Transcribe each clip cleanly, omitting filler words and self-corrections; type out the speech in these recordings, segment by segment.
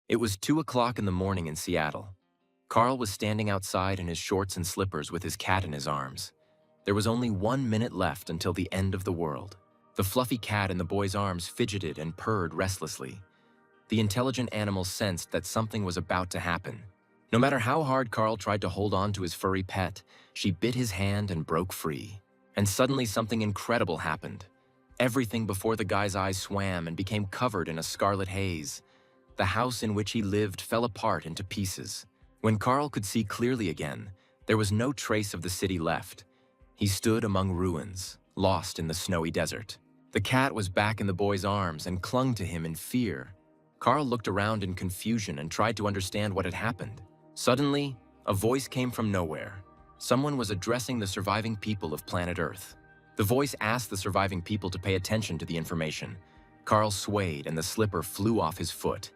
It was 2 o'clock in the morning in Seattle. Carl was standing outside in his shorts and slippers with his cat in his arms. There was only 1 minute left until the end of the world. The fluffy cat in the boy's arms fidgeted and purred restlessly. The intelligent animal sensed that something was about to happen. No matter how hard Carl tried to hold on to his furry pet, she bit his hand and broke free. And suddenly something incredible happened. Everything before the guy's eyes swam and became covered in a scarlet haze. The house in which he lived fell apart into pieces. When Carl could see clearly again, there was no trace of the city left. He stood among ruins, lost in the snowy desert. The cat was back in the boy's arms and clung to him in fear. Carl looked around in confusion and tried to understand what had happened. Suddenly, a voice came from nowhere. Someone was addressing the surviving people of planet Earth. The voice asked the surviving people to pay attention to the information. Carl swayed and the slipper flew off his foot.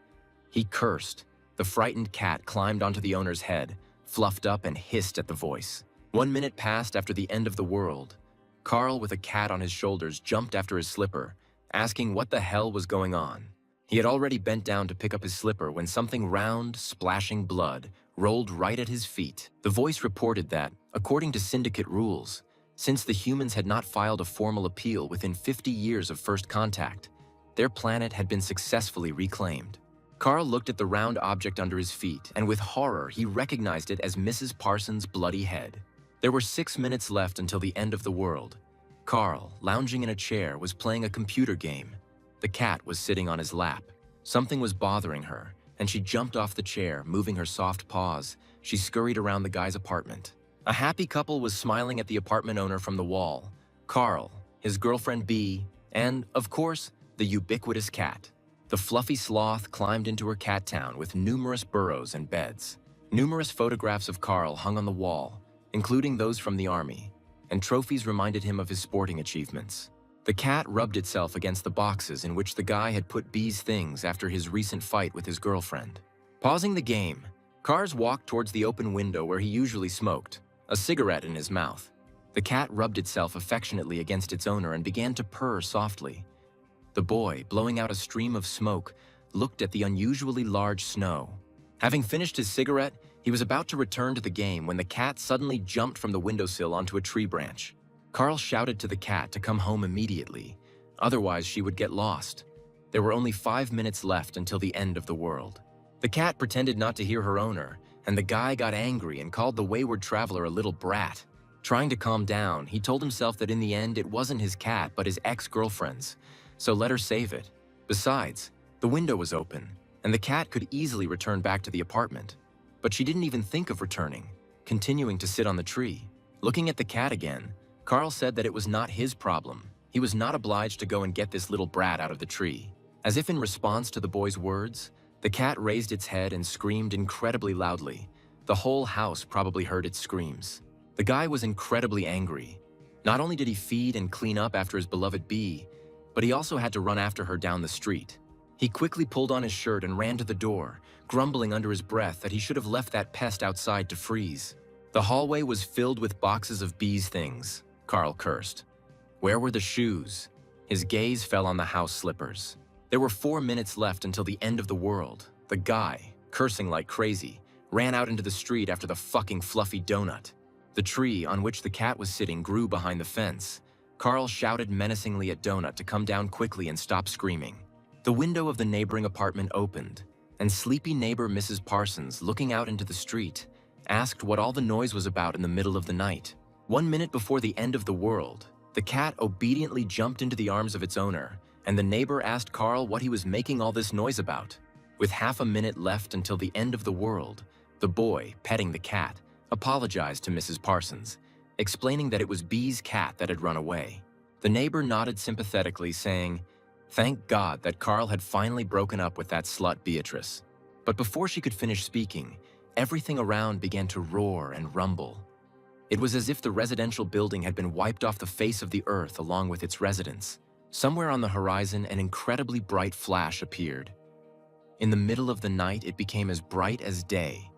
He cursed. The frightened cat climbed onto the owner's head, fluffed up and hissed at the voice. 1 minute passed after the end of the world. Carl, with a cat on his shoulders, jumped after his slipper, asking what the hell was going on. He had already bent down to pick up his slipper when something round, splashing blood, rolled right at his feet. The voice reported that, according to syndicate rules, since the humans had not filed a formal appeal within 50 years of first contact, their planet had been successfully reclaimed. Carl looked at the round object under his feet, and with horror, he recognized it as Mrs. Parsons' bloody head. There were 6 minutes left until the end of the world. Carl, lounging in a chair, was playing a computer game. The cat was sitting on his lap. Something was bothering her, and she jumped off the chair, moving her soft paws. She scurried around the guy's apartment. A happy couple was smiling at the apartment owner from the wall. Carl, his girlfriend Bee, and, of course, the ubiquitous cat. The fluffy sloth climbed into her cat town with numerous burrows and beds. Numerous photographs of Carl hung on the wall, including those from the army, and trophies reminded him of his sporting achievements. The cat rubbed itself against the boxes in which the guy had put Bee's things after his recent fight with his girlfriend. Pausing the game, Carl walked towards the open window where he usually smoked, a cigarette in his mouth. The cat rubbed itself affectionately against its owner and began to purr softly. The boy, blowing out a stream of smoke, looked at the unusually large snow. Having finished his cigarette, he was about to return to the game when the cat suddenly jumped from the windowsill onto a tree branch. Carl shouted to the cat to come home immediately, otherwise she would get lost. There were only 5 minutes left until the end of the world. The cat pretended not to hear her owner, and the guy got angry and called the wayward traveler a little brat. Trying to calm down, he told himself that in the end it wasn't his cat but his ex-girlfriend's, so let her save it. Besides, the window was open, and the cat could easily return back to the apartment. But she didn't even think of returning, continuing to sit on the tree. Looking at the cat again, Carl said that it was not his problem. He was not obliged to go and get this little brat out of the tree. As if in response to the boy's words, the cat raised its head and screamed incredibly loudly. The whole house probably heard its screams. The guy was incredibly angry. Not only did he feed and clean up after his beloved Bee, but he also had to run after her down the street. He quickly pulled on his shirt and ran to the door, grumbling under his breath that he should have left that pest outside to freeze. The hallway was filled with boxes of Bee's things. Carl cursed. Where were the shoes? His gaze fell on the house slippers. There were 4 minutes left until the end of the world. The guy, cursing like crazy, ran out into the street after the fucking fluffy donut. The tree on which the cat was sitting grew behind the fence. Carl shouted menacingly at Donut to come down quickly and stop screaming. The window of the neighboring apartment opened, and sleepy neighbor Mrs. Parsons, looking out into the street, asked what all the noise was about in the middle of the night. 1 minute before the end of the world, the cat obediently jumped into the arms of its owner, and the neighbor asked Carl what he was making all this noise about. With half a minute left until the end of the world, the boy, petting the cat, apologized to Mrs. Parsons, explaining that it was Bee's cat that had run away. The neighbor nodded sympathetically, saying, "Thank God that Carl had finally broken up with that slut Beatrice." But before she could finish speaking, everything around began to roar and rumble. It was as if the residential building had been wiped off the face of the earth along with its residents. Somewhere on the horizon, an incredibly bright flash appeared. In the middle of the night, it became as bright as day.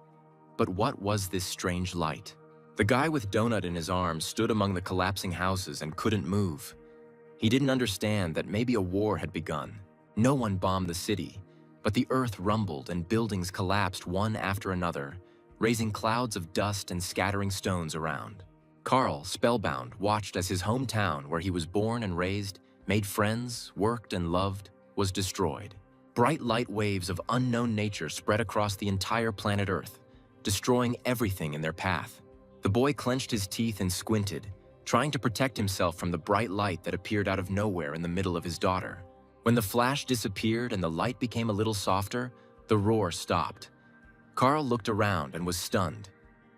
But what was this strange light? The guy with Donut in his arms stood among the collapsing houses and couldn't move. He didn't understand that maybe a war had begun. No one bombed the city. but the earth rumbled and buildings collapsed one after another, raising clouds of dust and scattering stones around. Carl, spellbound, watched as his hometown, where he was born and raised, made friends, worked and loved, was destroyed. Bright light waves of unknown nature spread across the entire planet Earth, destroying everything in their path. The boy clenched his teeth and squinted, trying to protect himself from the bright light that appeared out of nowhere in the middle of his daughter. When the flash disappeared and the light became a little softer, the roar stopped. Carl looked around and was stunned.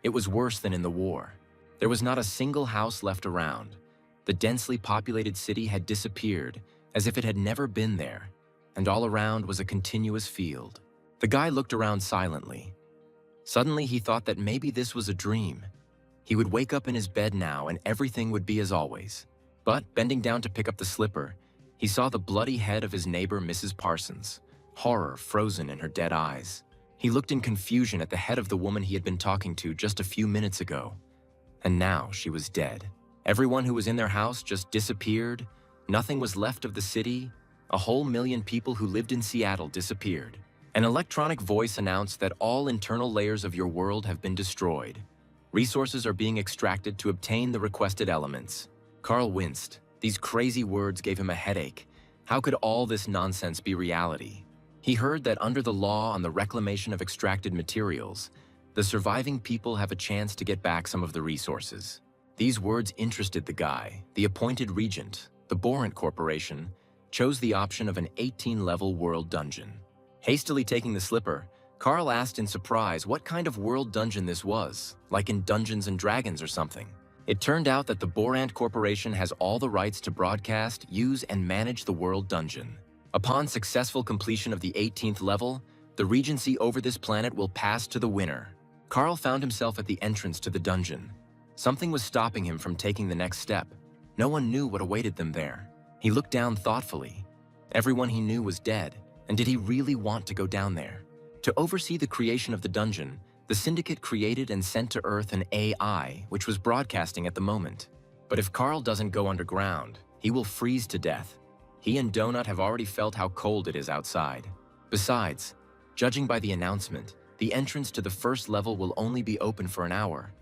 It was worse than in the war. There was not a single house left around. The densely populated city had disappeared, as if it had never been there, and all around was a continuous field. The guy looked around silently. Suddenly he thought that maybe this was a dream. He would wake up in his bed now and everything would be as always. But, bending down to pick up the slipper, he saw the bloody head of his neighbor, Mrs. Parsons, horror frozen in her dead eyes. He looked in confusion at the head of the woman he had been talking to just a few minutes ago. And now she was dead. Everyone who was in their house just disappeared. Nothing was left of the city. A whole million people who lived in Seattle disappeared. An electronic voice announced that all internal layers of your world have been destroyed. Resources are being extracted to obtain the requested elements. Carl winced. These crazy words gave him a headache. How could all this nonsense be reality? He heard that under the law on the reclamation of extracted materials, the surviving people have a chance to get back some of the resources. These words interested the guy. The appointed regent, the Borant Corporation, chose the option of an 18-level world dungeon. Hastily taking the slipper, Carl asked in surprise what kind of world dungeon this was, like in Dungeons and Dragons or something. It turned out that the Borant Corporation has all the rights to broadcast, use, and manage the world dungeon. Upon successful completion of the 18th level, the regency over this planet will pass to the winner. Carl found himself at the entrance to the dungeon. Something was stopping him from taking the next step. No one knew what awaited them there. He looked down thoughtfully. Everyone he knew was dead, and did he really want to go down there? To oversee the creation of the dungeon, the Syndicate created and sent to Earth an AI, which was broadcasting at the moment. But if Carl doesn't go underground, he will freeze to death. He and Donut have already felt how cold it is outside. Besides, judging by the announcement, the entrance to the first level will only be open for an hour.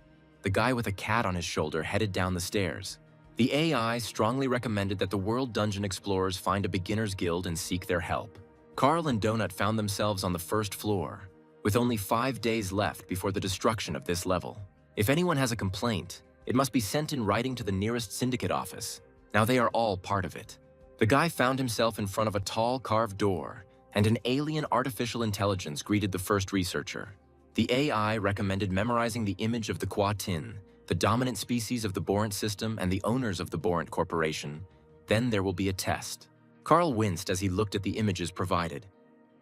The guy with a cat on his shoulder headed down the stairs. The AI strongly recommended that the World Dungeon explorers find a beginner's guild and seek their help. Carl and Donut found themselves on the first floor, with only 5 days left before the destruction of this level. If anyone has a complaint, it must be sent in writing to the nearest syndicate office. Now they are all part of it. The guy found himself in front of a tall carved door, and an alien artificial intelligence greeted the first researcher. The AI recommended memorizing the image of the Kwa Tin, the dominant species of the Borant system and the owners of the Borant Corporation. Then there will be a test. Carl winced as he looked at the images provided.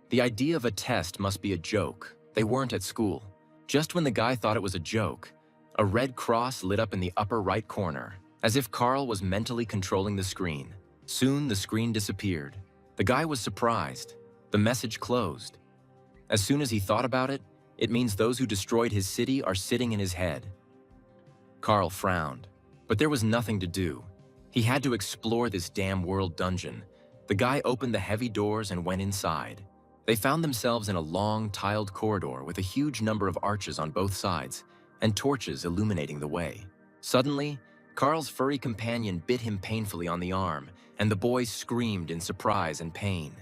The idea of a test must be a joke. They weren't at school. Just when the guy thought it was a joke, a red cross lit up in the upper right corner, as if Carl was mentally controlling the screen. Soon the screen disappeared. The guy was surprised. The message closed. As soon as he thought about it, it means those who destroyed his city are sitting in his head. Carl frowned, but there was nothing to do. He had to explore this damn world dungeon. The guy opened the heavy doors and went inside. They found themselves in a long, tiled corridor with a huge number of arches on both sides and torches illuminating the way. Suddenly, Carl's furry companion bit him painfully on the arm, and the boy screamed in surprise and pain.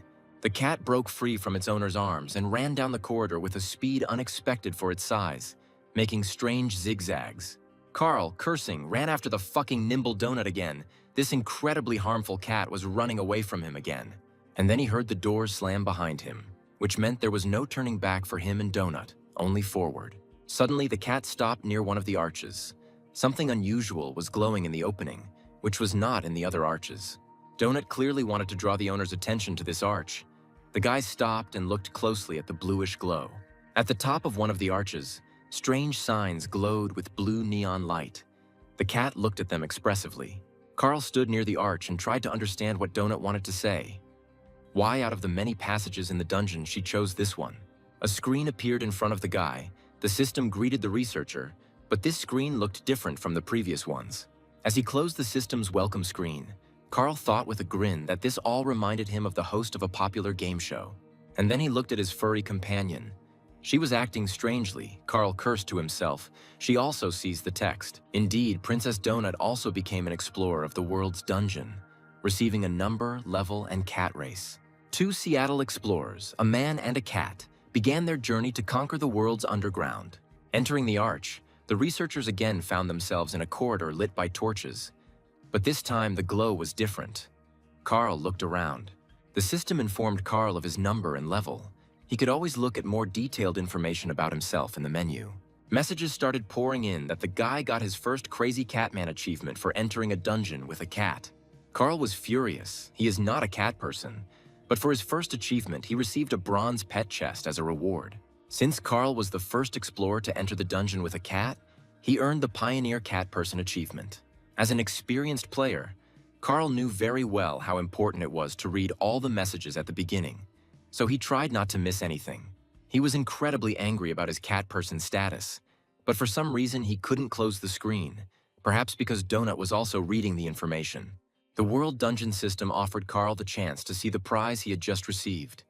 The cat broke free from its owner's arms and ran down the corridor with a speed unexpected for its size, making strange zigzags. Carl, cursing, ran after the fucking nimble Donut again. This incredibly harmful cat was running away from him again. And then he heard the doors slam behind him, which meant there was no turning back for him and Donut, only forward. Suddenly, the cat stopped near one of the arches. Something unusual was glowing in the opening, which was not in the other arches. Donut clearly wanted to draw the owner's attention to this arch. The guy stopped and looked closely at the bluish glow. At the top of one of the arches, strange signs glowed with blue neon light. The cat looked at them expressively. Carl stood near the arch and tried to understand what Donut wanted to say. Why out of the many passages in the dungeon she chose this one? A screen appeared in front of the guy. The system greeted the researcher, but this screen looked different from the previous ones. As he closed the system's welcome screen, Carl thought with a grin that this all reminded him of the host of a popular game show. And then he looked at his furry companion. She was acting strangely. Carl cursed to himself. She also sees the text. Indeed, Princess Donut also became an explorer of the world's dungeon, receiving a number, level, and cat race. Two Seattle explorers, a man and a cat, began their journey to conquer the world's underground. Entering the arch, the researchers again found themselves in a corridor lit by torches. But this time, the glow was different. Carl looked around. The system informed Carl of his number and level. He could always look at more detailed information about himself in the menu. Messages started pouring in that the guy got his first Crazy Catman achievement for entering a dungeon with a cat. Carl was furious. He is not a cat person. But for his first achievement, he received a bronze pet chest as a reward. Since Carl was the first explorer to enter the dungeon with a cat, he earned the Pioneer Cat Person achievement. As an experienced player, Carl knew very well how important it was to read all the messages at the beginning, so he tried not to miss anything. He was incredibly angry about his cat person status, but for some reason he couldn't close the screen, perhaps because Donut was also reading the information. The World Dungeon system offered Carl the chance to see the prize he had just received,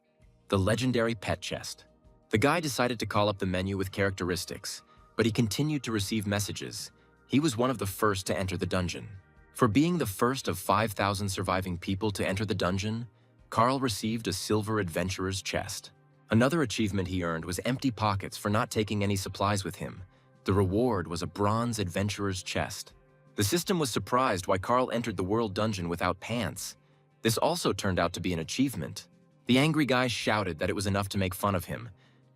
the legendary pet chest. The guy decided to call up the menu with characteristics, but he continued to receive messages. He was one of the first to enter the dungeon. For being the first of 5,000 surviving people to enter the dungeon, Carl received a silver adventurer's chest. Another achievement he earned was empty pockets for not taking any supplies with him. The reward was a bronze adventurer's chest. The system was surprised why Carl entered the world dungeon without pants. This also turned out to be an achievement. The angry guy shouted that it was enough to make fun of him,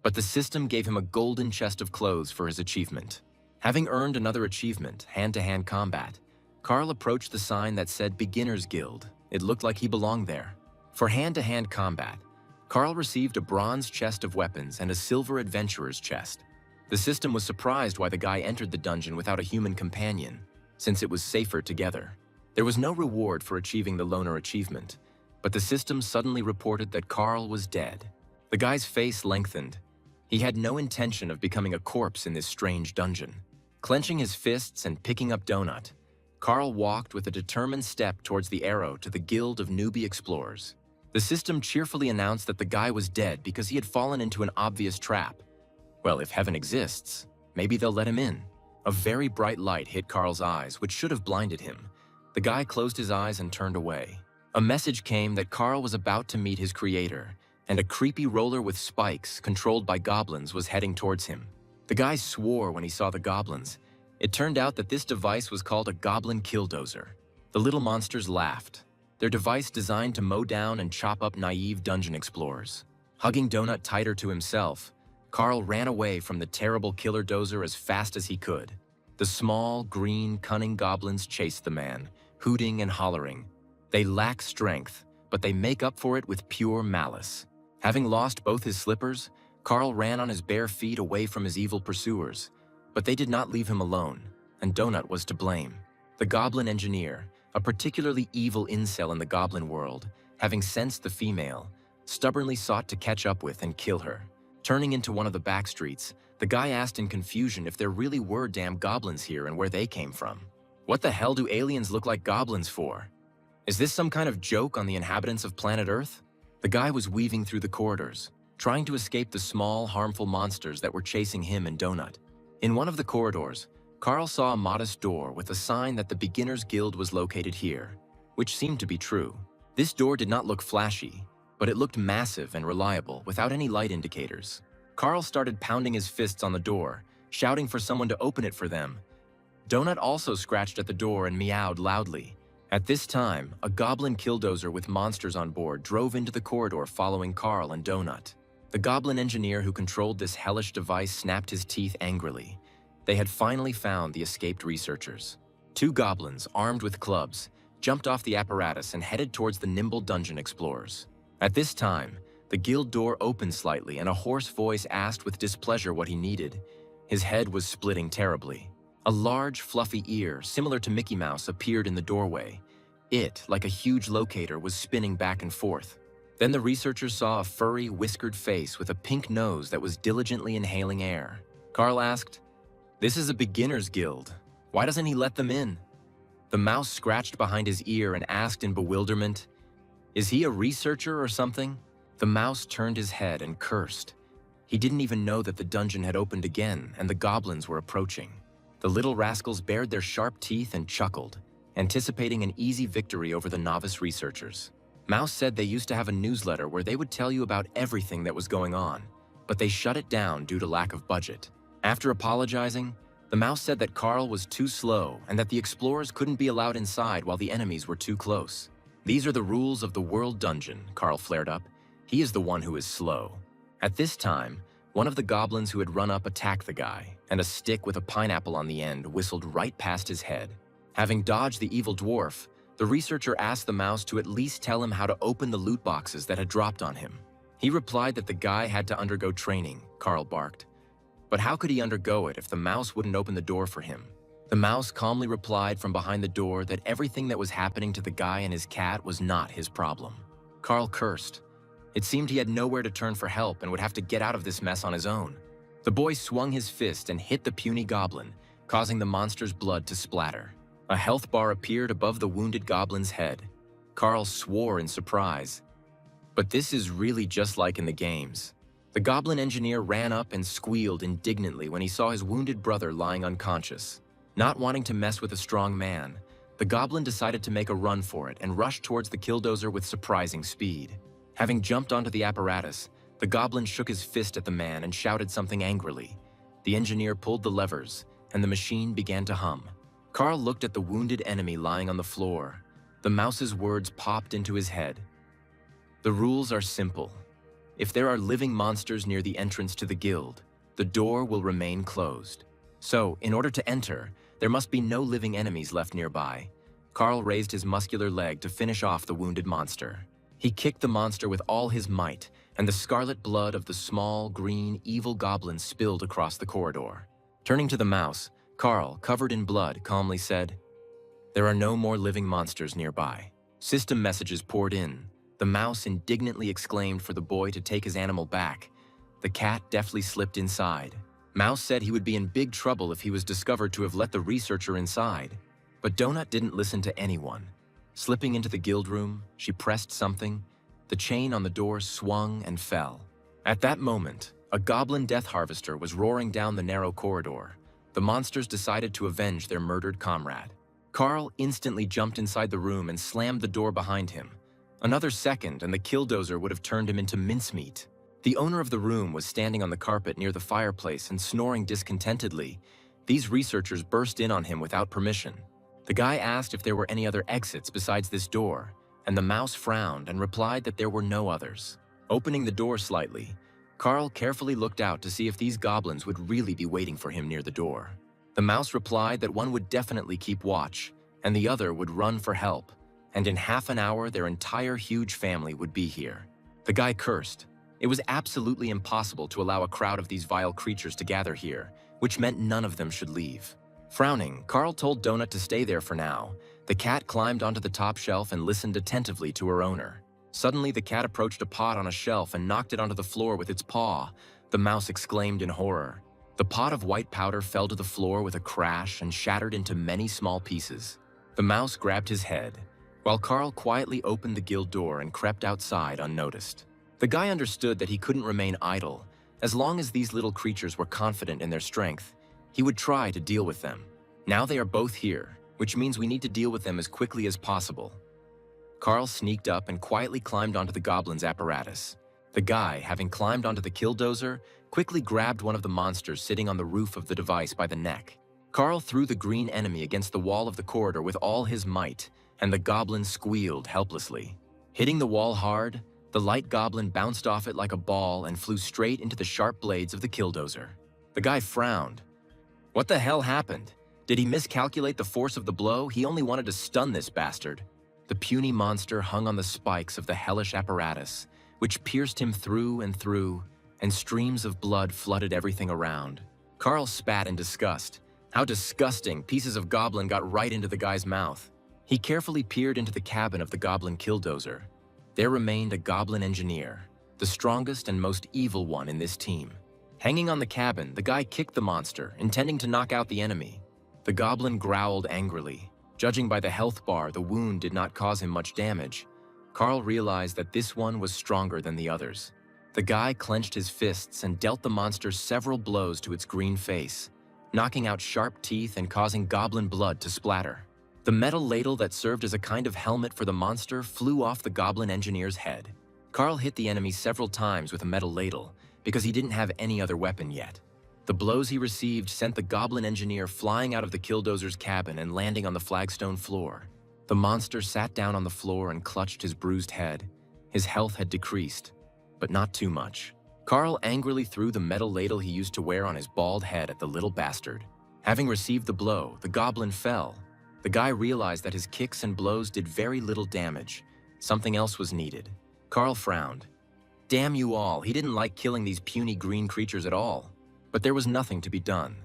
but the system gave him a golden chest of clothes for his achievement. Having earned another achievement, hand-to-hand combat, Carl approached the sign that said Beginner's Guild. It looked like he belonged there. For hand-to-hand combat, Carl received a bronze chest of weapons and a silver adventurer's chest. The system was surprised why the guy entered the dungeon without a human companion, since it was safer together. There was no reward for achieving the loner achievement, but the system suddenly reported that Carl was dead. The guy's face lengthened. He had no intention of becoming a corpse in this strange dungeon. Clenching his fists and picking up Donut, Carl walked with a determined step towards the arrow to the Guild of Newbie Explorers. The system cheerfully announced that the guy was dead because he had fallen into an obvious trap. Well, if heaven exists, maybe they'll let him in. A very bright light hit Carl's eyes, which should have blinded him. The guy closed his eyes and turned away. A message came that Carl was about to meet his creator, and a creepy roller with spikes controlled by goblins was heading towards him. The guy swore when he saw the goblins. It turned out that this device was called a goblin killdozer. The little monsters laughed. Their device designed to mow down and chop up naive dungeon explorers. Hugging Donut tighter to himself, Carl ran away from the terrible killer dozer as fast as he could. The small, green, cunning goblins chased the man, hooting and hollering. They lack strength, but they make up for it with pure malice. Having lost both his slippers, Carl ran on his bare feet away from his evil pursuers. But they did not leave him alone, and Donut was to blame. The goblin engineer, a particularly evil incel in the goblin world, having sensed the female, stubbornly sought to catch up with and kill her. Turning into one of the back streets, the guy asked in confusion if there really were damn goblins here and where they came from. What the hell do aliens look like goblins for? Is this some kind of joke on the inhabitants of planet Earth? The guy was weaving through the corridors, trying to escape the small, harmful monsters that were chasing him and Donut. In one of the corridors, Carl saw a modest door with a sign that the Beginner's Guild was located here, which seemed to be true. This door did not look flashy, but it looked massive and reliable without any light indicators. Carl started pounding his fists on the door, shouting for someone to open it for them. Donut also scratched at the door and meowed loudly. At this time, a goblin killdozer with monsters on board drove into the corridor following Carl and Donut. The goblin engineer who controlled this hellish device snapped his teeth angrily. They had finally found the escaped researchers. Two goblins, armed with clubs, jumped off the apparatus and headed towards the nimble dungeon explorers. At this time, the guild door opened slightly and a hoarse voice asked with displeasure what he needed. His head was splitting terribly. A large, fluffy ear, similar to Mickey Mouse, appeared in the doorway. It, like a huge locator, was spinning back and forth. Then the researchers saw a furry, whiskered face with a pink nose that was diligently inhaling air. Carl asked, "This is a beginner's guild. Why doesn't he let them in?" The mouse scratched behind his ear and asked in bewilderment, "Is he a researcher or something?" The mouse turned his head and cursed. He didn't even know that the dungeon had opened again and the goblins were approaching. The little rascals bared their sharp teeth and chuckled, anticipating an easy victory over the novice researchers. Mouse said they used to have a newsletter where they would tell you about everything that was going on, but they shut it down due to lack of budget. After apologizing, the mouse said that Carl was too slow and that the explorers couldn't be allowed inside while the enemies were too close. "These are the rules of the world dungeon," Carl flared up. "He is the one who is slow." At this time, one of the goblins who had run up attacked the guy, and a stick with a pineapple on the end whistled right past his head. Having dodged the evil dwarf, the researcher asked the mouse to at least tell him how to open the loot boxes that had dropped on him. He replied that the guy had to undergo training, Carl barked. But how could he undergo it if the mouse wouldn't open the door for him? The mouse calmly replied from behind the door that everything that was happening to the guy and his cat was not his problem. Carl cursed. It seemed he had nowhere to turn for help and would have to get out of this mess on his own. The boy swung his fist and hit the puny goblin, causing the monster's blood to splatter. A health bar appeared above the wounded goblin's head. Carl swore in surprise. But this is really just like in the games. The goblin engineer ran up and squealed indignantly when he saw his wounded brother lying unconscious. Not wanting to mess with a strong man, the goblin decided to make a run for it and rushed towards the killdozer with surprising speed. Having jumped onto the apparatus, the goblin shook his fist at the man and shouted something angrily. The engineer pulled the levers, and the machine began to hum. Carl looked at the wounded enemy lying on the floor. The mouse's words popped into his head. "The rules are simple. If there are living monsters near the entrance to the guild, the door will remain closed. So, in order to enter, there must be no living enemies left nearby." Carl raised his muscular leg to finish off the wounded monster. He kicked the monster with all his might, and the scarlet blood of the small, green, evil goblin spilled across the corridor. Turning to the mouse, Carl, covered in blood, calmly said, "There are no more living monsters nearby." System messages poured in. The mouse indignantly exclaimed for the boy to take his animal back. The cat deftly slipped inside. Mouse said he would be in big trouble if he was discovered to have let the researcher inside. But Donut didn't listen to anyone. Slipping into the guild room, she pressed something. The chain on the door swung and fell. At that moment, a goblin death harvester was roaring down the narrow corridor. The monsters decided to avenge their murdered comrade. Carl instantly jumped inside the room and slammed the door behind him. Another second and the killdozer would have turned him into mincemeat. The owner of the room was standing on the carpet near the fireplace and snoring discontentedly. These researchers burst in on him without permission. The guy asked if there were any other exits besides this door, and the mouse frowned and replied that there were no others. Opening the door slightly, Carl carefully looked out to see if these goblins would really be waiting for him near the door. The mouse replied that one would definitely keep watch, and the other would run for help, and in half an hour their entire huge family would be here. The guy cursed. It was absolutely impossible to allow a crowd of these vile creatures to gather here, which meant none of them should leave. Frowning, Carl told Donut to stay there for now. The cat climbed onto the top shelf and listened attentively to her owner. Suddenly, the cat approached a pot on a shelf and knocked it onto the floor with its paw. The mouse exclaimed in horror. The pot of white powder fell to the floor with a crash and shattered into many small pieces. The mouse grabbed his head, while Carl quietly opened the guild door and crept outside unnoticed. The guy understood that he couldn't remain idle. As long as these little creatures were confident in their strength, he would try to deal with them. Now they are both here, which means we need to deal with them as quickly as possible. Carl sneaked up and quietly climbed onto the goblin's apparatus. The guy, having climbed onto the killdozer, quickly grabbed one of the monsters sitting on the roof of the device by the neck. Carl threw the green enemy against the wall of the corridor with all his might, and the goblin squealed helplessly. Hitting the wall hard, the light goblin bounced off it like a ball and flew straight into the sharp blades of the killdozer. The guy frowned. What the hell happened? Did he miscalculate the force of the blow? He only wanted to stun this bastard. The puny monster hung on the spikes of the hellish apparatus, which pierced him through, and streams of blood flooded everything around. Carl spat in disgust. How disgusting! Pieces of goblin got right into the guy's mouth. He carefully peered into the cabin of the goblin killdozer. There remained a goblin engineer, the strongest and most evil one in this team. Hanging on the cabin, the guy kicked the monster, intending to knock out the enemy. The goblin growled angrily. Judging by the health bar, the wound did not cause him much damage. Carl realized that this one was stronger than the others. The guy clenched his fists and dealt the monster several blows to its green face, knocking out sharp teeth and causing goblin blood to splatter. The metal ladle that served as a kind of helmet for the monster flew off the goblin engineer's head. Carl hit the enemy several times with a metal ladle because he didn't have any other weapon yet. The blows he received sent the goblin engineer flying out of the killdozer's cabin and landing on the flagstone floor. The monster sat down on the floor and clutched his bruised head. His health had decreased, but not too much. Carl angrily threw the metal ladle he used to wear on his bald head at the little bastard. Having received the blow, the goblin fell. The guy realized that his kicks and blows did very little damage. Something else was needed. Carl frowned. Damn you all, he didn't like killing these puny green creatures at all. But there was nothing to be done.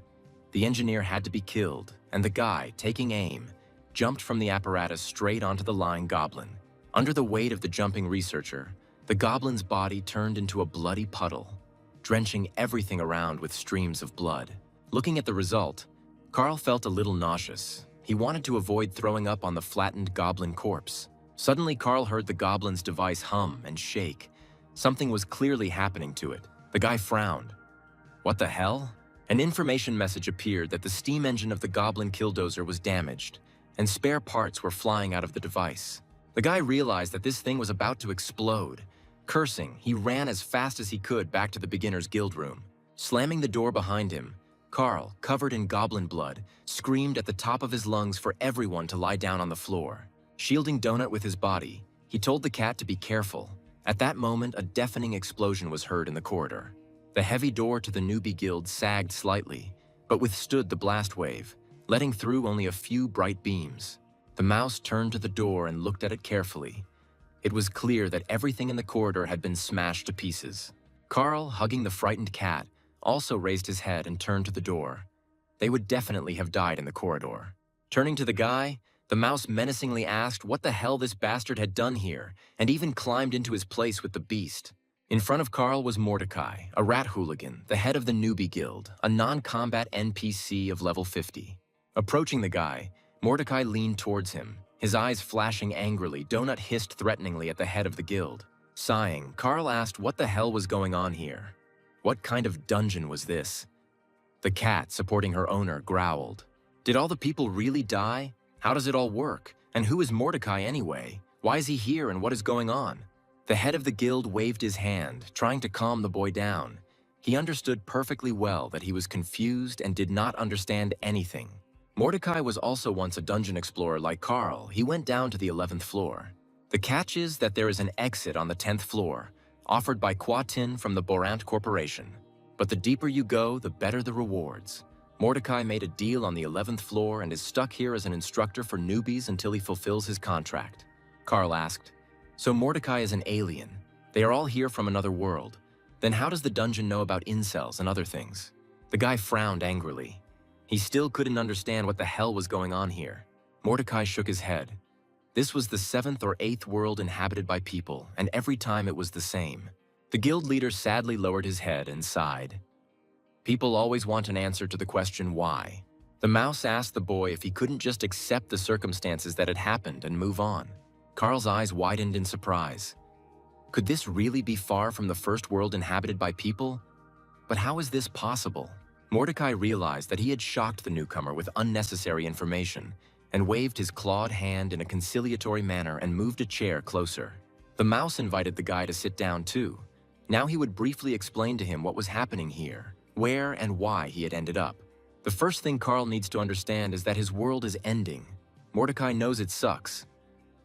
The engineer had to be killed, and the guy, taking aim, jumped from the apparatus straight onto the lying goblin. Under the weight of the jumping researcher, the goblin's body turned into a bloody puddle, drenching everything around with streams of blood. Looking at the result, Carl felt a little nauseous. He wanted to avoid throwing up on the flattened goblin corpse. Suddenly, Carl heard the goblin's device hum and shake. Something was clearly happening to it. The guy frowned. What the hell? An information message appeared that the steam engine of the goblin killdozer was damaged, and spare parts were flying out of the device. The guy realized that this thing was about to explode. Cursing, he ran as fast as he could back to the beginner's guild room. Slamming the door behind him, Carl, covered in goblin blood, screamed at the top of his lungs for everyone to lie down on the floor. Shielding Donut with his body, he told the cat to be careful. At that moment, a deafening explosion was heard in the corridor. The heavy door to the newbie guild sagged slightly, but withstood the blast wave, letting through only a few bright beams. The mouse turned to the door and looked at it carefully. It was clear that everything in the corridor had been smashed to pieces. Carl, hugging the frightened cat, also raised his head and turned to the door. They would definitely have died in the corridor. Turning to the guy, the mouse menacingly asked what the hell this bastard had done here, and even climbed into his place with the beast. In front of Carl was Mordecai, a rat hooligan, the head of the newbie guild, a non-combat NPC of level 50. Approaching the guy, Mordecai leaned towards him. His eyes flashing angrily, Donut hissed threateningly at the head of the guild. Sighing, Carl asked what the hell was going on here. What kind of dungeon was this? The cat, supporting her owner, growled. Did all the people really die? How does it all work? And who is Mordecai anyway? Why is he here and what is going on? The head of the guild waved his hand, trying to calm the boy down. He understood perfectly well that he was confused and did not understand anything. Mordecai was also once a dungeon explorer like Carl. He went down to the 11th floor. The catch is that there is an exit on the 10th floor, offered by Quatin from the Borant Corporation. But the deeper you go, the better the rewards. Mordecai made a deal on the 11th floor and is stuck here as an instructor for newbies until he fulfills his contract. Carl asked, so Mordecai is an alien. They are all here from another world. Then how does the dungeon know about incels and other things? The guy frowned angrily. He still couldn't understand what the hell was going on here. Mordecai shook his head. This was the 7th or 8th world inhabited by people, and every time it was the same. The guild leader sadly lowered his head and sighed. People always want an answer to the question why. The mouse asked the boy if he couldn't just accept the circumstances that had happened and move on. Carl's eyes widened in surprise. Could this really be far from the first world inhabited by people? But how is this possible? Mordecai realized that he had shocked the newcomer with unnecessary information and waved his clawed hand in a conciliatory manner and moved a chair closer. The mouse invited the guy to sit down too. Now he would briefly explain to him what was happening here, where and why he had ended up. The first thing Carl needs to understand is that his world is ending. Mordecai knows it sucks,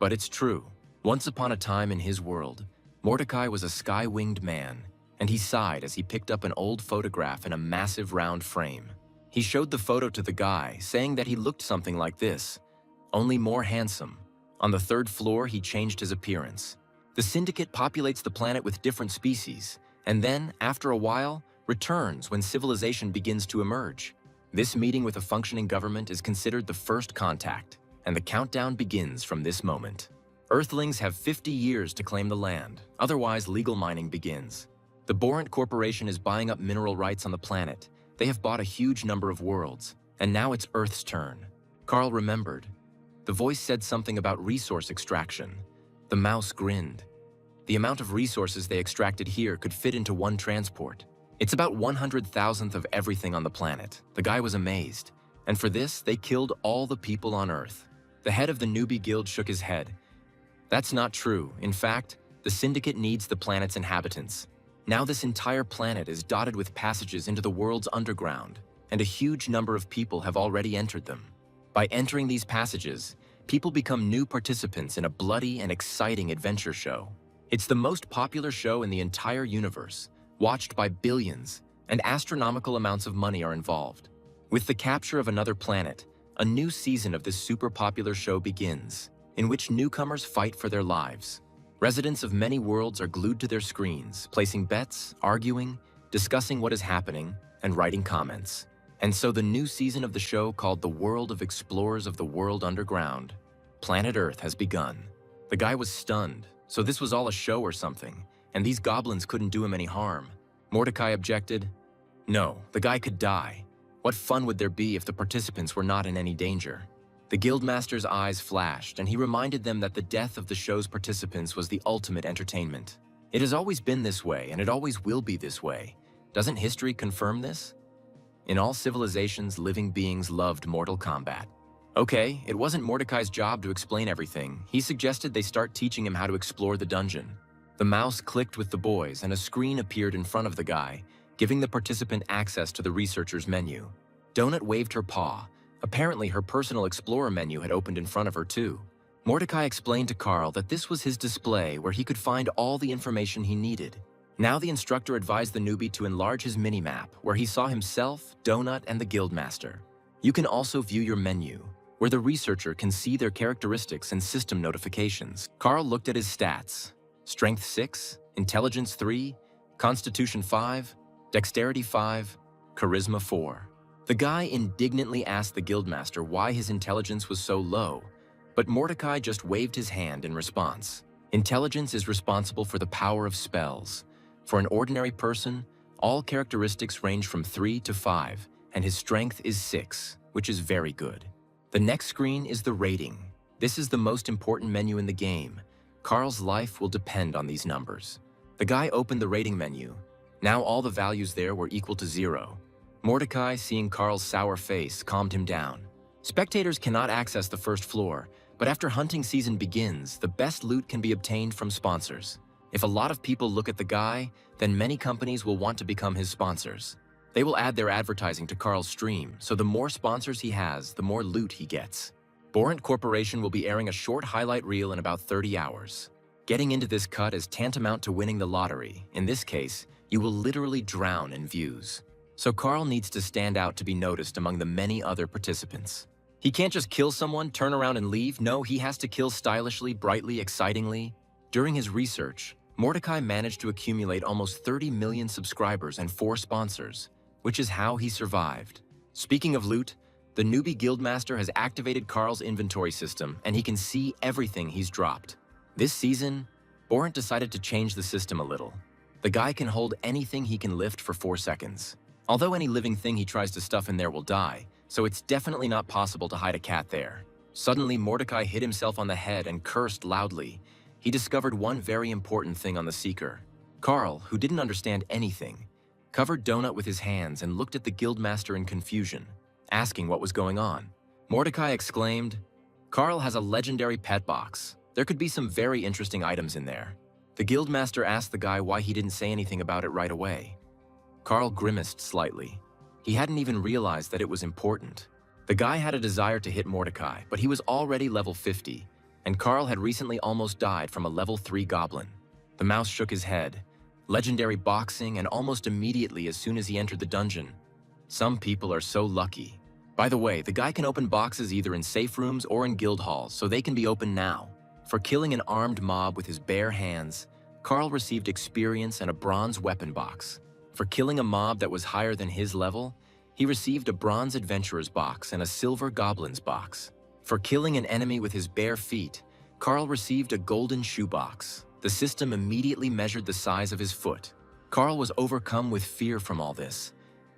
but it's true. Once upon a time in his world, Mordecai was a sky-winged man, and he sighed as he picked up an old photograph in a massive round frame. He showed the photo to the guy, saying that he looked something like this, only more handsome. On the 3rd floor, he changed his appearance. The syndicate populates the planet with different species, and then, after a while, returns when civilization begins to emerge. This meeting with a functioning government is considered the first contact, and the countdown begins from this moment. Earthlings have 50 years to claim the land, otherwise legal mining begins. The Borant Corporation is buying up mineral rights on the planet. They have bought a huge number of worlds, and now it's Earth's turn. Carl remembered. The voice said something about resource extraction. The mouse grinned. The amount of resources they extracted here could fit into one transport. It's about 100,000th of everything on the planet. The guy was amazed. And for this, they killed all the people on Earth. The head of the newbie guild shook his head. That's not true. In fact, the syndicate needs the planet's inhabitants. Now this entire planet is dotted with passages into the world's underground, and a huge number of people have already entered them. By entering these passages, people become new participants in a bloody and exciting adventure show. It's the most popular show in the entire universe, watched by billions, and astronomical amounts of money are involved. With the capture of another planet, a new season of this super popular show begins, in which newcomers fight for their lives. Residents of many worlds are glued to their screens, placing bets, arguing, discussing what is happening, and writing comments. And so the new season of the show, called The World of Explorers of the World Underground, Planet Earth, has begun. The guy was stunned. So this was all a show or something, and these goblins couldn't do him any harm. Mordecai objected. No, the guy could die. What fun would there be if the participants were not in any danger? The guildmaster's eyes flashed, and he reminded them that the death of the show's participants was the ultimate entertainment. It has always been this way, and it always will be this way. Doesn't history confirm this? In all civilizations, living beings loved Mortal Kombat. Okay, it wasn't Mordecai's job to explain everything. He suggested they start teaching him how to explore the dungeon. The mouse clicked with the boys, and a screen appeared in front of the guy, giving the participant access to the researcher's menu. Donut waved her paw. Apparently, her personal Explorer menu had opened in front of her too. Mordecai explained to Carl that this was his display where he could find all the information he needed. Now the instructor advised the newbie to enlarge his minimap, where he saw himself, Donut, and the Guildmaster. You can also view your menu, where the researcher can see their characteristics and system notifications. Carl looked at his stats. Strength 6, Intelligence 3, Constitution 5, Dexterity 5, Charisma 4. The guy indignantly asked the Guildmaster why his intelligence was so low, but Mordecai just waved his hand in response. Intelligence is responsible for the power of spells. For an ordinary person, all characteristics range from 3 to 5, and his strength is 6, which is very good. The next screen is the rating. This is the most important menu in the game. Carl's life will depend on these numbers. The guy opened the rating menu. Now all the values there were equal to 0. Mordecai, seeing Carl's sour face, calmed him down. Spectators cannot access the first floor, but after hunting season begins, the best loot can be obtained from sponsors. If a lot of people look at the guy, then many companies will want to become his sponsors. They will add their advertising to Carl's stream, so the more sponsors he has, the more loot he gets. Borant Corporation will be airing a short highlight reel in about 30 hours. Getting into this cut is tantamount to winning the lottery. In this case, you will literally drown in views. So Carl needs to stand out to be noticed among the many other participants. He can't just kill someone, turn around and leave. No, he has to kill stylishly, brightly, excitingly. During his research, Mordecai managed to accumulate almost 30 million subscribers and 4 sponsors, which is how he survived. Speaking of loot, the newbie guildmaster has activated Carl's inventory system, and he can see everything he's dropped. This season, Borant decided to change the system a little. The guy can hold anything he can lift for 4 seconds. Although any living thing he tries to stuff in there will die, so it's definitely not possible to hide a cat there. Suddenly, Mordecai hit himself on the head and cursed loudly. He discovered one very important thing on the Seeker. Carl, who didn't understand anything, covered Donut with his hands and looked at the guildmaster in confusion, asking what was going on. Mordecai exclaimed, "Carl has a legendary pet box. There could be some very interesting items in there." The guildmaster asked the guy why he didn't say anything about it right away. Carl grimaced slightly. He hadn't even realized that it was important. The guy had a desire to hit Mordecai, but he was already level 50, and Carl had recently almost died from a level 3 goblin. The mouse shook his head. Legendary boxing, and almost immediately as soon as he entered the dungeon. Some people are so lucky. By the way, the guy can open boxes either in safe rooms or in guild halls, so they can be opened now. For killing an armed mob with his bare hands, Carl received experience and a bronze weapon box. For killing a mob that was higher than his level, he received a bronze adventurer's box and a silver goblin's box. For killing an enemy with his bare feet, Carl received a golden shoebox. The system immediately measured the size of his foot. Carl was overcome with fear from all this.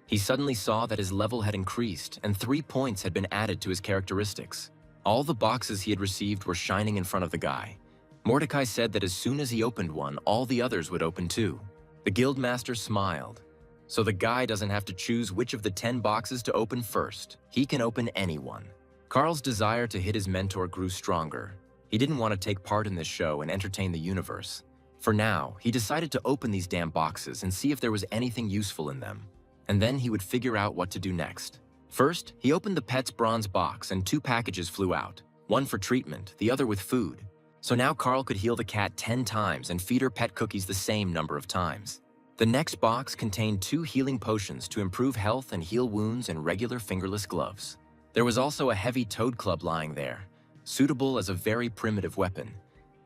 He suddenly saw that his level had increased and 3 points had been added to his characteristics. All the boxes he had received were shining in front of the guy. Mordecai said that as soon as he opened one, all the others would open too. The guildmaster smiled. So the guy doesn't have to choose which of the 10 boxes to open first. He can open any one. Carl's desire to hit his mentor grew stronger. He didn't want to take part in this show and entertain the universe. For now, he decided to open these damn boxes and see if there was anything useful in them. And then he would figure out what to do next. First, he opened the pet's bronze box and 2 packages flew out. One for treatment, the other with food. So now Carl could heal the cat 10 times and feed her pet cookies the same number of times. The next box contained 2 healing potions to improve health and heal wounds and regular fingerless gloves. There was also a heavy toad club lying there, suitable as a very primitive weapon,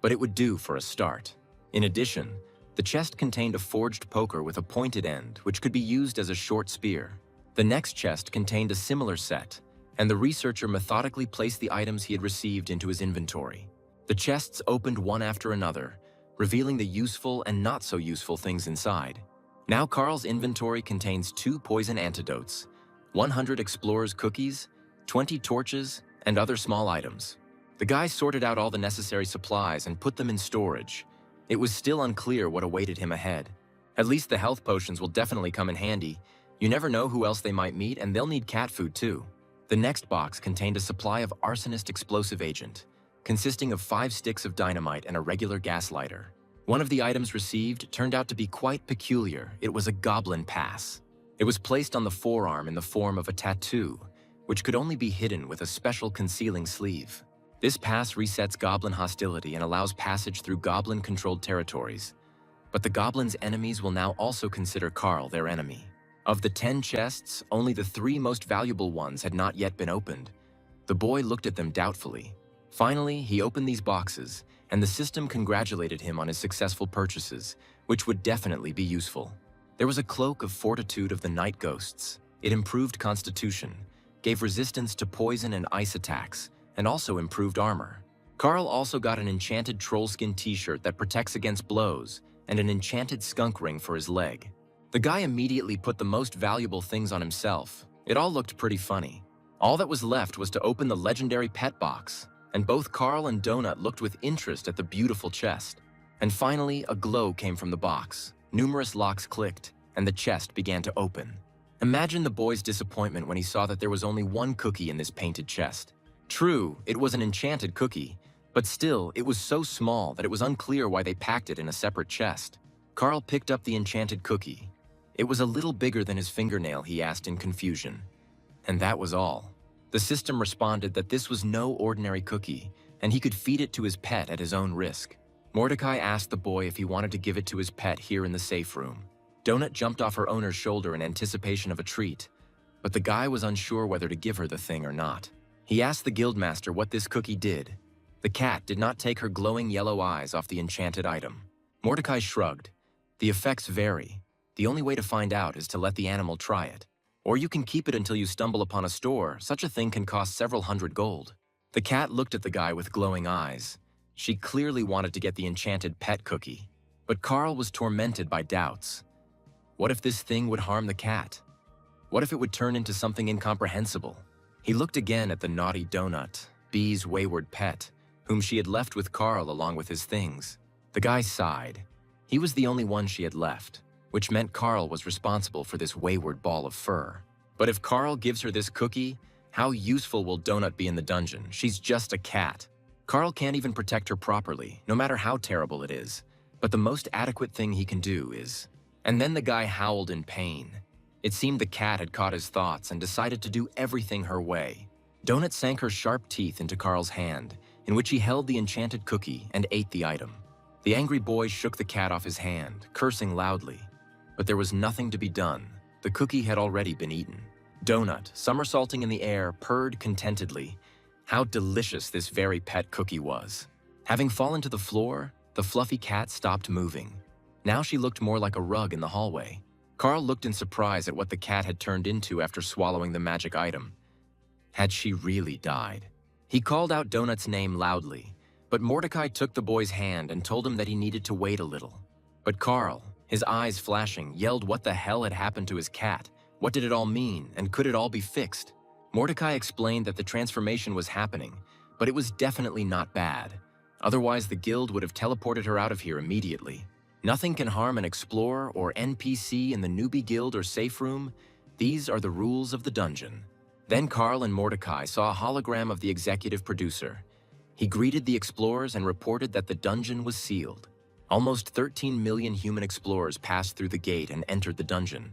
but it would do for a start. In addition, the chest contained a forged poker with a pointed end, which could be used as a short spear. The next chest contained a similar set, and the researcher methodically placed the items he had received into his inventory. The chests opened one after another, revealing the useful and not so useful things inside. Now Carl's inventory contains 2 poison antidotes, 100 explorer's cookies, 20 torches, and other small items. The guy sorted out all the necessary supplies and put them in storage. It was still unclear what awaited him ahead. At least the health potions will definitely come in handy. You never know who else they might meet, and they'll need cat food too. The next box contained a supply of arsonist explosive agent, consisting of 5 sticks of dynamite and a regular gas lighter. One of the items received turned out to be quite peculiar. It was a goblin pass. It was placed on the forearm in the form of a tattoo, which could only be hidden with a special concealing sleeve. This pass resets goblin hostility and allows passage through goblin-controlled territories. But the goblin's enemies will now also consider Carl their enemy. Of the 10 chests, only the 3 most valuable ones had not yet been opened. The boy looked at them doubtfully. Finally, he opened these boxes, and the system congratulated him on his successful purchases, which would definitely be useful. There was a cloak of fortitude of the night ghosts. It improved constitution, gave resistance to poison and ice attacks, and also improved armor. Carl also got an enchanted trollskin t-shirt that protects against blows, and an enchanted skunk ring for his leg. The guy immediately put the most valuable things on himself. It all looked pretty funny. All that was left was to open the legendary pet box, and both Carl and Donut looked with interest at the beautiful chest. And finally, a glow came from the box. Numerous locks clicked, and the chest began to open. Imagine the boy's disappointment when he saw that there was only 1 cookie in this painted chest. True, it was an enchanted cookie, but still, it was so small that it was unclear why they packed it in a separate chest. Carl picked up the enchanted cookie. It was a little bigger than his fingernail, he asked in confusion. And that was all. The system responded that this was no ordinary cookie, and he could feed it to his pet at his own risk. Mordecai asked the boy if he wanted to give it to his pet here in the safe room. Donut jumped off her owner's shoulder in anticipation of a treat, but the guy was unsure whether to give her the thing or not. He asked the guildmaster what this cookie did. The cat did not take her glowing yellow eyes off the enchanted item. Mordecai shrugged. The effects vary. The only way to find out is to let the animal try it. Or you can keep it until you stumble upon a store. Such a thing can cost several hundred gold. The cat looked at the guy with glowing eyes. She clearly wanted to get the enchanted pet cookie. But Carl was tormented by doubts. What if this thing would harm the cat? What if it would turn into something incomprehensible? He looked again at the naughty Donut, Bee's wayward pet, whom she had left with Carl along with his things. The guy sighed. He was the only one she had left, which meant Carl was responsible for this wayward ball of fur. But if Carl gives her this cookie, how useful will Donut be in the dungeon? She's just a cat. Carl can't even protect her properly, no matter how terrible it is. But the most adequate thing he can do is... And then the guy howled in pain. It seemed the cat had caught his thoughts and decided to do everything her way. Donut sank her sharp teeth into Carl's hand, in which he held the enchanted cookie and ate the item. The angry boy shook the cat off his hand, cursing loudly. But there was nothing to be done. The cookie had already been eaten. Donut, somersaulting in the air, purred contentedly. How delicious this very pet cookie was. Having fallen to the floor, the fluffy cat stopped moving. Now she looked more like a rug in the hallway. Carl looked in surprise at what the cat had turned into after swallowing the magic item. Had she really died? He called out Donut's name loudly, but Mordecai took the boy's hand and told him that he needed to wait a little. But Carl, his eyes flashing, yelled what the hell had happened to his cat. What did it all mean, and could it all be fixed? Mordecai explained that the transformation was happening, but it was definitely not bad. Otherwise, the guild would have teleported her out of here immediately. Nothing can harm an explorer or NPC in the newbie guild or safe room. These are the rules of the dungeon. Then Carl and Mordecai saw a hologram of the executive producer. He greeted the explorers and reported that the dungeon was sealed. Almost 13 million human explorers passed through the gate and entered the dungeon.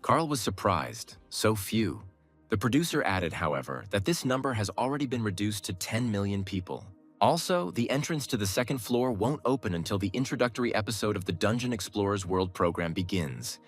Carl was surprised, so few. The producer added, however, that this number has already been reduced to 10 million people. Also, the entrance to the second floor won't open until the introductory episode of the Dungeon Explorers World program begins,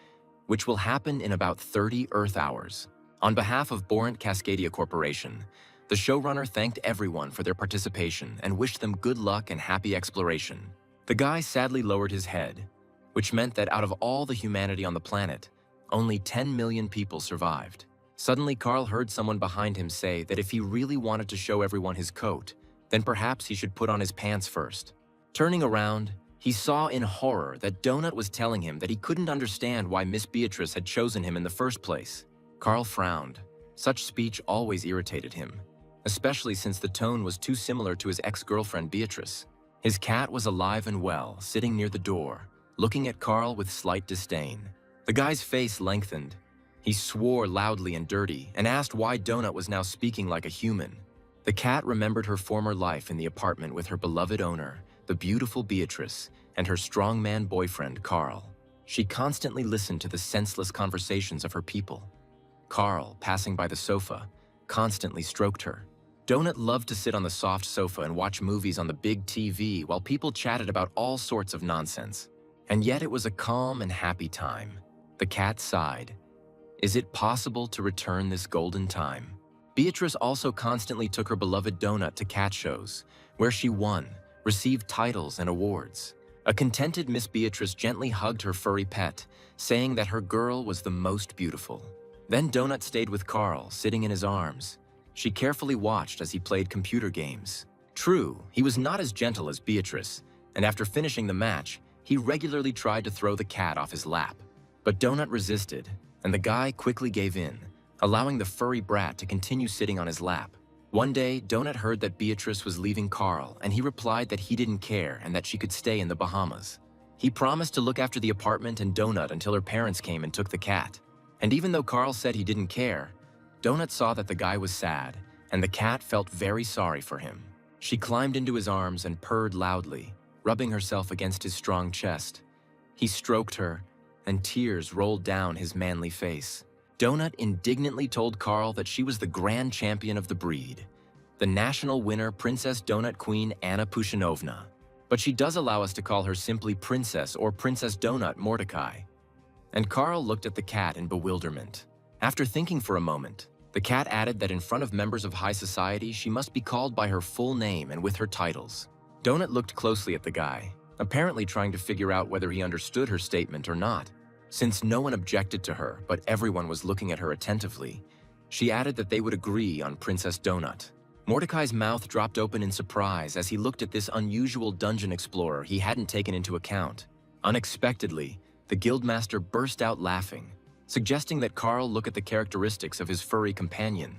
which will happen in about 30 Earth hours. On behalf of Borant Cascadia Corporation, the showrunner thanked everyone for their participation and wished them good luck and happy exploration. The guy sadly lowered his head, which meant that out of all the humanity on the planet, only 10 million people survived. Suddenly, Carl heard someone behind him say that if he really wanted to show everyone his coat, then perhaps he should put on his pants first. Turning around, he saw in horror that Donut was telling him that he couldn't understand why Miss Beatrice had chosen him in the first place. Carl frowned. Such speech always irritated him, especially since the tone was too similar to his ex-girlfriend Beatrice. His cat was alive and well, sitting near the door, looking at Carl with slight disdain. The guy's face lengthened. He swore loudly and dirty and asked why Donut was now speaking like a human. The cat remembered her former life in the apartment with her beloved owner, the beautiful Beatrice, and her strongman boyfriend, Carl. She constantly listened to the senseless conversations of her people. Carl, passing by the sofa, constantly stroked her. Donut loved to sit on the soft sofa and watch movies on the big TV while people chatted about all sorts of nonsense. And yet it was a calm and happy time. The cat sighed. Is it possible to return this golden time? Beatrice also constantly took her beloved Donut to cat shows, where she won, received titles and awards. A contented Miss Beatrice gently hugged her furry pet, saying that her girl was the most beautiful. Then Donut stayed with Carl, sitting in his arms. She carefully watched as he played computer games. True, he was not as gentle as Beatrice, and after finishing the match, he regularly tried to throw the cat off his lap. But Donut resisted, and the guy quickly gave in, allowing the furry brat to continue sitting on his lap. One day, Donut heard that Beatrice was leaving Carl, and he replied that he didn't care and that she could stay in the Bahamas. He promised to look after the apartment and Donut until her parents came and took the cat. And even though Carl said he didn't care, Donut saw that the guy was sad, and the cat felt very sorry for him. She climbed into his arms and purred loudly, rubbing herself against his strong chest. He stroked her, and tears rolled down his manly face. Donut indignantly told Carl that she was the grand champion of the breed, the national winner Princess Donut Queen Anna Pushinovna. But she does allow us to call her simply Princess or Princess Donut Mordecai. And Carl looked at the cat in bewilderment. After thinking for a moment, the cat added that in front of members of high society, she must be called by her full name and with her titles. Donut looked closely at the guy, apparently trying to figure out whether he understood her statement or not. Since no one objected to her, but everyone was looking at her attentively, she added that they would agree on Princess Donut. Mordecai's mouth dropped open in surprise as he looked at this unusual dungeon explorer he hadn't taken into account. Unexpectedly, the guildmaster burst out laughing, suggesting that Carl look at the characteristics of his furry companion.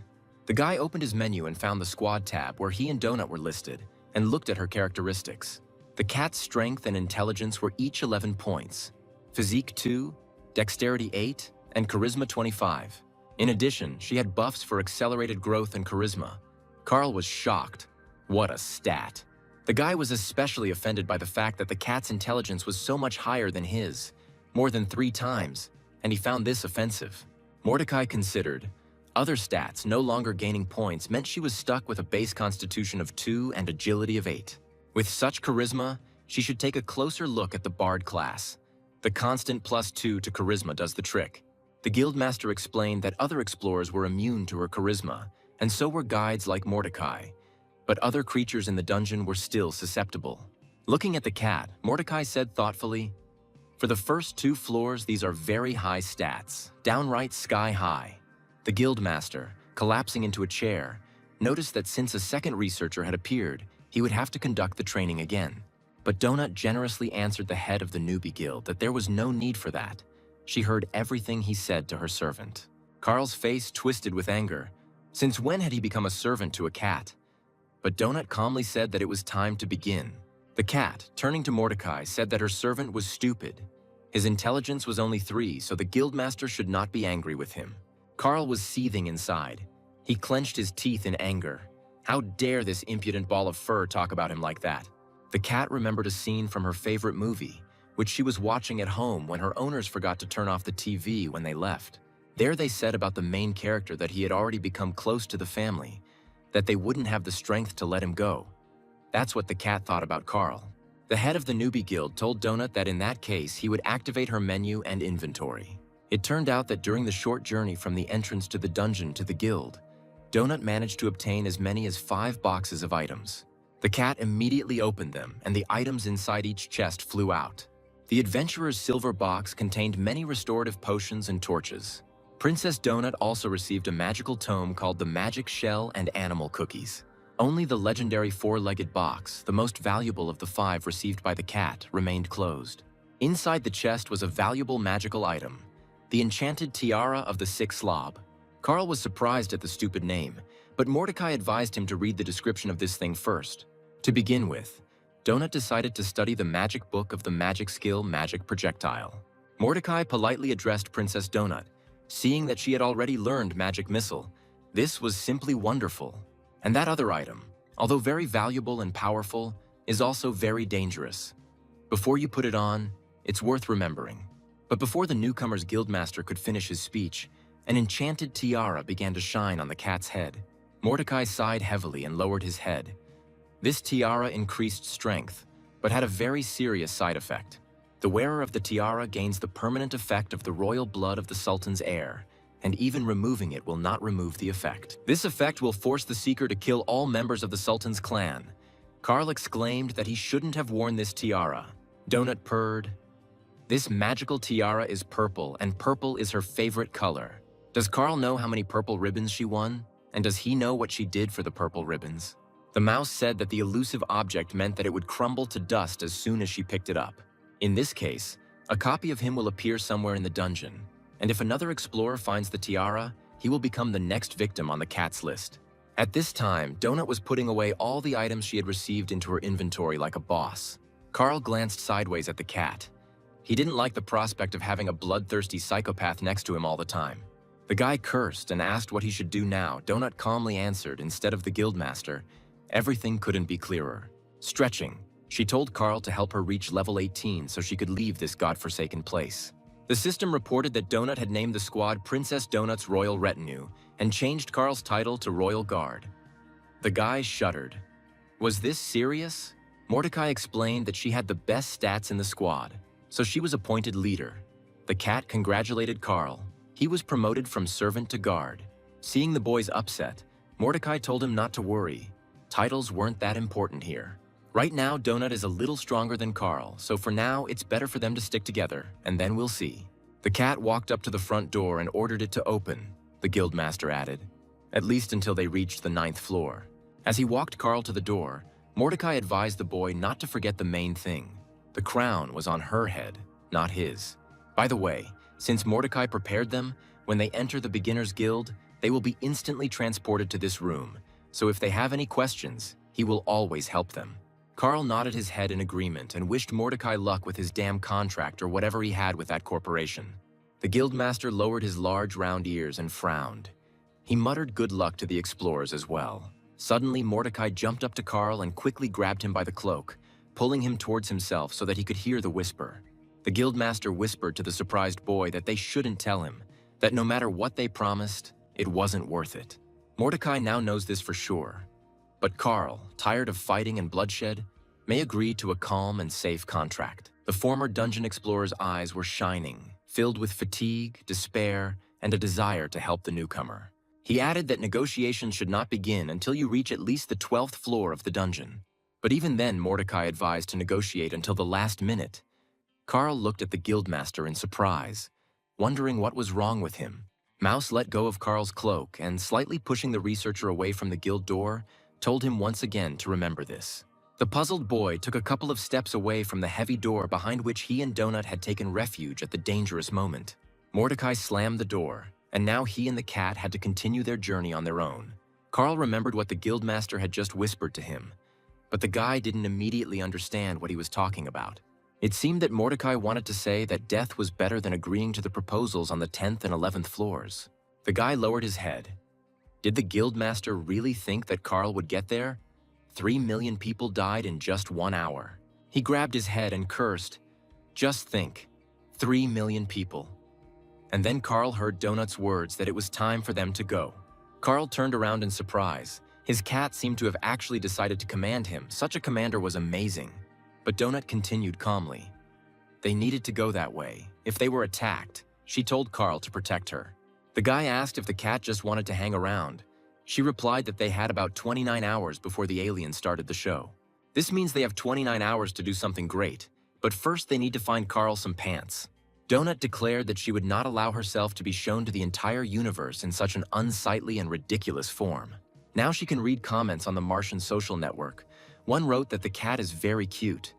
The guy opened his menu and found the squad tab where he and Donut were listed, and looked at her characteristics. The cat's strength and intelligence were each 11 points, physique 2, dexterity 8, and charisma 25. In addition, she had buffs for accelerated growth and charisma. Carl was shocked. What a stat. The guy was especially offended by the fact that the cat's intelligence was so much higher than his, more than 3 times, and he found this offensive. Mordecai considered, other stats no longer gaining points meant she was stuck with a base constitution of 2 and agility of 8. With such charisma, she should take a closer look at the Bard class. The constant +2 to charisma does the trick. The guildmaster explained that other explorers were immune to her charisma, and so were guides like Mordecai. But other creatures in the dungeon were still susceptible. Looking at the cat, Mordecai said thoughtfully, for the first 2 floors, these are very high stats, downright sky high. The guildmaster, collapsing into a chair, noticed that since a second researcher had appeared, he would have to conduct the training again. But Donut generously answered the head of the newbie guild that there was no need for that. She heard everything he said to her servant. Carl's face twisted with anger. Since when had he become a servant to a cat? but Donut calmly said that it was time to begin. The cat, turning to Mordecai, said that her servant was stupid. His intelligence was only 3, so the guildmaster should not be angry with him. Carl was seething inside. He clenched his teeth in anger. How dare this impudent ball of fur talk about him like that? The cat remembered a scene from her favorite movie, which she was watching at home when her owners forgot to turn off the TV when they left. There they said about the main character that he had already become close to the family, that they wouldn't have the strength to let him go. That's what the cat thought about Carl. The head of the newbie guild told Donut that in that case he would activate her menu and inventory. It turned out that during the short journey from the entrance to the dungeon to the guild, Donut managed to obtain as many as 5 boxes of items. The cat immediately opened them, and the items inside each chest flew out. The adventurer's silver box contained many restorative potions and torches. Princess Donut also received a magical tome called the Magic Shell and Animal Cookies. Only the legendary 4-legged box, the most valuable of the 5 received by the cat, remained closed. Inside the chest was a valuable magical item, the enchanted tiara of the 6 Slob. Carl was surprised at the stupid name, but Mordecai advised him to read the description of this thing first. To begin with, Donut decided to study the magic book of the magic skill Magic Projectile. Mordecai politely addressed Princess Donut, seeing that she had already learned Magic Missile. This was simply wonderful. And that other item, although very valuable and powerful, is also very dangerous. Before you put it on, it's worth remembering. But before the newcomer's guildmaster could finish his speech, an enchanted tiara began to shine on the cat's head. Mordecai sighed heavily and lowered his head. This tiara increased strength, but had a very serious side effect. The wearer of the tiara gains the permanent effect of the royal blood of the Sultan's heir, and even removing it will not remove the effect. This effect will force the seeker to kill all members of the Sultan's clan. Carl exclaimed that he shouldn't have worn this tiara. Donut purred. This magical tiara is purple, and purple is her favorite color. Does Carl know how many purple ribbons she won? And does he know what she did for the purple ribbons? The mouse said that the elusive object meant that it would crumble to dust as soon as she picked it up. In this case, a copy of him will appear somewhere in the dungeon, and if another explorer finds the tiara, he will become the next victim on the cat's list. At this time, Donut was putting away all the items she had received into her inventory like a boss. Carl glanced sideways at the cat. He didn't like the prospect of having a bloodthirsty psychopath next to him all the time. The guy cursed and asked what he should do now. Donut calmly answered, instead of the guildmaster, everything couldn't be clearer. Stretching, she told Carl to help her reach level 18 so she could leave this godforsaken place. The system reported that Donut had named the squad Princess Donut's Royal Retinue and changed Carl's title to Royal Guard. The guy shuddered. Was this serious? Mordecai explained that she had the best stats in the squad, so she was appointed leader. The cat congratulated Carl. He was promoted from servant to guard. Seeing the boys upset, Mordecai told him not to worry. Titles weren't that important here. Right now, Donut is a little stronger than Carl, so for now, it's better for them to stick together, and then we'll see. The cat walked up to the front door and ordered it to open, the guildmaster added, at least until they reached the 9th floor. As he walked Carl to the door, Mordecai advised the boy not to forget the main thing. The crown was on her head, not his. By the way, since Mordecai prepared them, when they enter the beginner's guild, they will be instantly transported to this room, so if they have any questions, he will always help them. Carl nodded his head in agreement and wished Mordecai luck with his damn contract or whatever he had with that corporation. The guildmaster lowered his large round ears and frowned. He muttered good luck to the explorers as well. Suddenly, Mordecai jumped up to Carl and quickly grabbed him by the cloak, pulling him towards himself so that he could hear the whisper. The guildmaster whispered to the surprised boy that they shouldn't tell him, that no matter what they promised, it wasn't worth it. Mordecai now knows this for sure. But Carl, tired of fighting and bloodshed, may agree to a calm and safe contract. The former dungeon explorer's eyes were shining, filled with fatigue, despair, and a desire to help the newcomer. He added that negotiations should not begin until you reach at least the 12th floor of the dungeon. But even then, Mordecai advised to negotiate until the last minute. Carl looked at the guildmaster in surprise, wondering what was wrong with him. Mouse let go of Carl's cloak and, slightly pushing the researcher away from the guild door, told him once again to remember this. The puzzled boy took a couple of steps away from the heavy door behind which he and Donut had taken refuge at the dangerous moment. Mordecai slammed the door, and now he and the cat had to continue their journey on their own. Carl remembered what the guildmaster had just whispered to him, but the guy didn't immediately understand what he was talking about. It seemed that Mordecai wanted to say that death was better than agreeing to the proposals on the 10th and 11th floors. The guy lowered his head. Did the guildmaster really think that Carl would get there? 3 million people died in just 1 hour. He grabbed his head and cursed. Just think, 3 million people. And then Carl heard Donut's words that it was time for them to go. Carl turned around in surprise. His cat seemed to have actually decided to command him. Such a commander was amazing. But Donut continued calmly. They needed to go that way. If they were attacked, she told Carl to protect her. The guy asked if the cat just wanted to hang around. She replied that they had about 29 hours before the aliens started the show. This means they have 29 hours to do something great, but first they need to find Carl some pants. Donut declared that she would not allow herself to be shown to the entire universe in such an unsightly and ridiculous form. Now she can read comments on the Martian social network. One wrote that the cat is very cute.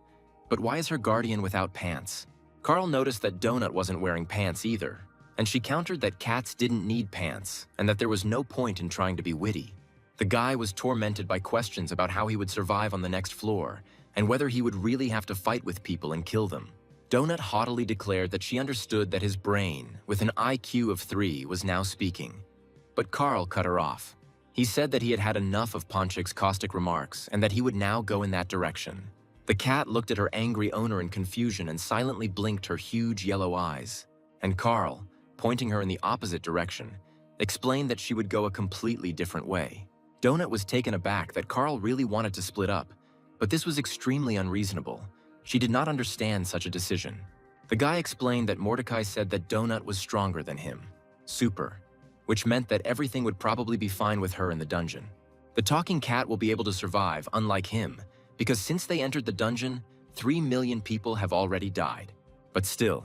But why is her guardian without pants? Carl noticed that Donut wasn't wearing pants either, and she countered that cats didn't need pants and that there was no point in trying to be witty. The guy was tormented by questions about how he would survive on the next floor and whether he would really have to fight with people and kill them. Donut haughtily declared that she understood that his brain, with an IQ of 3, was now speaking. But Carl cut her off. He said that he had had enough of Ponchik's caustic remarks and that he would now go in that direction. The cat looked at her angry owner in confusion and silently blinked her huge yellow eyes. And Carl, pointing her in the opposite direction, explained that she would go a completely different way. Donut was taken aback that Carl really wanted to split up, but this was extremely unreasonable. She did not understand such a decision. The guy explained that Mordecai said that Donut was stronger than him. Super. Which meant that everything would probably be fine with her in the dungeon. The talking cat will be able to survive, unlike him, because since they entered the dungeon, 3 million people have already died. But still,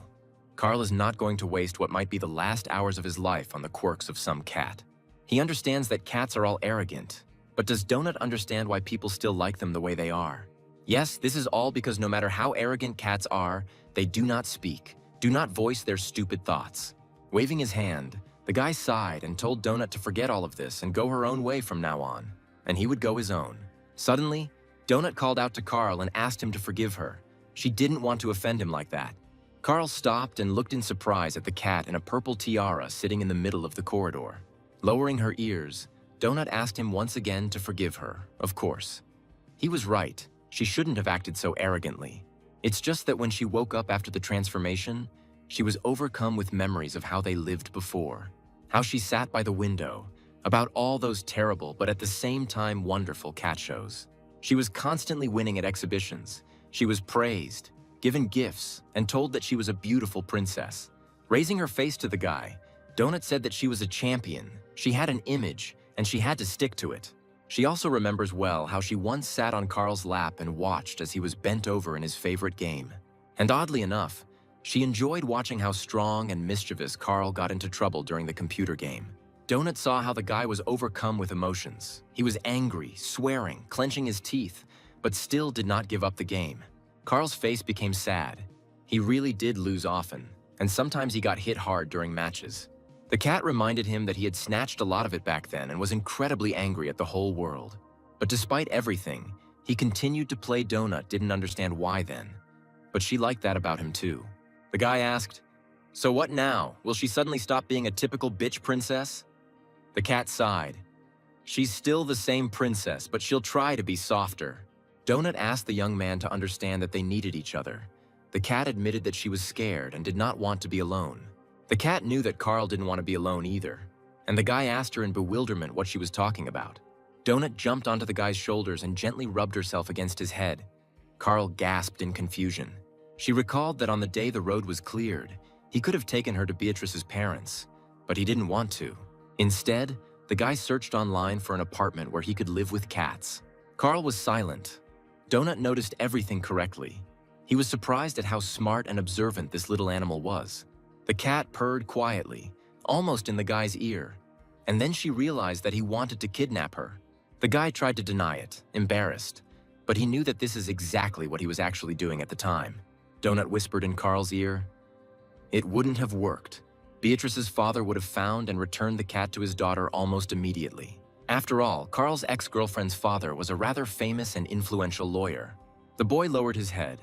Carl is not going to waste what might be the last hours of his life on the quirks of some cat. He understands that cats are all arrogant, but does Donut understand why people still like them the way they are? Yes, this is all because no matter how arrogant cats are, they do not speak, do not voice their stupid thoughts. Waving his hand, the guy sighed and told Donut to forget all of this and go her own way from now on, and he would go his own. Suddenly, Donut called out to Carl and asked him to forgive her. She didn't want to offend him like that. Carl stopped and looked in surprise at the cat in a purple tiara sitting in the middle of the corridor. Lowering her ears, Donut asked him once again to forgive her, of course. He was right. She shouldn't have acted so arrogantly. It's just that when she woke up after the transformation, she was overcome with memories of how they lived before. How she sat by the window, about all those terrible but at the same time wonderful cat shows. She was constantly winning at exhibitions. She was praised, given gifts, and told that she was a beautiful princess. Raising her face to the guy, Donut said that she was a champion. She had an image, and she had to stick to it. She also remembers well how she once sat on Carl's lap and watched as he was bent over in his favorite game. And oddly enough, she enjoyed watching how strong and mischievous Carl got into trouble during the computer game. Donut saw how the guy was overcome with emotions. He was angry, swearing, clenching his teeth, but still did not give up the game. Carl's face became sad. He really did lose often, and sometimes he got hit hard during matches. The cat reminded him that he had snatched a lot of it back then and was incredibly angry at the whole world. But despite everything, he continued to play Donut, didn't understand why then. But she liked that about him too. The guy asked, "So what now? Will she suddenly stop being a typical bitch princess?" The cat sighed. "She's still the same princess, but she'll try to be softer." Donut asked the young man to understand that they needed each other. The cat admitted that she was scared and did not want to be alone. The cat knew that Carl didn't want to be alone either, and the guy asked her in bewilderment what she was talking about. Donut jumped onto the guy's shoulders and gently rubbed herself against his head. Carl gasped in confusion. She recalled that on the day the road was cleared, he could have taken her to Beatrice's parents, but he didn't want to. Instead, the guy searched online for an apartment where he could live with cats. Carl was silent. Donut noticed everything correctly. He was surprised at how smart and observant this little animal was. The cat purred quietly, almost in the guy's ear, and then she realized that he wanted to kidnap her. The guy tried to deny it, embarrassed, but he knew that this is exactly what he was actually doing at the time. Donut whispered in Carl's ear, "It wouldn't have worked. Beatrice's father would have found and returned the cat to his daughter almost immediately." After all, Carl's ex-girlfriend's father was a rather famous and influential lawyer. The boy lowered his head.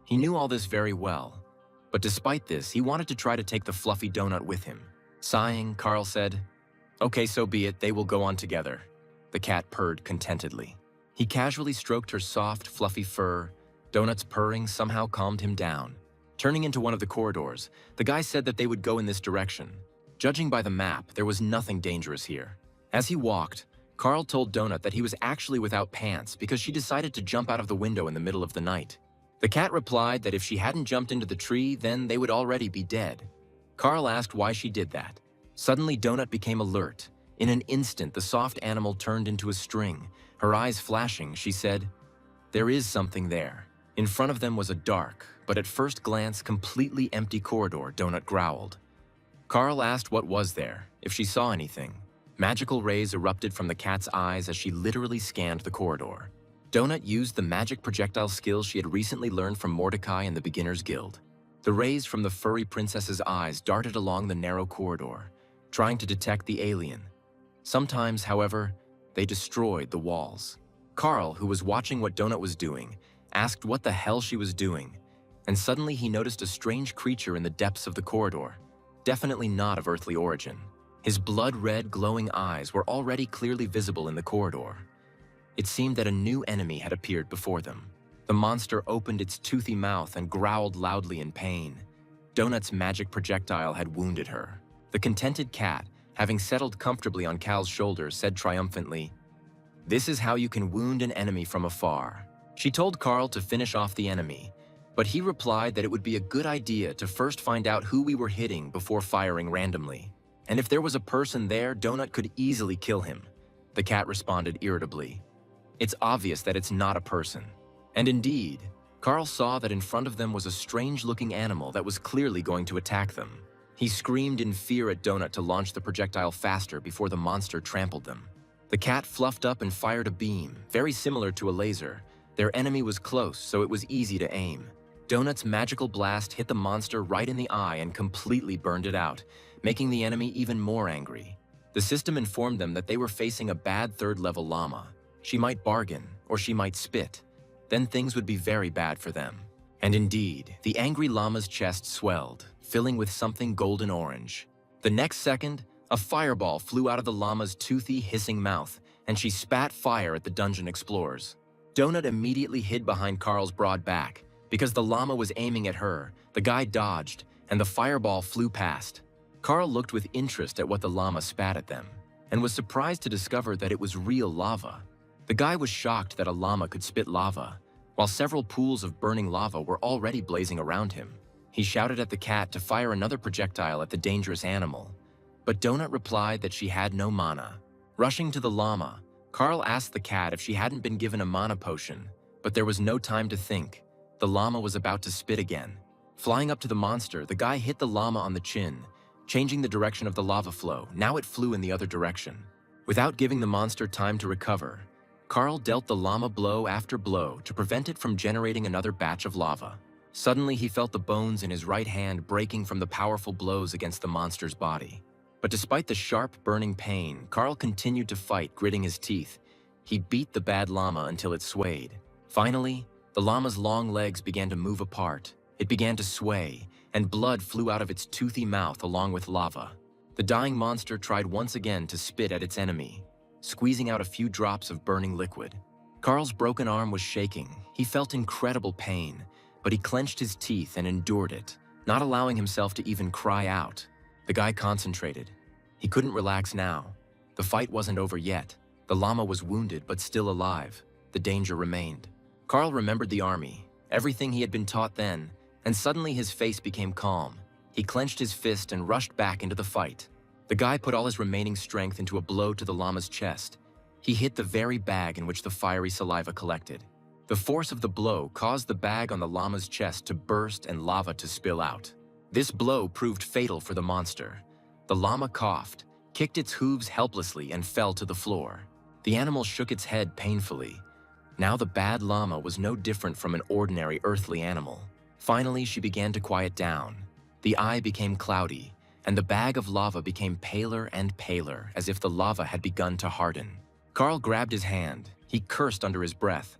He knew all this very well. But despite this, he wanted to try to take the fluffy donut with him. Sighing, Carl said, "Okay, so be it, they will go on together." The cat purred contentedly. He casually stroked her soft, fluffy fur. Donut's purring somehow calmed him down. Turning into one of the corridors, the guy said that they would go in this direction. Judging by the map, there was nothing dangerous here. As he walked, Carl told Donut that he was actually without pants because she decided to jump out of the window in the middle of the night. The cat replied that if she hadn't jumped into the tree, then they would already be dead. Carl asked why she did that. Suddenly, Donut became alert. In an instant, the soft animal turned into a string. Her eyes flashing, she said, "There is something there." In front of them was a dark, but at first glance, completely empty corridor, Donut growled. Carl asked what was there, if she saw anything. Magical rays erupted from the cat's eyes as she literally scanned the corridor. Donut used the magic projectile skills she had recently learned from Mordecai in the Beginner's Guild. The rays from the furry princess's eyes darted along the narrow corridor, trying to detect the alien. Sometimes, however, they destroyed the walls. Carl, who was watching what Donut was doing, asked what the hell she was doing, and suddenly he noticed a strange creature in the depths of the corridor, definitely not of earthly origin. His blood-red, glowing eyes were already clearly visible in the corridor. It seemed that a new enemy had appeared before them. The monster opened its toothy mouth and growled loudly in pain. Donut's magic projectile had wounded her. The contented cat, having settled comfortably on Cal's shoulder, said triumphantly, "This is how you can wound an enemy from afar." She told Carl to finish off the enemy, but he replied that it would be a good idea to first find out who we were hitting before firing randomly. And if there was a person there, Donut could easily kill him. The cat responded irritably. It's obvious that it's not a person. And indeed, Carl saw that in front of them was a strange-looking animal that was clearly going to attack them. He screamed in fear at Donut to launch the projectile faster before the monster trampled them. The cat fluffed up and fired a beam, very similar to a laser. Their enemy was close, so it was easy to aim. Donut's magical blast hit the monster right in the eye and completely burned it out, making the enemy even more angry. The system informed them that they were facing a bad third-level llama. She might bargain, or she might spit. Then things would be very bad for them. And indeed, the angry llama's chest swelled, filling with something golden-orange. The next second, a fireball flew out of the llama's toothy, hissing mouth, and she spat fire at the dungeon explorers. Donut immediately hid behind Carl's broad back. Because the llama was aiming at her, the guy dodged, and the fireball flew past. Carl looked with interest at what the llama spat at them, and was surprised to discover that it was real lava. The guy was shocked that a llama could spit lava, while several pools of burning lava were already blazing around him. He shouted at the cat to fire another projectile at the dangerous animal, but Donut replied that she had no mana. Rushing to the llama, Carl asked the cat if she hadn't been given a mana potion, but there was no time to think. The llama was about to spit again. Flying up to the monster, the guy hit the llama on the chin, changing the direction of the lava flow. Now it flew in the other direction. Without giving the monster time to recover, Carl dealt the llama blow after blow to prevent it from generating another batch of lava. Suddenly, he felt the bones in his right hand breaking from the powerful blows against the monster's body. But despite the sharp, burning pain, Carl continued to fight, gritting his teeth. He beat the bad llama until it swayed. Finally, the llama's long legs began to move apart. It began to sway, and blood flew out of its toothy mouth along with lava. The dying monster tried once again to spit at its enemy, squeezing out a few drops of burning liquid. Carl's broken arm was shaking. He felt incredible pain, but he clenched his teeth and endured it, not allowing himself to even cry out. The guy concentrated. He couldn't relax now. The fight wasn't over yet. The llama was wounded but still alive. The danger remained. Carl remembered the army, everything he had been taught then, and suddenly his face became calm. He clenched his fist and rushed back into the fight. The guy put all his remaining strength into a blow to the llama's chest. He hit the very bag in which the fiery saliva collected. The force of the blow caused the bag on the llama's chest to burst and lava to spill out. This blow proved fatal for the monster. The llama coughed, kicked its hooves helplessly, and fell to the floor. The animal shook its head painfully. Now the bad llama was no different from an ordinary earthly animal. Finally, she began to quiet down. The eye became cloudy, and the bag of lava became paler and paler, as if the lava had begun to harden. Carl grabbed his hand. He cursed under his breath.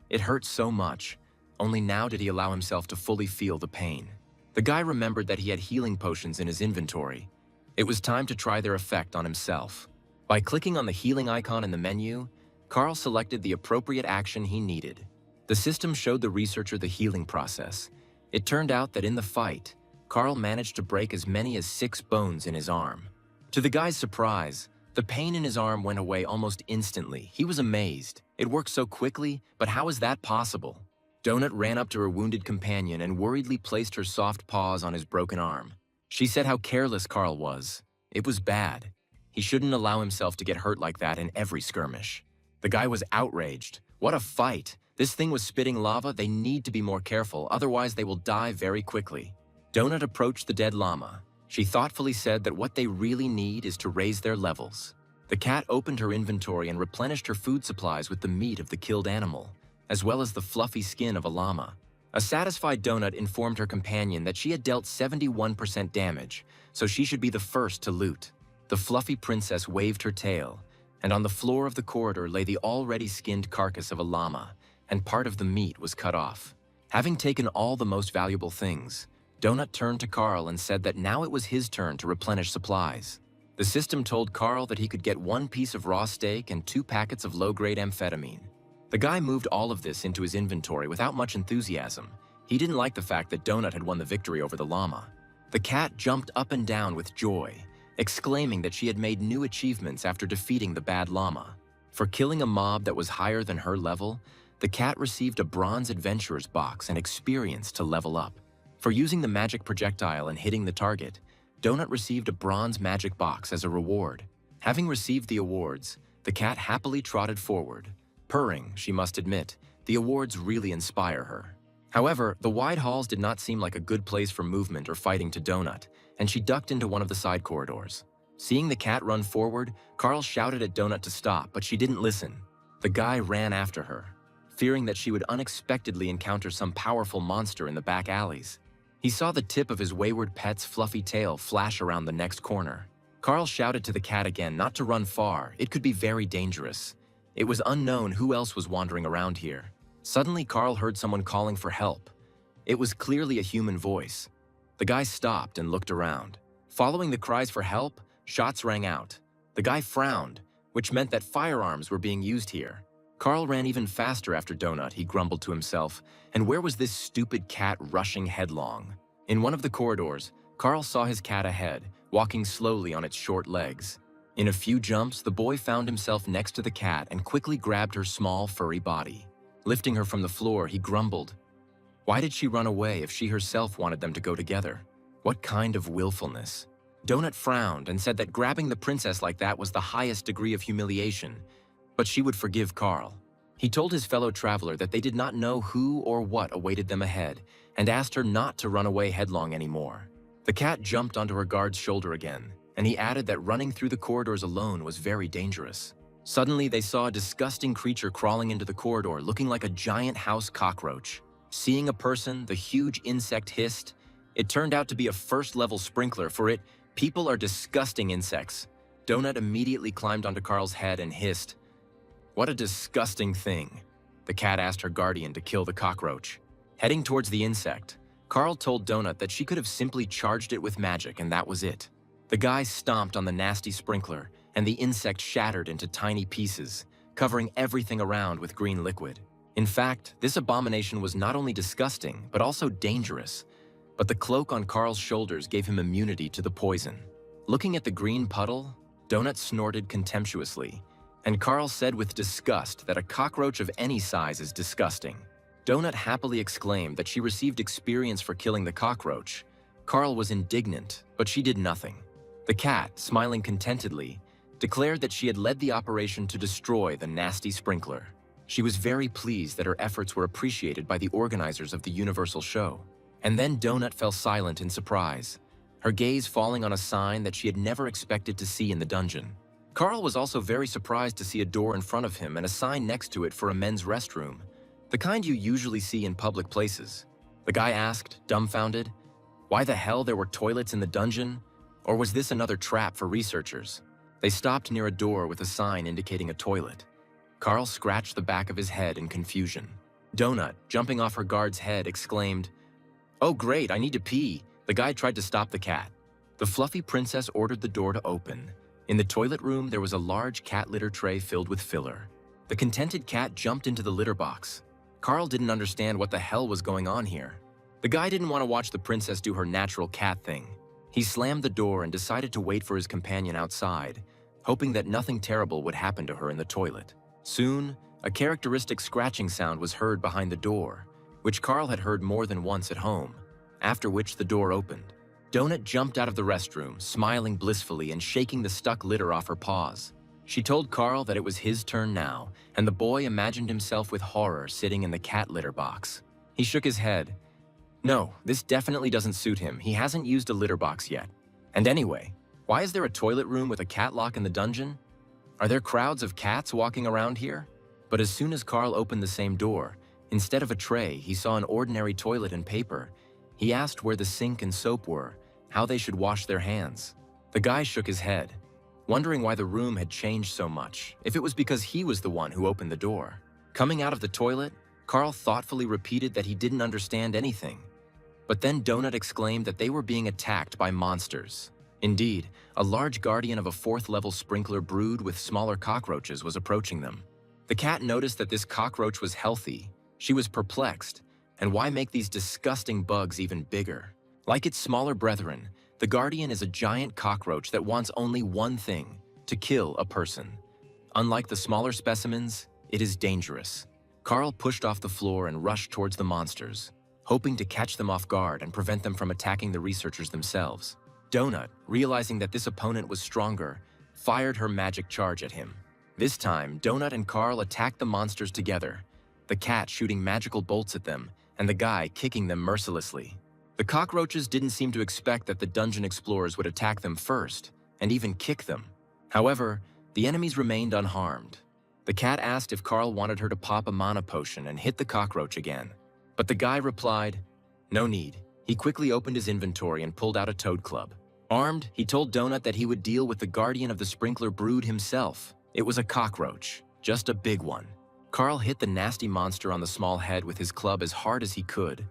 It hurt so much. Only now did he allow himself to fully feel the pain. The guy remembered that he had healing potions in his inventory. It was time to try their effect on himself. By clicking on the healing icon in the menu, Carl selected the appropriate action he needed. The system showed the researcher the healing process. It turned out that in the fight, Carl managed to break as many as 6 bones in his arm. To the guy's surprise, the pain in his arm went away almost instantly. He was amazed. It worked so quickly, but how is that possible? Donut ran up to her wounded companion and worriedly placed her soft paws on his broken arm. She said how careless Carl was. It was bad. He shouldn't allow himself to get hurt like that in every skirmish. The guy was outraged. What a fight! This thing was spitting lava. They need to be more careful, otherwise they will die very quickly. Donut approached the dead llama. She thoughtfully said that what they really need is to raise their levels. The cat opened her inventory and replenished her food supplies with the meat of the killed animal, as well as the fluffy skin of a llama. A satisfied Donut informed her companion that she had dealt 71% damage, so she should be the first to loot. The fluffy princess waved her tail, and on the floor of the corridor lay the already skinned carcass of a llama, and part of the meat was cut off. Having taken all the most valuable things, Donut turned to Carl and said that now it was his turn to replenish supplies. The system told Carl that he could get 1 piece of raw steak and 2 packets of low-grade amphetamine. The guy moved all of this into his inventory without much enthusiasm. He didn't like the fact that Donut had won the victory over the llama. The cat jumped up and down with joy, exclaiming that she had made new achievements after defeating the bad llama. For killing a mob that was higher than her level, the cat received a bronze adventurer's box and experience to level up. For using the magic projectile and hitting the target, Donut received a bronze magic box as a reward. Having received the awards, the cat happily trotted forward. Purring, she must admit, the awards really inspire her. However, the wide halls did not seem like a good place for movement or fighting to Donut, and she ducked into one of the side corridors. Seeing the cat run forward, Carl shouted at Donut to stop, but she didn't listen. The guy ran after her, fearing that she would unexpectedly encounter some powerful monster in the back alleys. He saw the tip of his wayward pet's fluffy tail flash around the next corner. Carl shouted to the cat again not to run far. It could be very dangerous. It was unknown who else was wandering around here. Suddenly, Carl heard someone calling for help. It was clearly a human voice. The guy stopped and looked around. Following the cries for help, shots rang out. The guy frowned, which meant that firearms were being used here. Carl ran even faster after Donut, he grumbled to himself, and where was this stupid cat rushing headlong? In one of the corridors, Carl saw his cat ahead, walking slowly on its short legs. In a few jumps, the boy found himself next to the cat and quickly grabbed her small, furry body. Lifting her from the floor, he grumbled. Why did she run away if she herself wanted them to go together? What kind of willfulness? Donut frowned and said that grabbing the princess like that was the highest degree of humiliation, but she would forgive Carl. He told his fellow traveler that they did not know who or what awaited them ahead, and asked her not to run away headlong anymore. The cat jumped onto her guard's shoulder again, and he added that running through the corridors alone was very dangerous. Suddenly, they saw a disgusting creature crawling into the corridor, looking like a giant house cockroach. Seeing a person, the huge insect hissed. It turned out to be a first-level sprinkler. For it, people are disgusting insects. Donut immediately climbed onto Carl's head and hissed. What a disgusting thing. The cat asked her guardian to kill the cockroach. Heading towards the insect, Carl told Donut that she could have simply charged it with magic, and that was it. The guy stomped on the nasty sprinkler, and the insect shattered into tiny pieces, covering everything around with green liquid. In fact, this abomination was not only disgusting, but also dangerous. But the cloak on Carl's shoulders gave him immunity to the poison. Looking at the green puddle, Donut snorted contemptuously, and Carl said with disgust that a cockroach of any size is disgusting. Donut happily exclaimed that she received experience for killing the cockroach. Carl was indignant, but she did nothing. The cat, smiling contentedly, declared that she had led the operation to destroy the nasty sprinkler. She was very pleased that her efforts were appreciated by the organizers of the Universal Show. And then Donut fell silent in surprise, her gaze falling on a sign that she had never expected to see in the dungeon. Carl was also very surprised to see a door in front of him and a sign next to it for a men's restroom, the kind you usually see in public places. The guy asked, dumbfounded, why the hell there were toilets in the dungeon? Or was this another trap for researchers? They stopped near a door with a sign indicating a toilet. Carl scratched the back of his head in confusion. Donut, jumping off her guard's head, exclaimed, "Oh great, I need to pee. The guy tried to stop the cat." The fluffy princess ordered the door to open. In the toilet room, there was a large cat litter tray filled with filler. The contented cat jumped into the litter box. Carl didn't understand what the hell was going on here. The guy didn't want to watch the princess do her natural cat thing. He slammed the door and decided to wait for his companion outside, hoping that nothing terrible would happen to her in the toilet. Soon, a characteristic scratching sound was heard behind the door, which Carl had heard more than once at home, after which the door opened. Donut jumped out of the restroom, smiling blissfully and shaking the stuck litter off her paws. She told Carl that it was his turn now, and the boy imagined himself with horror sitting in the cat litter box. He shook his head. No, this definitely doesn't suit him. He hasn't used a litter box yet. And anyway, why is there a toilet room with a cat lock in the dungeon? Are there crowds of cats walking around here? But as soon as Carl opened the same door, instead of a tray, he saw an ordinary toilet and paper. He asked where the sink and soap were, how they should wash their hands. The guy shook his head, wondering why the room had changed so much, if it was because he was the one who opened the door. Coming out of the toilet, Carl thoughtfully repeated that he didn't understand anything. But then Donut exclaimed that they were being attacked by monsters. Indeed, a large guardian of a 4th-level sprinkler brood with smaller cockroaches was approaching them. The cat noticed that this cockroach was healthy. She was perplexed. And why make these disgusting bugs even bigger? Like its smaller brethren, the guardian is a giant cockroach that wants only one thing: to kill a person. Unlike the smaller specimens, it is dangerous. Carl pushed off the floor and rushed towards the monsters, hoping to catch them off guard and prevent them from attacking the researchers themselves. Donut, realizing that this opponent was stronger, fired her magic charge at him. This time, Donut and Carl attacked the monsters together, the cat shooting magical bolts at them, and the guy kicking them mercilessly. The cockroaches didn't seem to expect that the dungeon explorers would attack them first, and even kick them. However, the enemies remained unharmed. The cat asked if Carl wanted her to pop a mana potion and hit the cockroach again. But the guy replied, "No need." He quickly opened his inventory and pulled out a toad club. Armed, he told Donut that he would deal with the guardian of the sprinkler brood himself. It was a cockroach, just a big one. Carl hit the nasty monster on the small head with his club as hard as he could.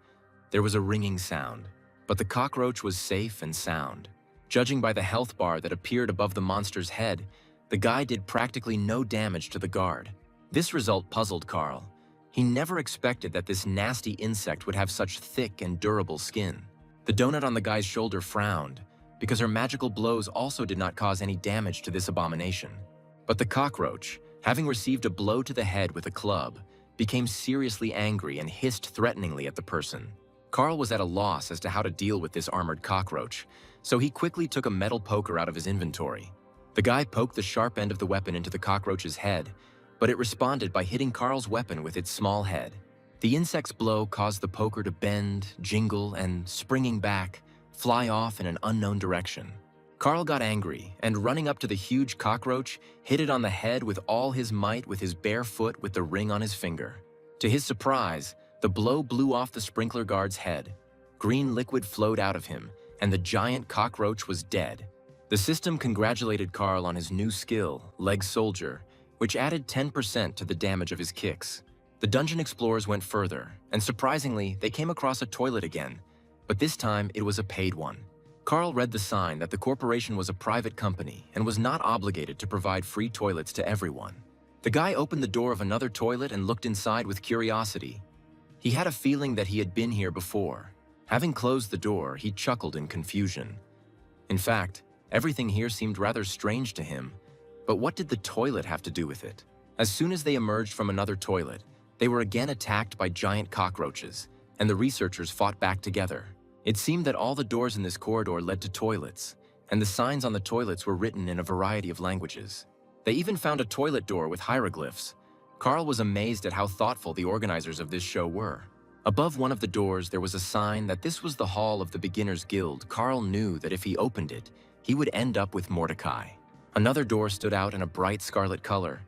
There was a ringing sound, but the cockroach was safe and sound. Judging by the health bar that appeared above the monster's head, the guy did practically no damage to the guard. This result puzzled Carl. He never expected that this nasty insect would have such thick and durable skin. The donut on the guy's shoulder frowned, because her magical blows also did not cause any damage to this abomination. But the cockroach, having received a blow to the head with a club, became seriously angry and hissed threateningly at the person. Carl was at a loss as to how to deal with this armored cockroach, so he quickly took a metal poker out of his inventory. The guy poked the sharp end of the weapon into the cockroach's head, but it responded by hitting Carl's weapon with its small head. The insect's blow caused the poker to bend, jingle, and, springing back, fly off in an unknown direction. Carl got angry and, running up to the huge cockroach, hit it on the head with all his might with his bare foot with the ring on his finger. To his surprise, the blow blew off the sprinkler guard's head. Green liquid flowed out of him, and the giant cockroach was dead. The system congratulated Carl on his new skill, Leg Soldier, which added 10% to the damage of his kicks. The dungeon explorers went further, and surprisingly, they came across a toilet again, but this time it was a paid one. Carl read the sign that the corporation was a private company and was not obligated to provide free toilets to everyone. The guy opened the door of another toilet and looked inside with curiosity. He had a feeling that he had been here before. Having closed the door, he chuckled in confusion. In fact, everything here seemed rather strange to him. But what did the toilet have to do with it? As soon as they emerged from another toilet, they were again attacked by giant cockroaches, and the researchers fought back together. It seemed that all the doors in this corridor led to toilets, and the signs on the toilets were written in a variety of languages. They even found a toilet door with hieroglyphs. Carl was amazed at how thoughtful the organizers of this show were. Above one of the doors, there was a sign that this was the hall of the Beginners Guild. Carl knew that if he opened it, he would end up with Mordecai. Another door stood out in a bright scarlet color.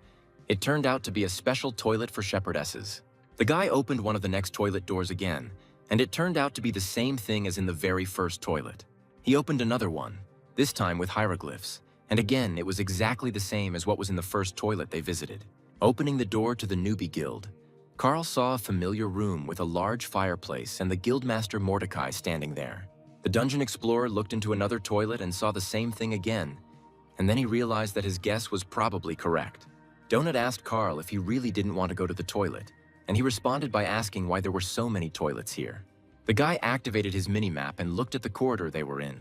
It turned out to be a special toilet for shepherdesses. The guy opened one of the next toilet doors again, and it turned out to be the same thing as in the very first toilet. He opened another one, this time with hieroglyphs, And again, it was exactly the same as what was in the first toilet they visited. Opening the door to the newbie guild, Carl saw a familiar room with a large fireplace and the guildmaster Mordecai standing there. The dungeon explorer looked into another toilet and saw the same thing again, and then he realized that his guess was probably correct. Donut asked Carl if he really didn't want to go to the toilet, and he responded by asking why there were so many toilets here. The guy activated his mini-map and looked at the corridor they were in.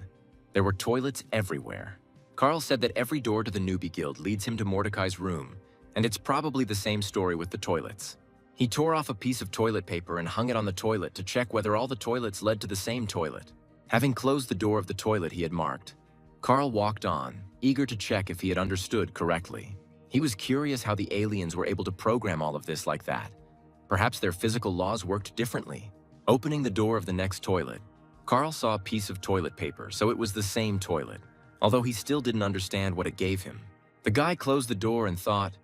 There were toilets everywhere. Carl said that every door to the newbie guild leads him to Mordecai's room, and it's probably the same story with the toilets. He tore off a piece of toilet paper and hung it on the toilet to check whether all the toilets led to the same toilet. Having closed the door of the toilet he had marked, Carl walked on, eager to check if he had understood correctly. He was curious how the aliens were able to program all of this like that. Perhaps their physical laws worked differently. Opening the door of the next toilet, Carl saw a piece of toilet paper, so it was the same toilet, although he still didn't understand what it gave him. The guy closed the door and thought.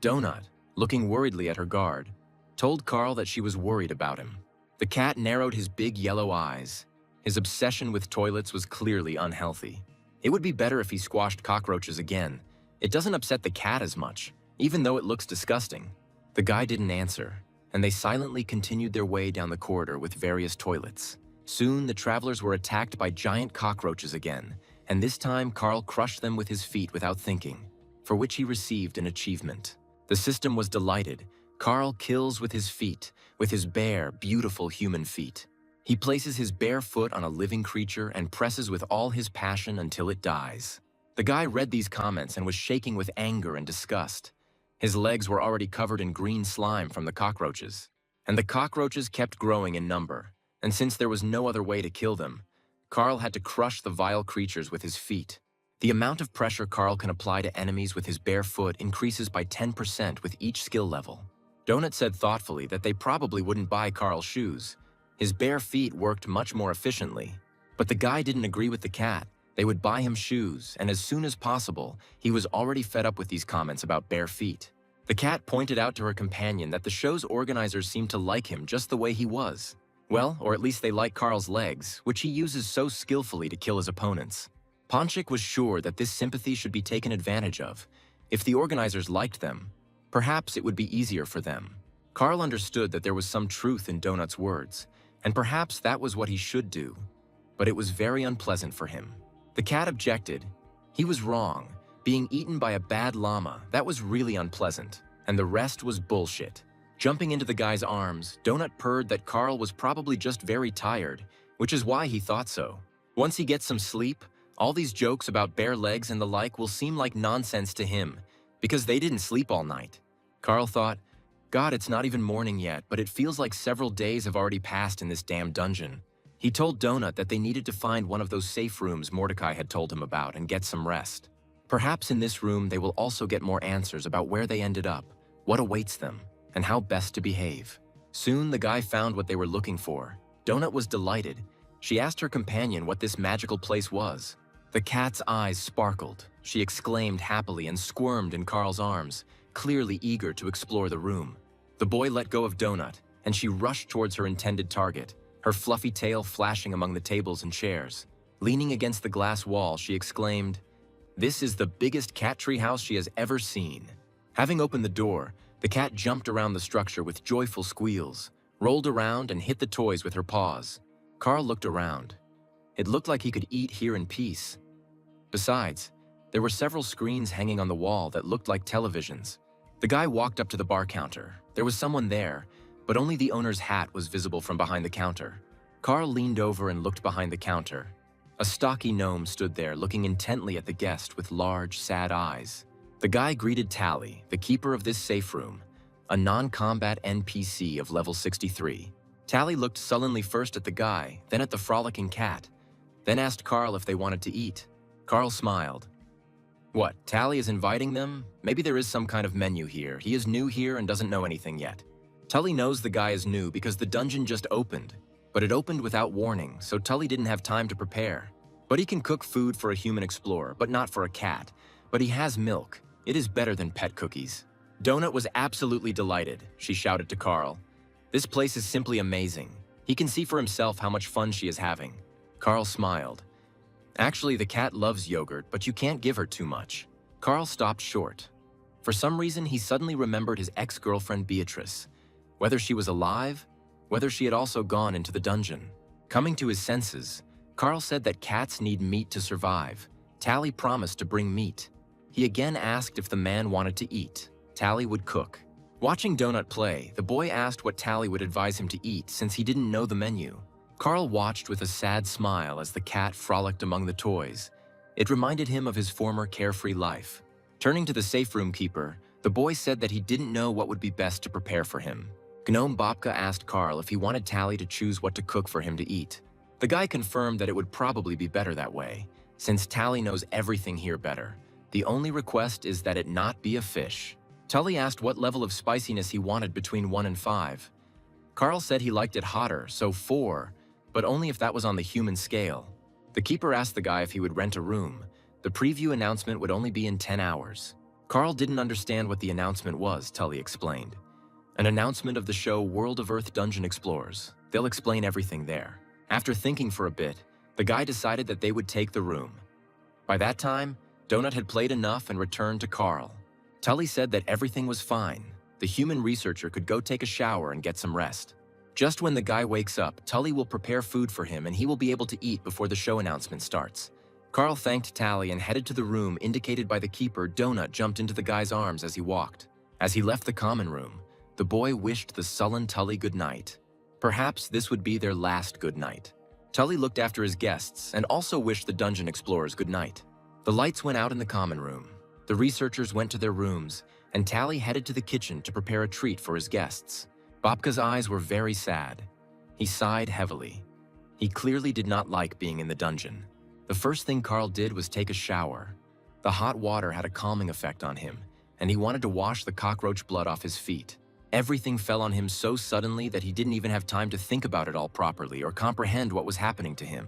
Donut, looking worriedly at her guard, told Carl that she was worried about him. The cat narrowed his big yellow eyes. His obsession with toilets was clearly unhealthy. It would be better if he squashed cockroaches again. It doesn't upset the cat as much, even though it looks disgusting. The guy didn't answer, and they silently continued their way down the corridor with various toilets. Soon, the travelers were attacked by giant cockroaches again, and this time Carl crushed them with his feet without thinking, for which he received an achievement. The system was delighted. Carl kills with his feet, with his bare, beautiful human feet. He places his bare foot on a living creature and presses with all his passion until it dies. The guy read these comments and was shaking with anger and disgust. His legs were already covered in green slime from the cockroaches. And the cockroaches kept growing in number, and since there was no other way to kill them, Carl had to crush the vile creatures with his feet. The amount of pressure Carl can apply to enemies with his bare foot increases by 10% with each skill level. Donut said thoughtfully that they probably wouldn't buy Carl's shoes. His bare feet worked much more efficiently. But the guy didn't agree with the cat. They would buy him shoes, and as soon as possible, he was already fed up with these comments about bare feet. The cat pointed out to her companion that the show's organizers seemed to like him just the way he was. Well, or at least they like Carl's legs, which he uses so skillfully to kill his opponents. Ponchik was sure that this sympathy should be taken advantage of. If the organizers liked them, perhaps it would be easier for them. Carl understood that there was some truth in Donut's words, and perhaps that was what he should do. But it was very unpleasant for him. The cat objected. He was wrong. Being eaten by a bad llama, that was really unpleasant, and the rest was bullshit. Jumping into the guy's arms, Donut purred that Carl was probably just very tired, which is why he thought so. Once he gets some sleep, all these jokes about bare legs and the like will seem like nonsense to him, because they didn't sleep all night. Carl thought, God, it's not even morning yet, but it feels like several days have already passed in this damn dungeon. He told Donut that they needed to find one of those safe rooms Mordecai had told him about and get some rest. Perhaps in this room they will also get more answers about where they ended up, what awaits them, and how best to behave. Soon the guy found what they were looking for. Donut was delighted. She asked her companion what this magical place was. The cat's eyes sparkled. She exclaimed happily and squirmed in Carl's arms, clearly eager to explore the room. The boy let go of Donut, and she rushed towards her intended target, her fluffy tail flashing among the tables and chairs. Leaning against the glass wall, she exclaimed, "This is the biggest cat tree house she has ever seen." Having opened the door, the cat jumped around the structure with joyful squeals, rolled around and hit the toys with her paws. Carl looked around. It looked like he could eat here in peace. Besides, there were several screens hanging on the wall that looked like televisions. The guy walked up to the bar counter. There was someone there, but only the owner's hat was visible from behind the counter. Carl leaned over and looked behind the counter. A stocky gnome stood there looking intently at the guest with large, sad eyes. The guy greeted Tally, the keeper of this safe room, a non-combat NPC of level 63. Tally looked sullenly first at the guy, then at the frolicking cat, then asked Carl if they wanted to eat. Carl smiled. What, Tally is inviting them? Maybe there is some kind of menu here. He is new here and doesn't know anything yet. Tully knows the guy is new because the dungeon just opened, but it opened without warning, so Tully didn't have time to prepare. But he can cook food for a human explorer, but not for a cat. But he has milk. It is better than pet cookies. Donut was absolutely delighted. She shouted to Carl. This place is simply amazing. He can see for himself how much fun she is having. Carl smiled. Actually, the cat loves yogurt, but you can't give her too much. Carl stopped short. For some reason, he suddenly remembered his ex-girlfriend Beatrice. Whether she was alive, whether she had also gone into the dungeon. Coming to his senses, Carl said that cats need meat to survive. Tally promised to bring meat. He again asked if the man wanted to eat. Tally would cook. Watching Donut play, the boy asked what Tally would advise him to eat since he didn't know the menu. Carl watched with a sad smile as the cat frolicked among the toys. It reminded him of his former carefree life. Turning to the safe room keeper, the boy said that he didn't know what would be best to prepare for him. Gnome Babka asked Carl if he wanted Tally to choose what to cook for him to eat. The guy confirmed that it would probably be better that way, since Tally knows everything here better. The only request is that it not be a fish. Tully asked what level of spiciness he wanted between 1 and 5. Carl said he liked it hotter, so 4, but only if that was on the human scale. The keeper asked the guy if he would rent a room. The preview announcement would only be in 10 hours. Carl didn't understand what the announcement was, Tully explained. An announcement of the show World of Earth Dungeon Explorers. They'll explain everything there. After thinking for a bit, the guy decided that they would take the room. By that time, Donut had played enough and returned to Carl. Tully said that everything was fine. The human researcher could go take a shower and get some rest. Just when the guy wakes up, Tully will prepare food for him and he will be able to eat before the show announcement starts. Carl thanked Tally and headed to the room indicated by the keeper. Donut jumped into the guy's arms as he walked. As he left the common room, the boy wished the sullen Tully good night. Perhaps this would be their last good night. Tully looked after his guests and also wished the dungeon explorers good night. The lights went out in the common room. The researchers went to their rooms, and Tally headed to the kitchen to prepare a treat for his guests. Babka's eyes were very sad. He sighed heavily. He clearly did not like being in the dungeon. The first thing Carl did was take a shower. The hot water had a calming effect on him, and he wanted to wash the cockroach blood off his feet. Everything fell on him so suddenly that he didn't even have time to think about it all properly or comprehend what was happening to him.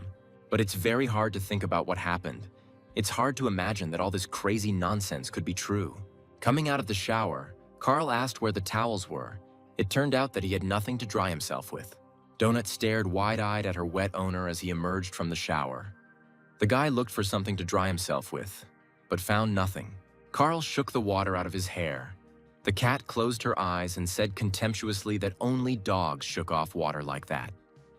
But it's very hard to think about what happened. It's hard to imagine that all this crazy nonsense could be true. Coming out of the shower, Carl asked where the towels were. It turned out that he had nothing to dry himself with. Donut stared wide-eyed at her wet owner as he emerged from the shower. The guy looked for something to dry himself with, but found nothing. Carl shook the water out of his hair. The cat closed her eyes and said contemptuously that only dogs shook off water like that.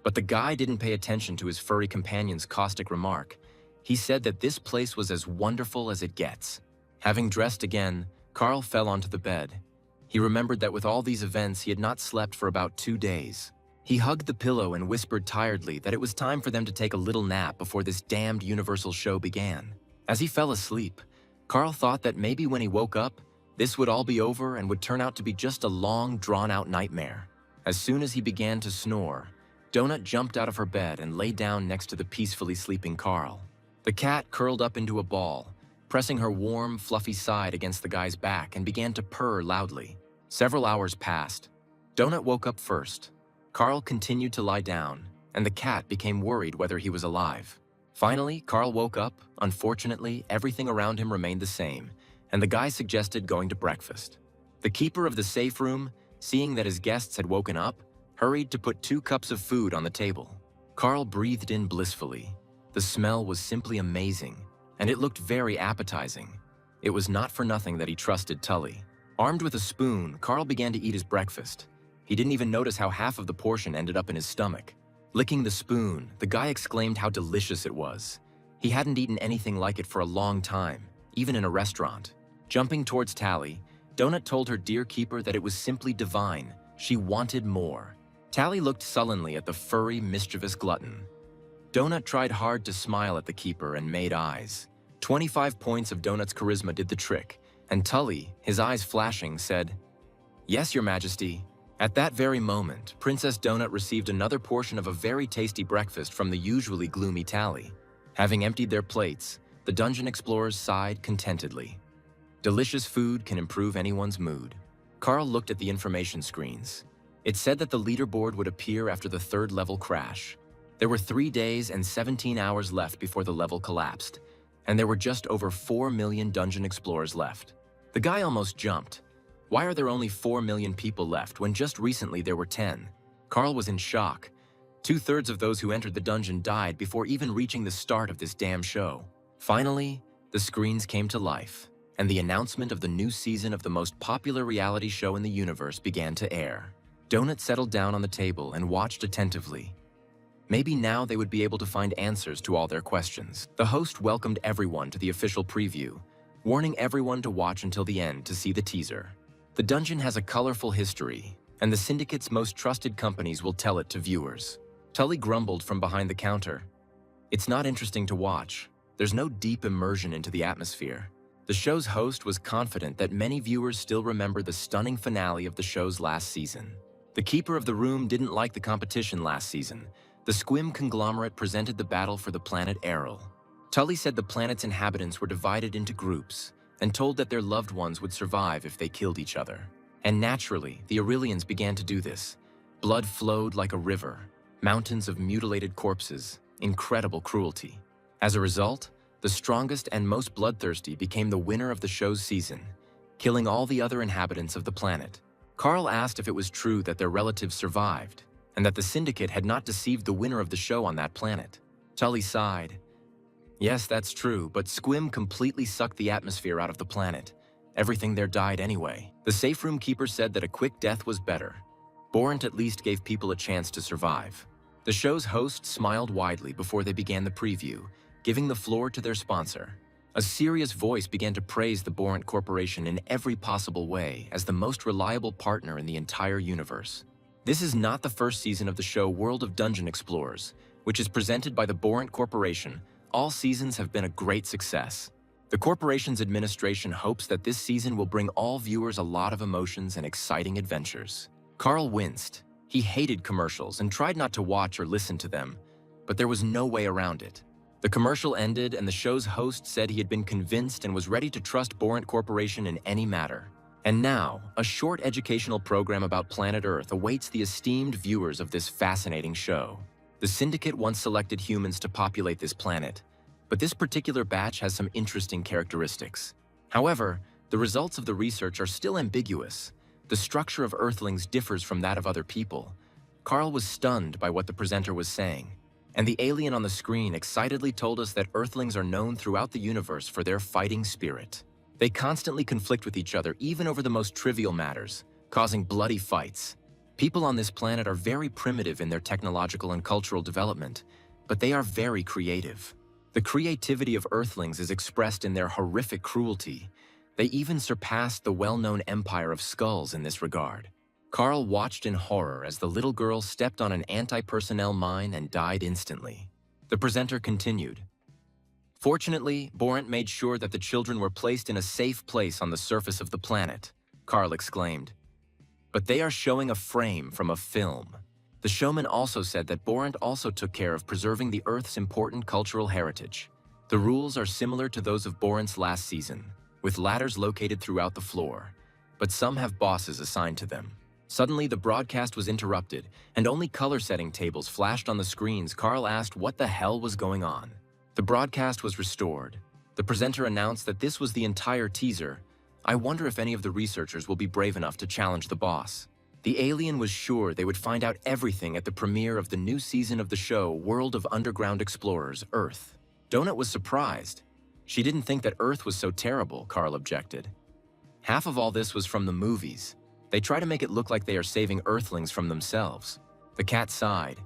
But the guy didn't pay attention to his furry companion's caustic remark. He said that this place was as wonderful as it gets. Having dressed again, Carl fell onto the bed. He remembered that with all these events, he had not slept for about 2 days. He hugged the pillow and whispered tiredly that it was time for them to take a little nap before this damned Universal show began. As he fell asleep, Carl thought that maybe when he woke up, this would all be over and would turn out to be just a long, drawn-out nightmare. As soon as he began to snore, Donut jumped out of her bed and lay down next to the peacefully sleeping Carl. The cat curled up into a ball, pressing her warm, fluffy side against the guy's back and began to purr loudly. Several hours passed. Donut woke up first. Carl continued to lie down, and the cat became worried whether he was alive. Finally, Carl woke up. Unfortunately, everything around him remained the same, and the guy suggested going to breakfast. The keeper of the safe room, seeing that his guests had woken up, hurried to put 2 cups of food on the table. Carl breathed in blissfully. The smell was simply amazing, and it looked very appetizing. It was not for nothing that he trusted Tully. Armed with a spoon, Carl began to eat his breakfast. He didn't even notice how half of the portion ended up in his stomach. Licking the spoon, the guy exclaimed how delicious it was. He hadn't eaten anything like it for a long time, even in a restaurant. Jumping towards Tally, Donut told her dear keeper that it was simply divine. She wanted more. Tally looked sullenly at the furry, mischievous glutton. Donut tried hard to smile at the keeper and made eyes. 25 points of Donut's charisma did the trick, and Tully, his eyes flashing, said, "Yes, Your Majesty." At that very moment, Princess Donut received another portion of a very tasty breakfast from the usually gloomy Tally. Having emptied their plates, the dungeon explorers sighed contentedly. Delicious food can improve anyone's mood. Carl looked at the information screens. It said that the leaderboard would appear after the 3rd level crash. There were 3 days and 17 hours left before the level collapsed, and there were just over 4 million dungeon explorers left. The guy almost jumped. Why are there only 4 million people left when just recently there were 10? Carl was in shock. 2/3 of those who entered the dungeon died before even reaching the start of this damn show. Finally, the screens came to life, and the announcement of the new season of the most popular reality show in the universe began to air. Donut settled down on the table and watched attentively. Maybe now they would be able to find answers to all their questions. The host welcomed everyone to the official preview, warning everyone to watch until the end to see the teaser. The dungeon has a colorful history, and the syndicate's most trusted companies will tell it to viewers. Tully grumbled from behind the counter. It's not interesting to watch. There's no deep immersion into the atmosphere. The show's host was confident that many viewers still remember the stunning finale of the show's last season. The keeper of the room didn't like the competition last season. The Squim conglomerate presented the battle for the planet Errol. Tully said the planet's inhabitants were divided into groups and told that their loved ones would survive if they killed each other. And naturally, the Aurelians began to do this. Blood flowed like a river, mountains of mutilated corpses, incredible cruelty. As a result, the strongest and most bloodthirsty became the winner of the show's season, killing all the other inhabitants of the planet. Carl asked if it was true that their relatives survived, and that the syndicate had not deceived the winner of the show on that planet. Tully sighed. Yes, that's true, but Squim completely sucked the atmosphere out of the planet. Everything there died anyway. The safe room keeper said that a quick death was better. Borant at least gave people a chance to survive. The show's host smiled widely before they began the preview, giving the floor to their sponsor. A serious voice began to praise the Borant Corporation in every possible way as the most reliable partner in the entire universe. This is not the first season of the show World of Dungeon Explorers, which is presented by the Borant Corporation. All seasons have been a great success. The corporation's administration hopes that this season will bring all viewers a lot of emotions and exciting adventures. Carl winced. He hated commercials and tried not to watch or listen to them, but there was no way around it. The commercial ended and the show's host said he had been convinced and was ready to trust Borant Corporation in any matter. And now, a short educational program about planet Earth awaits the esteemed viewers of this fascinating show. The Syndicate once selected humans to populate this planet, but this particular batch has some interesting characteristics. However, the results of the research are still ambiguous. The structure of Earthlings differs from that of other people. Carl was stunned by what the presenter was saying, and the alien on the screen excitedly told us that Earthlings are known throughout the universe for their fighting spirit. They constantly conflict with each other even over the most trivial matters, causing bloody fights. People on this planet are very primitive in their technological and cultural development, but they are very creative. The creativity of Earthlings is expressed in their horrific cruelty. They even surpassed the well-known Empire of Skulls in this regard. Carl watched in horror as the little girl stepped on an anti-personnel mine and died instantly. The presenter continued. Fortunately, Borant made sure that the children were placed in a safe place on the surface of the planet, Carl exclaimed. But they are showing a frame from a film. The showman also said that Borant also took care of preserving the Earth's important cultural heritage. The rules are similar to those of Borant's last season, with ladders located throughout the floor, but some have bosses assigned to them. Suddenly, the broadcast was interrupted, and only color-setting tables flashed on the screens. Carl asked what the hell was going on. The broadcast was restored. The presenter announced that this was the entire teaser. I wonder if any of the researchers will be brave enough to challenge the boss. The alien was sure they would find out everything at the premiere of the new season of the show World of Underground Explorers, Earth. Donut was surprised. She didn't think that Earth was so terrible, Carl objected. Half of all this was from the movies. They try to make it look like they are saving Earthlings from themselves. The cat sighed.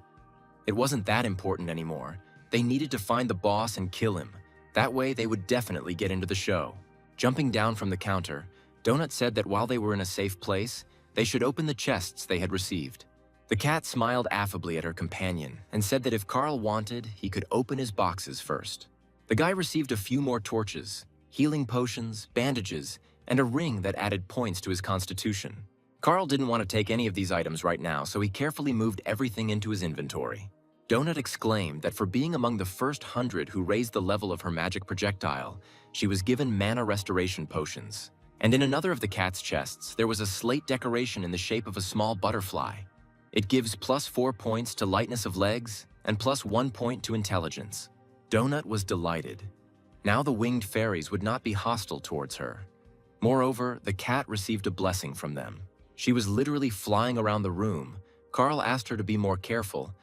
It wasn't that important anymore. They needed to find the boss and kill him. That way they would definitely get into the show. Jumping down from the counter, Donut said that while they were in a safe place, they should open the chests they had received. The cat smiled affably at her companion and said that if Carl wanted, he could open his boxes first. The guy received a few more torches, healing potions, bandages, and a ring that added points to his constitution. Carl didn't want to take any of these items right now, so he carefully moved everything into his inventory. Donut exclaimed that for being among the first 100 who raised the level of her magic projectile, she was given mana restoration potions. And in another of the cat's chests, there was a slate decoration in the shape of a small butterfly. It gives +4 points to lightness of legs and +1 point to intelligence. Donut was delighted. Now the winged fairies would not be hostile towards her. Moreover, the cat received a blessing from them. She was literally flying around the room. Carl asked her to be more careful,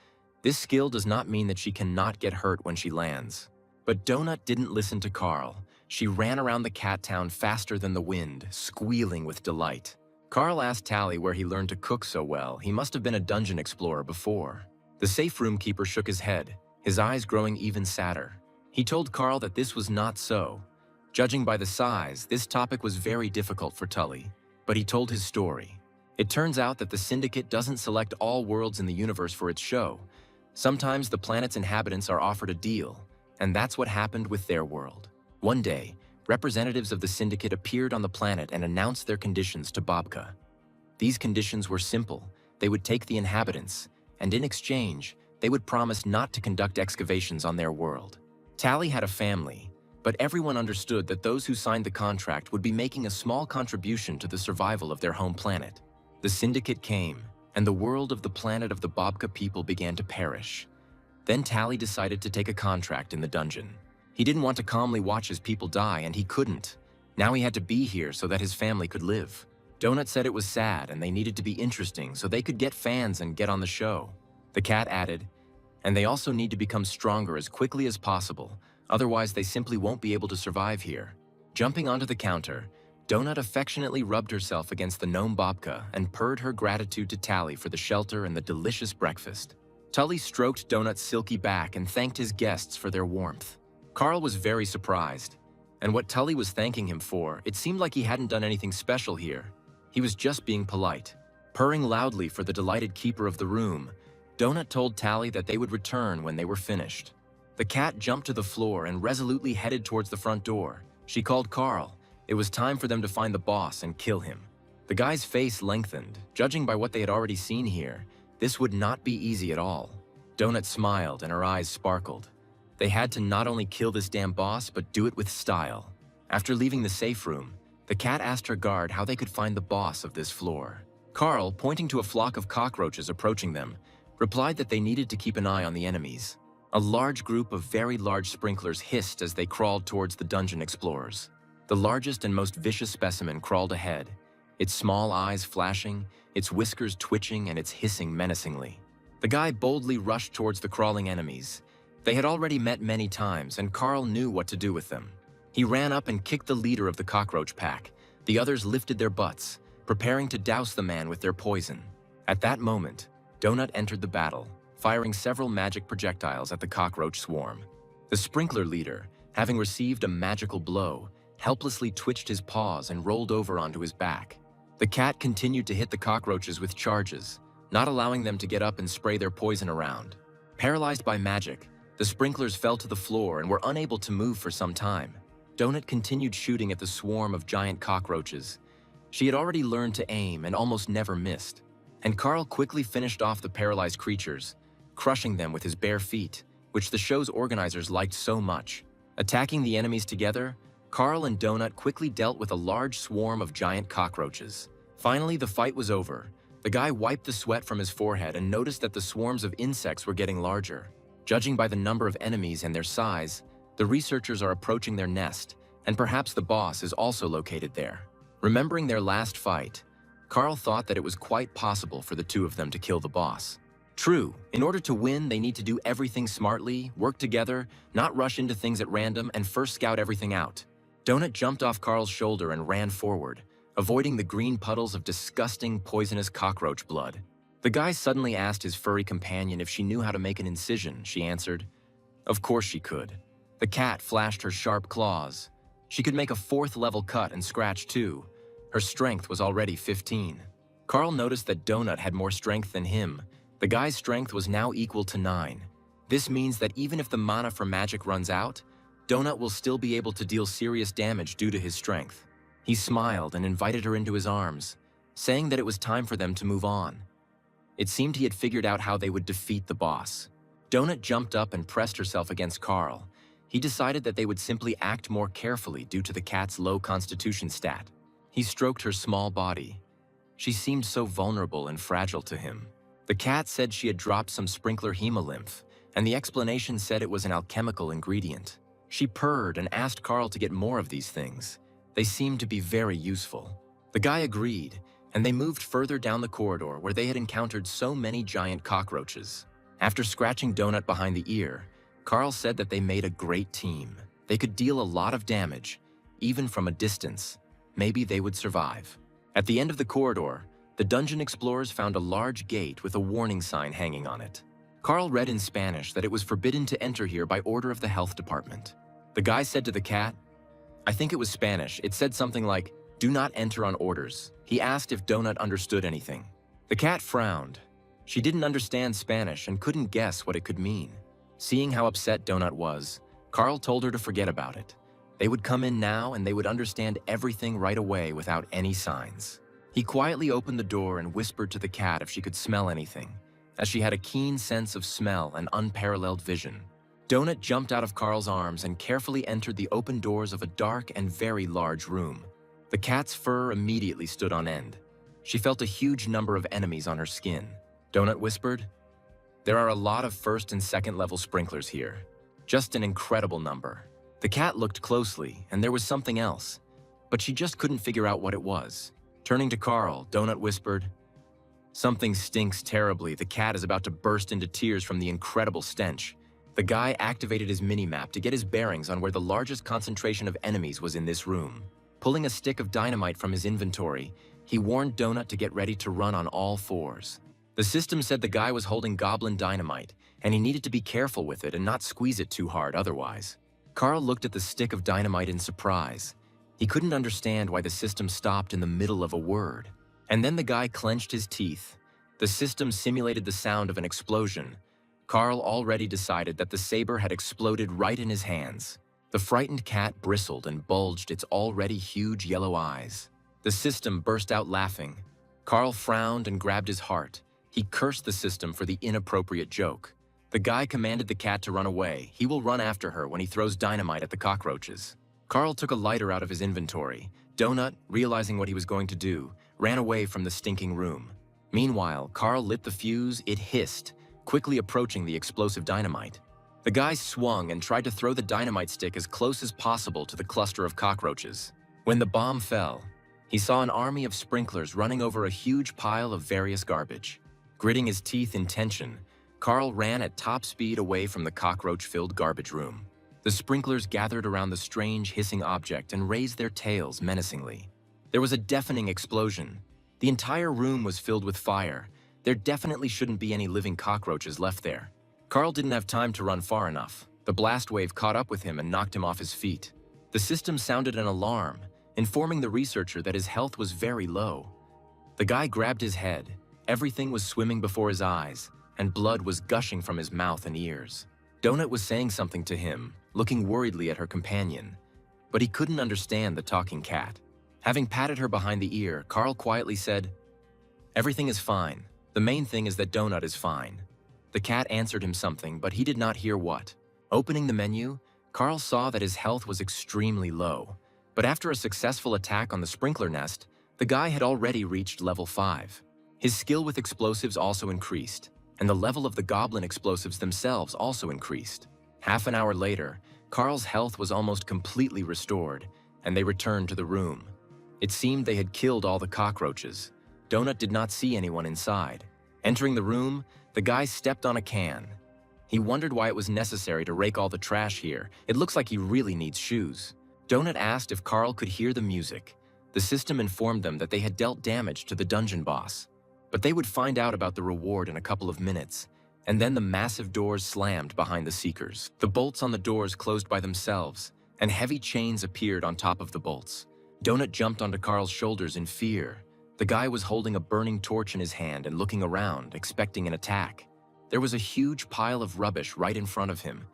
This skill does not mean that she cannot get hurt when she lands. But Donut didn't listen to Carl. She ran around the cat town faster than the wind, squealing with delight. Carl asked Tally where he learned to cook so well. He must have been a dungeon explorer before. The safe room keeper shook his head, his eyes growing even sadder. He told Carl that this was not so. Judging by the size, this topic was very difficult for Tully, but he told his story. It turns out that the Syndicate doesn't select all worlds in the universe for its show. Sometimes the planet's inhabitants are offered a deal, and that's what happened with their world. One day, representatives of the Syndicate appeared on the planet and announced their conditions to Bobka. These conditions were simple. They would take the inhabitants, and in exchange, they would promise not to conduct excavations on their world. Tally had a family, but everyone understood that those who signed the contract would be making a small contribution to the survival of their home planet. The Syndicate came, and the world of the planet of the Bobka people began to perish. Then Tally decided to take a contract in the dungeon. He didn't want to calmly watch his people die, and he couldn't. Now he had to be here so that his family could live. Donut said it was sad and they needed to be interesting so they could get fans and get on the show. The cat added, and they also need to become stronger as quickly as possible, otherwise they simply won't be able to survive here. Jumping onto the counter, Donut affectionately rubbed herself against the gnome Bobka and purred her gratitude to Tally for the shelter and the delicious breakfast. Tully stroked Donut's silky back and thanked his guests for their warmth. Carl was very surprised, and what Tully was thanking him for, it seemed like he hadn't done anything special here. He was just being polite. Purring loudly for the delighted keeper of the room, Donut told Tally that they would return when they were finished. The cat jumped to the floor and resolutely headed towards the front door. She called Carl. It was time for them to find the boss and kill him. The guy's face lengthened. Judging by what they had already seen here, this would not be easy at all. Donut smiled and her eyes sparkled. They had to not only kill this damn boss, but do it with style. After leaving the safe room, the cat asked her guard how they could find the boss of this floor. Carl, pointing to a flock of cockroaches approaching them, replied that they needed to keep an eye on the enemies. A large group of very large sprinklers hissed as they crawled towards the dungeon explorers. The largest and most vicious specimen crawled ahead, its small eyes flashing, its whiskers twitching, and its hissing menacingly. The guy boldly rushed towards the crawling enemies. They had already met many times, and Carl knew what to do with them. He ran up and kicked the leader of the cockroach pack. The others lifted their butts, preparing to douse the man with their poison. At that moment, Donut entered the battle, firing several magic projectiles at the cockroach swarm. The sprinkler leader, having received a magical blow, helplessly twitched his paws and rolled over onto his back. The cat continued to hit the cockroaches with charges, not allowing them to get up and spray their poison around. Paralyzed by magic, the sprinklers fell to the floor and were unable to move for some time. Donut continued shooting at the swarm of giant cockroaches. She had already learned to aim and almost never missed. And Carl quickly finished off the paralyzed creatures, crushing them with his bare feet, which the show's organizers liked so much. Attacking the enemies together, Carl and Donut quickly dealt with a large swarm of giant cockroaches. Finally, the fight was over. The guy wiped the sweat from his forehead and noticed that the swarms of insects were getting larger. Judging by the number of enemies and their size, the researchers are approaching their nest, and perhaps the boss is also located there. Remembering their last fight, Carl thought that it was quite possible for the two of them to kill the boss. True, in order to win, they need to do everything smartly, work together, not rush into things at random, and first scout everything out. Donut jumped off Carl's shoulder and ran forward, avoiding the green puddles of disgusting, poisonous cockroach blood. The guy suddenly asked his furry companion if she knew how to make an incision. She answered, "Of course she could." The cat flashed her sharp claws. She could make a 4th-level cut and scratch too. Her strength was already 15. Carl noticed that Donut had more strength than him. The guy's strength was now equal to 9. This means that even if the mana for magic runs out, Donut will still be able to deal serious damage due to his strength. He smiled and invited her into his arms, saying that it was time for them to move on. It seemed he had figured out how they would defeat the boss. Donut jumped up and pressed herself against Carl. He decided that they would simply act more carefully due to the cat's low constitution stat. He stroked her small body. She seemed so vulnerable and fragile to him. The cat said she had dropped some sprinkler hemolymph, and the explanation said it was an alchemical ingredient. She purred and asked Carl to get more of these things. They seemed to be very useful. The guy agreed, and they moved further down the corridor where they had encountered so many giant cockroaches. After scratching Donut behind the ear, Carl said that they made a great team. They could deal a lot of damage, even from a distance. Maybe they would survive. At the end of the corridor, the dungeon explorers found a large gate with a warning sign hanging on it. Carl read in Spanish that it was forbidden to enter here by order of the health department. The guy said to the cat, I think it was Spanish, it said something like, "Do not enter on orders." He asked if Donut understood anything. The cat frowned. She didn't understand Spanish and couldn't guess what it could mean. Seeing how upset Donut was, Carl told her to forget about it. They would come in now and they would understand everything right away without any signs. He quietly opened the door and whispered to the cat if she could smell anything, as she had a keen sense of smell and unparalleled vision. Donut jumped out of Carl's arms and carefully entered the open doors of a dark and very large room. The cat's fur immediately stood on end. She felt a huge number of enemies on her skin. Donut whispered, "There are a lot of first and second level sprinklers here. Just an incredible number." The cat looked closely, and there was something else, but she just couldn't figure out what it was. Turning to Carl, Donut whispered, "Something stinks terribly. The cat is about to burst into tears from the incredible stench." The guy activated his mini-map to get his bearings on where the largest concentration of enemies was in this room. Pulling a stick of dynamite from his inventory, he warned Donut to get ready to run on all fours. The system said the guy was holding goblin dynamite, and he needed to be careful with it and not squeeze it too hard otherwise. Carl looked at the stick of dynamite in surprise. He couldn't understand why the system stopped in the middle of a word. And then the guy clenched his teeth. The system simulated the sound of an explosion. Carl already decided that the saber had exploded right in his hands. The frightened cat bristled and bulged its already huge yellow eyes. The system burst out laughing. Carl frowned and grabbed his heart. He cursed the system for the inappropriate joke. The guy commanded the cat to run away. He will run after her when he throws dynamite at the cockroaches. Carl took a lighter out of his inventory. Donut, realizing what he was going to do, ran away from the stinking room. Meanwhile, Carl lit the fuse. It hissed, quickly approaching the explosive dynamite. The guy swung and tried to throw the dynamite stick as close as possible to the cluster of cockroaches. When the bomb fell, he saw an army of sprinklers running over a huge pile of various garbage. Gritting his teeth in tension, Carl ran at top speed away from the cockroach-filled garbage room. The sprinklers gathered around the strange hissing object and raised their tails menacingly. There was a deafening explosion. The entire room was filled with fire. There definitely shouldn't be any living cockroaches left there. Carl didn't have time to run far enough. The blast wave caught up with him and knocked him off his feet. The system sounded an alarm, informing the researcher that his health was very low. The guy grabbed his head. Everything was swimming before his eyes, and blood was gushing from his mouth and ears. Donut was saying something to him, looking worriedly at her companion, but he couldn't understand the talking cat. Having patted her behind the ear, Carl quietly said, "Everything is fine. The main thing is that Donut is fine." The cat answered him something, but he did not hear what. Opening the menu, Carl saw that his health was extremely low, but after a successful attack on the sprinkler nest, the guy had already reached level 5. His skill with explosives also increased, and the level of the goblin explosives themselves also increased. Half an hour later, Carl's health was almost completely restored, and they returned to the room. It seemed they had killed all the cockroaches. Donut did not see anyone inside. Entering the room, the guy stepped on a can. He wondered why it was necessary to rake all the trash here. It looks like he really needs shoes. Donut asked if Carl could hear the music. The system informed them that they had dealt damage to the dungeon boss, but they would find out about the reward in a couple of minutes. And then the massive doors slammed behind the seekers. The bolts on the doors closed by themselves, and heavy chains appeared on top of the bolts. Donut jumped onto Carl's shoulders in fear. The guy was holding a burning torch in his hand and looking around, expecting an attack. There was a huge pile of rubbish right in front of him.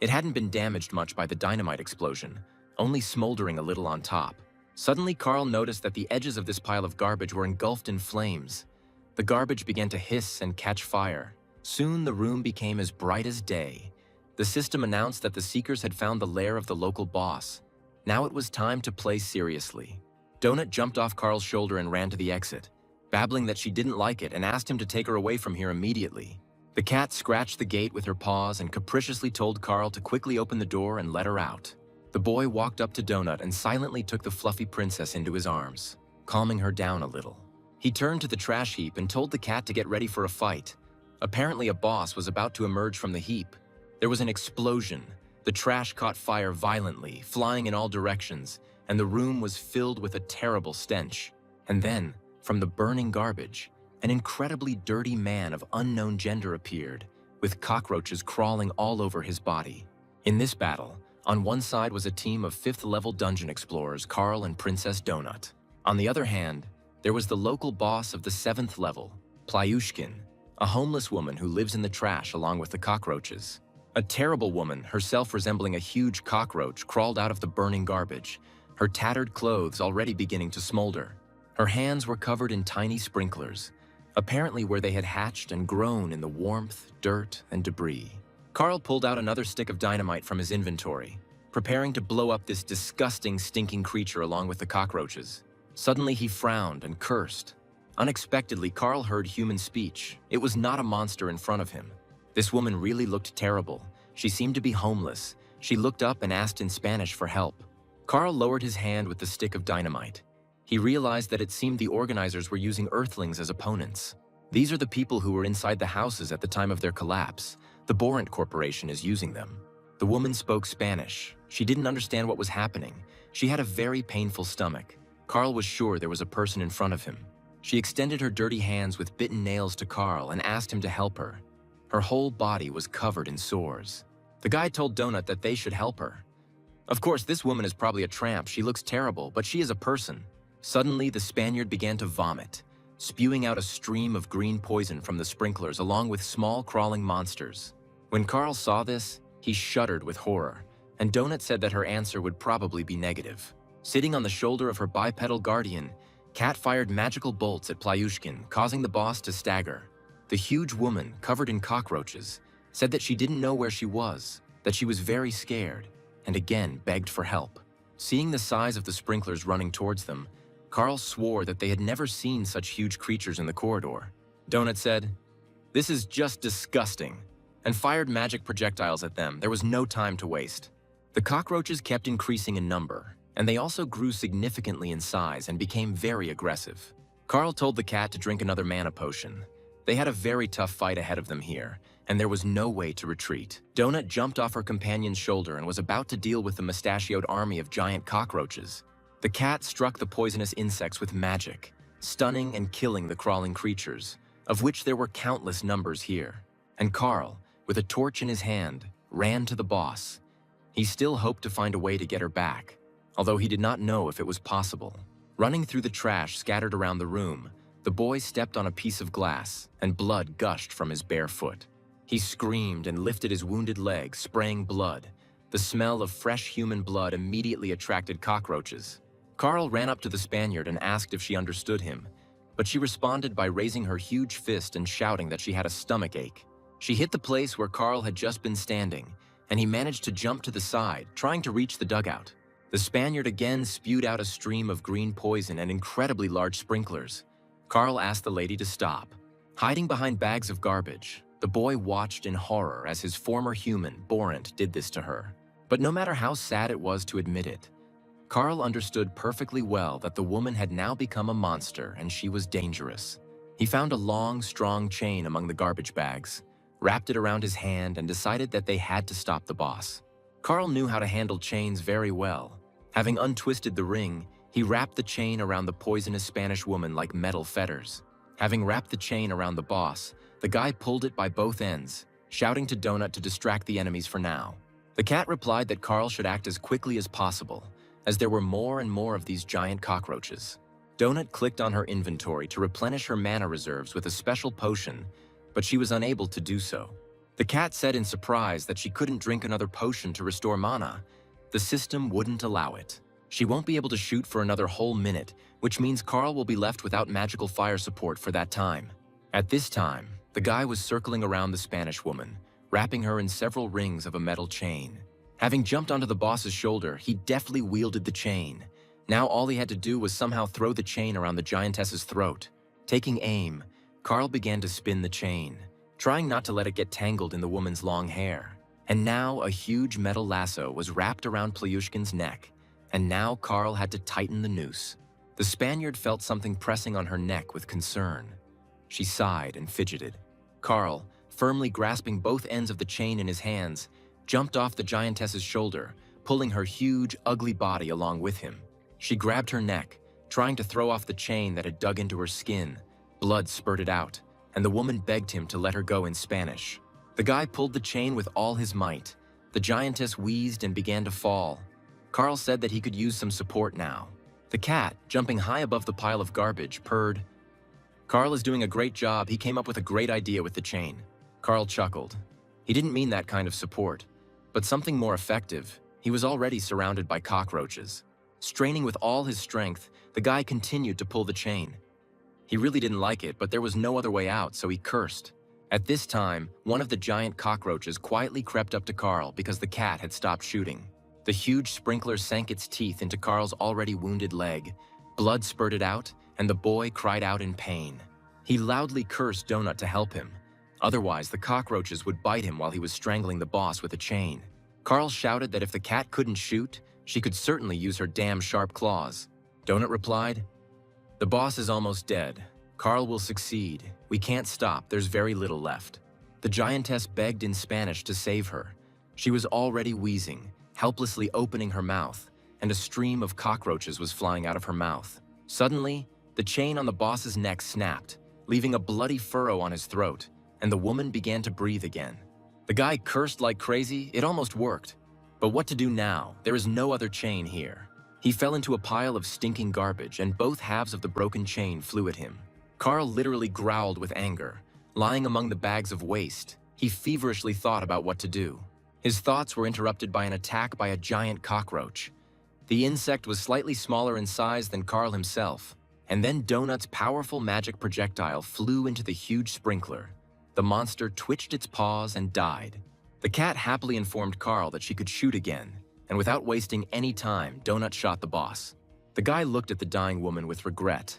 It hadn't been damaged much by the dynamite explosion, only smoldering a little on top. Suddenly, Carl noticed that the edges of this pile of garbage were engulfed in flames. The garbage began to hiss and catch fire. Soon, the room became as bright as day. The system announced that the seekers had found the lair of the local boss. Now it was time to play seriously. Donut jumped off Carl's shoulder and ran to the exit, babbling that she didn't like it and asked him to take her away from here immediately. The cat scratched the gate with her paws and capriciously told Carl to quickly open the door and let her out. The boy walked up to Donut and silently took the fluffy princess into his arms, calming her down a little. He turned to the trash heap and told the cat to get ready for a fight. Apparently, a boss was about to emerge from the heap. There was an explosion. The trash caught fire violently, flying in all directions, and the room was filled with a terrible stench. And then, from the burning garbage, an incredibly dirty man of unknown gender appeared, with cockroaches crawling all over his body. In this battle, on one side was a team of 5th-level dungeon explorers Carl and Princess Donut. On the other hand, there was the local boss of the 7th level, Plyushkin, a homeless woman who lives in the trash along with the cockroaches. A terrible woman, herself resembling a huge cockroach, crawled out of the burning garbage, her tattered clothes already beginning to smolder. Her hands were covered in tiny sprinklers, apparently where they had hatched and grown in the warmth, dirt, and debris. Carl pulled out another stick of dynamite from his inventory, preparing to blow up this disgusting, stinking creature along with the cockroaches. Suddenly he frowned and cursed. Unexpectedly, Carl heard human speech. It was not a monster in front of him. This woman really looked terrible. She seemed to be homeless. She looked up and asked in Spanish for help. Carl lowered his hand with the stick of dynamite. He realized that it seemed the organizers were using Earthlings as opponents. These are the people who were inside the houses at the time of their collapse. The Borant Corporation is using them. The woman spoke Spanish. She didn't understand what was happening. She had a very painful stomach. Carl was sure there was a person in front of him. She extended her dirty hands with bitten nails to Carl and asked him to help her. Her whole body was covered in sores. The guy told Donut that they should help her. Of course, this woman is probably a tramp. She looks terrible, but she is a person. Suddenly, the Spaniard began to vomit, spewing out a stream of green poison from the sprinklers along with small crawling monsters. When Carl saw this, he shuddered with horror, and Donut said that her answer would probably be negative. Sitting on the shoulder of her bipedal guardian, Kat fired magical bolts at Plyushkin, causing the boss to stagger. The huge woman, covered in cockroaches, said that she didn't know where she was, that she was very scared, and again begged for help. Seeing the size of the sprinklers running towards them, Carl swore that they had never seen such huge creatures in the corridor. Donut said, "This is just disgusting," and fired magic projectiles at them. There was no time to waste. The cockroaches kept increasing in number, and they also grew significantly in size and became very aggressive. Carl told the cat to drink another mana potion. They had a very tough fight ahead of them here, and there was no way to retreat. Donut jumped off her companion's shoulder and was about to deal with the mustachioed army of giant cockroaches. The cat struck the poisonous insects with magic, stunning and killing the crawling creatures, of which there were countless numbers here. And Carl, with a torch in his hand, ran to the boss. He still hoped to find a way to get her back, although he did not know if it was possible. Running through the trash scattered around the room, the boy stepped on a piece of glass, and blood gushed from his bare foot. He screamed and lifted his wounded leg, spraying blood. The smell of fresh human blood immediately attracted cockroaches. Carl ran up to the Spaniard and asked if she understood him, but she responded by raising her huge fist and shouting that she had a stomach ache. She hit the place where Carl had just been standing, and he managed to jump to the side, trying to reach the dugout. The Spaniard again spewed out a stream of green poison and incredibly large sprinklers. Carl asked the lady to stop. Hiding behind bags of garbage, the boy watched in horror as his former human, Borant, did this to her. But no matter how sad it was to admit it, Carl understood perfectly well that the woman had now become a monster and she was dangerous. He found a long, strong chain among the garbage bags, wrapped it around his hand, and decided that they had to stop the boss. Carl knew how to handle chains very well. Having untwisted the ring, he wrapped the chain around the poisonous Spanish woman like metal fetters. Having wrapped the chain around the boss, the guy pulled it by both ends, shouting to Donut to distract the enemies for now. The cat replied that Carl should act as quickly as possible, as there were more and more of these giant cockroaches. Donut clicked on her inventory to replenish her mana reserves with a special potion, but she was unable to do so. The cat said in surprise that she couldn't drink another potion to restore mana. The system wouldn't allow it. She won't be able to shoot for another whole minute, which means Carl will be left without magical fire support for that time. At this time, the guy was circling around the Spanish woman, wrapping her in several rings of a metal chain. Having jumped onto the boss's shoulder, he deftly wielded the chain. Now all he had to do was somehow throw the chain around the giantess's throat. Taking aim, Carl began to spin the chain, trying not to let it get tangled in the woman's long hair. And now a huge metal lasso was wrapped around Plyushkin's neck, and now Carl had to tighten the noose. The Spaniard felt something pressing on her neck with concern. She sighed and fidgeted. Carl, firmly grasping both ends of the chain in his hands, jumped off the giantess's shoulder, pulling her huge, ugly body along with him. She grabbed her neck, trying to throw off the chain that had dug into her skin. Blood spurted out, and the woman begged him to let her go in Spanish. The guy pulled the chain with all his might. The giantess wheezed and began to fall. Carl said that he could use some support now. The cat, jumping high above the pile of garbage, purred. "Carl is doing a great job. He came up with a great idea with the chain." Carl chuckled. He didn't mean that kind of support, but something more effective. He was already surrounded by cockroaches. Straining with all his strength, the guy continued to pull the chain. He really didn't like it, but there was no other way out, so he cursed. At this time, one of the giant cockroaches quietly crept up to Carl because the cat had stopped shooting. The huge sprinkler sank its teeth into Carl's already wounded leg. Blood spurted out, and the boy cried out in pain. He loudly cursed Donut to help him. Otherwise, the cockroaches would bite him while he was strangling the boss with a chain. Carl shouted that if the cat couldn't shoot, she could certainly use her damn sharp claws. Donut replied, "The boss is almost dead. Carl will succeed. We can't stop. There's very little left." The giantess begged in Spanish to save her. She was already wheezing, helplessly opening her mouth, and a stream of cockroaches was flying out of her mouth. Suddenly, the chain on the boss's neck snapped, leaving a bloody furrow on his throat, and the woman began to breathe again. The guy cursed like crazy. It almost worked. But what to do now? There is no other chain here. He fell into a pile of stinking garbage, and both halves of the broken chain flew at him. Carl literally growled with anger. Lying among the bags of waste, he feverishly thought about what to do. His thoughts were interrupted by an attack by a giant cockroach. The insect was slightly smaller in size than Carl himself, and then Donut's powerful magic projectile flew into the huge sprinkler. The monster twitched its paws and died. The cat happily informed Carl that she could shoot again, and without wasting any time, Donut shot the boss. The guy looked at the dying woman with regret.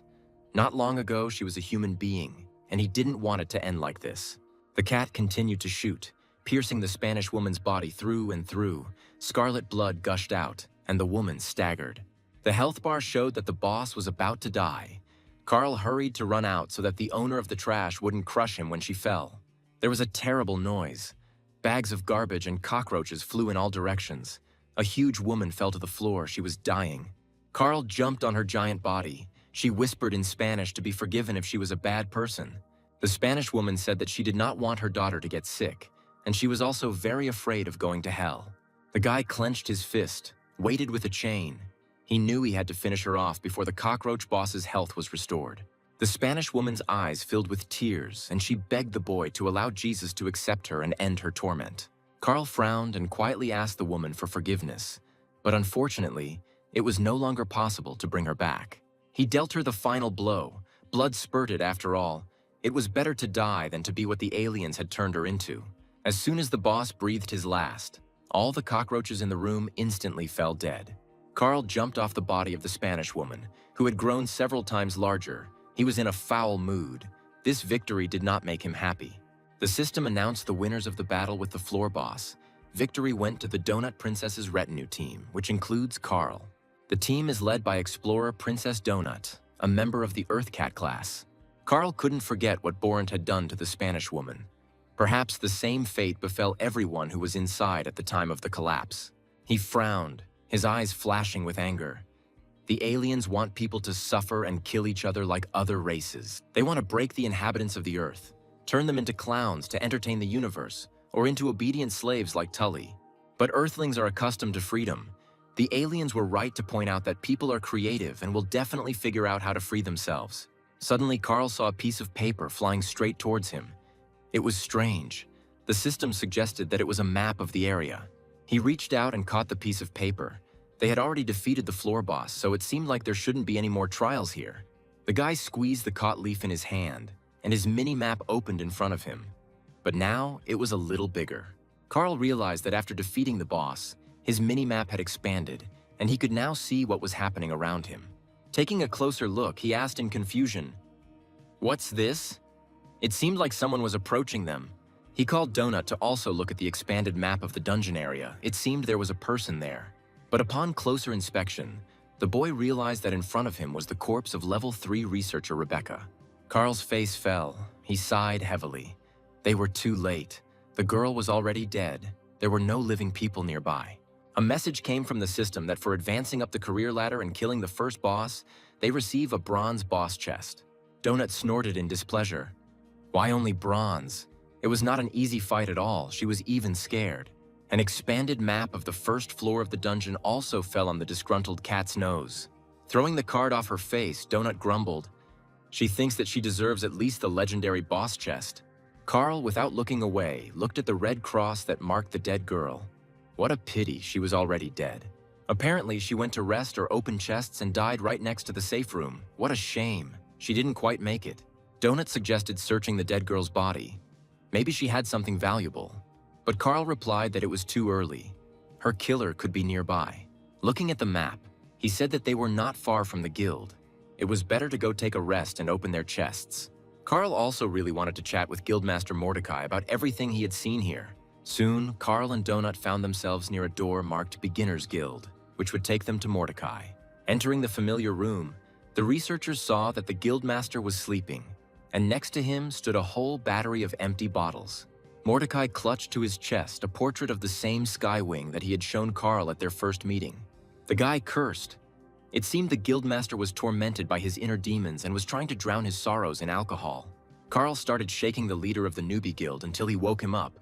Not long ago, she was a human being, and he didn't want it to end like this. The cat continued to shoot, piercing the Spanish woman's body through and through. Scarlet blood gushed out, and the woman staggered. The health bar showed that the boss was about to die. Carl hurried to run out so that the owner of the trash wouldn't crush him when she fell. There was a terrible noise. Bags of garbage and cockroaches flew in all directions. A huge woman fell to the floor. She was dying. Carl jumped on her giant body. She whispered in Spanish to be forgiven if she was a bad person. The Spanish woman said that she did not want her daughter to get sick, and she was also very afraid of going to hell. The guy clenched his fist, weighted with a chain. He knew he had to finish her off before the cockroach boss's health was restored. The Spanish woman's eyes filled with tears, and she begged the boy to allow Jesus to accept her and end her torment. Carl frowned and quietly asked the woman for forgiveness, but unfortunately, it was no longer possible to bring her back. He dealt her the final blow. Blood spurted after all. It was better to die than to be what the aliens had turned her into. As soon as the boss breathed his last, all the cockroaches in the room instantly fell dead. Carl jumped off the body of the Spanish woman, who had grown several times larger. He was in a foul mood. This victory did not make him happy. The system announced the winners of the battle with the floor boss. Victory went to the Donut Princess's retinue team, which includes Carl. The team is led by Explorer Princess Donut, a member of the Earth Cat class. Carl couldn't forget what Borant had done to the Spanish woman. Perhaps the same fate befell everyone who was inside at the time of the collapse. He frowned, his eyes flashing with anger. The aliens want people to suffer and kill each other like other races. They want to break the inhabitants of the Earth, turn them into clowns to entertain the universe, or into obedient slaves like Tully. But Earthlings are accustomed to freedom. The aliens were right to point out that people are creative and will definitely figure out how to free themselves. Suddenly, Carl saw a piece of paper flying straight towards him. It was strange. The system suggested that it was a map of the area. He reached out and caught the piece of paper. They had already defeated the floor boss, so it seemed like there shouldn't be any more trials here. The guy squeezed the caught leaf in his hand, and his mini-map opened in front of him. But now, it was a little bigger. Carl realized that after defeating the boss, his mini-map had expanded, and he could now see what was happening around him. Taking a closer look, he asked in confusion, "What's this?" It seemed like someone was approaching them. He called Donut to also look at the expanded map of the dungeon area. It seemed there was a person there. But upon closer inspection, the boy realized that in front of him was the corpse of Level 3 researcher Rebecca. Carl's face fell. He sighed heavily. They were too late. The girl was already dead. There were no living people nearby. A message came from the system that for advancing up the career ladder and killing the first boss, they receive a bronze boss chest. Donut snorted in displeasure. Why only bronze? It was not an easy fight at all. She was even scared. An expanded map of the first floor of the dungeon also fell on the disgruntled cat's nose. Throwing the card off her face, Donut grumbled. She thinks that she deserves at least the legendary boss chest. Carl, without looking away, looked at the red cross that marked the dead girl. What a pity she was already dead. Apparently, she went to rest or open chests and died right next to the safe room. What a shame. She didn't quite make it. Donut suggested searching the dead girl's body. Maybe she had something valuable. But Carl replied that it was too early. Her killer could be nearby. Looking at the map, he said that they were not far from the guild. It was better to go take a rest and open their chests. Carl also really wanted to chat with Guildmaster Mordecai about everything he had seen here. Soon, Carl and Donut found themselves near a door marked Beginner's Guild, which would take them to Mordecai. Entering the familiar room, the researchers saw that the Guildmaster was sleeping, and next to him stood a whole battery of empty bottles. Mordecai clutched to his chest a portrait of the same Skywing that he had shown Carl at their first meeting. The guy cursed. It seemed the Guildmaster was tormented by his inner demons and was trying to drown his sorrows in alcohol. Carl started shaking the leader of the newbie guild until he woke him up.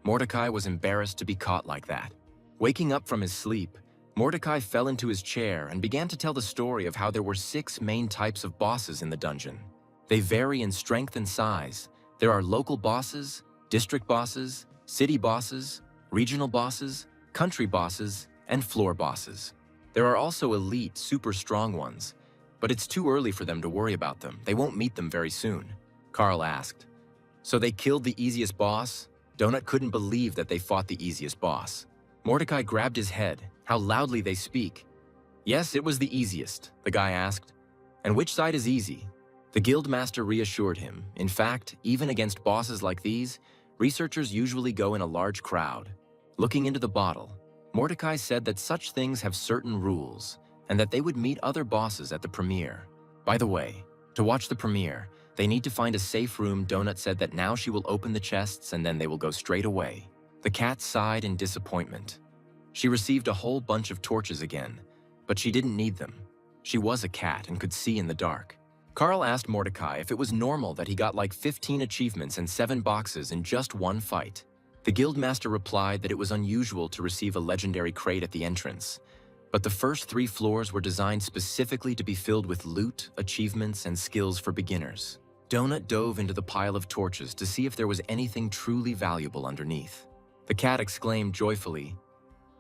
Mordecai was embarrassed to be caught like that. Waking up from his sleep, Mordecai fell into his chair and began to tell the story of how there were 6 main types of bosses in the dungeon. They vary in strength and size. There are local bosses, district bosses, city bosses, regional bosses, country bosses, and floor bosses. There are also elite, super strong ones, but it's too early for them to worry about them. They won't meet them very soon. Carl asked. So they killed the easiest boss? Donut couldn't believe that they fought the easiest boss. Mordecai grabbed his head. How loudly they speak. Yes, it was the easiest, the guy asked. And which side is easy? The Guildmaster reassured him. In fact, even against bosses like these, researchers usually go in a large crowd. Looking into the bottle, Mordecai said that such things have certain rules, and that they would meet other bosses at the premiere. By the way, to watch the premiere, they need to find a safe room. Donut said that now she will open the chests and then they will go straight away. The cat sighed in disappointment. She received a whole bunch of torches again, but she didn't need them. She was a cat and could see in the dark. Carl asked Mordecai if it was normal that he got like 15 achievements and 7 boxes in just one fight. The Guildmaster replied that it was unusual to receive a legendary crate at the entrance, but the first 3 floors were designed specifically to be filled with loot, achievements, and skills for beginners. Donut dove into the pile of torches to see if there was anything truly valuable underneath. The cat exclaimed joyfully,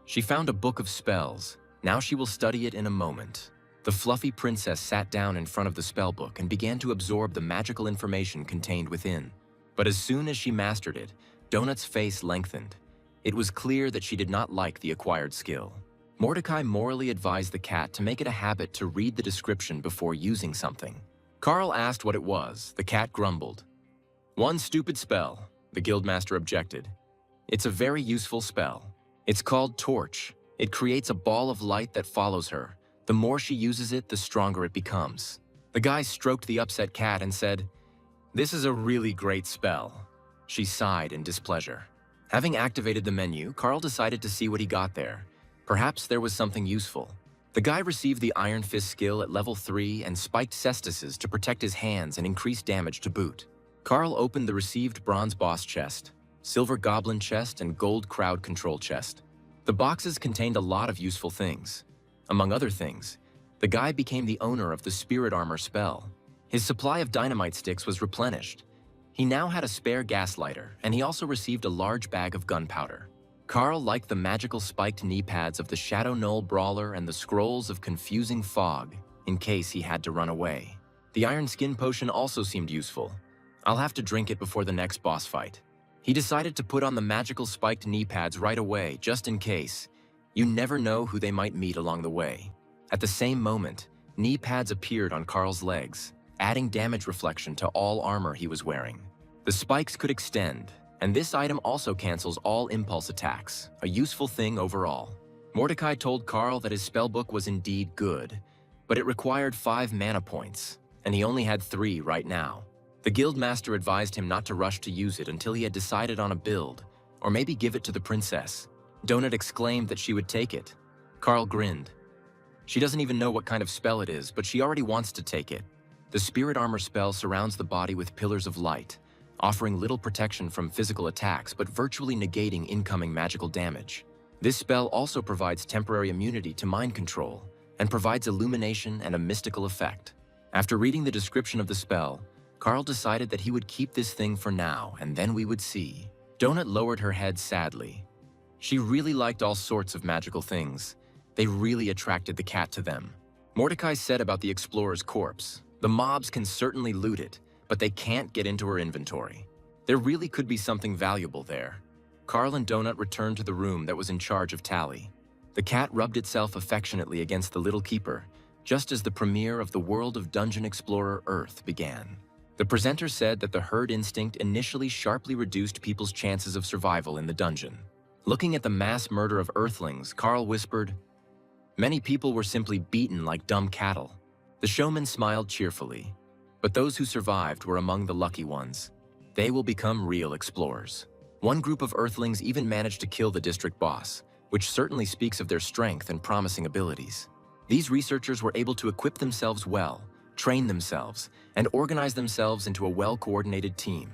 "She found a book of spells. Now she will study it in a moment." The fluffy princess sat down in front of the spellbook and began to absorb the magical information contained within. But as soon as she mastered it, Donut's face lengthened. It was clear that she did not like the acquired skill. Mordecai morally advised the cat to make it a habit to read the description before using something. Carl asked what it was. The cat grumbled. "One stupid spell," the Guildmaster objected. "It's a very useful spell. It's called Torch. It creates a ball of light that follows her. The more she uses it, the stronger it becomes." The guy stroked the upset cat and said, "This is a really great spell." She sighed in displeasure. Having activated the menu, Carl decided to see what he got there. Perhaps there was something useful. The guy received the Iron Fist skill at level 3 and spiked cestices to protect his hands and increase damage to boot. Carl opened the received bronze boss chest, silver goblin chest, and gold crowd control chest. The boxes contained a lot of useful things. Among other things, the guy became the owner of the spirit armor spell. His supply of dynamite sticks was replenished. He now had a spare gas lighter, and he also received a large bag of gunpowder. Carl liked the magical spiked knee pads of the Shadow Knoll Brawler and the scrolls of Confusing Fog, in case he had to run away. The Iron Skin Potion also seemed useful. I'll have to drink it before the next boss fight. He decided to put on the magical spiked knee pads right away, just in case. You never know who they might meet along the way. At the same moment, knee pads appeared on Carl's legs, adding damage reflection to all armor he was wearing. The spikes could extend, and this item also cancels all impulse attacks, a useful thing overall. Mordecai told Carl that his spellbook was indeed good, but it required 5 mana points, and he only had 3 right now. The The guildmaster advised him not to rush to use it until he had decided on a build, or maybe give it to the princess. Donut exclaimed that she would take it. Carl grinned. She doesn't even know what kind of spell it is, but she already wants to take it. The spirit armor spell surrounds the body with pillars of light, offering little protection from physical attacks but virtually negating incoming magical damage. This spell also provides temporary immunity to mind control and provides illumination and a mystical effect. After reading the description of the spell, Carl decided that he would keep this thing for now, and then we would see. Donut lowered her head sadly. She really liked all sorts of magical things. They really attracted the cat to them. Mordecai said about the explorer's corpse, "The mobs can certainly loot it, but they can't get into her inventory. There really could be something valuable there." Carl and Donut returned to the room that was in charge of Tally. The cat rubbed itself affectionately against the little keeper, just as the premiere of the World of Dungeon Explorer Earth began. The presenter said that the herd instinct initially sharply reduced people's chances of survival in the dungeon. Looking at the mass murder of Earthlings, Carl whispered, "Many people were simply beaten like dumb cattle." The showman smiled cheerfully. But those who survived were among the lucky ones. They will become real explorers. One group of Earthlings even managed to kill the district boss, which certainly speaks of their strength and promising abilities. These researchers were able to equip themselves well, train themselves, and organize themselves into a well-coordinated team.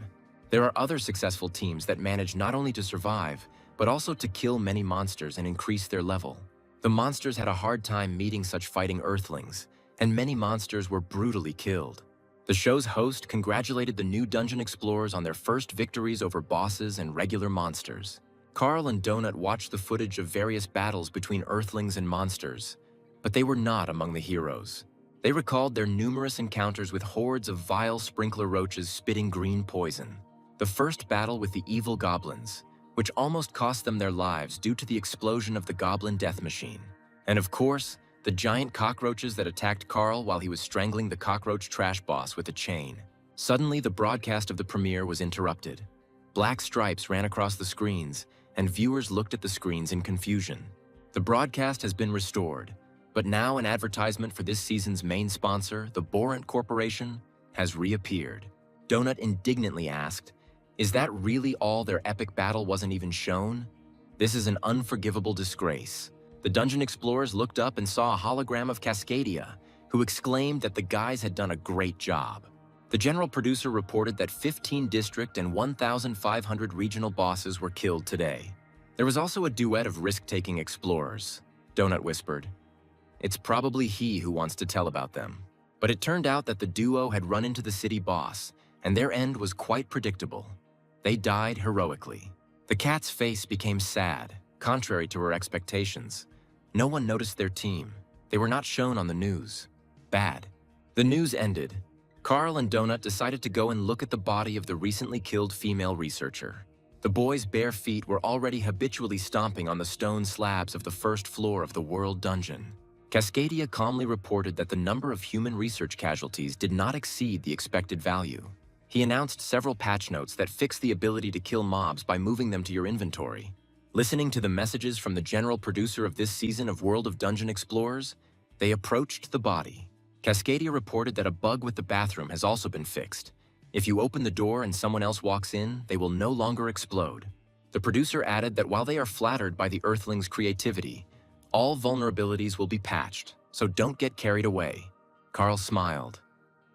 There are other successful teams that manage not only to survive, but also to kill many monsters and increase their level. The monsters had a hard time meeting such fighting Earthlings, and many monsters were brutally killed. The show's host congratulated the new dungeon explorers on their first victories over bosses and regular monsters. Carl and Donut watched the footage of various battles between Earthlings and monsters, but they were not among the heroes. They recalled their numerous encounters with hordes of vile sprinkler roaches spitting green poison. The first battle with the evil goblins, which almost cost them their lives due to the explosion of the goblin death machine. And of course, the giant cockroaches that attacked Carl while he was strangling the cockroach trash boss with a chain. Suddenly, the broadcast of the premiere was interrupted. Black stripes ran across the screens, and viewers looked at the screens in confusion. The broadcast has been restored, but now an advertisement for this season's main sponsor, the Borant Corporation, has reappeared. Donut indignantly asked, "Is that really all their epic battle wasn't even shown? This is an unforgivable disgrace." The Dungeon Explorers looked up and saw a hologram of Cascadia, who exclaimed that the guys had done a great job. The general producer reported that 15 district and 1,500 regional bosses were killed today. There was also a duet of risk-taking explorers, Donut whispered. It's probably he who wants to tell about them. But it turned out that the duo had run into the city boss, and their end was quite predictable. They died heroically. The cat's face became sad, contrary to her expectations. No one noticed their team. They were not shown on the news. Bad. The news ended. Carl and Donut decided to go and look at the body of the recently killed female researcher. The boy's bare feet were already habitually stomping on the stone slabs of the first floor of the World Dungeon. Cascadia calmly reported that the number of human research casualties did not exceed the expected value. He announced several patch notes that fixed the ability to kill mobs by moving them to your inventory. Listening to the messages from the general producer of this season of World of Dungeon Explorers, they approached the body. Cascadia reported that a bug with the bathroom has also been fixed. If you open the door and someone else walks in, they will no longer explode. The producer added that while they are flattered by the Earthlings' creativity, all vulnerabilities will be patched, so don't get carried away. Carl smiled.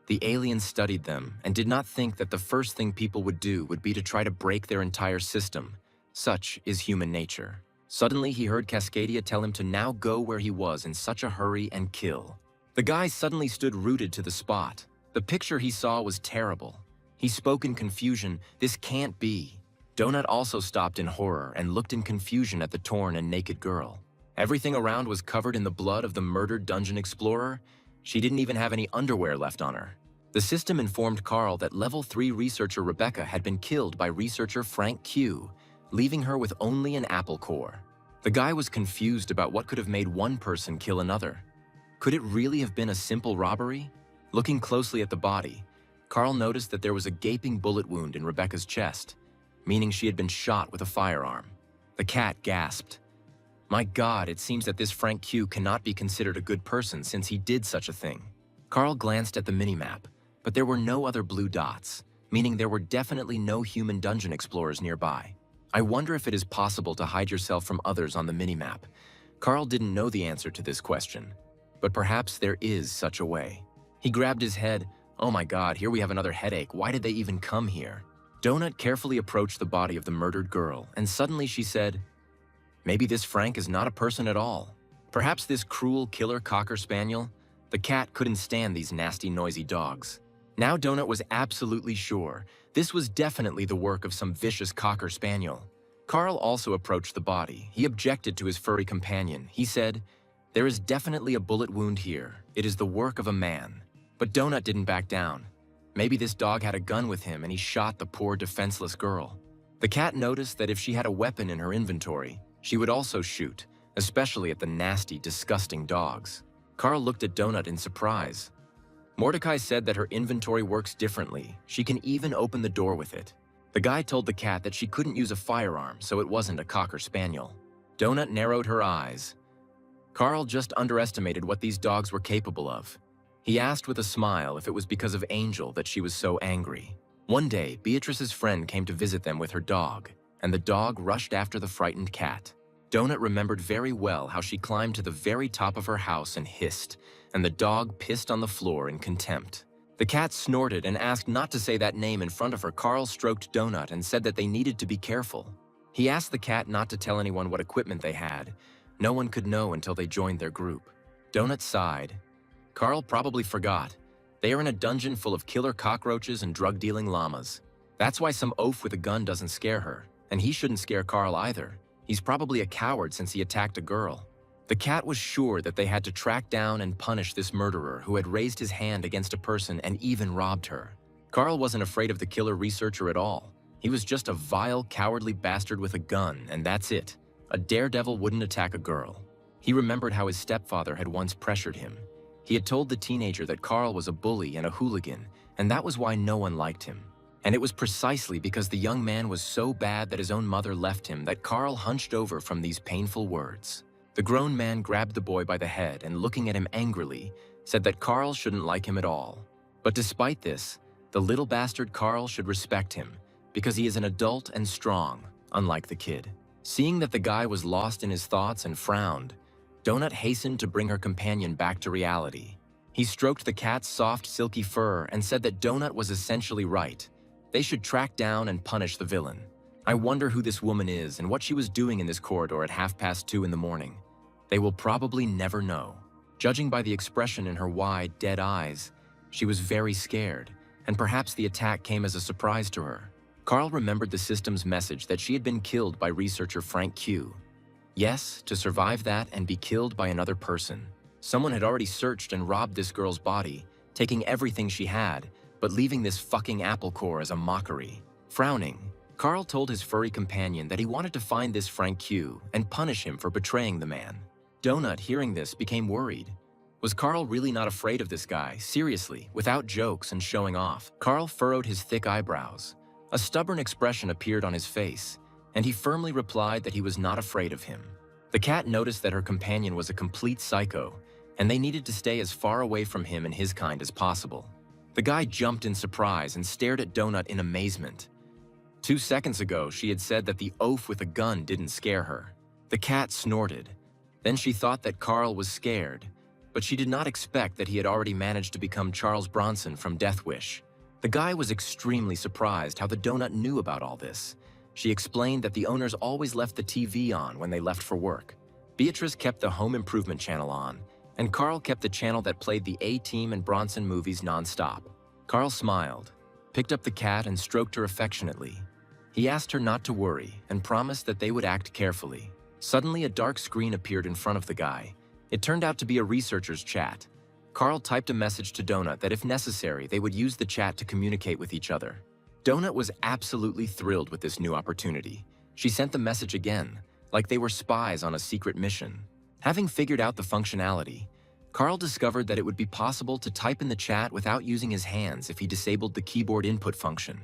The aliens studied them and did not think that the first thing people would do would be to try to break their entire system. Such is human nature. Suddenly, he heard Cascadia tell him to now go where he was in such a hurry and kill. The guy suddenly stood rooted to the spot. The picture he saw was terrible. He spoke in confusion, "This can't be." Donut also stopped in horror and looked in confusion at the torn and naked girl. Everything around was covered in the blood of the murdered dungeon explorer. She didn't even have any underwear left on her. The system informed Carl that Level 3 researcher Rebecca had been killed by researcher Frank Q, leaving her with only an apple core. The guy was confused about what could have made one person kill another. Could it really have been a simple robbery? Looking closely at the body, Carl noticed that there was a gaping bullet wound in Rebecca's chest, meaning she had been shot with a firearm. The cat gasped. My God, it seems that this Frank Q cannot be considered a good person since he did such a thing. Carl glanced at the minimap, but there were no other blue dots. meaning there were definitely no human dungeon explorers nearby. I wonder if it is possible to hide yourself from others on the minimap. Carl didn't know the answer to this question, but perhaps there is such a way. He grabbed his head. Oh my god, here we have another headache. Why did they even come here? Donut carefully approached the body of the murdered girl, and suddenly she said, "Maybe this Frank is not a person at all. Perhaps this cruel killer cocker spaniel." The cat couldn't stand these nasty, noisy dogs. Now Donut was absolutely sure this was definitely the work of some vicious cocker spaniel. Carl also approached the body. He objected to his furry companion. He said, "There is definitely a bullet wound here. It is the work of a man." But Donut didn't back down. Maybe this dog had a gun with him and he shot the poor defenseless girl. The cat noticed that if she had a weapon in her inventory, she would also shoot, especially at the nasty, disgusting dogs. Carl looked at Donut in surprise. Mordecai said that her inventory works differently. She can even open the door with it. The guy told the cat that she couldn't use a firearm, so it wasn't a cocker spaniel. Donut narrowed her eyes. Carl just underestimated what these dogs were capable of. He asked with a smile if it was because of Angel that she was so angry. One day, Beatrice's friend came to visit them with her dog, and the dog rushed after the frightened cat. Donut remembered very well how she climbed to the very top of her house and hissed, and the dog pissed on the floor in contempt. The cat snorted and asked not to say that name in front of her. Carl stroked Donut and said that they needed to be careful. He asked the cat not to tell anyone what equipment they had. No one could know until they joined their group. Donut sighed. Carl probably forgot. They are in a dungeon full of killer cockroaches and drug-dealing llamas. That's why some oaf with a gun doesn't scare her, and he shouldn't scare Carl either. He's probably a coward since he attacked a girl. The cat was sure that they had to track down and punish this murderer who had raised his hand against a person and even robbed her. Carl wasn't afraid of the killer researcher at all. He was just a vile, cowardly bastard with a gun, and that's it. A daredevil wouldn't attack a girl. He remembered how his stepfather had once pressured him. He had told the teenager that Carl was a bully and a hooligan, and that was why no one liked him. And it was precisely because the young man was so bad that his own mother left him that Carl hunched over from these painful words. The grown man grabbed the boy by the head and, looking at him angrily, said that Carl shouldn't like him at all. But despite this, the little bastard Carl should respect him, because he is an adult and strong, unlike the kid. Seeing that the guy was lost in his thoughts and frowned, Donut hastened to bring her companion back to reality. He stroked the cat's soft, silky fur and said that Donut was essentially right. They should track down and punish the villain. I wonder who this woman is and what she was doing in this corridor at 2:30 in the morning. They will probably never know. Judging by the expression in her wide, dead eyes, she was very scared, and perhaps the attack came as a surprise to her. Carl remembered the system's message that she had been killed by researcher Frank Q. Yes, to survive that and be killed by another person. Someone had already searched and robbed this girl's body, taking everything she had, but leaving this fucking apple core as a mockery. Frowning, Carl told his furry companion that he wanted to find this Frank Q and punish him for betraying the man. Donut, hearing this, became worried. Was Carl really not afraid of this guy? Seriously, without jokes and showing off. Carl furrowed his thick eyebrows. A stubborn expression appeared on his face, and he firmly replied that he was not afraid of him. The cat noticed that her companion was a complete psycho, and they needed to stay as far away from him and his kind as possible. The guy jumped in surprise and stared at Donut in amazement. 2 seconds ago, she had said that the oaf with a gun didn't scare her. The cat snorted. Then she thought that Carl was scared, but she did not expect that he had already managed to become Charles Bronson from Death Wish. The guy was extremely surprised how the Donut knew about all this. She explained that the owners always left the TV on when they left for work. Beatrice kept the Home Improvement channel on, and Carl kept the channel that played the A-Team and Bronson movies non-stop. Carl smiled, picked up the cat and stroked her affectionately. He asked her not to worry and promised that they would act carefully. Suddenly, a dark screen appeared in front of the guy. It turned out to be a researcher's chat. Carl typed a message to Donut that if necessary, they would use the chat to communicate with each other. Donut was absolutely thrilled with this new opportunity. She sent the message again, like they were spies on a secret mission. Having figured out the functionality, Carl discovered that it would be possible to type in the chat without using his hands if he disabled the keyboard input function.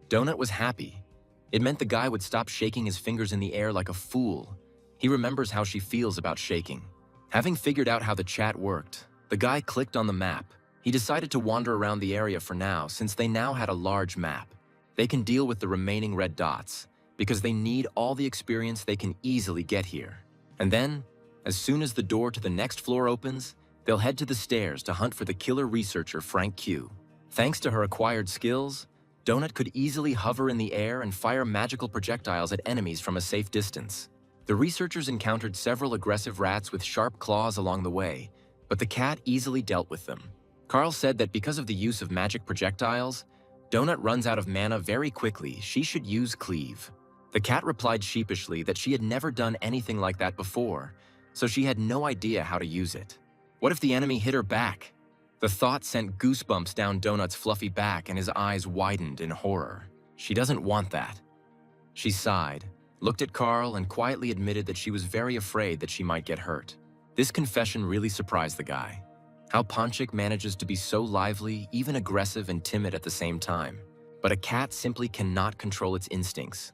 Donut was happy. It meant the guy would stop shaking his fingers in the air like a fool. He remembers how she feels about shaking. Having figured out how the chat worked, the guy clicked on the map. He decided to wander around the area for now since they now had a large map. They can deal with the remaining red dots because they need all the experience they can easily get here. And then, as soon as the door to the next floor opens, they'll head to the stairs to hunt for the killer researcher Frank Q. Thanks to her acquired skills, Donut could easily hover in the air and fire magical projectiles at enemies from a safe distance. The researchers encountered several aggressive rats with sharp claws along the way, but the cat easily dealt with them. Carl said that because of the use of magic projectiles, Donut runs out of mana very quickly. She should use Cleave. The cat replied sheepishly that she had never done anything like that before, so she had no idea how to use it. What if the enemy hit her back? The thought sent goosebumps down Donut's fluffy back and his eyes widened in horror. She doesn't want that. She sighed, looked at Carl, and quietly admitted that she was very afraid that she might get hurt. This confession really surprised the guy. How Ponchik manages to be so lively, even aggressive and timid at the same time. But a cat simply cannot control its instincts.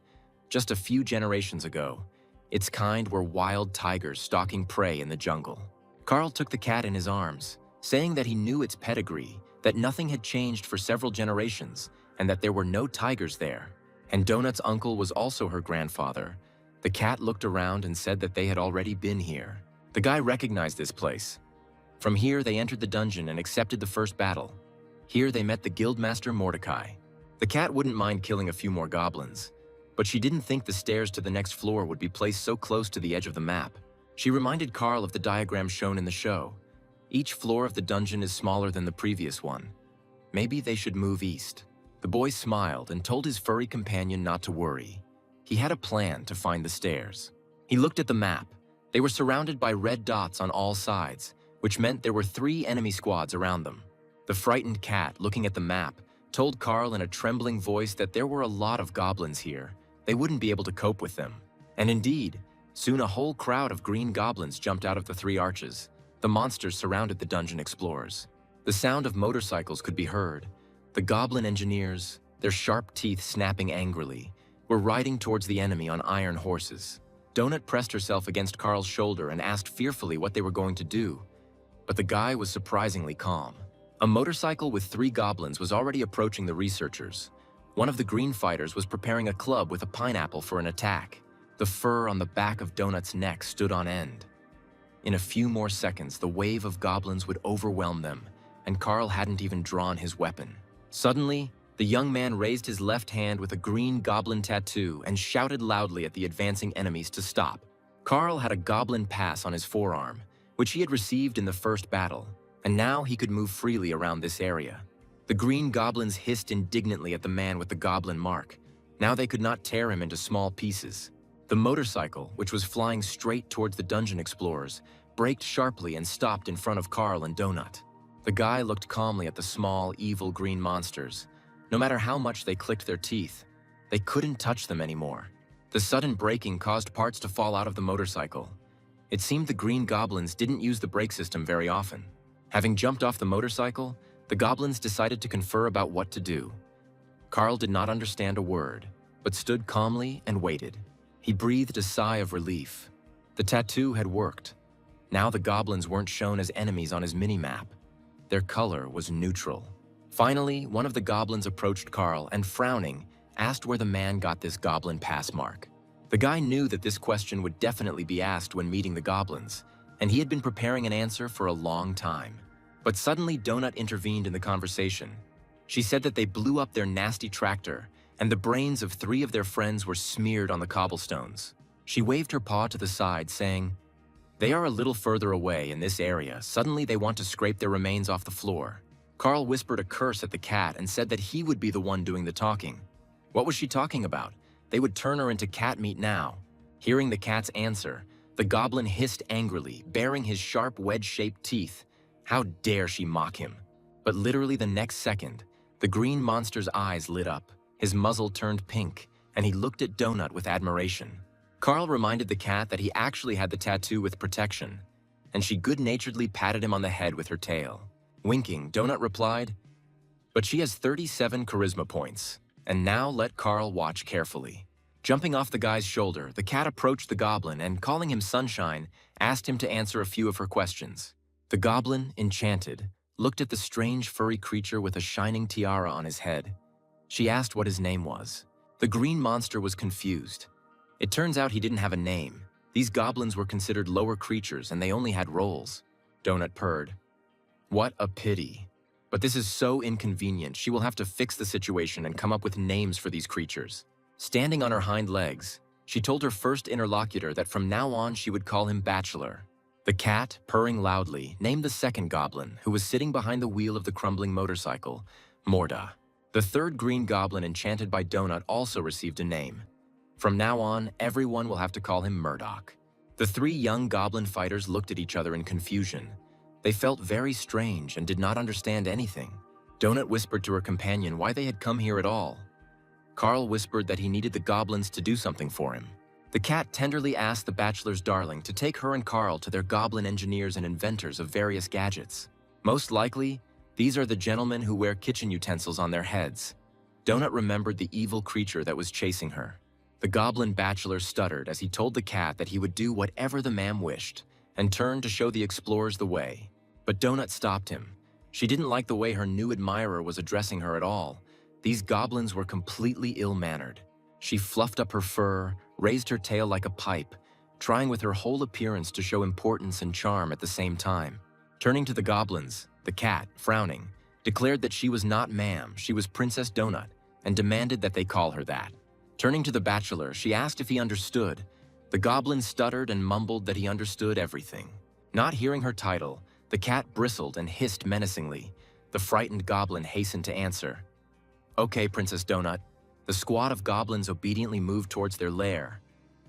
Just a few generations ago, its kind were wild tigers stalking prey in the jungle. Carl took the cat in his arms, saying that he knew its pedigree, that nothing had changed for several generations, and that there were no tigers there. And Donut's uncle was also her grandfather. The cat looked around and said that they had already been here. The guy recognized this place. From here, they entered the dungeon and accepted the first battle. Here, they met the guildmaster Mordecai. The cat wouldn't mind killing a few more goblins, but she didn't think the stairs to the next floor would be placed so close to the edge of the map. She reminded Carl of the diagram shown in the show. Each floor of the dungeon is smaller than the previous one. Maybe they should move east. The boy smiled and told his furry companion not to worry. He had a plan to find the stairs. He looked at the map. They were surrounded by red dots on all sides, which meant there were 3 enemy squads around them. The frightened cat, looking at the map, told Carl in a trembling voice that there were a lot of goblins here. They wouldn't be able to cope with them. And indeed, soon a whole crowd of green goblins jumped out of the 3 arches. The monsters surrounded the dungeon explorers. The sound of motorcycles could be heard. The goblin engineers, their sharp teeth snapping angrily, were riding towards the enemy on iron horses. Donut pressed herself against Carl's shoulder and asked fearfully what they were going to do. But the guy was surprisingly calm. A motorcycle with 3 goblins was already approaching the researchers. One of the green fighters was preparing a club with a pineapple for an attack. The fur on the back of Donut's neck stood on end. In a few more seconds, the wave of goblins would overwhelm them, and Carl hadn't even drawn his weapon. Suddenly, the young man raised his left hand with a green goblin tattoo and shouted loudly at the advancing enemies to stop. Carl had a goblin pass on his forearm, which he had received in the first battle, and now he could move freely around this area. The green goblins hissed indignantly at the man with the goblin mark. Now they could not tear him into small pieces. The motorcycle, which was flying straight towards the dungeon explorers, braked sharply and stopped in front of Carl and Donut. The guy looked calmly at the small, evil green monsters. No matter how much they clicked their teeth, they couldn't touch them anymore. The sudden braking caused parts to fall out of the motorcycle. It seemed the green goblins didn't use the brake system very often. Having jumped off the motorcycle, the goblins decided to confer about what to do. Carl did not understand a word, but stood calmly and waited. He breathed a sigh of relief. The tattoo had worked. Now the goblins weren't shown as enemies on his mini-map. Their color was neutral. Finally, one of the goblins approached Carl and, frowning, asked where the man got this goblin pass mark. The guy knew that this question would definitely be asked when meeting the goblins, and he had been preparing an answer for a long time. But suddenly Donut intervened in the conversation. She said that they blew up their nasty tractor, and the brains of 3 of their friends were smeared on the cobblestones. She waved her paw to the side, saying, "They are a little further away in this area. Suddenly they want to scrape their remains off the floor." Carl whispered a curse at the cat and said that he would be the one doing the talking. What was she talking about? They would turn her into cat meat now. Hearing the cat's answer, the goblin hissed angrily, baring his sharp wedge-shaped teeth. How dare she mock him? But literally the next second, the green monster's eyes lit up, his muzzle turned pink, and he looked at Donut with admiration. Carl reminded the cat that he actually had the tattoo with protection, and she good-naturedly patted him on the head with her tail. Winking, Donut replied, "But she has 37 charisma points, and now let Carl watch carefully." Jumping off the guy's shoulder, the cat approached the goblin and, calling him Sunshine, asked him to answer a few of her questions. The goblin, enchanted, looked at the strange furry creature with a shining tiara on his head. She asked what his name was. The green monster was confused. It turns out he didn't have a name. These goblins were considered lower creatures and they only had roles. Donut purred. What a pity. But this is so inconvenient, she will have to fix the situation and come up with names for these creatures. Standing on her hind legs, she told her first interlocutor that from now on she would call him Bachelor. The cat, purring loudly, named the second goblin, who was sitting behind the wheel of the crumbling motorcycle, Morda. The third green goblin enchanted by Donut also received a name. From now on, everyone will have to call him Murdoch. The three young goblin fighters looked at each other in confusion. They felt very strange and did not understand anything. Donut whispered to her companion why they had come here at all. Carl whispered that he needed the goblins to do something for him. The cat tenderly asked the bachelor's darling to take her and Carl to their goblin engineers and inventors of various gadgets. Most likely, these are the gentlemen who wear kitchen utensils on their heads. Donut remembered the evil creature that was chasing her. The goblin bachelor stuttered as he told the cat that he would do whatever the ma'am wished, and turned to show the explorers the way. But Donut stopped him. She didn't like the way her new admirer was addressing her at all. These goblins were completely ill-mannered. She fluffed up her fur, raised her tail like a pipe, trying with her whole appearance to show importance and charm at the same time. Turning to the goblins, the cat, frowning, declared that she was not ma'am, she was Princess Donut, and demanded that they call her that. Turning to the bachelor, she asked if he understood. The goblin stuttered and mumbled that he understood everything. Not hearing her title, the cat bristled and hissed menacingly. The frightened goblin hastened to answer. "Okay, Princess Donut." The squad of goblins obediently moved towards their lair.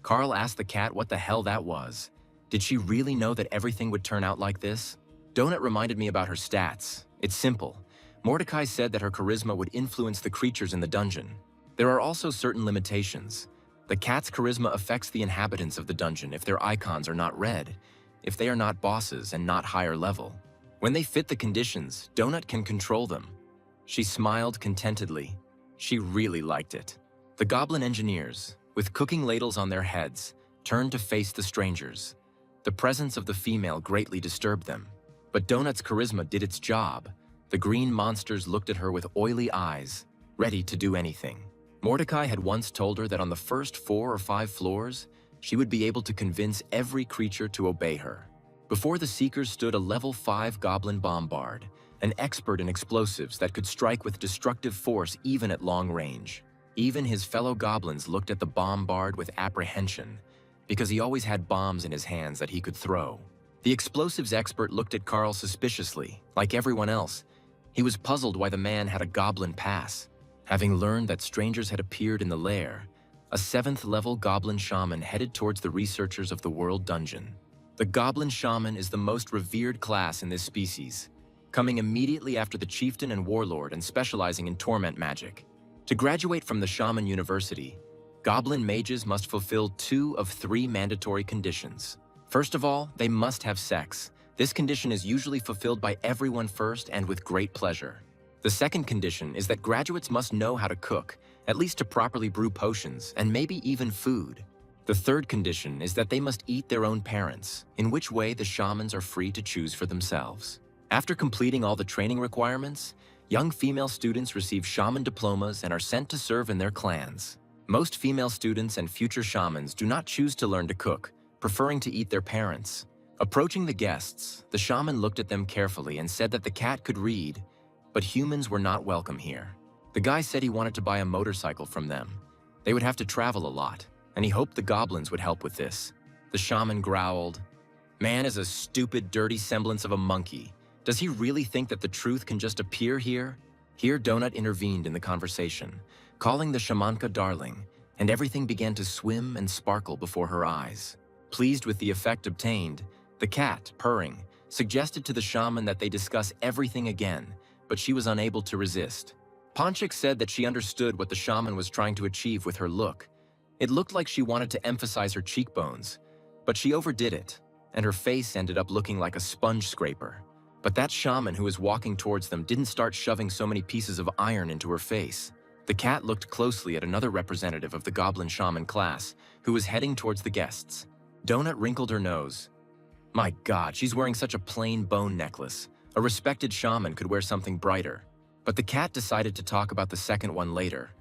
Carl asked the cat what the hell that was. Did she really know that everything would turn out like this? Donut reminded me about her stats. It's simple. Mordecai said that her charisma would influence the creatures in the dungeon. There are also certain limitations. The cat's charisma affects the inhabitants of the dungeon if their icons are not red, if they are not bosses and not higher level. When they fit the conditions, Donut can control them. She smiled contentedly. She really liked it. The goblin engineers, with cooking ladles on their heads, turned to face the strangers. The presence of the female greatly disturbed them. But Donut's charisma did its job. The green monsters looked at her with oily eyes, ready to do anything. Mordecai had once told her that on the first 4 or 5 floors, she would be able to convince every creature to obey her. Before the Seekers stood a level 5 goblin bombard, an expert in explosives that could strike with destructive force even at long range. Even his fellow goblins looked at the bombard with apprehension, because he always had bombs in his hands that he could throw. The explosives expert looked at Carl suspiciously, like everyone else. He was puzzled why the man had a goblin pass. Having learned that strangers had appeared in the lair, a 7th-level goblin shaman headed towards the researchers of the world dungeon. The goblin shaman is the most revered class in this species, coming immediately after the chieftain and warlord and specializing in torment magic. To graduate from the shaman university, goblin mages must fulfill 2 of 3 mandatory conditions. First of all, they must have sex. This condition is usually fulfilled by everyone first and with great pleasure. The second condition is that graduates must know how to cook, at least to properly brew potions, and maybe even food. The third condition is that they must eat their own parents, in which way the shamans are free to choose for themselves. After completing all the training requirements, young female students receive shaman diplomas and are sent to serve in their clans. Most female students and future shamans do not choose to learn to cook, preferring to eat their parents. Approaching the guests, the shaman looked at them carefully and said that the cat could read, but humans were not welcome here. The guy said he wanted to buy a motorcycle from them. They would have to travel a lot, and he hoped the goblins would help with this. The shaman growled, "Man is a stupid, dirty semblance of a monkey. Does he really think that the truth can just appear here?" Here Donut intervened in the conversation, calling the shamanka darling, and everything began to swim and sparkle before her eyes. Pleased with the effect obtained, the cat, purring, suggested to the shaman that they discuss everything again, but she was unable to resist. Ponchik said that she understood what the shaman was trying to achieve with her look. It looked like she wanted to emphasize her cheekbones, but she overdid it, and her face ended up looking like a sponge scraper. But that shaman who was walking towards them didn't start shoving so many pieces of iron into her face. The cat looked closely at another representative of the goblin shaman class, who was heading towards the guests. Donut wrinkled her nose. My God, she's wearing such a plain bone necklace. A respected shaman could wear something brighter. But the cat decided to talk about the second one later.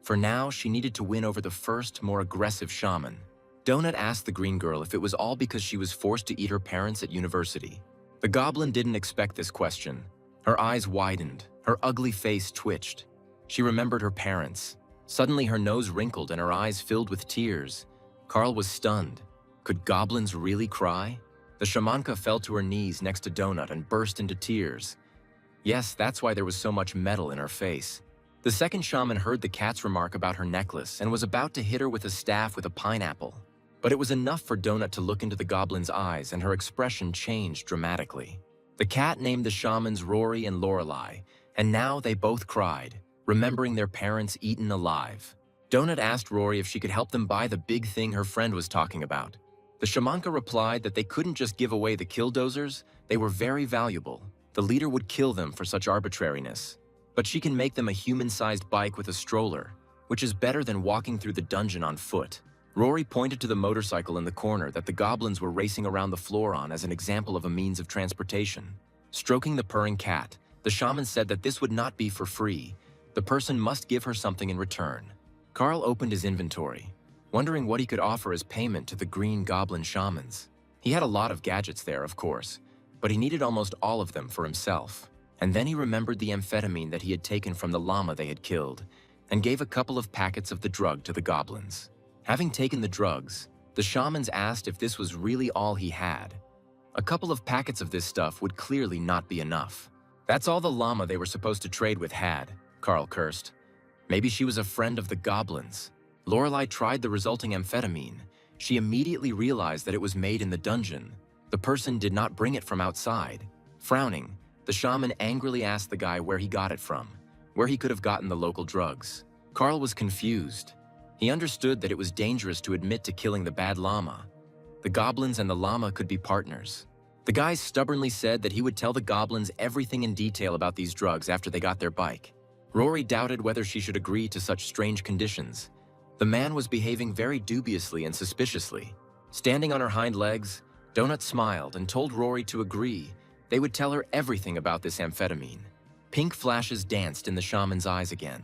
For now, she needed to win over the first, more aggressive shaman. Donut asked the green girl if it was all because she was forced to eat her parents at university. The goblin didn't expect this question. Her eyes widened, her ugly face twitched. She remembered her parents. Suddenly her nose wrinkled and her eyes filled with tears. Carl was stunned. Could goblins really cry? The shamanka fell to her knees next to Donut and burst into tears. Yes, that's why there was so much metal in her face. The second shaman heard the cat's remark about her necklace and was about to hit her with a staff with a pineapple. But it was enough for Donut to look into the goblin's eyes and her expression changed dramatically. The cat named the shamans Rory and Lorelei, and now they both cried, remembering their parents eaten alive. Donut asked Rory if she could help them buy the big thing her friend was talking about. The shamanka replied that they couldn't just give away the killdozers, they were very valuable. The leader would kill them for such arbitrariness. But she can make them a human-sized bike with a stroller, which is better than walking through the dungeon on foot. Rory pointed to the motorcycle in the corner that the goblins were racing around the floor on as an example of a means of transportation. Stroking the purring cat, the shaman said that this would not be for free. The person must give her something in return. Carl opened his inventory, wondering what he could offer as payment to the green goblin shamans. He had a lot of gadgets there, of course, but he needed almost all of them for himself. And then he remembered the amphetamine that he had taken from the llama they had killed, and gave a couple of packets of the drug to the goblins. Having taken the drugs, the shamans asked if this was really all he had. A couple of packets of this stuff would clearly not be enough. That's all the llama they were supposed to trade with had, Carl cursed. Maybe she was a friend of the goblins. Lorelei tried the resulting amphetamine. She immediately realized that it was made in the dungeon. The person did not bring it from outside. Frowning, the shaman angrily asked the guy where he got it from, where he could have gotten the local drugs. Carl was confused. He understood that it was dangerous to admit to killing the bad llama. The goblins and the llama could be partners. The guy stubbornly said that he would tell the goblins everything in detail about these drugs after they got their bike. Rory doubted whether she should agree to such strange conditions. The man was behaving very dubiously and suspiciously. Standing on her hind legs, Donut smiled and told Rory to agree. They would tell her everything about this amphetamine. Pink flashes danced in the shaman's eyes again.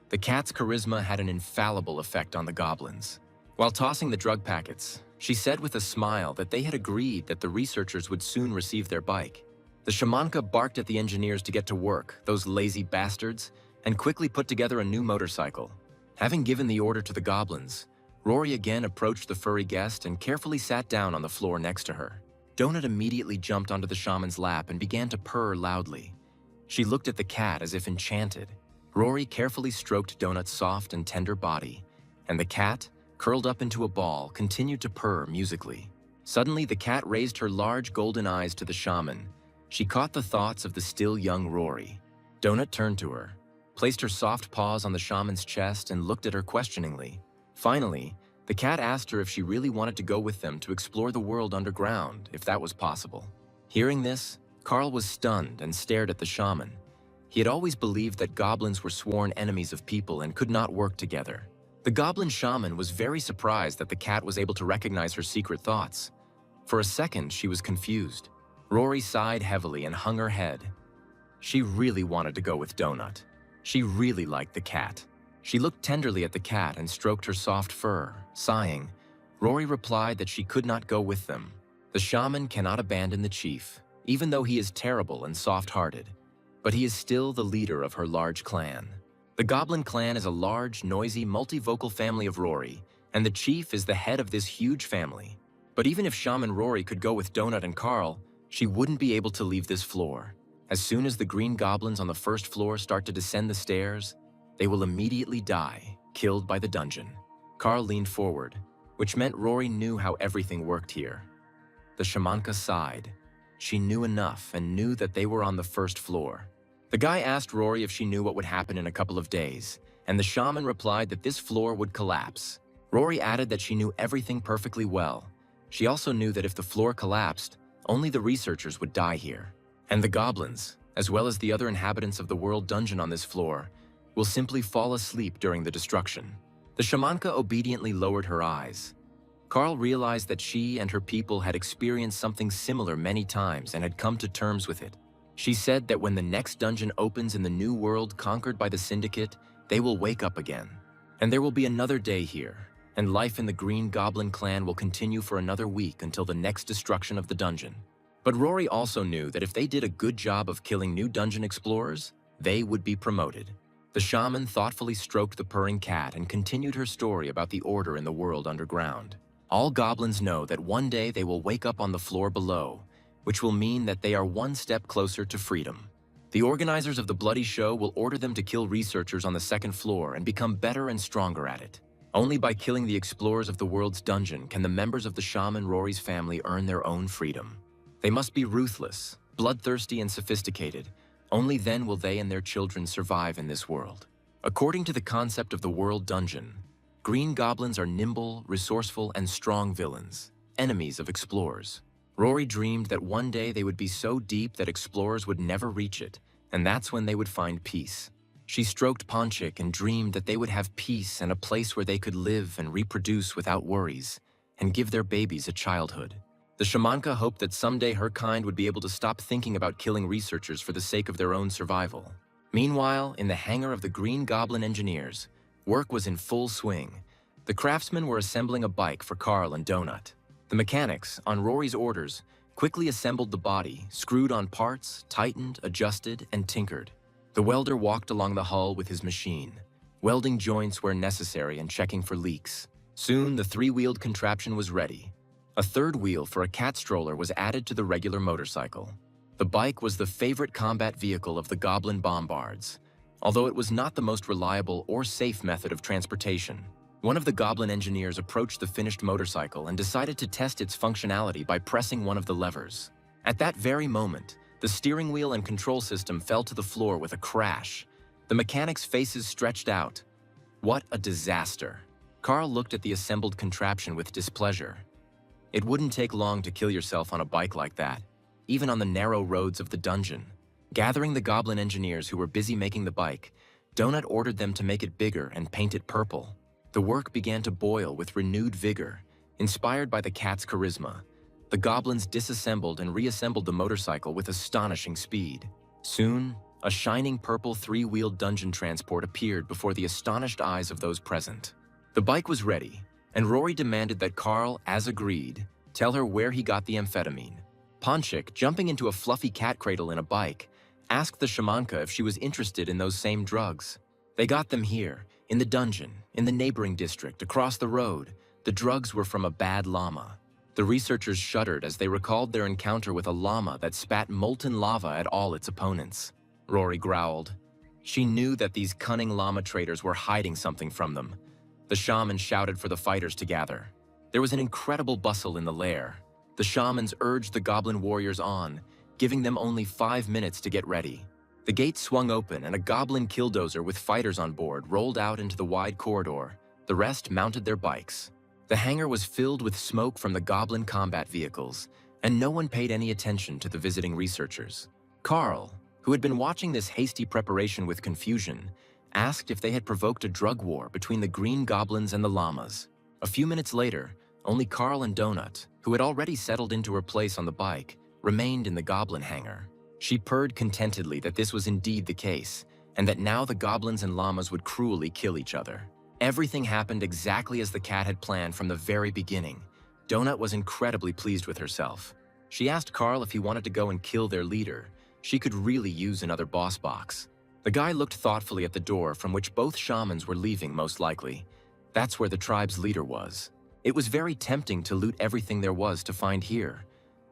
The cat's charisma had an infallible effect on the goblins. While tossing the drug packets, she said with a smile that they had agreed that the researchers would soon receive their bike. The shamanka barked at the engineers to get to work, those lazy bastards, and quickly put together a new motorcycle. Having given the order to the goblins, Rory again approached the furry guest and carefully sat down on the floor next to her. Donut immediately jumped onto the shaman's lap and began to purr loudly. She looked at the cat as if enchanted. Rory carefully stroked Donut's soft and tender body, and the cat, curled up into a ball, continued to purr musically. Suddenly, the cat raised her large golden eyes to the shaman. She caught the thoughts of the still young Rory. Donut turned to her, placed her soft paws on the shaman's chest, and looked at her questioningly. Finally, the cat asked her if she really wanted to go with them to explore the world underground, if that was possible. Hearing this, Carl was stunned and stared at the shaman. He had always believed that goblins were sworn enemies of people and could not work together. The goblin shaman was very surprised that the cat was able to recognize her secret thoughts. For a second, she was confused. Rory sighed heavily and hung her head. She really wanted to go with Donut. She really liked the cat. She looked tenderly at the cat and stroked her soft fur. Sighing, Rory replied that she could not go with them. The shaman cannot abandon the chief, even though he is terrible and soft-hearted. But he is still the leader of her large clan. The Goblin clan is a large, noisy, multi-vocal family of Rory, and the chief is the head of this huge family. But even if Shaman Rory could go with Donut and Carl, she wouldn't be able to leave this floor. As soon as the green goblins on the first floor start to descend the stairs, they will immediately die, killed by the dungeon. Carl leaned forward, which meant Rory knew how everything worked here. The shamanka sighed. She knew enough and knew that they were on the first floor. The guy asked Rory if she knew what would happen in a couple of days, and the shaman replied that this floor would collapse. Rory added that she knew everything perfectly well. She also knew that if the floor collapsed, only the researchers would die here. And the goblins, as well as the other inhabitants of the world dungeon on this floor, will simply fall asleep during the destruction. The shamanka obediently lowered her eyes. Carl realized that she and her people had experienced something similar many times and had come to terms with it. She said that when the next dungeon opens in the new world conquered by the Syndicate, they will wake up again. And there will be another day here, and life in the Green Goblin clan will continue for another week until the next destruction of the dungeon. But Rory also knew that if they did a good job of killing new dungeon explorers, they would be promoted. The shaman thoughtfully stroked the purring cat and continued her story about the order in the world underground. All goblins know that one day they will wake up on the floor below, which will mean that they are one step closer to freedom. The organizers of the bloody show will order them to kill researchers on the second floor and become better and stronger at it. Only by killing the explorers of the world's dungeon can the members of the shaman Rory's family earn their own freedom. They must be ruthless, bloodthirsty, and sophisticated. Only then will they and their children survive in this world. According to the concept of the world dungeon, green goblins are nimble, resourceful, and strong villains, enemies of explorers. Rory dreamed that one day they would be so deep that explorers would never reach it, and that's when they would find peace. She stroked Ponchik and dreamed that they would have peace and a place where they could live and reproduce without worries, and give their babies a childhood. The shamanka hoped that someday her kind would be able to stop thinking about killing researchers for the sake of their own survival. Meanwhile, in the hangar of the Green Goblin engineers, work was in full swing. The craftsmen were assembling a bike for Carl and Donut. The mechanics, on Rory's orders, quickly assembled the body, screwed on parts, tightened, adjusted, and tinkered. The welder walked along the hull with his machine, welding joints where necessary and checking for leaks. Soon, the three-wheeled contraption was ready. A third wheel for a cat stroller was added to the regular motorcycle. The bike was the favorite combat vehicle of the Goblin Bombards, although it was not the most reliable or safe method of transportation. One of the Goblin engineers approached the finished motorcycle and decided to test its functionality by pressing one of the levers. At that very moment, the steering wheel and control system fell to the floor with a crash. The mechanics' faces stretched out. What a disaster! Carl looked at the assembled contraption with displeasure. It wouldn't take long to kill yourself on a bike like that, even on the narrow roads of the dungeon. Gathering the Goblin engineers who were busy making the bike, Donut ordered them to make it bigger and paint it purple. The work began to boil with renewed vigor, inspired by the cat's charisma. The goblins disassembled and reassembled the motorcycle with astonishing speed. Soon, a shining purple three-wheeled dungeon transport appeared before the astonished eyes of those present. The bike was ready, and Rory demanded that Carl, as agreed, tell her where he got the amphetamine. Ponchik, jumping into a fluffy cat cradle in a bike, asked the shamanka if she was interested in those same drugs. They got them here, in the dungeon, in the neighboring district, across the road. The drugs were from a bad llama. The researchers shuddered as they recalled their encounter with a llama that spat molten lava at all its opponents. Rory growled. She knew that these cunning llama traders were hiding something from them. The shaman shouted for the fighters to gather. There was an incredible bustle in the lair. The shamans urged the goblin warriors on, giving them only 5 minutes to get ready. The gate swung open and a goblin killdozer with fighters on board rolled out into the wide corridor. The rest mounted their bikes. The hangar was filled with smoke from the goblin combat vehicles, and no one paid any attention to the visiting researchers. Carl, who had been watching this hasty preparation with confusion, asked if they had provoked a drug war between the green goblins and the llamas. A few minutes later, only Carl and Donut, who had already settled into her place on the bike, remained in the goblin hangar. She purred contentedly that this was indeed the case, and that now the goblins and llamas would cruelly kill each other. Everything happened exactly as the cat had planned from the very beginning. Donut was incredibly pleased with herself. She asked Carl if he wanted to go and kill their leader. She could really use another boss box. The guy looked thoughtfully at the door from which both shamans were leaving, most likely. That's where the tribe's leader was. It was very tempting to loot everything there was to find here,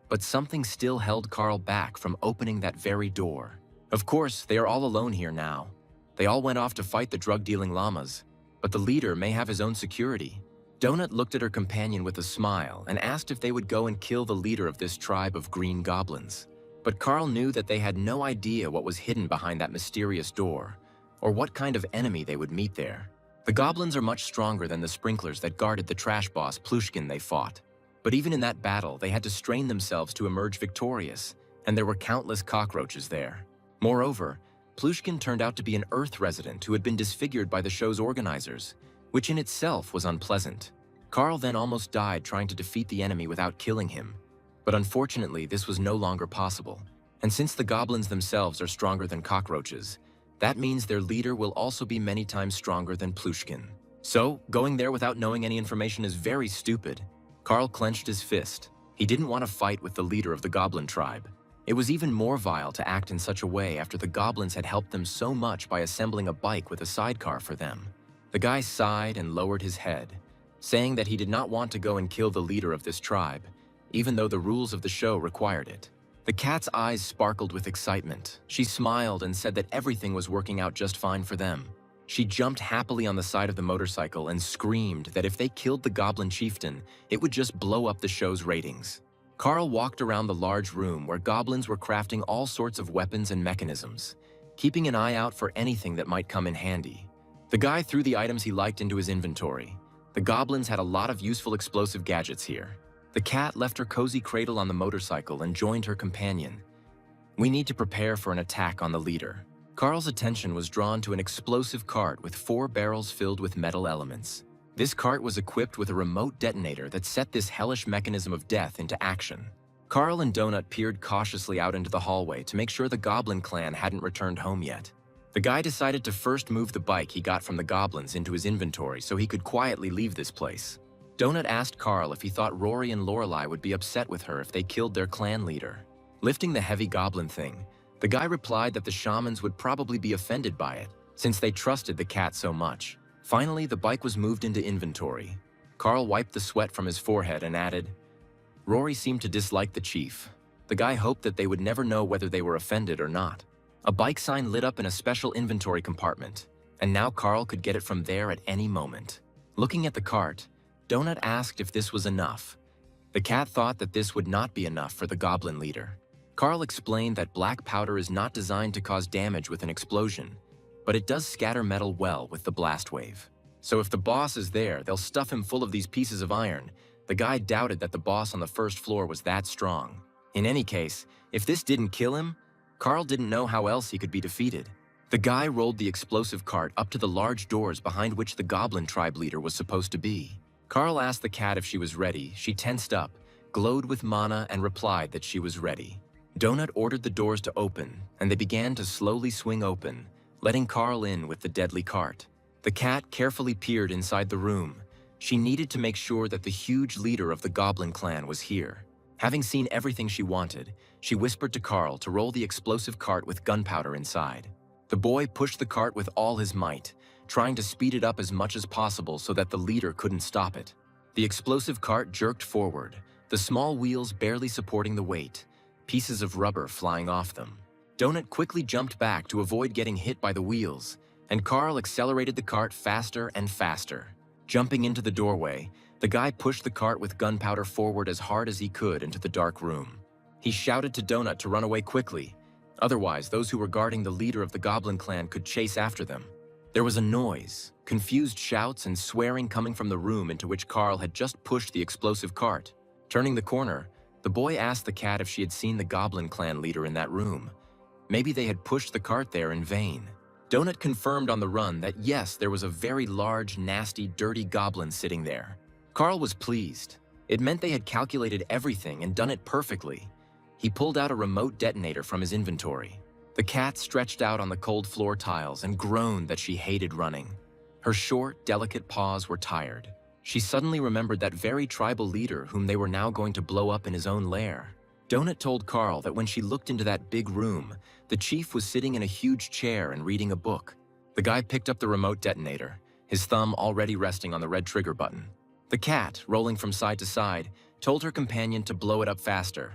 but something still held Carl back from opening that very door. Of course, they are all alone here now. They all went off to fight the drug-dealing llamas, but the leader may have his own security. Donut looked at her companion with a smile and asked if they would go and kill the leader of this tribe of green goblins. But Carl knew that they had no idea what was hidden behind that mysterious door, or what kind of enemy they would meet there. The goblins are much stronger than the sprinklers that guarded the trash boss Plushkin they fought. But even in that battle, they had to strain themselves to emerge victorious, and there were countless cockroaches there. Moreover, Plushkin turned out to be an Earth resident who had been disfigured by the show's organizers, which in itself was unpleasant. Carl then almost died trying to defeat the enemy without killing him. But unfortunately, this was no longer possible. And since the goblins themselves are stronger than cockroaches, that means their leader will also be many times stronger than Plushkin. So, going there without knowing any information is very stupid. Carl clenched his fist. He didn't want to fight with the leader of the goblin tribe. It was even more vile to act in such a way after the goblins had helped them so much by assembling a bike with a sidecar for them. The guy sighed and lowered his head, saying that he did not want to go and kill the leader of this tribe, even though the rules of the show required it. The cat's eyes sparkled with excitement. She smiled and said that everything was working out just fine for them. She jumped happily on the side of the motorcycle and screamed that if they killed the goblin chieftain, it would just blow up the show's ratings. Carl walked around the large room where goblins were crafting all sorts of weapons and mechanisms, keeping an eye out for anything that might come in handy. The guy threw the items he liked into his inventory. The goblins had a lot of useful explosive gadgets here. The cat left her cozy cradle on the motorcycle and joined her companion. We need to prepare for an attack on the leader. Carl's attention was drawn to an explosive cart with 4 barrels filled with metal elements. This cart was equipped with a remote detonator that set this hellish mechanism of death into action. Carl and Donut peered cautiously out into the hallway to make sure the goblin clan hadn't returned home yet. The guy decided to first move the bike he got from the goblins into his inventory so he could quietly leave this place. Donut asked Carl if he thought Rory and Lorelei would be upset with her if they killed their clan leader. Lifting the heavy goblin thing, the guy replied that the shamans would probably be offended by it, since they trusted the cat so much. Finally, the bike was moved into inventory. Carl wiped the sweat from his forehead and added, Rory seemed to dislike the chief. The guy hoped that they would never know whether they were offended or not. A bike sign lit up in a special inventory compartment, and now Carl could get it from there at any moment. Looking at the cart, Donut asked if this was enough. The cat thought that this would not be enough for the goblin leader. Carl explained that black powder is not designed to cause damage with an explosion, but it does scatter metal well with the blast wave. So if the boss is there, they'll stuff him full of these pieces of iron. The guy doubted that the boss on the first floor was that strong. In any case, if this didn't kill him, Carl didn't know how else he could be defeated. The guy rolled the explosive cart up to the large doors behind which the goblin tribe leader was supposed to be. Carl asked the cat if she was ready. She tensed up, glowed with mana, and replied that she was ready. Donut ordered the doors to open, and they began to slowly swing open, letting Carl in with the deadly cart. The cat carefully peered inside the room. She needed to make sure that the huge leader of the goblin clan was here. Having seen everything she wanted, she whispered to Carl to roll the explosive cart with gunpowder inside. The boy pushed the cart with all his might, trying to speed it up as much as possible so that the leader couldn't stop it. The explosive cart jerked forward, the small wheels barely supporting the weight, pieces of rubber flying off them. Donut quickly jumped back to avoid getting hit by the wheels, and Carl accelerated the cart faster and faster. Jumping into the doorway, the guy pushed the cart with gunpowder forward as hard as he could into the dark room. He shouted to Donut to run away quickly, otherwise those who were guarding the leader of the goblin clan could chase after them. There was a noise, confused shouts and swearing coming from the room into which Carl had just pushed the explosive cart. Turning the corner, the boy asked the cat if she had seen the goblin clan leader in that room. Maybe they had pushed the cart there in vain. Donut confirmed on the run that yes, there was a very large, nasty, dirty goblin sitting there. Carl was pleased. It meant they had calculated everything and done it perfectly. He pulled out a remote detonator from his inventory. The cat stretched out on the cold floor tiles and groaned that she hated running. Her short, delicate paws were tired. She suddenly remembered that very tribal leader whom they were now going to blow up in his own lair. Donut told Carl that when she looked into that big room, the chief was sitting in a huge chair and reading a book. The guy picked up the remote detonator, his thumb already resting on the red trigger button. The cat, rolling from side to side, told her companion to blow it up faster.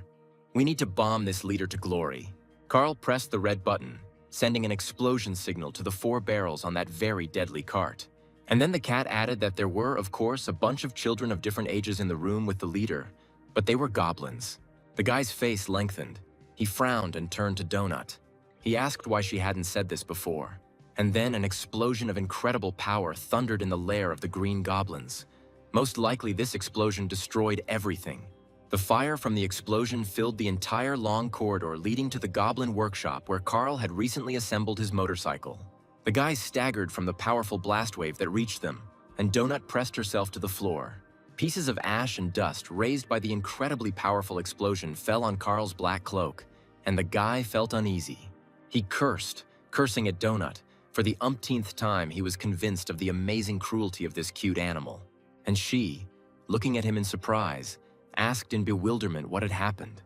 We need to bomb this leader to glory. Carl pressed the red button, sending an explosion signal to the 4 barrels on that very deadly cart. And then the cat added that there were, of course, a bunch of children of different ages in the room with the leader, but they were goblins. The guy's face lengthened. He frowned and turned to Donut. He asked why she hadn't said this before. And then an explosion of incredible power thundered in the lair of the green goblins. Most likely this explosion destroyed everything. The fire from the explosion filled the entire long corridor leading to the goblin workshop where Carl had recently assembled his motorcycle. The guys staggered from the powerful blast wave that reached them, and Donut pressed herself to the floor. Pieces of ash and dust raised by the incredibly powerful explosion fell on Carl's black cloak, and the guy felt uneasy. He cursed, cursing at Donut. For the umpteenth time, he was convinced of the amazing cruelty of this cute animal. And she, looking at him in surprise, asked in bewilderment what had happened,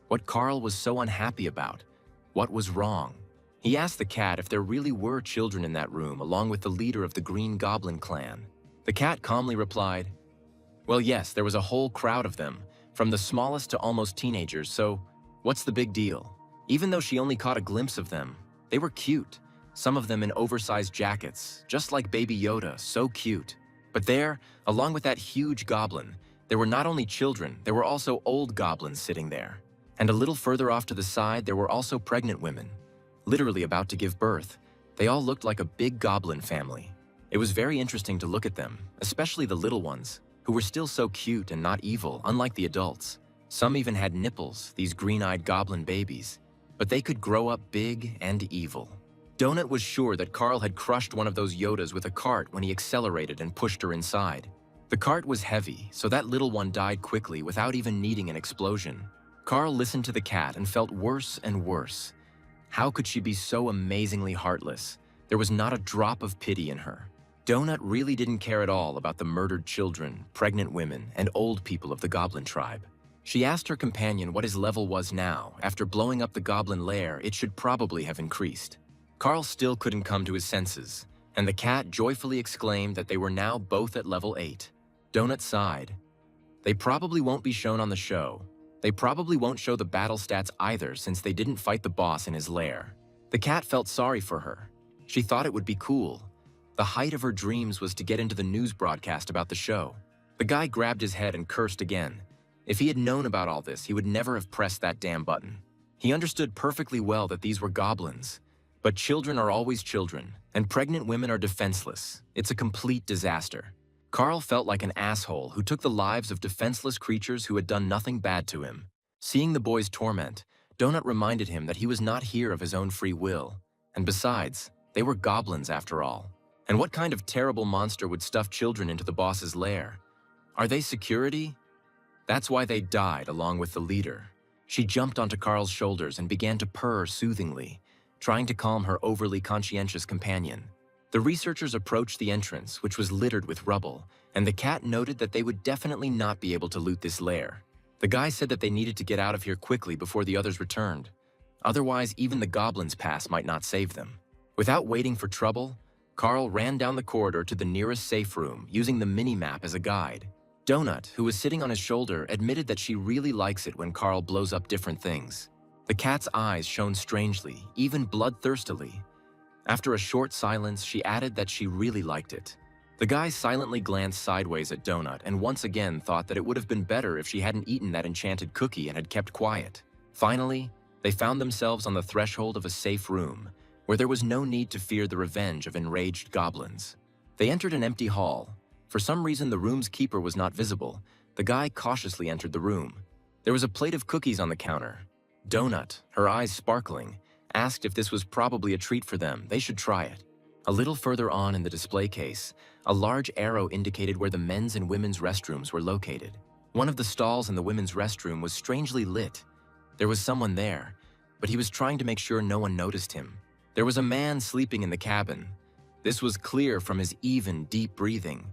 what Carl was so unhappy about, what was wrong. He asked the cat if there really were children in that room along with the leader of the Green Goblin clan. The cat calmly replied, "Well, yes, there was a whole crowd of them, from the smallest to almost teenagers, so what's the big deal?" Even though she only caught a glimpse of them, they were cute, some of them in oversized jackets, just like Baby Yoda, so cute. But there, along with that huge goblin, there were not only children, there were also old goblins sitting there. And a little further off to the side, there were also pregnant women, literally about to give birth. They all looked like a big goblin family. It was very interesting to look at them, especially the little ones, who were still so cute and not evil, unlike the adults. Some even had nipples, these green-eyed goblin babies, but they could grow up big and evil. Donut was sure that Carl had crushed one of those Yodas with a cart when he accelerated and pushed her inside. The cart was heavy, so that little one died quickly without even needing an explosion. Carl listened to the cat and felt worse and worse. How could she be so amazingly heartless? There was not a drop of pity in her. Donut really didn't care at all about the murdered children, pregnant women, and old people of the goblin tribe. She asked her companion what his level was now. After blowing up the goblin lair, it should probably have increased. Carl still couldn't come to his senses, and the cat joyfully exclaimed that they were now both at level 8. Donut sighed. They probably won't be shown on the show. They probably won't show the battle stats either since they didn't fight the boss in his lair. The cat felt sorry for her. She thought it would be cool. The height of her dreams was to get into the news broadcast about the show. The guy grabbed his head and cursed again. If he had known about all this, he would never have pressed that damn button. He understood perfectly well that these were goblins. But children are always children, and pregnant women are defenseless. It's a complete disaster. Carl felt like an asshole who took the lives of defenseless creatures who had done nothing bad to him. Seeing the boy's torment, Donut reminded him that he was not here of his own free will. And besides, they were goblins after all. And what kind of terrible monster would stuff children into the boss's lair? Are they security? That's why they died along with the leader. She jumped onto Carl's shoulders and began to purr soothingly, trying to calm her overly conscientious companion. The researchers approached the entrance, which was littered with rubble, and the cat noted that they would definitely not be able to loot this lair. The guy said that they needed to get out of here quickly before the others returned. Otherwise, even the goblin's pass might not save them. Without waiting for trouble, Carl ran down the corridor to the nearest safe room, using the mini-map as a guide. Donut, who was sitting on his shoulder, admitted that she really likes it when Carl blows up different things. The cat's eyes shone strangely, even bloodthirstily. After a short silence, she added that she really liked it. The guy silently glanced sideways at Donut and once again thought that it would have been better if she hadn't eaten that enchanted cookie and had kept quiet. Finally, they found themselves on the threshold of a safe room, where there was no need to fear the revenge of enraged goblins. They entered an empty hall. For some reason, the room's keeper was not visible. The guy cautiously entered the room. There was a plate of cookies on the counter. Donut, her eyes sparkling, asked if this was probably a treat for them. They should try it. A little further on in the display case, a large arrow indicated where the men's and women's restrooms were located. One of the stalls in the women's restroom was strangely lit. There was someone there, but he was trying to make sure no one noticed him. There was a man sleeping in the cabin. This was clear from his even, deep breathing.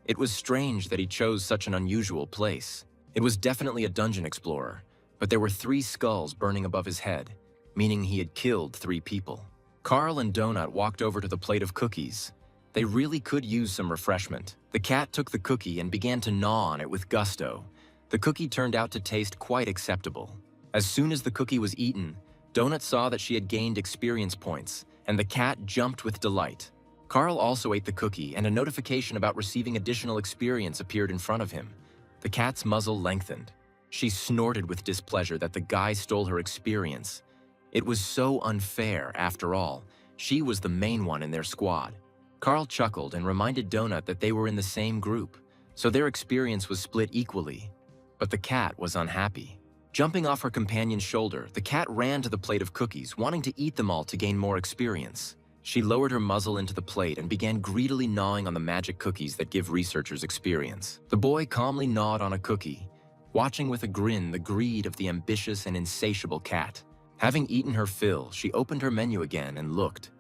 It was strange that he chose such an unusual place. It was definitely a dungeon explorer, but there were 3 skulls burning above his head, meaning he had killed 3 people. Carl and Donut walked over to the plate of cookies. They really could use some refreshment. The cat took the cookie and began to gnaw on it with gusto. The cookie turned out to taste quite acceptable. As soon as the cookie was eaten, Donut saw that she had gained experience points, and the cat jumped with delight. Carl also ate the cookie, and a notification about receiving additional experience appeared in front of him. The cat's muzzle lengthened. She snorted with displeasure that the guy stole her experience. It was so unfair, after all. She was the main one in their squad. Carl chuckled and reminded Donut that they were in the same group, so their experience was split equally. But the cat was unhappy. Jumping off her companion's shoulder, the cat ran to the plate of cookies, wanting to eat them all to gain more experience. She lowered her muzzle into the plate and began greedily gnawing on the magic cookies that give researchers experience. The boy calmly gnawed on a cookie, watching with a grin the greed of the ambitious and insatiable cat. Having eaten her fill, she opened her menu again and looked.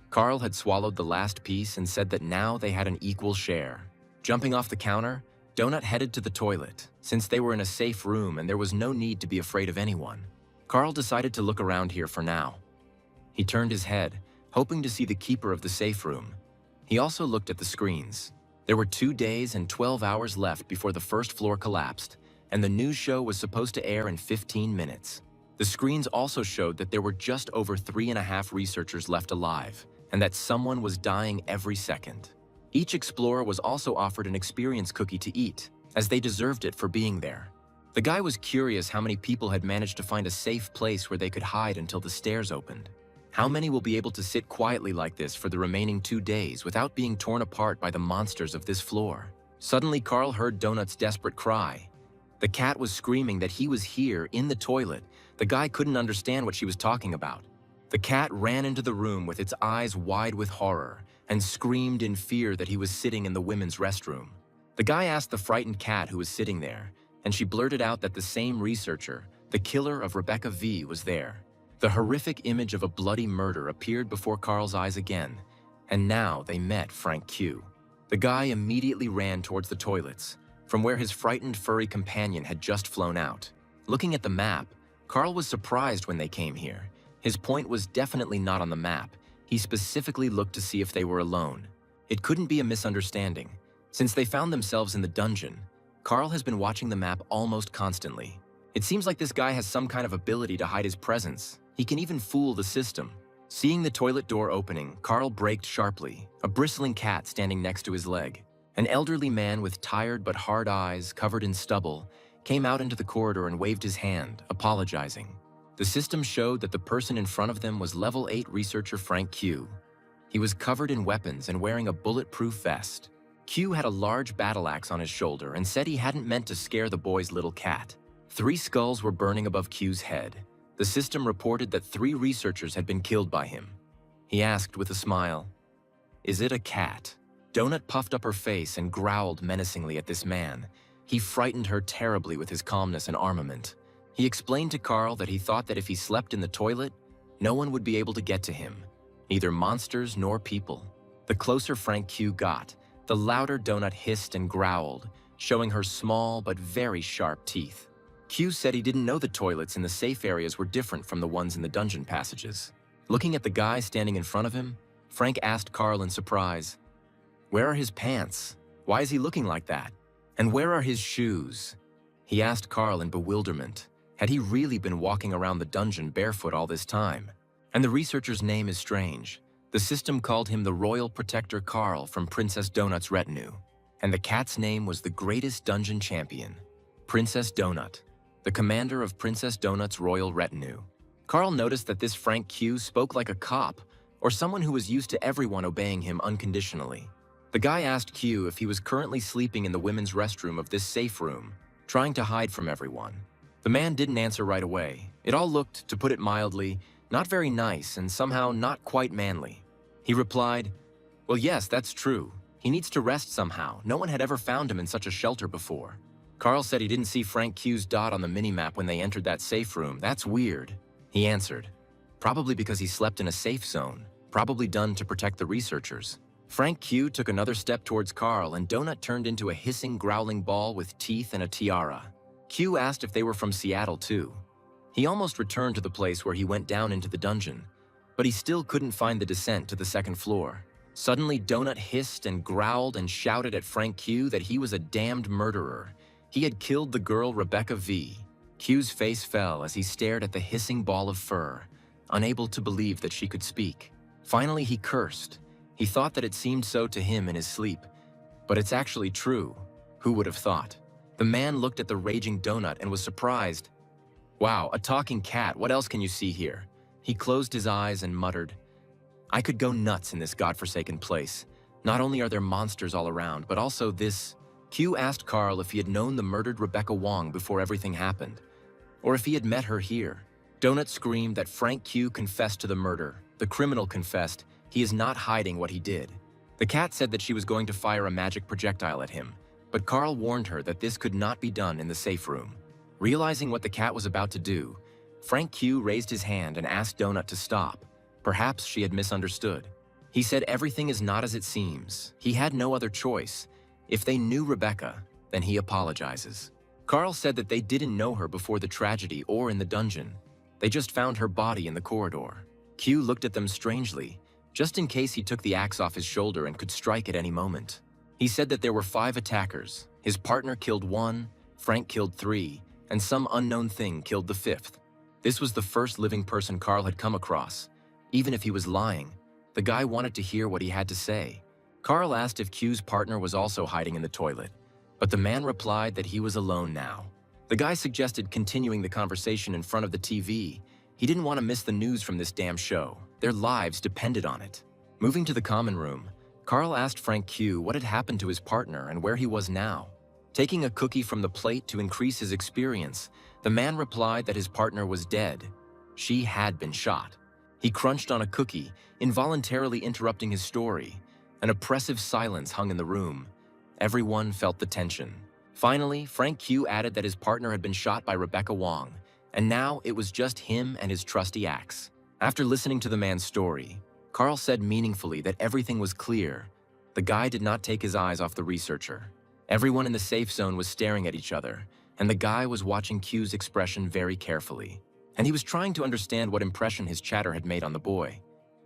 Carl had swallowed the last piece and said that now they had an equal share. Jumping off the counter, Donut headed to the toilet, since they were in a safe room and there was no need to be afraid of anyone. Carl decided to look around here for now. He turned his head, hoping to see the keeper of the safe room. He also looked at the screens. There were 2 days and 12 hours left before the first floor collapsed, and the news show was supposed to air in 15 minutes. The screens also showed that there were just over 3.5 researchers left alive, and that someone was dying every second. Each explorer was also offered an experience cookie to eat, as they deserved it for being there. The guy was curious how many people had managed to find a safe place where they could hide until the stairs opened. How many will be able to sit quietly like this for the remaining 2 days without being torn apart by the monsters of this floor? Suddenly, Carl heard Donut's desperate cry. The cat was screaming that he was here, in the toilet. The guy couldn't understand what she was talking about. The cat ran into the room with its eyes wide with horror and screamed in fear that he was sitting in the women's restroom. The guy asked the frightened cat who was sitting there, and she blurted out that the same researcher, the killer of Rebecca V, was there. The horrific image of a bloody murder appeared before Carl's eyes again, and now they met Frank Q. The guy immediately ran towards the toilets, from where his frightened furry companion had just flown out. Looking at the map, Carl was surprised when they came here. His point was definitely not on the map. He specifically looked to see if they were alone. It couldn't be a misunderstanding. Since they found themselves in the dungeon, Carl has been watching the map almost constantly. It seems like this guy has some kind of ability to hide his presence. He can even fool the system. Seeing the toilet door opening, Carl braked sharply, a bristling cat standing next to his leg. An elderly man with tired but hard eyes, covered in stubble, came out into the corridor and waved his hand, apologizing. The system showed that the person in front of them was level 8 researcher Frank Q. He was covered in weapons and wearing a bulletproof vest. Q had a large battle axe on his shoulder and said he hadn't meant to scare the boy's little cat. 3 skulls were burning above Q's head. The system reported that 3 researchers had been killed by him. He asked with a smile, "Is it a cat?" Donut puffed up her face and growled menacingly at this man. He frightened her terribly with his calmness and armament. He explained to Carl that he thought that if he slept in the toilet, no one would be able to get to him, neither monsters nor people. The closer Frank Q got, the louder Donut hissed and growled, showing her small but very sharp teeth. Q said he didn't know the toilets in the safe areas were different from the ones in the dungeon passages. Looking at the guy standing in front of him, Frank asked Carl in surprise, "Where are his pants? Why is he looking like that? And where are his shoes?" He asked Carl in bewilderment. Had he really been walking around the dungeon barefoot all this time? And the researcher's name is strange. The system called him the Royal Protector Carl from Princess Donut's retinue. And the cat's name was the greatest dungeon champion, Princess Donut, the commander of Princess Donut's royal retinue. Carl noticed that this Frank Q spoke like a cop, or someone who was used to everyone obeying him unconditionally. The guy asked Q if he was currently sleeping in the women's restroom of this safe room, trying to hide from everyone. The man didn't answer right away. It all looked, to put it mildly, not very nice and somehow not quite manly. He replied, "Well, yes, that's true. He needs to rest somehow. No one had ever found him in such a shelter before." Carl said he didn't see Frank Q's dot on the minimap when they entered that safe room. "That's weird." He answered, "Probably because he slept in a safe zone, probably done to protect the researchers." Frank Q took another step towards Carl, and Donut turned into a hissing, growling ball with teeth and a tiara. Q asked if they were from Seattle too. He almost returned to the place where he went down into the dungeon, but he still couldn't find the descent to the second floor. Suddenly, Donut hissed and growled and shouted at Frank Q that he was a damned murderer. He had killed the girl Rebecca V. Q's face fell as he stared at the hissing ball of fur, unable to believe that she could speak. Finally, he cursed. He thought that it seemed so to him in his sleep, but it's actually true. Who would have thought? The man looked at the raging Donut and was surprised. "Wow, a talking cat, what else can you see here?" He closed his eyes and muttered, "I could go nuts in this godforsaken place. Not only are there monsters all around, but also this." Q asked Carl if he had known the murdered Rebecca Wong before everything happened, or if he had met her here. Donut screamed that Frank Q confessed to the murder. The criminal confessed. He is not hiding what he did. The cat said that she was going to fire a magic projectile at him, but Carl warned her that this could not be done in the safe room. Realizing what the cat was about to do, Frank Q raised his hand and asked Donut to stop. Perhaps she had misunderstood. He said everything is not as it seems. He had no other choice. If they knew Rebecca, then he apologizes. Carl said that they didn't know her before the tragedy or in the dungeon. They just found her body in the corridor. Q looked at them strangely, just in case he took the axe off his shoulder and could strike at any moment. He said that there were 5 attackers. His partner killed 1, Frank killed 3, and some unknown thing killed the 5th. This was the first living person Carl had come across. Even if he was lying, the guy wanted to hear what he had to say. Carl asked if Q's partner was also hiding in the toilet, but the man replied that he was alone now. The guy suggested continuing the conversation in front of the TV. He didn't want to miss the news from this damn show. Their lives depended on it. Moving to the common room, Carl asked Frank Q what had happened to his partner and where he was now. Taking a cookie from the plate to increase his experience, the man replied that his partner was dead. She had been shot. He crunched on a cookie, involuntarily interrupting his story. An oppressive silence hung in the room. Everyone felt the tension. Finally, Frank Q added that his partner had been shot by Rebecca Wong, and now it was just him and his trusty axe. After listening to the man's story, Carl said meaningfully that everything was clear. The guy did not take his eyes off the researcher. Everyone in the safe zone was staring at each other, and the guy was watching Q's expression very carefully. And he was trying to understand what impression his chatter had made on the boy.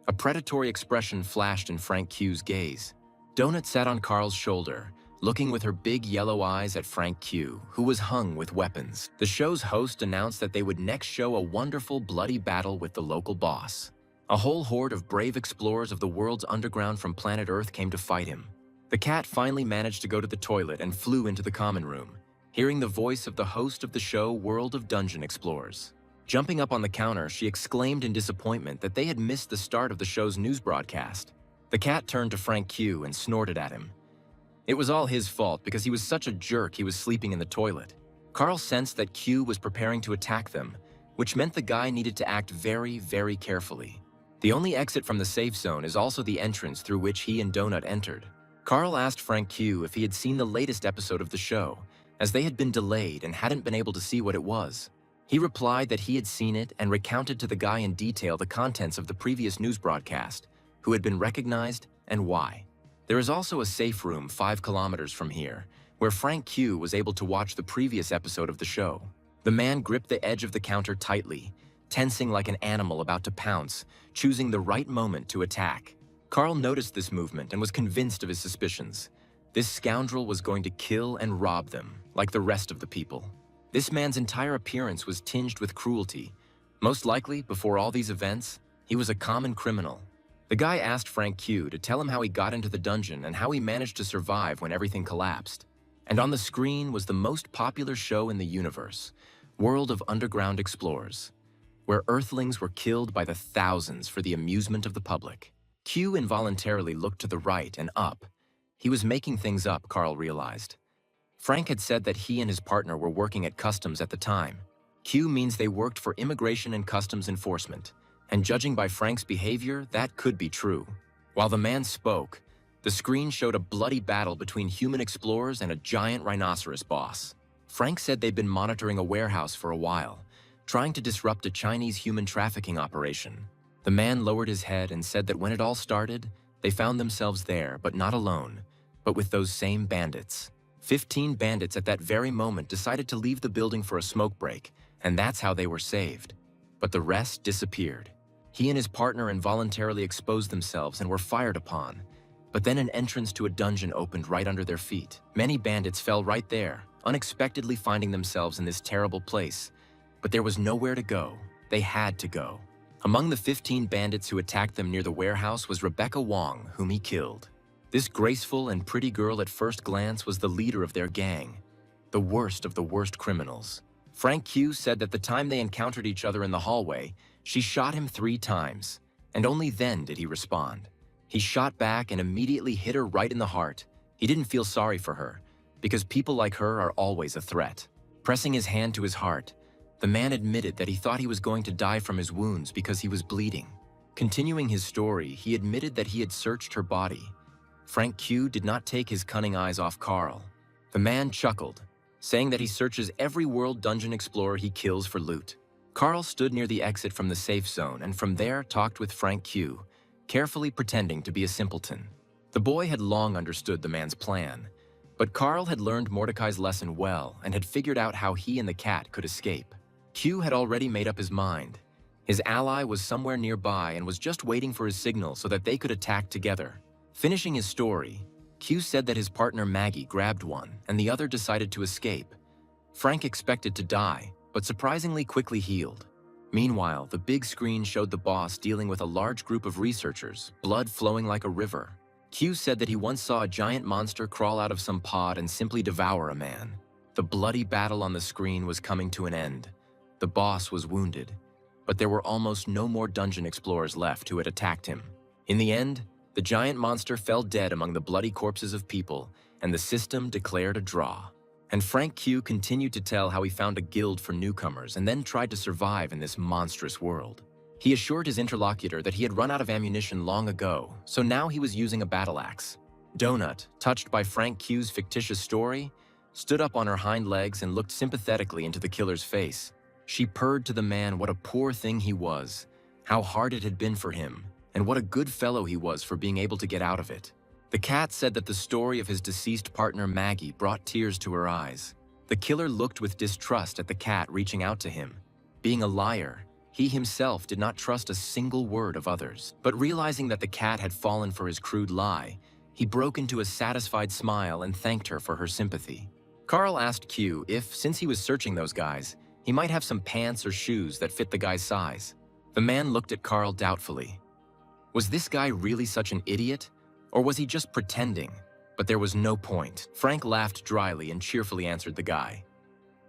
A predatory expression flashed in Frank Q's gaze. Donut sat on Carl's shoulder, looking with her big yellow eyes at Frank Q, who was hung with weapons. The show's host announced that they would next show a wonderful bloody battle with the local boss. A whole horde of brave explorers of the world's underground from planet Earth came to fight him. The cat finally managed to go to the toilet and flew into the common room, hearing the voice of the host of the show World of Dungeon Explorers. Jumping up on the counter, she exclaimed in disappointment that they had missed the start of the show's news broadcast. The cat turned to Frank Q and snorted at him. It was all his fault because he was such a jerk he was sleeping in the toilet. Carl sensed that Q was preparing to attack them, which meant the guy needed to act very, very carefully. The only exit from the safe zone is also the entrance through which he and Donut entered. Carl asked Frank Q if he had seen the latest episode of the show, as they had been delayed and hadn't been able to see what it was. He replied that he had seen it and recounted to the guy in detail the contents of the previous news broadcast, who had been recognized and why. There is also a safe room 5 kilometers from here, where Frank Q was able to watch the previous episode of the show. The man gripped the edge of the counter tightly, tensing like an animal about to pounce, choosing the right moment to attack. Carl noticed this movement and was convinced of his suspicions. This scoundrel was going to kill and rob them, like the rest of the people. This man's entire appearance was tinged with cruelty. Most likely, before all these events, he was a common criminal. The guy asked Frank Q to tell him how he got into the dungeon and how he managed to survive when everything collapsed. And on the screen was the most popular show in the universe, World of Underground Explorers, where Earthlings were killed by the thousands for the amusement of the public. Q involuntarily looked to the right and up. He was making things up, Carl realized. Frank had said that he and his partner were working at customs at the time. Q means they worked for immigration and customs enforcement, and judging by Frank's behavior, that could be true. While the man spoke, the screen showed a bloody battle between human explorers and a giant rhinoceros boss. Frank said they'd been monitoring a warehouse for a while, trying to disrupt a Chinese human trafficking operation. The man lowered his head and said that when it all started, they found themselves there, but not alone, but with those same bandits. 15 bandits at that very moment decided to leave the building for a smoke break, and that's how they were saved. But the rest disappeared. He and his partner involuntarily exposed themselves and were fired upon. But then an entrance to a dungeon opened right under their feet. Many bandits fell right there, unexpectedly finding themselves in this terrible place. But there was nowhere to go. They had to go. Among the 15 bandits who attacked them near the warehouse was Rebecca Wong, whom he killed. This graceful and pretty girl at first glance was the leader of their gang, the worst of the worst criminals. Frank Q said that the time they encountered each other in the hallway, she shot him 3 times, and only then did he respond. He shot back and immediately hit her right in the heart. He didn't feel sorry for her, because people like her are always a threat. Pressing his hand to his heart, the man admitted that he thought he was going to die from his wounds because he was bleeding. Continuing his story, he admitted that he had searched her body. Frank Q did not take his cunning eyes off Carl. The man chuckled, saying that he searches every world dungeon explorer he kills for loot. Carl stood near the exit from the safe zone and from there talked with Frank Q, carefully pretending to be a simpleton. The boy had long understood the man's plan, but Carl had learned Mordecai's lesson well and had figured out how he and the cat could escape. Q had already made up his mind. His ally was somewhere nearby and was just waiting for his signal so that they could attack together. Finishing his story, Q said that his partner Maggie grabbed one and the other decided to escape. Frank expected to die, but surprisingly quickly healed. Meanwhile, the big screen showed the boss dealing with a large group of researchers, blood flowing like a river. Q said that he once saw a giant monster crawl out of some pod and simply devour a man. The bloody battle on the screen was coming to an end. The boss was wounded, but there were almost no more dungeon explorers left who had attacked him. In the end, the giant monster fell dead among the bloody corpses of people, and the system declared a draw. And Frank Q continued to tell how he found a guild for newcomers and then tried to survive in this monstrous world. He assured his interlocutor that he had run out of ammunition long ago, so now he was using a battle axe. Donut, touched by Frank Q's fictitious story, stood up on her hind legs and looked sympathetically into the killer's face. She purred to the man what a poor thing he was, how hard it had been for him, and what a good fellow he was for being able to get out of it. The cat said that the story of his deceased partner Maggie brought tears to her eyes. The killer looked with distrust at the cat reaching out to him. Being a liar, he himself did not trust a single word of others, but realizing that the cat had fallen for his crude lie, he broke into a satisfied smile and thanked her for her sympathy. Carl asked Q if, since he was searching those guys, he might have some pants or shoes that fit the guy's size. The man looked at Carl doubtfully. Was this guy really such an idiot? Or was he just pretending? But there was no point. Frank laughed dryly and cheerfully answered the guy.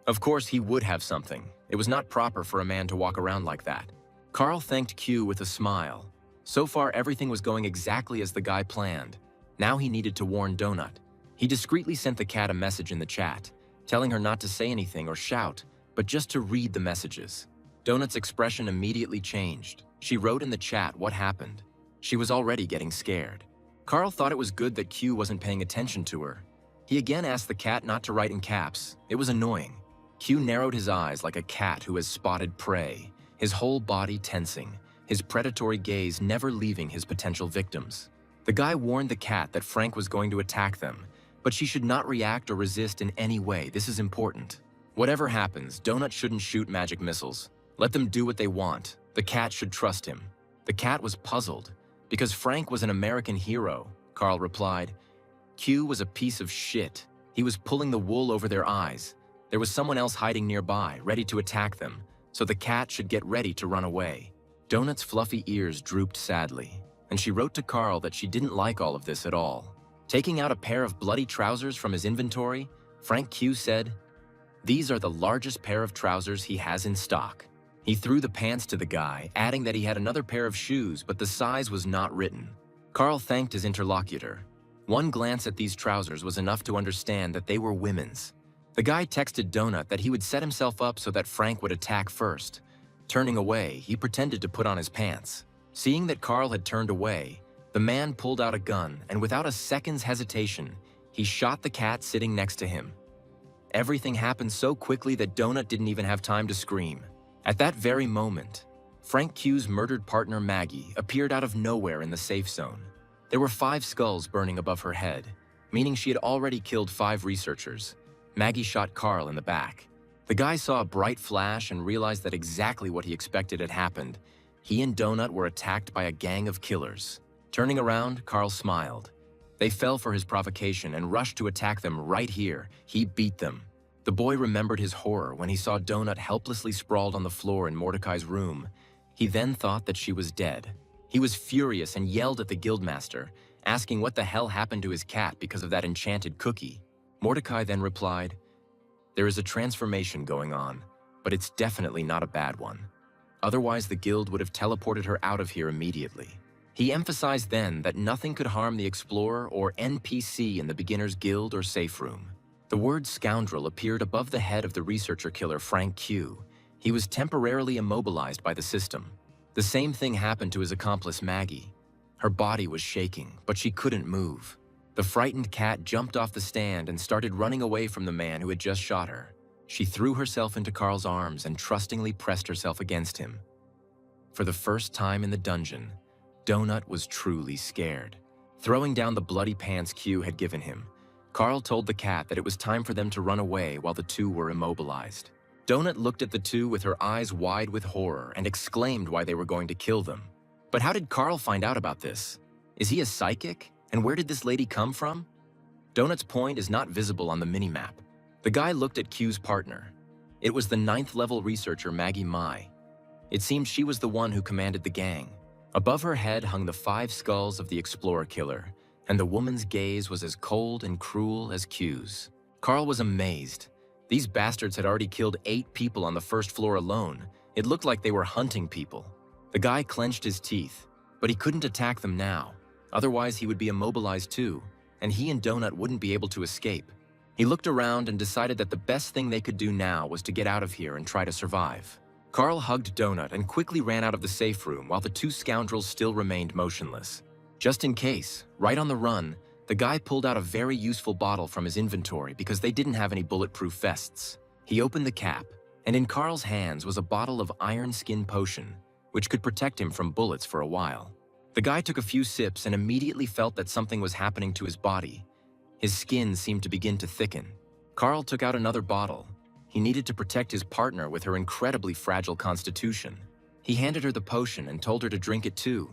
Of course he would have something. It was not proper for a man to walk around like that. Carl thanked Q with a smile. So far everything was going exactly as the guy planned. Now he needed to warn Donut. He discreetly sent the cat a message in the chat, telling her not to say anything or shout, but just to read the messages. Donut's expression immediately changed. She wrote in the chat what happened. She was already getting scared. Carl thought it was good that Q wasn't paying attention to her. He again asked the cat not to write in caps. It was annoying. Q narrowed his eyes like a cat who has spotted prey, his whole body tensing, his predatory gaze never leaving his potential victims. The guy warned the cat that Frank was going to attack them, but she should not react or resist in any way. This is important. Whatever happens, Donut shouldn't shoot magic missiles. Let them do what they want. The cat should trust him. The cat was puzzled. Because Frank was an American hero, Carl replied. Q was a piece of shit. He was pulling the wool over their eyes. There was someone else hiding nearby, ready to attack them, so the cat should get ready to run away. Donut's fluffy ears drooped sadly, and she wrote to Carl that she didn't like all of this at all. Taking out a pair of bloody trousers from his inventory, Frank Q said, "These are the largest pair of trousers he has in stock." He threw the pants to the guy, adding that he had another pair of shoes, but the size was not written. Carl thanked his interlocutor. One glance at these trousers was enough to understand that they were women's. The guy texted Donut that he would set himself up so that Frank would attack first. Turning away, he pretended to put on his pants. Seeing that Carl had turned away, the man pulled out a gun, and without a second's hesitation, he shot the cat sitting next to him. Everything happened so quickly that Donut didn't even have time to scream. At that very moment, Frank Q's murdered partner Maggie appeared out of nowhere in the safe zone. There were 5 skulls burning above her head, meaning she had already killed 5 researchers. Maggie shot Carl in the back. The guy saw a bright flash and realized that exactly what he expected had happened. He and Donut were attacked by a gang of killers. Turning around, Carl smiled. They fell for his provocation and rushed to attack them right here. He beat them. The boy remembered his horror when he saw Donut helplessly sprawled on the floor in Mordecai's room. He then thought that she was dead. He was furious and yelled at the guildmaster, asking what the hell happened to his cat because of that enchanted cookie. Mordecai then replied, "There is a transformation going on, but it's definitely not a bad one. Otherwise, the guild would have teleported her out of here immediately." He emphasized then that nothing could harm the explorer or NPC in the beginner's guild or safe room. The word scoundrel appeared above the head of the researcher killer Frank Q. He was temporarily immobilized by the system. The same thing happened to his accomplice Maggie. Her body was shaking, but she couldn't move. The frightened cat jumped off the stand and started running away from the man who had just shot her. She threw herself into Carl's arms and trustingly pressed herself against him. For the first time in the dungeon, Donut was truly scared. Throwing down the bloody pants Q had given him, Carl told the cat that it was time for them to run away while the two were immobilized. Donut looked at the two with her eyes wide with horror and exclaimed why they were going to kill them. But how did Carl find out about this? Is he a psychic? And where did this lady come from? Donut's point is not visible on the minimap. The guy looked at Q's partner. It was the 9th-level researcher Maggie Mai. It seemed she was the one who commanded the gang. Above her head hung the 5 skulls of the Explorer Killer, and the woman's gaze was as cold and cruel as Q's. Carl was amazed. These bastards had already killed 8 people on the first floor alone. It looked like they were hunting people. The guy clenched his teeth, but he couldn't attack them now. Otherwise, he would be immobilized too, and he and Donut wouldn't be able to escape. He looked around and decided that the best thing they could do now was to get out of here and try to survive. Carl hugged Donut and quickly ran out of the safe room while the 2 scoundrels still remained motionless. Just in case, right on the run, the guy pulled out a very useful bottle from his inventory because they didn't have any bulletproof vests. He opened the cap, and in Carl's hands was a bottle of iron skin potion, which could protect him from bullets for a while. The guy took a few sips and immediately felt that something was happening to his body. His skin seemed to begin to thicken. Carl took out another bottle. He needed to protect his partner with her incredibly fragile constitution. He handed her the potion and told her to drink it too.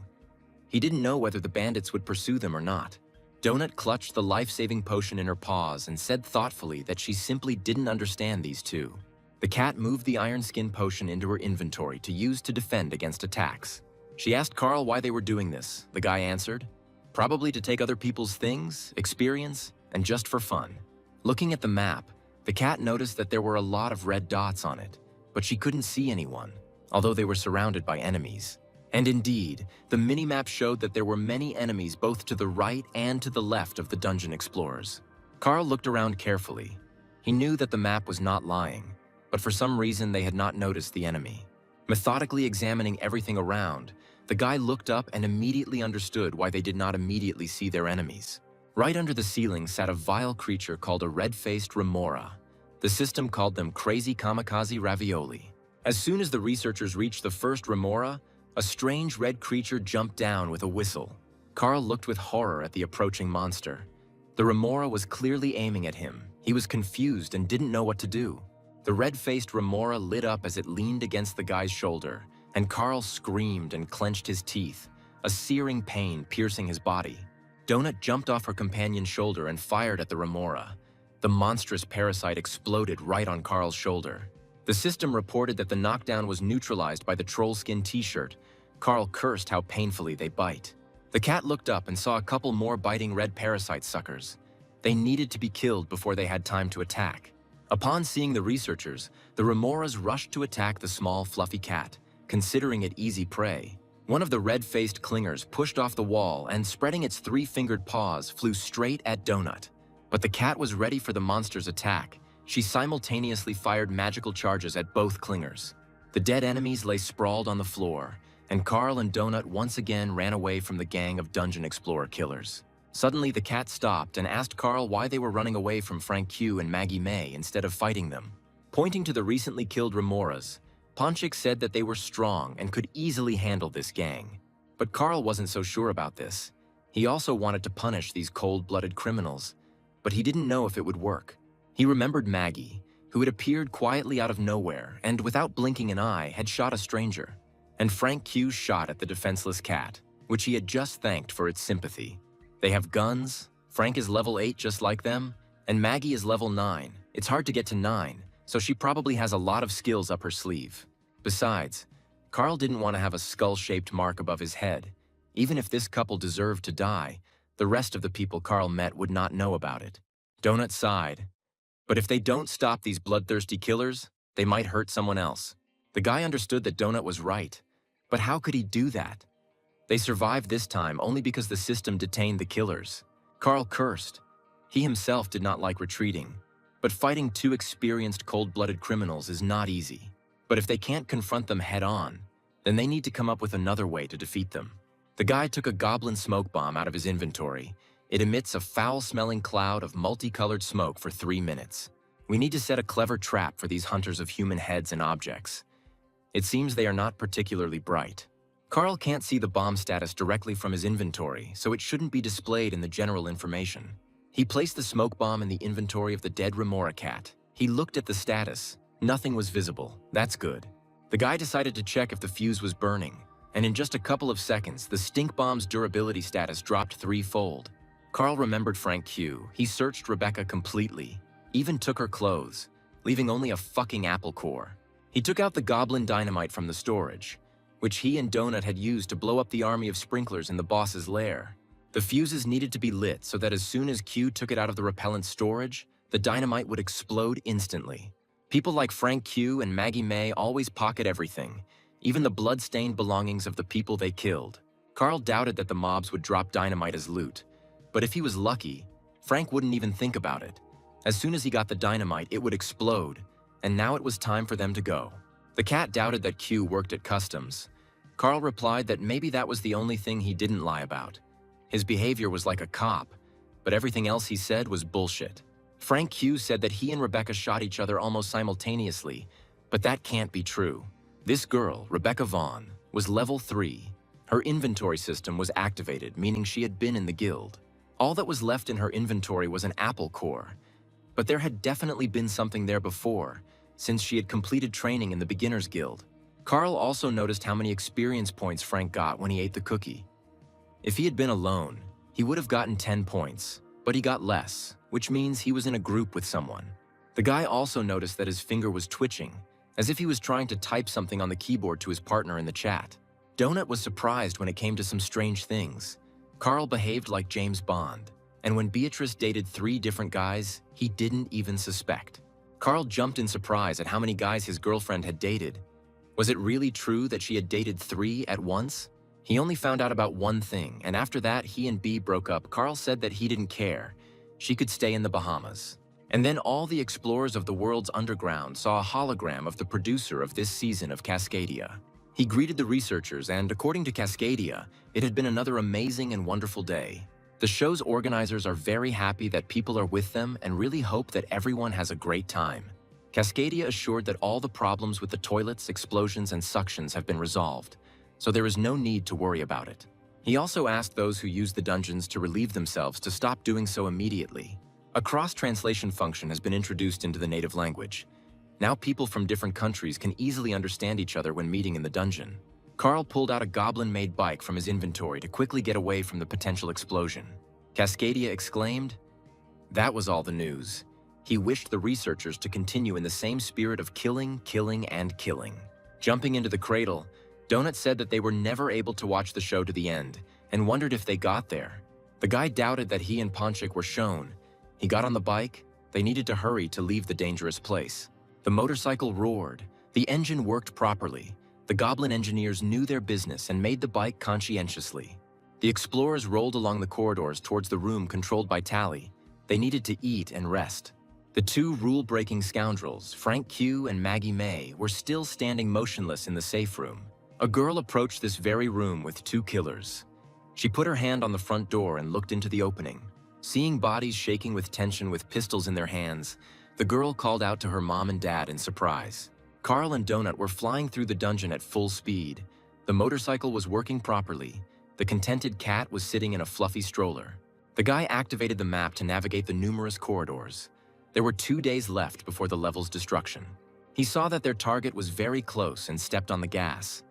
He didn't know whether the bandits would pursue them or not. Donut clutched the life-saving potion in her paws and said thoughtfully that she simply didn't understand these two. The cat moved the iron skin potion into her inventory to use to defend against attacks. She asked Carl why they were doing this. The guy answered, probably to take other people's things, experience, and just for fun. Looking at the map, the cat noticed that there were a lot of red dots on it, but she couldn't see anyone, although they were surrounded by enemies. And indeed, the minimap showed that there were many enemies both to the right and to the left of the dungeon explorers. Carl looked around carefully. He knew that the map was not lying, but for some reason they had not noticed the enemy. Methodically examining everything around, the guy looked up and immediately understood why they did not immediately see their enemies. Right under the ceiling sat a vile creature called a red-faced remora. The system called them crazy kamikaze ravioli. As soon as the researchers reached the first remora, a strange red creature jumped down with a whistle. Carl looked with horror at the approaching monster. The remora was clearly aiming at him. He was confused and didn't know what to do. The red-faced remora lit up as it leaned against the guy's shoulder, and Carl screamed and clenched his teeth, a searing pain piercing his body. Donut jumped off her companion's shoulder and fired at the remora. The monstrous parasite exploded right on Carl's shoulder. The system reported that the knockdown was neutralized by the troll skin t-shirt. Carl cursed how painfully they bite. The cat looked up and saw a couple more biting red parasite suckers. They needed to be killed before they had time to attack. Upon seeing the researchers, the remoras rushed to attack the small, fluffy cat, considering it easy prey. One of the red-faced clingers pushed off the wall and, spreading its 3-fingered paws, flew straight at Donut. But the cat was ready for the monster's attack. She simultaneously fired magical charges at both clingers. The dead enemies lay sprawled on the floor, and Carl and Donut once again ran away from the gang of dungeon explorer killers. Suddenly, the cat stopped and asked Carl why they were running away from Frank Q and Maggie May instead of fighting them. Pointing to the recently killed remoras, Ponchik said that they were strong and could easily handle this gang. But Carl wasn't so sure about this. He also wanted to punish these cold-blooded criminals, but he didn't know if it would work. He remembered Maggie, who had appeared quietly out of nowhere and, without blinking an eye, had shot a stranger. And Frank Q's shot at the defenseless cat, which he had just thanked for its sympathy. They have guns, Frank is level 8 just like them, and Maggie is level 9. It's hard to get to 9, so she probably has a lot of skills up her sleeve. Besides, Carl didn't want to have a skull-shaped mark above his head. Even if this couple deserved to die, the rest of the people Carl met would not know about it. Donut sighed. But if they don't stop these bloodthirsty killers, they might hurt someone else. The guy understood that Donut was right, but how could he do that? They survived this time only because the system detained the killers. Carl cursed. He himself did not like retreating, but fighting 2 experienced cold-blooded criminals is not easy. But if they can't confront them head-on, then they need to come up with another way to defeat them. The guy took a goblin smoke bomb out of his inventory. It emits a foul-smelling cloud of multicolored smoke for 3 minutes. We need to set a clever trap for these hunters of human heads and objects. It seems they are not particularly bright. Carl can't see the bomb status directly from his inventory, so it shouldn't be displayed in the general information. He placed the smoke bomb in the inventory of the dead remora cat. He looked at the status. Nothing was visible. That's good. The guy decided to check if the fuse was burning, and in just a couple of seconds, the stink bomb's durability status dropped threefold. Carl remembered Frank Q. He searched Rebecca completely, even took her clothes, leaving only a fucking apple core. He took out the goblin dynamite from the storage, which he and Donut had used to blow up the army of sprinklers in the boss's lair. The fuses needed to be lit so that as soon as Q took it out of the repellent storage, the dynamite would explode instantly. People like Frank Q and Maggie May always pocket everything, even the blood-stained belongings of the people they killed. Carl doubted that the mobs would drop dynamite as loot, but if he was lucky, Frank wouldn't even think about it. As soon as he got the dynamite, it would explode, and now it was time for them to go. The cat doubted that Q worked at customs. Carl replied that maybe that was the only thing he didn't lie about. His behavior was like a cop, but everything else he said was bullshit. Frank Q said that he and Rebecca shot each other almost simultaneously, but that can't be true. This girl, Rebecca Vaughn, was level 3. Her inventory system was activated, meaning she had been in the guild. All that was left in her inventory was an apple core, but there had definitely been something there before, since she had completed training in the beginner's guild. Carl also noticed how many experience points Frank got when he ate the cookie. If he had been alone, he would have gotten 10 points, but he got less, which means he was in a group with someone. The guy also noticed that his finger was twitching, as if he was trying to type something on the keyboard to his partner in the chat. Donut was surprised when it came to some strange things. Carl behaved like James Bond, and when Beatrice dated 3 different guys, he didn't even suspect. Carl jumped in surprise at how many guys his girlfriend had dated. Was it really true that she had dated 3 at once? He only found out about one thing, and after that he and B broke up. Carl said that he didn't care. She could stay in the Bahamas. And then all the explorers of the world's underground saw a hologram of the producer of this season of Cascadia. He greeted the researchers, and according to Cascadia, it had been another amazing and wonderful day. The show's organizers are very happy that people are with them and really hope that everyone has a great time. Cascadia assured that all the problems with the toilets, explosions, and suctions have been resolved, so there is no need to worry about it. He also asked those who use the dungeons to relieve themselves to stop doing so immediately. A cross-translation function has been introduced into the native language. Now people from different countries can easily understand each other when meeting in the dungeon. Carl pulled out a goblin-made bike from his inventory to quickly get away from the potential explosion. Cascadia exclaimed, "That was all the news." He wished the researchers to continue in the same spirit of killing, killing, and killing. Jumping into the cradle, Donut said that they were never able to watch the show to the end and wondered if they got there. The guy doubted that he and Ponchik were shown. He got on the bike. They needed to hurry to leave the dangerous place. The motorcycle roared. The engine worked properly. The goblin engineers knew their business and made the bike conscientiously. The explorers rolled along the corridors towards the room controlled by Tally. They needed to eat and rest. The 2 rule-breaking scoundrels, Frank Q and Maggie May, were still standing motionless in the safe room. A girl approached this very room with 2 killers. She put her hand on the front door and looked into the opening. Seeing bodies shaking with tension with pistols in their hands, the girl called out to her mom and dad in surprise. Carl and Donut were flying through the dungeon at full speed. The motorcycle was working properly. The contented cat was sitting in a fluffy stroller. The guy activated the map to navigate the numerous corridors. There were 2 days left before the level's destruction. He saw that their target was very close and stepped on the gas.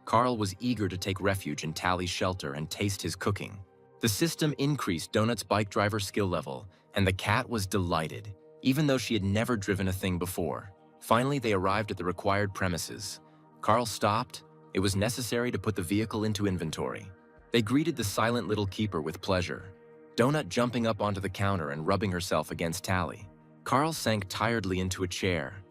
Carl was eager to take refuge in Tally's shelter and taste his cooking. The system increased Donut's bike driver skill level, and the cat was delighted, even though she had never driven a thing before. Finally, they arrived at the required premises. Carl stopped. It was necessary to put the vehicle into inventory. They greeted the silent little keeper with pleasure. Donut jumping up onto the counter and rubbing herself against Tally. Carl sank tiredly into a chair.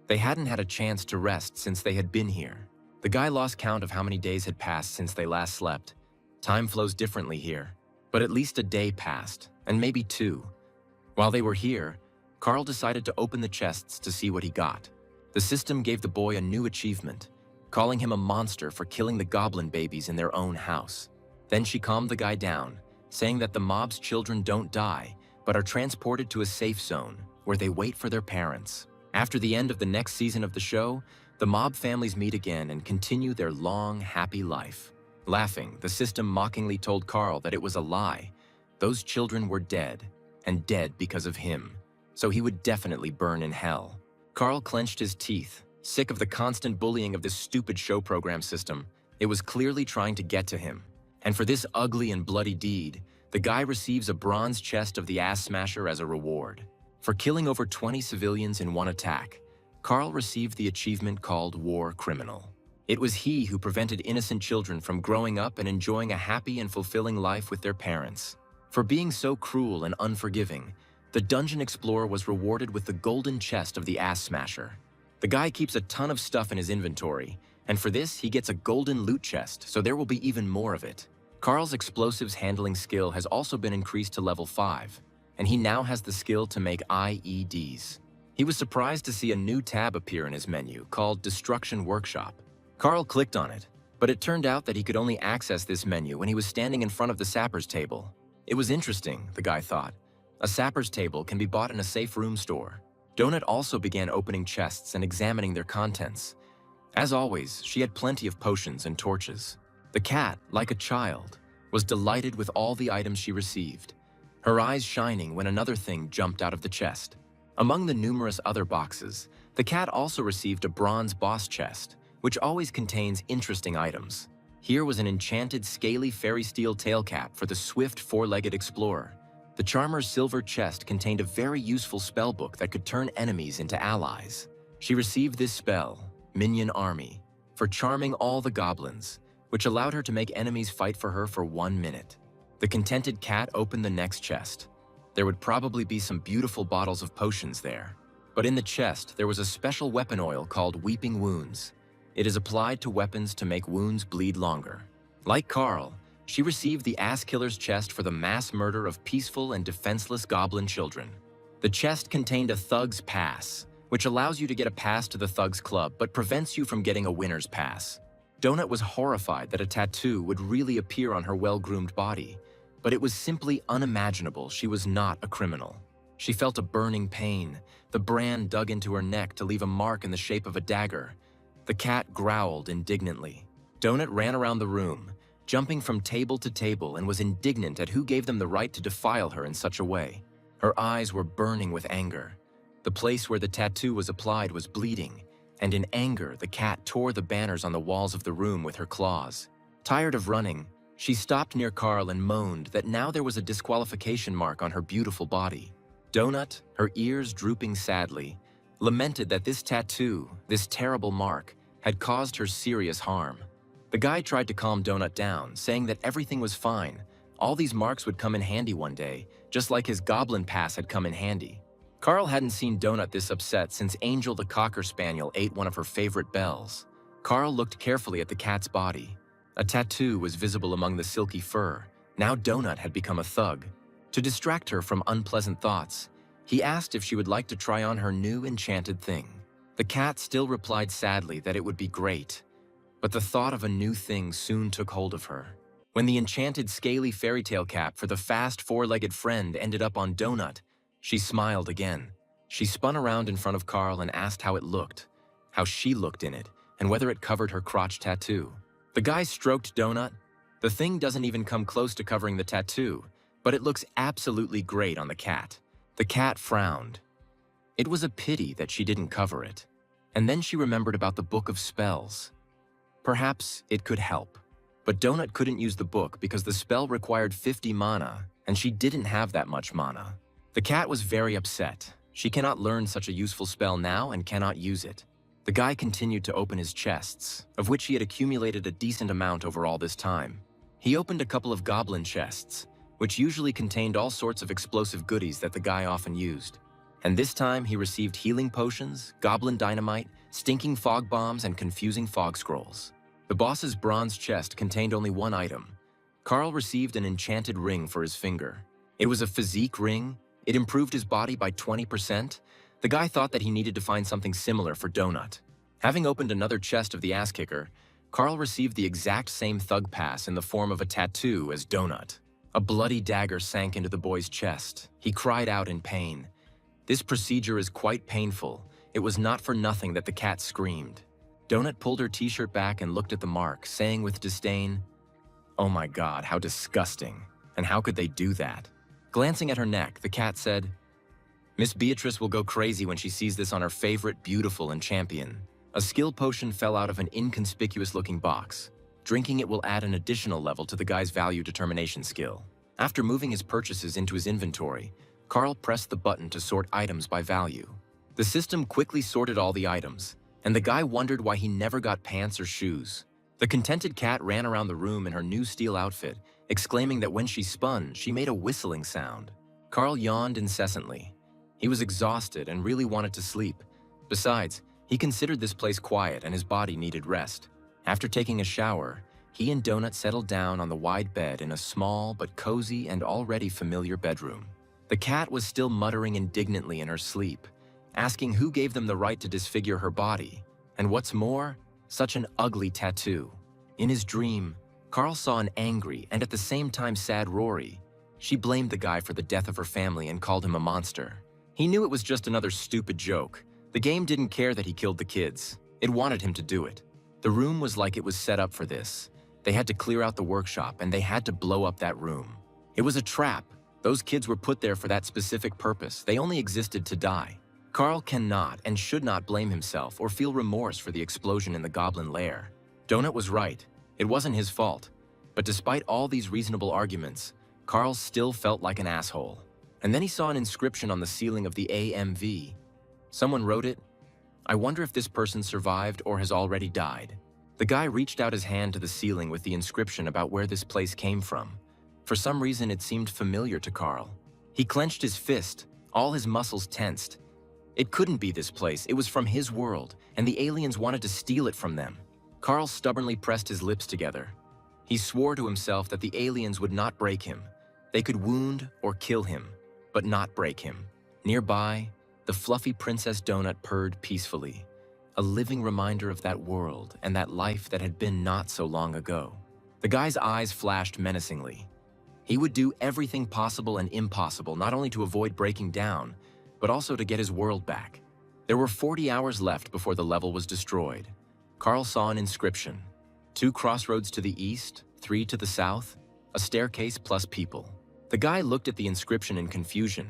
They hadn't had a chance to rest since they had been here. The guy lost count of how many days had passed since they last slept. Time flows differently here, but at least a day passed, and maybe 2. While they were here, Carl decided to open the chests to see what he got. The system gave the boy a new achievement, calling him a monster for killing the goblin babies in their own house. Then she calmed the guy down, saying that the mob's children don't die, but are transported to a safe zone, where they wait for their parents. After the end of the next season of the show, the mob families meet again and continue their long, happy life. Laughing, the system mockingly told Carl that it was a lie. Those children were dead, and dead because of him, so he would definitely burn in hell. Carl clenched his teeth, sick of the constant bullying of this stupid show program system. It was clearly trying to get to him. And for this ugly and bloody deed, the guy receives a bronze chest of the Ass Smasher as a reward. For killing over 20 civilians in one attack, Carl received the achievement called War Criminal. It was he who prevented innocent children from growing up and enjoying a happy and fulfilling life with their parents. For being so cruel and unforgiving, the dungeon explorer was rewarded with the golden chest of the Ass Smasher. The guy keeps a ton of stuff in his inventory, and for this he gets a golden loot chest, so there will be even more of it. Carl's explosives handling skill has also been increased to level 5, and he now has the skill to make IEDs. He was surprised to see a new tab appear in his menu called Destruction Workshop. Carl clicked on it, but it turned out that he could only access this menu when he was standing in front of the sapper's table. It was interesting, the guy thought. A sapper's table can be bought in a safe room store. Donut also began opening chests and examining their contents. As always, she had plenty of potions and torches. The cat, like a child, was delighted with all the items she received, her eyes shining when another thing jumped out of the chest. Among the numerous other boxes, the cat also received a bronze boss chest, which always contains interesting items. Here was an enchanted scaly fairy steel tail cap for the swift four-legged explorer. The charmer's silver chest contained a very useful spell book that could turn enemies into allies. She received this spell, Minion Army, for charming all the goblins, which allowed her to make enemies fight for her for 1 minute. The contented cat opened the next chest. There would probably be some beautiful bottles of potions there. But in the chest, there was a special weapon oil called Weeping Wounds. It is applied to weapons to make wounds bleed longer. Like Carl, she received the Ass Killer's chest for the mass murder of peaceful and defenseless goblin children. The chest contained a Thug's Pass, which allows you to get a pass to the Thug's Club but prevents you from getting a winner's pass. Donut was horrified that a tattoo would really appear on her well-groomed body, but it was simply unimaginable she was not a criminal. She felt a burning pain. The brand dug into her neck to leave a mark in the shape of a dagger. The cat growled indignantly. Donut ran around the room, jumping from table to table, and was indignant at who gave them the right to defile her in such a way. Her eyes were burning with anger. The place where the tattoo was applied was bleeding, and in anger, the cat tore the banners on the walls of the room with her claws. Tired of running, she stopped near Carl and moaned that now there was a disqualification mark on her beautiful body. Donut, her ears drooping sadly, lamented that this tattoo, this terrible mark, had caused her serious harm. The guy tried to calm Donut down, saying that everything was fine. All these marks would come in handy one day, just like his goblin pass had come in handy. Carl hadn't seen Donut this upset since Angel the Cocker Spaniel ate one of her favorite bells. Carl looked carefully at the cat's body. A tattoo was visible among the silky fur. Now Donut had become a thug. To distract her from unpleasant thoughts, he asked if she would like to try on her new enchanted thing. The cat still replied sadly that it would be great, but the thought of a new thing soon took hold of her. When the enchanted scaly fairy tale cap for the fast four-legged friend ended up on Donut, she smiled again. She spun around in front of Carl and asked how it looked, how she looked in it, and whether it covered her crotch tattoo. The guy stroked Donut. The thing doesn't even come close to covering the tattoo, but it looks absolutely great on the cat. The cat frowned. It was a pity that she didn't cover it. And then she remembered about the Book of Spells. Perhaps it could help. But Donut couldn't use the book because the spell required 50 mana, and she didn't have that much mana. The cat was very upset. She cannot learn such a useful spell now and cannot use it. The guy continued to open his chests, of which he had accumulated a decent amount over all this time. He opened a couple of goblin chests, which usually contained all sorts of explosive goodies that the guy often used. And this time he received healing potions, goblin dynamite, stinking fog bombs, and confusing fog scrolls. The boss's bronze chest contained only one item. Carl received an enchanted ring for his finger. It was a physique ring. It improved his body by 20%. The guy thought that he needed to find something similar for Donut. Having opened another chest of the ass kicker, Carl received the exact same thug pass in the form of a tattoo as Donut. A bloody dagger sank into the boy's chest. He cried out in pain. This procedure is quite painful. It was not for nothing that the cat screamed. Donut pulled her t-shirt back and looked at the mark, saying with disdain, "Oh my God, how disgusting. And how could they do that?" Glancing at her neck, the cat said, "Miss Beatrice will go crazy when she sees this on her favorite beautiful and champion." A skill potion fell out of an inconspicuous-looking box. Drinking it will add an additional level to the guy's value determination skill. After moving his purchases into his inventory, Carl pressed the button to sort items by value. The system quickly sorted all the items, and the guy wondered why he never got pants or shoes. The contented cat ran around the room in her new steel outfit, exclaiming that when she spun, she made a whistling sound. Carl yawned incessantly. He was exhausted and really wanted to sleep. Besides, he considered this place quiet and his body needed rest. After taking a shower, he and Donut settled down on the wide bed in a small but cozy and already familiar bedroom. The cat was still muttering indignantly in her sleep, asking who gave them the right to disfigure her body, and what's more, such an ugly tattoo. In his dream, Carl saw an angry and at the same time sad Rory. She blamed the guy for the death of her family and called him a monster. He knew it was just another stupid joke. The game didn't care that he killed the kids. It wanted him to do it. The room was like it was set up for this. They had to clear out the workshop and they had to blow up that room. It was a trap. Those kids were put there for that specific purpose. They only existed to die. Carl cannot and should not blame himself or feel remorse for the explosion in the goblin lair. Donut was right. It wasn't his fault. But despite all these reasonable arguments, Carl still felt like an asshole. And then he saw an inscription on the ceiling of the AMV. Someone wrote it, "I wonder if this person survived or has already died." The guy reached out his hand to the ceiling with the inscription about where this place came from. For some reason, it seemed familiar to Carl. He clenched his fist, all his muscles tensed. It couldn't be this place. It was from his world, and the aliens wanted to steal it from them. Carl stubbornly pressed his lips together. He swore to himself that the aliens would not break him. They could wound or kill him, but not break him. Nearby, the fluffy Princess Donut purred peacefully, a living reminder of that world and that life that had been not so long ago. The guy's eyes flashed menacingly. He would do everything possible and impossible not only to avoid breaking down, but also to get his world back. There were 40 hours left before the level was destroyed. Carl saw an inscription. 2 crossroads to the east, 3 to the south, a staircase plus people. The guy looked at the inscription in confusion.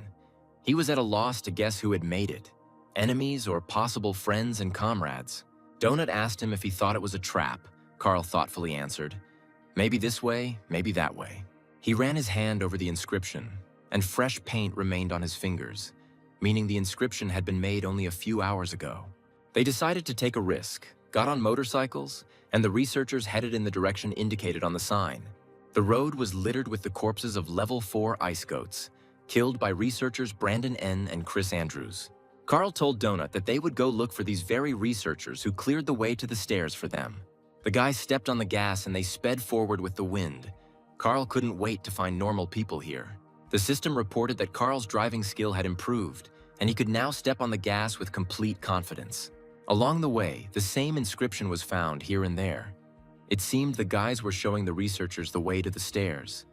He was at a loss to guess who had made it. Enemies or possible friends and comrades. Donut asked him if he thought it was a trap. Carl thoughtfully answered, "Maybe this way, maybe that way." He ran his hand over the inscription, and fresh paint remained on his fingers, meaning the inscription had been made only a few hours ago. They decided to take a risk, got on motorcycles, and the researchers headed in the direction indicated on the sign. The road was littered with the corpses of Level 4 ice goats, killed by researchers Brandon N. and Chris Andrews. Carl told Donut that they would go look for these very researchers who cleared the way to the stairs for them. The guys stepped on the gas and they sped forward with the wind. Carl couldn't wait to find normal people here. The system reported that Carl's driving skill had improved, and he could now step on the gas with complete confidence. Along the way, the same inscription was found here and there. It seemed the guys were showing the researchers the way to the stairs.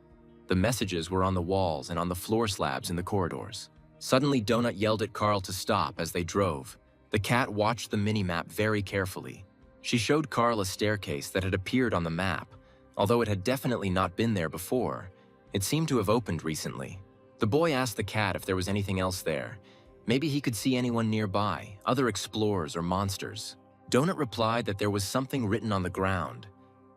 The messages were on the walls and on the floor slabs in the corridors. Suddenly, Donut yelled at Carl to stop as they drove. The cat watched the mini-map very carefully. She showed Carl a staircase that had appeared on the map. Although it had definitely not been there before, it seemed to have opened recently. The boy asked the cat if there was anything else there. Maybe he could see anyone nearby, other explorers or monsters. Donut replied that there was something written on the ground.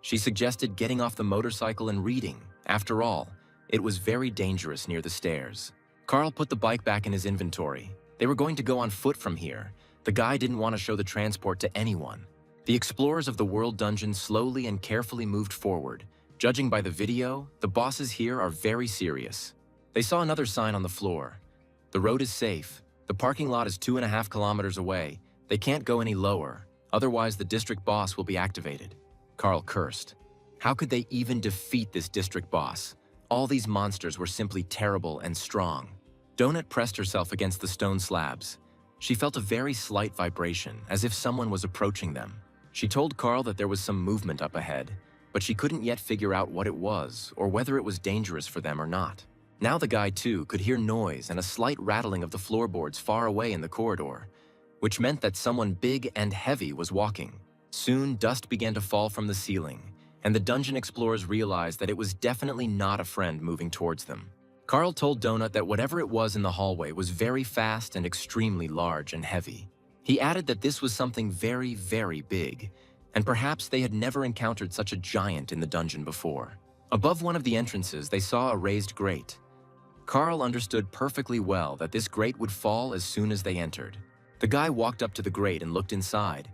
She suggested getting off the motorcycle and reading. After all, it was very dangerous near the stairs. Carl put the bike back in his inventory. They were going to go on foot from here. The guy didn't want to show the transport to anyone. The explorers of the world dungeon slowly and carefully moved forward. Judging by the video, the bosses here are very serious. They saw another sign on the floor. The road is safe. The parking lot is 2.5 kilometers away. They can't go any lower, otherwise the district boss will be activated. Carl cursed. How could they even defeat this district boss? All these monsters were simply terrible and strong. Donut pressed herself against the stone slabs. She felt a very slight vibration, as if someone was approaching them. She told Carl that there was some movement up ahead, but she couldn't yet figure out what it was or whether it was dangerous for them or not. Now the guy, too, could hear noise and a slight rattling of the floorboards far away in the corridor, which meant that someone big and heavy was walking. Soon, dust began to fall from the ceiling, and the dungeon explorers realized that it was definitely not a friend moving towards them. Carl told Donut that whatever it was in the hallway was very fast and extremely large and heavy. He added that this was something very, very big, and perhaps they had never encountered such a giant in the dungeon before. Above one of the entrances, they saw a raised grate. Carl understood perfectly well that this grate would fall as soon as they entered. The guy walked up to the grate and looked inside.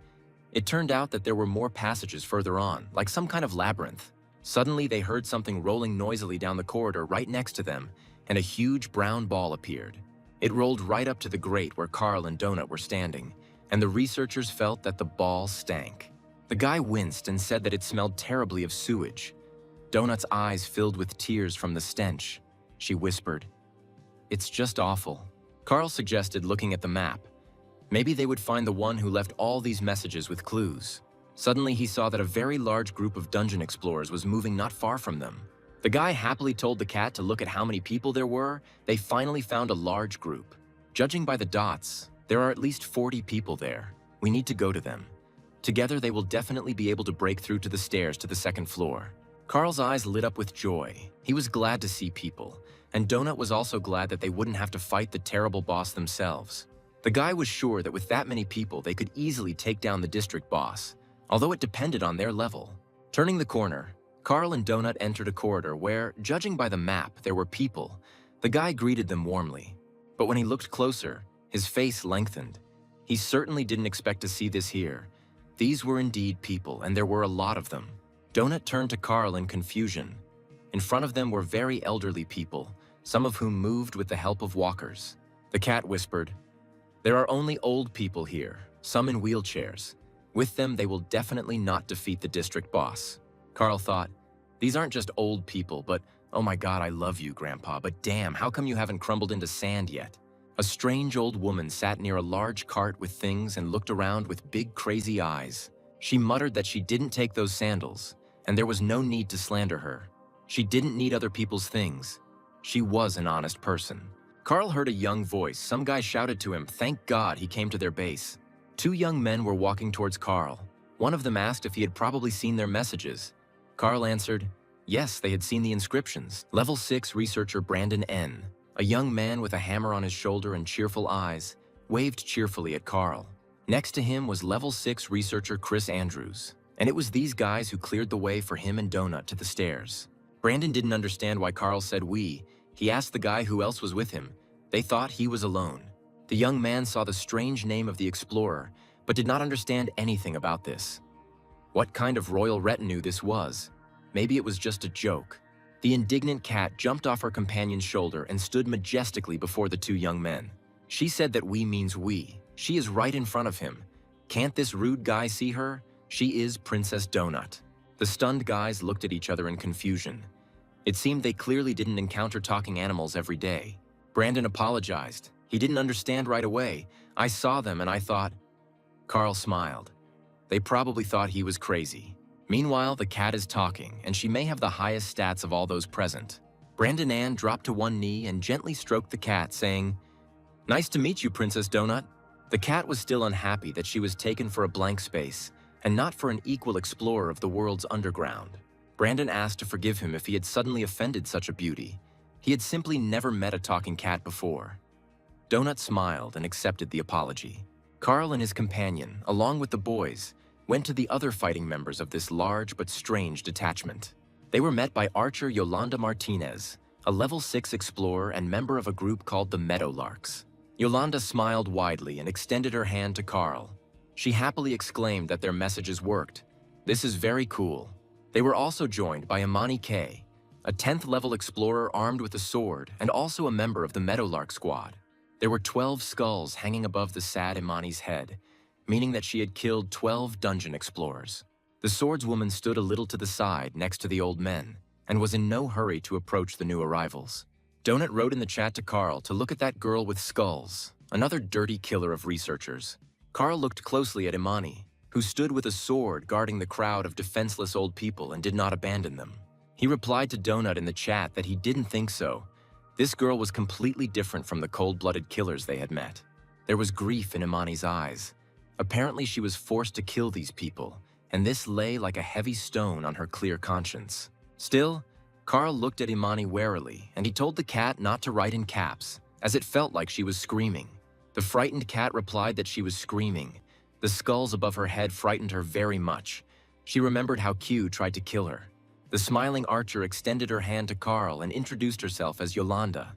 It turned out that there were more passages further on, like some kind of labyrinth. Suddenly, they heard something rolling noisily down the corridor right next to them, and a huge brown ball appeared. It rolled right up to the grate where Carl and Donut were standing, and the researchers felt that the ball stank. The guy winced and said that it smelled terribly of sewage. Donut's eyes filled with tears from the stench. She whispered, "It's just awful." Carl suggested looking at the map. Maybe they would find the one who left all these messages with clues. Suddenly, he saw that a very large group of dungeon explorers was moving not far from them. The guy happily told the cat to look at how many people there were. They finally found a large group. Judging by the dots, there are at least 40 people there. We need to go to them. Together, they will definitely be able to break through to the stairs to the second floor. Carl's eyes lit up with joy. He was glad to see people, and Donut was also glad that they wouldn't have to fight the terrible boss themselves. The guy was sure that with that many people, they could easily take down the district boss, although it depended on their level. Turning the corner, Carl and Donut entered a corridor where, judging by the map, there were people. The guy greeted them warmly, but when he looked closer, his face lengthened. He certainly didn't expect to see this here. These were indeed people, and there were a lot of them. Donut turned to Carl in confusion. In front of them were very elderly people, some of whom moved with the help of walkers. The cat whispered, "There are only old people here, some in wheelchairs. With them, they will definitely not defeat the district boss." Carl thought, "These aren't just old people, but oh my God, I love you, Grandpa, but damn, how come you haven't crumbled into sand yet?" A strange old woman sat near a large cart with things and looked around with big, crazy eyes. She muttered that she didn't take those sandals, and there was no need to slander her. She didn't need other people's things. She was an honest person. Carl heard a young voice. Some guy shouted to him, thank God he came to their base. Two young men were walking towards Carl. One of them asked if he had probably seen their messages. Carl answered, yes, they had seen the inscriptions. Level 6 researcher Brandon N., a young man with a hammer on his shoulder and cheerful eyes, waved cheerfully at Carl. Next to him was Level 6 researcher Chris Andrews, and it was these guys who cleared the way for him and Donut to the stairs. Brandon didn't understand why Carl said we. He asked the guy who else was with him. They thought he was alone. The young man saw the strange name of the explorer, but did not understand anything about this. What kind of royal retinue this was? Maybe it was just a joke. The indignant cat jumped off her companion's shoulder and stood majestically before the two young men. She said that we means we. She is right in front of him. Can't this rude guy see her? She is Princess Donut. The stunned guys looked at each other in confusion. It seemed they clearly didn't encounter talking animals every day. Brandon apologized. He didn't understand right away. I saw them and I thought... Carl smiled. They probably thought he was crazy. Meanwhile, the cat is talking, and she may have the highest stats of all those present. Brandon Ann dropped to one knee and gently stroked the cat, saying, nice to meet you, Princess Donut. The cat was still unhappy that she was taken for a blank space, and not for an equal explorer of the world's underground. Brandon asked to forgive him if he had suddenly offended such a beauty. He had simply never met a talking cat before. Donut smiled and accepted the apology. Carl and his companion, along with the boys, went to the other fighting members of this large but strange detachment. They were met by Archer Yolanda Martinez, a level 6 explorer and member of a group called the Meadowlarks. Yolanda smiled widely and extended her hand to Carl. She happily exclaimed that their messages worked. This is very cool. They were also joined by Imani K., a 10th level explorer armed with a sword and also a member of the Meadowlark squad. There were 12 skulls hanging above the sad Imani's head, meaning that she had killed 12 dungeon explorers. The swordswoman stood a little to the side next to the old men and was in no hurry to approach the new arrivals. Donut wrote in the chat to Carl to look at that girl with skulls, another dirty killer of researchers. Carl looked closely at Imani, who stood with a sword guarding the crowd of defenseless old people and did not abandon them. He replied to Donut in the chat that he didn't think so. This girl was completely different from the cold-blooded killers they had met. There was grief in Imani's eyes. Apparently she was forced to kill these people, and this lay like a heavy stone on her clear conscience. Still, Carl looked at Imani warily, and he told the cat not to write in caps, as it felt like she was screaming. The frightened cat replied that she was screaming. The skulls above her head frightened her very much. She remembered how Q tried to kill her. The smiling archer extended her hand to Carl and introduced herself as Yolanda,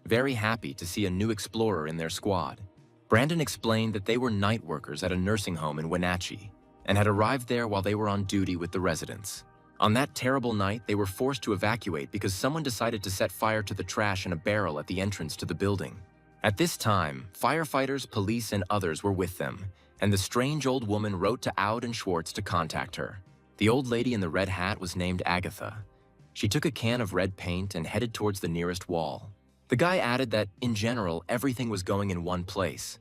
very happy to see a new explorer in their squad. Brandon explained that they were night workers at a nursing home in Wenatchee and had arrived there while they were on duty with the residents. On that terrible night, they were forced to evacuate because someone decided to set fire to the trash in a barrel at the entrance to the building. At this time, firefighters, police, and others were with them, and the strange old woman wrote to Aud and Schwartz to contact her. The old lady in the red hat was named Agatha. She took a can of red paint and headed towards the nearest wall. The guy added that, in general, everything was going in one place.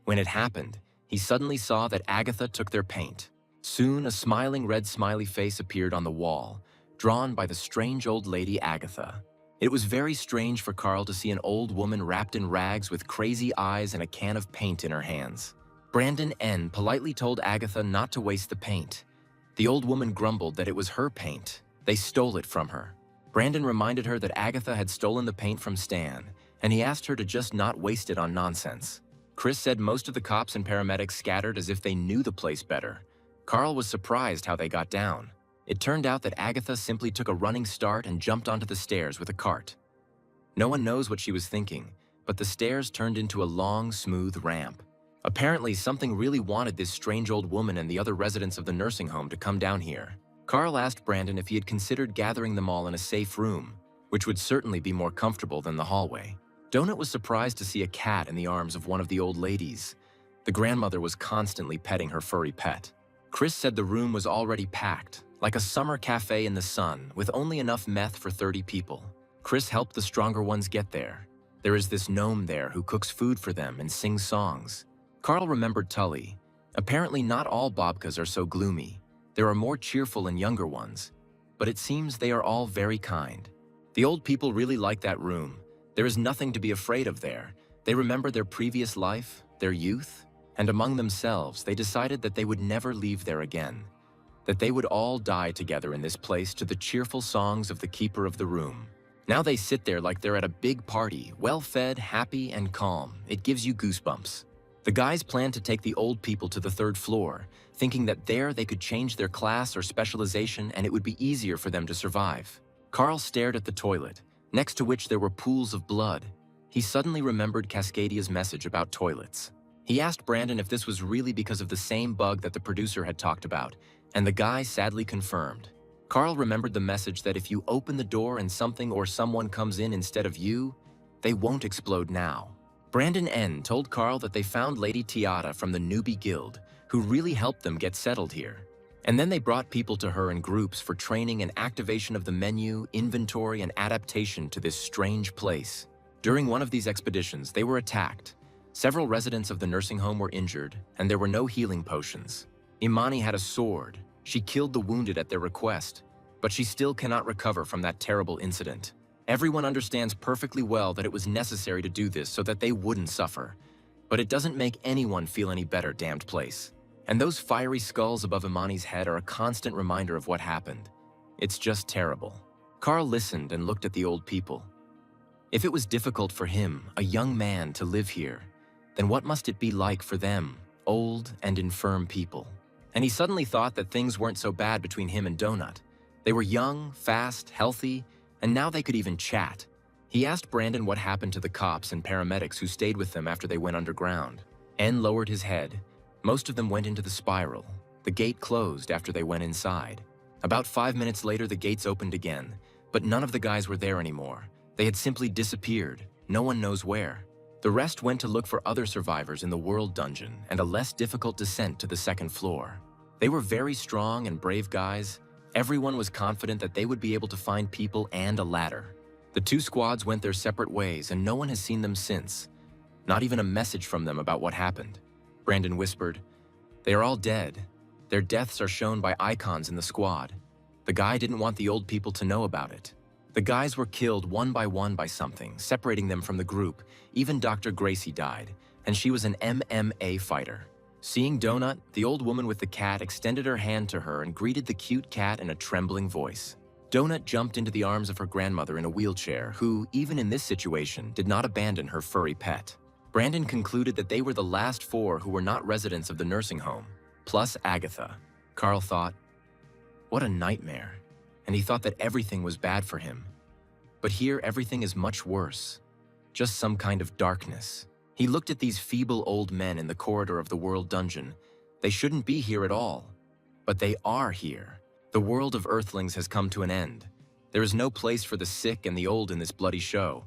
When it happened, he suddenly saw that Agatha took their paint. Soon, a smiling red smiley face appeared on the wall, drawn by the strange old lady Agatha. It was very strange for Carl to see an old woman wrapped in rags with crazy eyes and a can of paint in her hands. Brandon N. politely told Agatha not to waste the paint. The old woman grumbled that it was her paint. They stole it from her. Brandon reminded her that Agatha had stolen the paint from Stan, and he asked her to just not waste it on nonsense. Chris said most of the cops and paramedics scattered as if they knew the place better. Carl was surprised how they got down. It turned out that Agatha simply took a running start and jumped onto the stairs with a cart. No one knows what she was thinking, but the stairs turned into a long, smooth ramp. Apparently, something really wanted this strange old woman and the other residents of the nursing home to come down here. Carl asked Brandon if he had considered gathering them all in a safe room, which would certainly be more comfortable than the hallway. Donut was surprised to see a cat in the arms of one of the old ladies. The grandmother was constantly petting her furry pet. Chris said the room was already packed, like a summer cafe in the sun, with only enough meth for 30 people. Chris helped the stronger ones get there. There is this gnome there who cooks food for them and sings songs. Carl remembered Tully. Apparently not all babkas are so gloomy. There are more cheerful and younger ones, but it seems they are all very kind. The old people really like that room. There is nothing to be afraid of there. They remember their previous life, their youth, and among themselves they decided that they would never leave there again, that they would all die together in this place to the cheerful songs of the keeper of the room. Now they sit there like they're at a big party, well-fed, happy, and calm. It gives you goosebumps. The guys planned to take the old people to the 3rd floor, thinking that there they could change their class or specialization and it would be easier for them to survive. Carl stared at the toilet, next to which there were pools of blood. He suddenly remembered Cascadia's message about toilets. He asked Brandon if this was really because of the same bug that the producer had talked about, and the guy sadly confirmed. Carl remembered the message that if you open the door and something or someone comes in instead of you, they won't explode now. Brandon N. told Carl that they found Lady Tiara from the Newbie Guild, who really helped them get settled here. And then they brought people to her in groups for training and activation of the menu, inventory, and adaptation to this strange place. During one of these expeditions, they were attacked. Several residents of the nursing home were injured, and there were no healing potions. Imani had a sword. She killed the wounded at their request, but she still cannot recover from that terrible incident. Everyone understands perfectly well that it was necessary to do this so that they wouldn't suffer. But it doesn't make anyone feel any better, damned place. And those fiery skulls above Imani's head are a constant reminder of what happened. It's just terrible. Carl listened and looked at the old people. If it was difficult for him, a young man, to live here, then what must it be like for them, old and infirm people? And he suddenly thought that things weren't so bad between him and Donut. They were young, fast, healthy, and now they could even chat. He asked Brandon what happened to the cops and paramedics who stayed with them after they went underground. N lowered his head. Most of them went into the spiral. The gate closed after they went inside. About 5 minutes later, the gates opened again, but none of the guys were there anymore. They had simply disappeared. No one knows where. The rest went to look for other survivors in the World Dungeon and a less difficult descent to the 2nd floor. They were very strong and brave guys. Everyone was confident that they would be able to find people and a ladder. The 2 squads went their separate ways and no one has seen them since. Not even a message from them about what happened. Brandon whispered, "They are all dead. Their deaths are shown by icons in the squad. The guy didn't want the old people to know about it." The guys were killed one by something, separating them from the group. Even Dr. Gracie died, and she was an MMA fighter. Seeing Donut, the old woman with the cat extended her hand to her and greeted the cute cat in a trembling voice. Donut jumped into the arms of her grandmother in a wheelchair, who, even in this situation, did not abandon her furry pet. Brandon concluded that they were the last 4 who were not residents of the nursing home, plus Agatha. Carl thought, what a nightmare, and he thought that everything was bad for him. But here everything is much worse, just some kind of darkness. He looked at these feeble old men in the corridor of the world dungeon. They shouldn't be here at all, but they are here. The world of Earthlings has come to an end. There is no place for the sick and the old in this bloody show.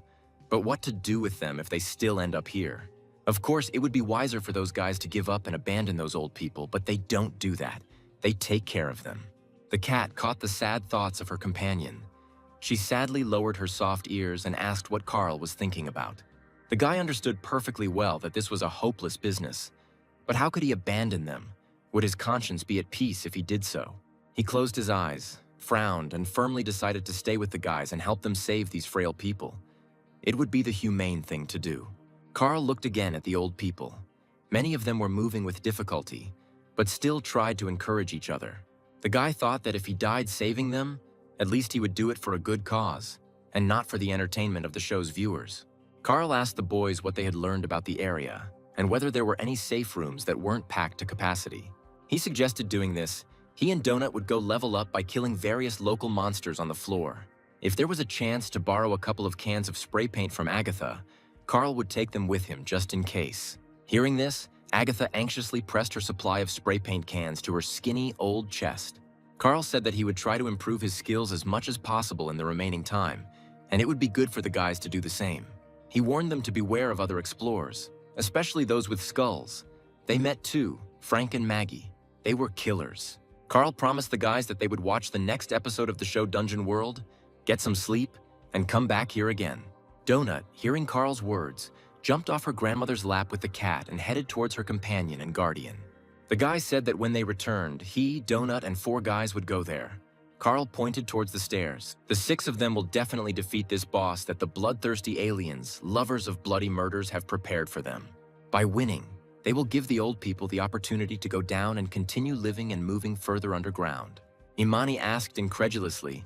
But what to do with them if they still end up here? Of course, it would be wiser for those guys to give up and abandon those old people, but they don't do that. They take care of them. The cat caught the sad thoughts of her companion. She sadly lowered her soft ears and asked what Carl was thinking about. The guy understood perfectly well that this was a hopeless business. But how could he abandon them? Would his conscience be at peace if he did so? He closed his eyes, frowned, and firmly decided to stay with the guys and help them save these frail people. It would be the humane thing to do. Carl looked again at the old people. Many of them were moving with difficulty, but still tried to encourage each other. The guy thought that if he died saving them, at least he would do it for a good cause, and not for the entertainment of the show's viewers. Carl asked the boys what they had learned about the area, and whether there were any safe rooms that weren't packed to capacity. He suggested doing this. He and Donut would go level up by killing various local monsters on the floor. If there was a chance to borrow a couple of cans of spray paint from Agatha, Carl would take them with him just in case. Hearing this, Agatha anxiously pressed her supply of spray paint cans to her skinny, old chest. Carl said that he would try to improve his skills as much as possible in the remaining time, and it would be good for the guys to do the same. He warned them to beware of other explorers, especially those with skulls. They met 2, Frank and Maggie. They were killers. Carl promised the guys that they would watch the next episode of the show Dungeon World, get some sleep, and come back here again. Donut, hearing Carl's words, jumped off her grandmother's lap with the cat and headed towards her companion and guardian. The guy said that when they returned, he, Donut, and 4 guys would go there. Carl pointed towards the stairs. The 6 of them will definitely defeat this boss that the bloodthirsty aliens, lovers of bloody murders, have prepared for them. By winning, they will give the old people the opportunity to go down and continue living and moving further underground. Imani asked incredulously,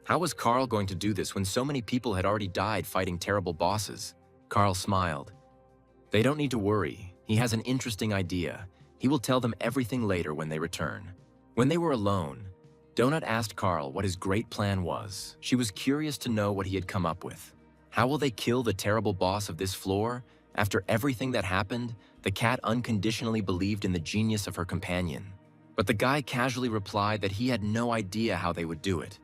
how was Carl going to do this when so many people had already died fighting terrible bosses? Carl smiled. They don't need to worry. He has an interesting idea. He will tell them everything later when they return. When they were alone, Donut asked Carl what his great plan was. She was curious to know what he had come up with. How will they kill the terrible boss of this floor? After everything that happened, the cat unconditionally believed in the genius of her companion. But the guy casually replied that he had no idea how they would do it.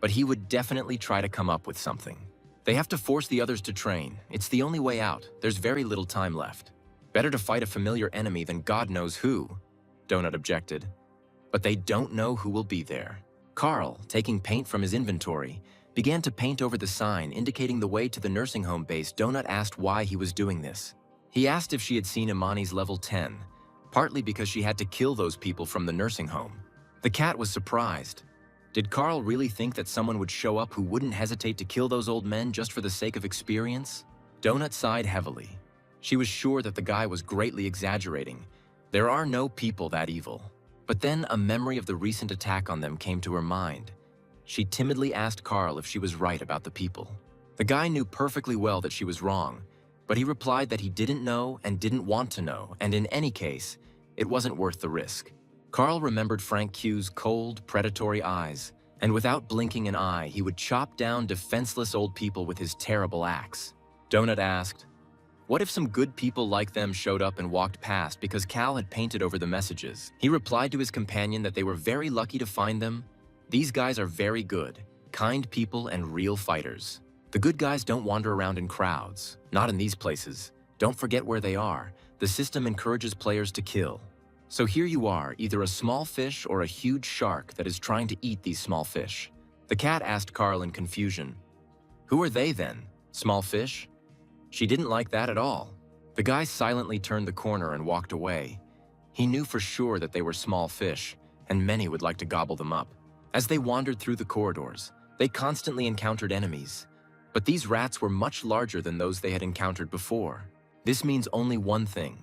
But he would definitely try to come up with something. They have to force the others to train. It's the only way out. There's very little time left. Better to fight a familiar enemy than God knows who, Donut objected. But they don't know who will be there. Carl, taking paint from his inventory, began to paint over the sign indicating the way to the nursing home base. Donut asked why he was doing this. He asked if she had seen Imani's level 10, partly because she had to kill those people from the nursing home. The cat was surprised. Did Carl really think that someone would show up who wouldn't hesitate to kill those old men just for the sake of experience? Donut sighed heavily. She was sure that the guy was greatly exaggerating. There are no people that evil. But then a memory of the recent attack on them came to her mind. She timidly asked Carl if she was right about the people. The guy knew perfectly well that she was wrong, but he replied that he didn't know and didn't want to know, and in any case, it wasn't worth the risk. Carl remembered Frank Q's cold, predatory eyes, and without blinking an eye, he would chop down defenseless old people with his terrible axe. Donut asked, what if some good people like them showed up and walked past because Cal had painted over the messages? He replied to his companion that they were very lucky to find them. These guys are very good, kind people and real fighters. The good guys don't wander around in crowds, not in these places. Don't forget where they are. The system encourages players to kill. So here you are, either a small fish or a huge shark that is trying to eat these small fish. The cat asked Carl in confusion, who are they then? Small fish? She didn't like that at all. The guy silently turned the corner and walked away. He knew for sure that they were small fish, and many would like to gobble them up. As they wandered through the corridors, They constantly encountered enemies, but these rats were much larger than those they had encountered before. This means only one thing.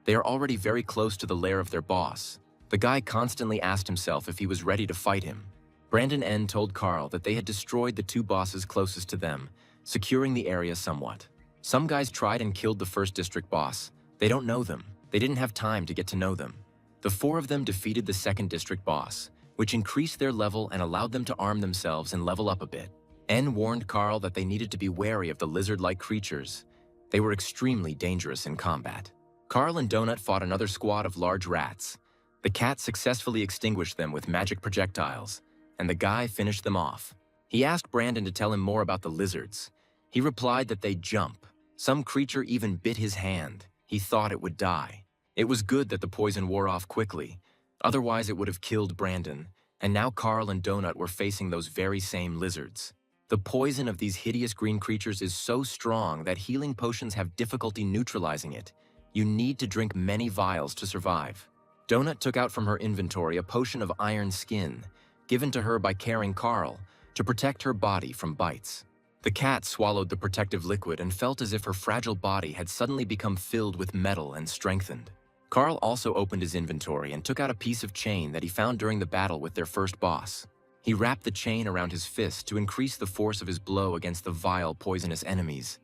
They are already very close to the lair of their boss. The guy constantly asked himself if he was ready to fight him. Brandon N told Carl that they had destroyed the two bosses closest to them, securing the area somewhat. Some guys tried and killed the first district boss. They don't know them. They didn't have time to get to know them. The four of them defeated the second district boss, which increased their level and allowed them to arm themselves and level up a bit. N warned Carl that they needed to be wary of the lizard-like creatures. They were extremely dangerous in combat. Carl and Donut fought another squad of large rats. The cat successfully extinguished them with magic projectiles, and the guy finished them off. He asked Brandon to tell him more about the lizards. He replied that they jump. Some creature even bit his hand. He thought it would die. It was good that the poison wore off quickly. Otherwise, it would have killed Brandon, and now Carl and Donut were facing those very same lizards. The poison of these hideous green creatures is so strong that healing potions have difficulty neutralizing it. You need to drink many vials to survive. Donut took out from her inventory a potion of iron skin, given to her by carrying Carl, to protect her body from bites. The cat swallowed the protective liquid and felt as if her fragile body had suddenly become filled with metal and strengthened. Carl also opened his inventory and took out a piece of chain that he found during the battle with their first boss. He wrapped the chain around his fist to increase the force of his blow against the vile, poisonous enemies.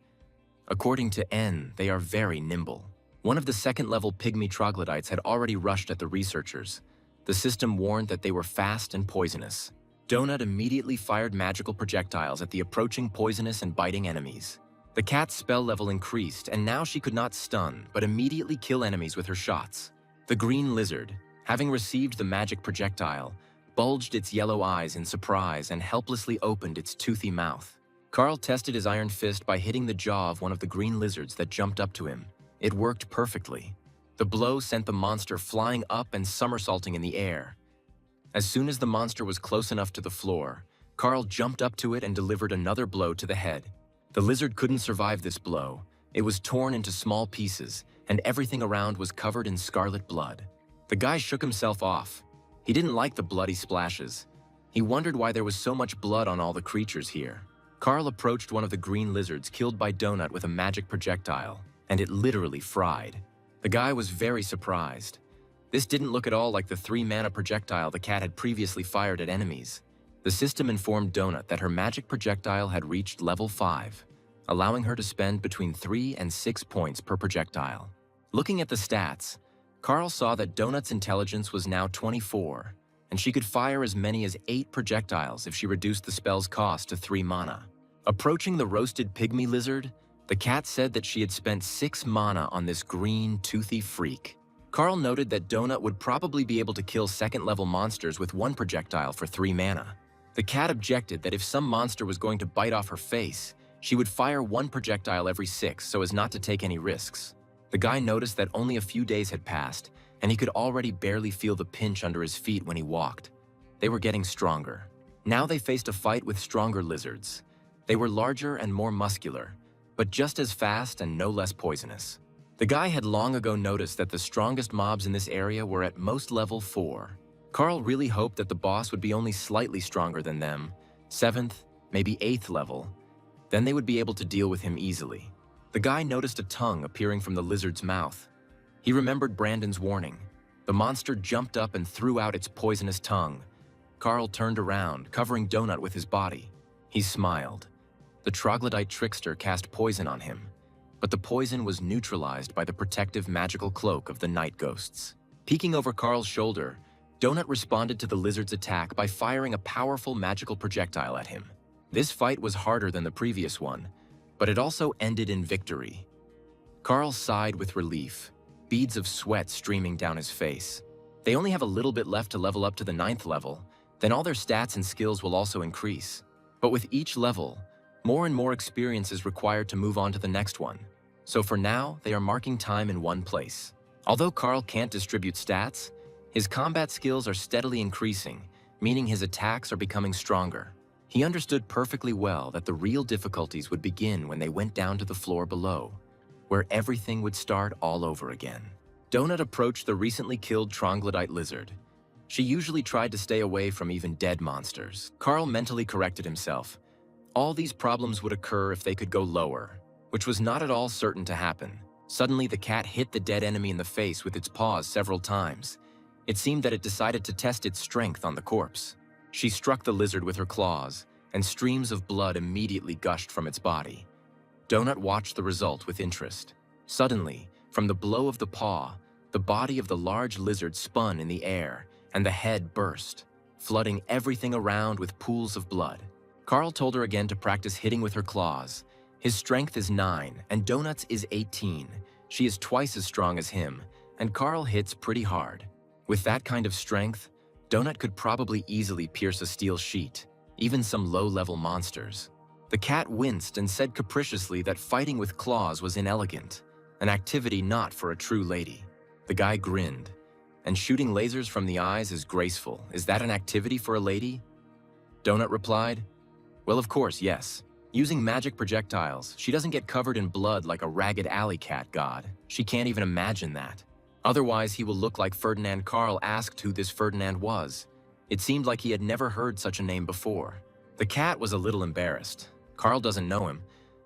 According to N, they are very nimble. One of the second-level pygmy troglodytes had already rushed at the researchers. The system warned that they were fast and poisonous. Donut immediately fired magical projectiles at the approaching poisonous and biting enemies. The cat's spell level increased, and now she could not stun, but immediately kill enemies with her shots. The green lizard, having received the magic projectile, bulged its yellow eyes in surprise and helplessly opened its toothy mouth. Carl tested his iron fist by hitting the jaw of one of the green lizards that jumped up to him. It worked perfectly. The blow sent the monster flying up and somersaulting in the air. As soon as the monster was close enough to the floor, Carl jumped up to it and delivered another blow to the head. The lizard couldn't survive this blow. It was torn into small pieces, and everything around was covered in scarlet blood. The guy shook himself off. He didn't like the bloody splashes. He wondered why there was so much blood on all the creatures here. Carl approached one of the green lizards killed by Donut with a magic projectile, and it literally fried. The guy was very surprised. This didn't look at all like the 3-mana projectile the cat had previously fired at enemies. The system informed Donut that her magic projectile had reached level 5, allowing her to spend between 3 and 6 points per projectile. Looking at the stats, Carl saw that Donut's intelligence was now 24, and she could fire as many as 8 projectiles if she reduced the spell's cost to 3 mana. Approaching the roasted pygmy lizard, the cat said that she had spent 6 mana on this green, toothy freak. Carl noted that Donut would probably be able to kill second-level monsters with 1 projectile for 3 mana. The cat objected that if some monster was going to bite off her face, she would fire 1 projectile every 6 so as not to take any risks. The guy noticed that only a few days had passed, and he could already barely feel the pinch under his feet when he walked. They were getting stronger. Now they faced a fight with stronger lizards. They were larger and more muscular, but just as fast and no less poisonous. The guy had long ago noticed that the strongest mobs in this area were at most level 4. Carl really hoped that the boss would be only slightly stronger than them, 7th, maybe 8th level. Then they would be able to deal with him easily. The guy noticed a tongue appearing from the lizard's mouth. He remembered Brandon's warning. The monster jumped up and threw out its poisonous tongue. Carl turned around, covering Donut with his body. He smiled. The troglodyte trickster cast poison on him, but the poison was neutralized by the protective magical cloak of the night ghosts. Peeking over Carl's shoulder, Donut responded to the lizard's attack by firing a powerful magical projectile at him. This fight was harder than the previous one, but it also ended in victory. Carl sighed with relief, beads of sweat streaming down his face. They only have a little bit left to level up to the 9th level, then all their stats and skills will also increase. But with each level, more and more experience is required to move on to the next one. So for now, they are marking time in one place. Although Carl can't distribute stats, his combat skills are steadily increasing, meaning his attacks are becoming stronger. He understood perfectly well that the real difficulties would begin when they went down to the floor below, where everything would start all over again. Donut approached the recently killed troglodyte lizard. She usually tried to stay away from even dead monsters. Carl mentally corrected himself. All these problems would occur if they could go lower, which was not at all certain to happen. Suddenly, the cat hit the dead enemy in the face with its paws several times. It seemed that it decided to test its strength on the corpse. She struck the lizard with her claws, and streams of blood immediately gushed from its body. Donut watched the result with interest. Suddenly, from the blow of the paw, the body of the large lizard spun in the air, and the head burst, flooding everything around with pools of blood. Carl told her again to practice hitting with her claws. His strength is 9, and Donut's is 18. She is twice as strong as him, and Carl hits pretty hard. With that kind of strength, Donut could probably easily pierce a steel sheet, even some low-level monsters. The cat winced and said capriciously that fighting with claws was inelegant, an activity not for a true lady. The guy grinned. And shooting lasers from the eyes is graceful. Is that an activity for a lady? Donut replied, well, of course, yes. Using magic projectiles, she doesn't get covered in blood like a ragged alley cat god. She can't even imagine that. Otherwise, he will look like Ferdinand. Carl asked who this Ferdinand was. It seemed like he had never heard such a name before. The cat was a little embarrassed. Carl doesn't know him.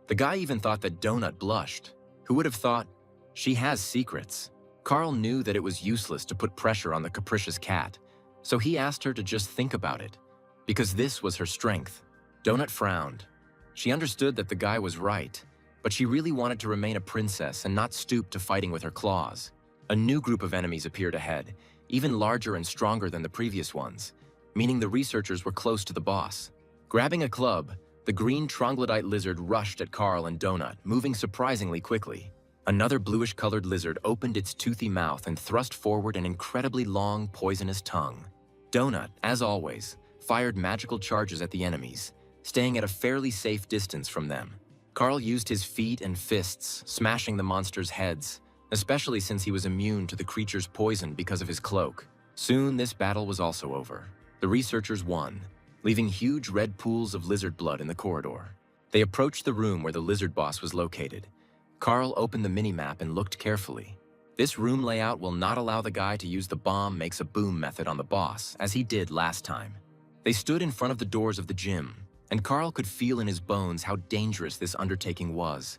The guy even thought that Donut blushed. Who would have thought? She has secrets. Carl knew that it was useless to put pressure on the capricious cat, so he asked her to just think about it, because this was her strength. Donut frowned. She understood that the guy was right, but she really wanted to remain a princess and not stoop to fighting with her claws. A new group of enemies appeared ahead, even larger and stronger than the previous ones, meaning the researchers were close to the boss. Grabbing a club, the green troglodyte lizard rushed at Carl and Donut, moving surprisingly quickly. Another bluish-colored lizard opened its toothy mouth and thrust forward an incredibly long, poisonous tongue. Donut, as always, fired magical charges at the enemies, staying at a fairly safe distance from them. Carl used his feet and fists, smashing the monsters' heads, especially since he was immune to the creature's poison because of his cloak. Soon, this battle was also over. The researchers won, leaving huge red pools of lizard blood in the corridor. They approached the room where the lizard boss was located. Carl opened the minimap and looked carefully. This room layout will not allow the guy to use the bomb makes a boom method on the boss, as he did last time. They stood in front of the doors of the gym, and Carl could feel in his bones how dangerous this undertaking was.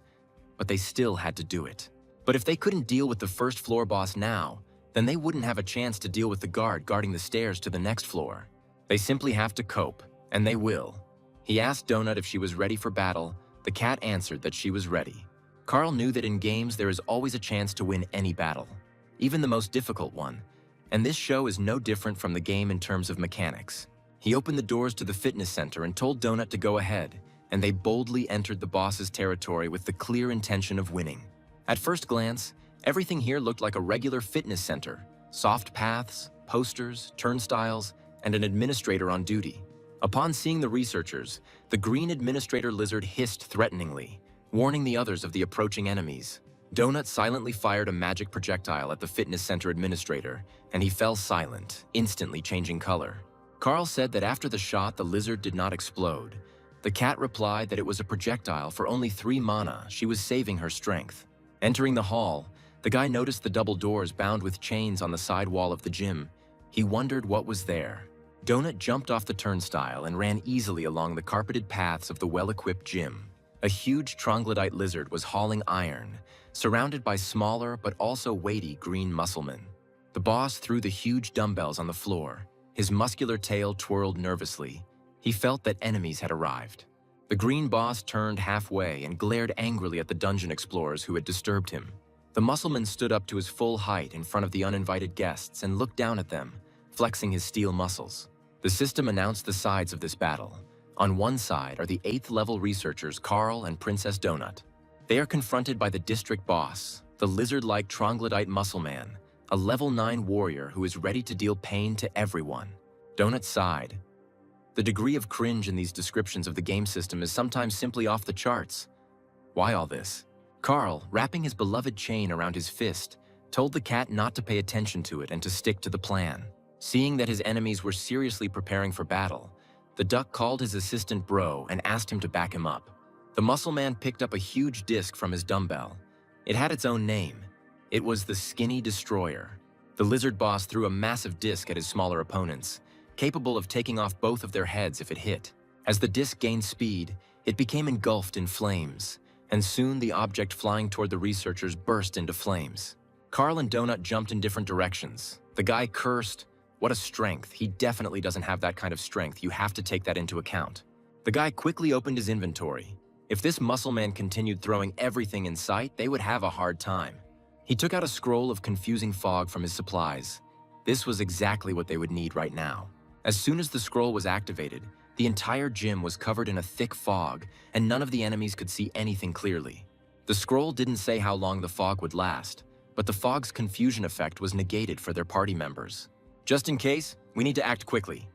But they still had to do it. But if they couldn't deal with the first floor boss now, then they wouldn't have a chance to deal with the guard guarding the stairs to the next floor. They simply have to cope, and they will. He asked Donut if she was ready for battle. The cat answered that she was ready. Carl knew that in games there is always a chance to win any battle, even the most difficult one, and this show is no different from the game in terms of mechanics. He opened the doors to the fitness center and told Donut to go ahead, and they boldly entered the boss's territory with the clear intention of winning. At first glance, everything here looked like a regular fitness center: soft paths, posters, turnstiles, and an administrator on duty. Upon seeing the researchers, the green administrator lizard hissed threateningly, warning the others of the approaching enemies. Donut silently fired a magic projectile at the fitness center administrator, and he fell silent, instantly changing color. Carl said that after the shot, the lizard did not explode. The cat replied that it was a projectile for only 3 mana. She was saving her strength. Entering the hall, the guy noticed the double doors bound with chains on the side wall of the gym. He wondered what was there. Donut jumped off the turnstile and ran easily along the carpeted paths of the well-equipped gym. A huge troglodyte lizard was hauling iron, surrounded by smaller but also weighty green musclemen. The boss threw the huge dumbbells on the floor. His muscular tail twirled nervously. He felt that enemies had arrived. The green boss turned halfway and glared angrily at the dungeon explorers who had disturbed him. The muscleman stood up to his full height in front of the uninvited guests and looked down at them, flexing his steel muscles. The system announced the sides of this battle. On one side are the 8th level researchers Carl and Princess Donut. They are confronted by the district boss, the lizard-like troglodyte muscle man, a level 9 warrior who is ready to deal pain to everyone. Donut sighed. The degree of cringe in these descriptions of the game system is sometimes simply off the charts. Why all this? Carl, wrapping his beloved chain around his fist, told the cat not to pay attention to it and to stick to the plan. Seeing that his enemies were seriously preparing for battle, the duck called his assistant Bro and asked him to back him up. The muscle man picked up a huge disc from his dumbbell. It had its own name. It was the Skinny Destroyer. The lizard boss threw a massive disc at his smaller opponents, capable of taking off both of their heads if it hit. As the disc gained speed, it became engulfed in flames, and soon the object flying toward the researchers burst into flames. Carl and Donut jumped in different directions. The guy cursed, "What a strength, he definitely doesn't have that kind of strength, you have to take that into account." The guy quickly opened his inventory. If this muscle man continued throwing everything in sight, they would have a hard time. He took out a scroll of confusing fog from his supplies. This was exactly what they would need right now. As soon as the scroll was activated, the entire gym was covered in a thick fog, and none of the enemies could see anything clearly. The scroll didn't say how long the fog would last, but the fog's confusion effect was negated for their party members. "Just in case, we need to act quickly."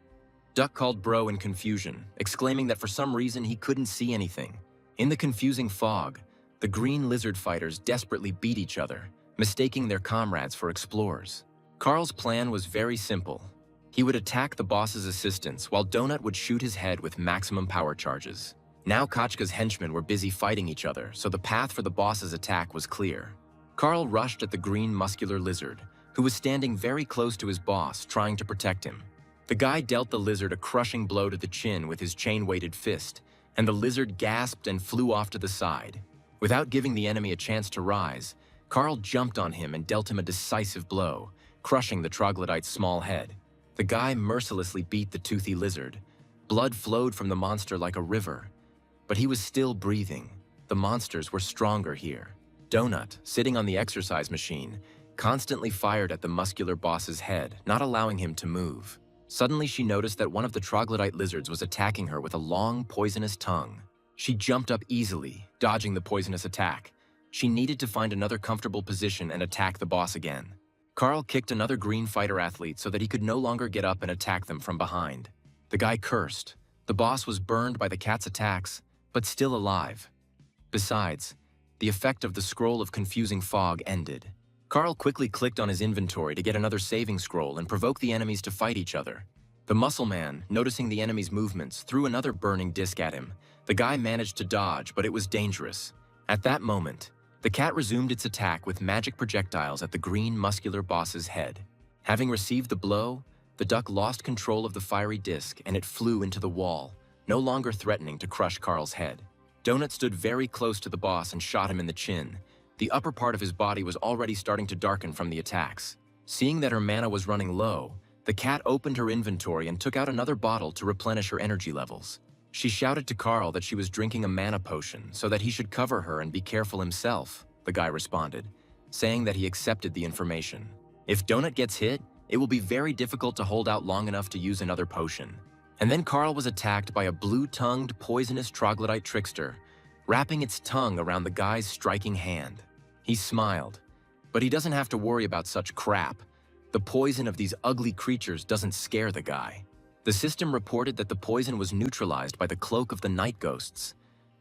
Duck called Bro in confusion, exclaiming that for some reason he couldn't see anything. In the confusing fog, the green lizard fighters desperately beat each other, mistaking their comrades for explorers. Carl's plan was very simple. He would attack the boss's assistants while Donut would shoot his head with maximum power charges. Now Kachka's henchmen were busy fighting each other, so the path for the boss's attack was clear. Carl rushed at the green muscular lizard, who was standing very close to his boss, trying to protect him. The guy dealt the lizard a crushing blow to the chin with his chain-weighted fist, and the lizard gasped and flew off to the side. Without giving the enemy a chance to rise, Carl jumped on him and dealt him a decisive blow, crushing the troglodyte's small head. The guy mercilessly beat the toothy lizard. Blood flowed from the monster like a river, but he was still breathing. The monsters were stronger here. Donut, sitting on the exercise machine, constantly fired at the muscular boss's head, not allowing him to move. Suddenly she noticed that one of the troglodyte lizards was attacking her with a long, poisonous tongue. She jumped up easily, dodging the poisonous attack. She needed to find another comfortable position and attack the boss again. Carl kicked another green fighter athlete so that he could no longer get up and attack them from behind. The guy cursed. The boss was burned by the cat's attacks, but still alive. Besides, the effect of the scroll of confusing fog ended. Carl quickly clicked on his inventory to get another saving scroll and provoke the enemies to fight each other. The muscle man, noticing the enemy's movements, threw another burning disc at him. The guy managed to dodge, but it was dangerous. At that moment, the cat resumed its attack with magic projectiles at the green muscular boss's head. Having received the blow, the duck lost control of the fiery disc and it flew into the wall, no longer threatening to crush Carl's head. Donut stood very close to the boss and shot him in the chin. The upper part of his body was already starting to darken from the attacks. Seeing that her mana was running low, the cat opened her inventory and took out another bottle to replenish her energy levels. She shouted to Carl that she was drinking a mana potion so that he should cover her and be careful himself, the guy responded, saying that he accepted the information. If Donut gets hit, it will be very difficult to hold out long enough to use another potion. And then Carl was attacked by a blue-tongued, poisonous troglodyte trickster, wrapping its tongue around the guy's striking hand. He smiled, but he doesn't have to worry about such crap. The poison of these ugly creatures doesn't scare the guy. The system reported that the poison was neutralized by the cloak of the night ghosts.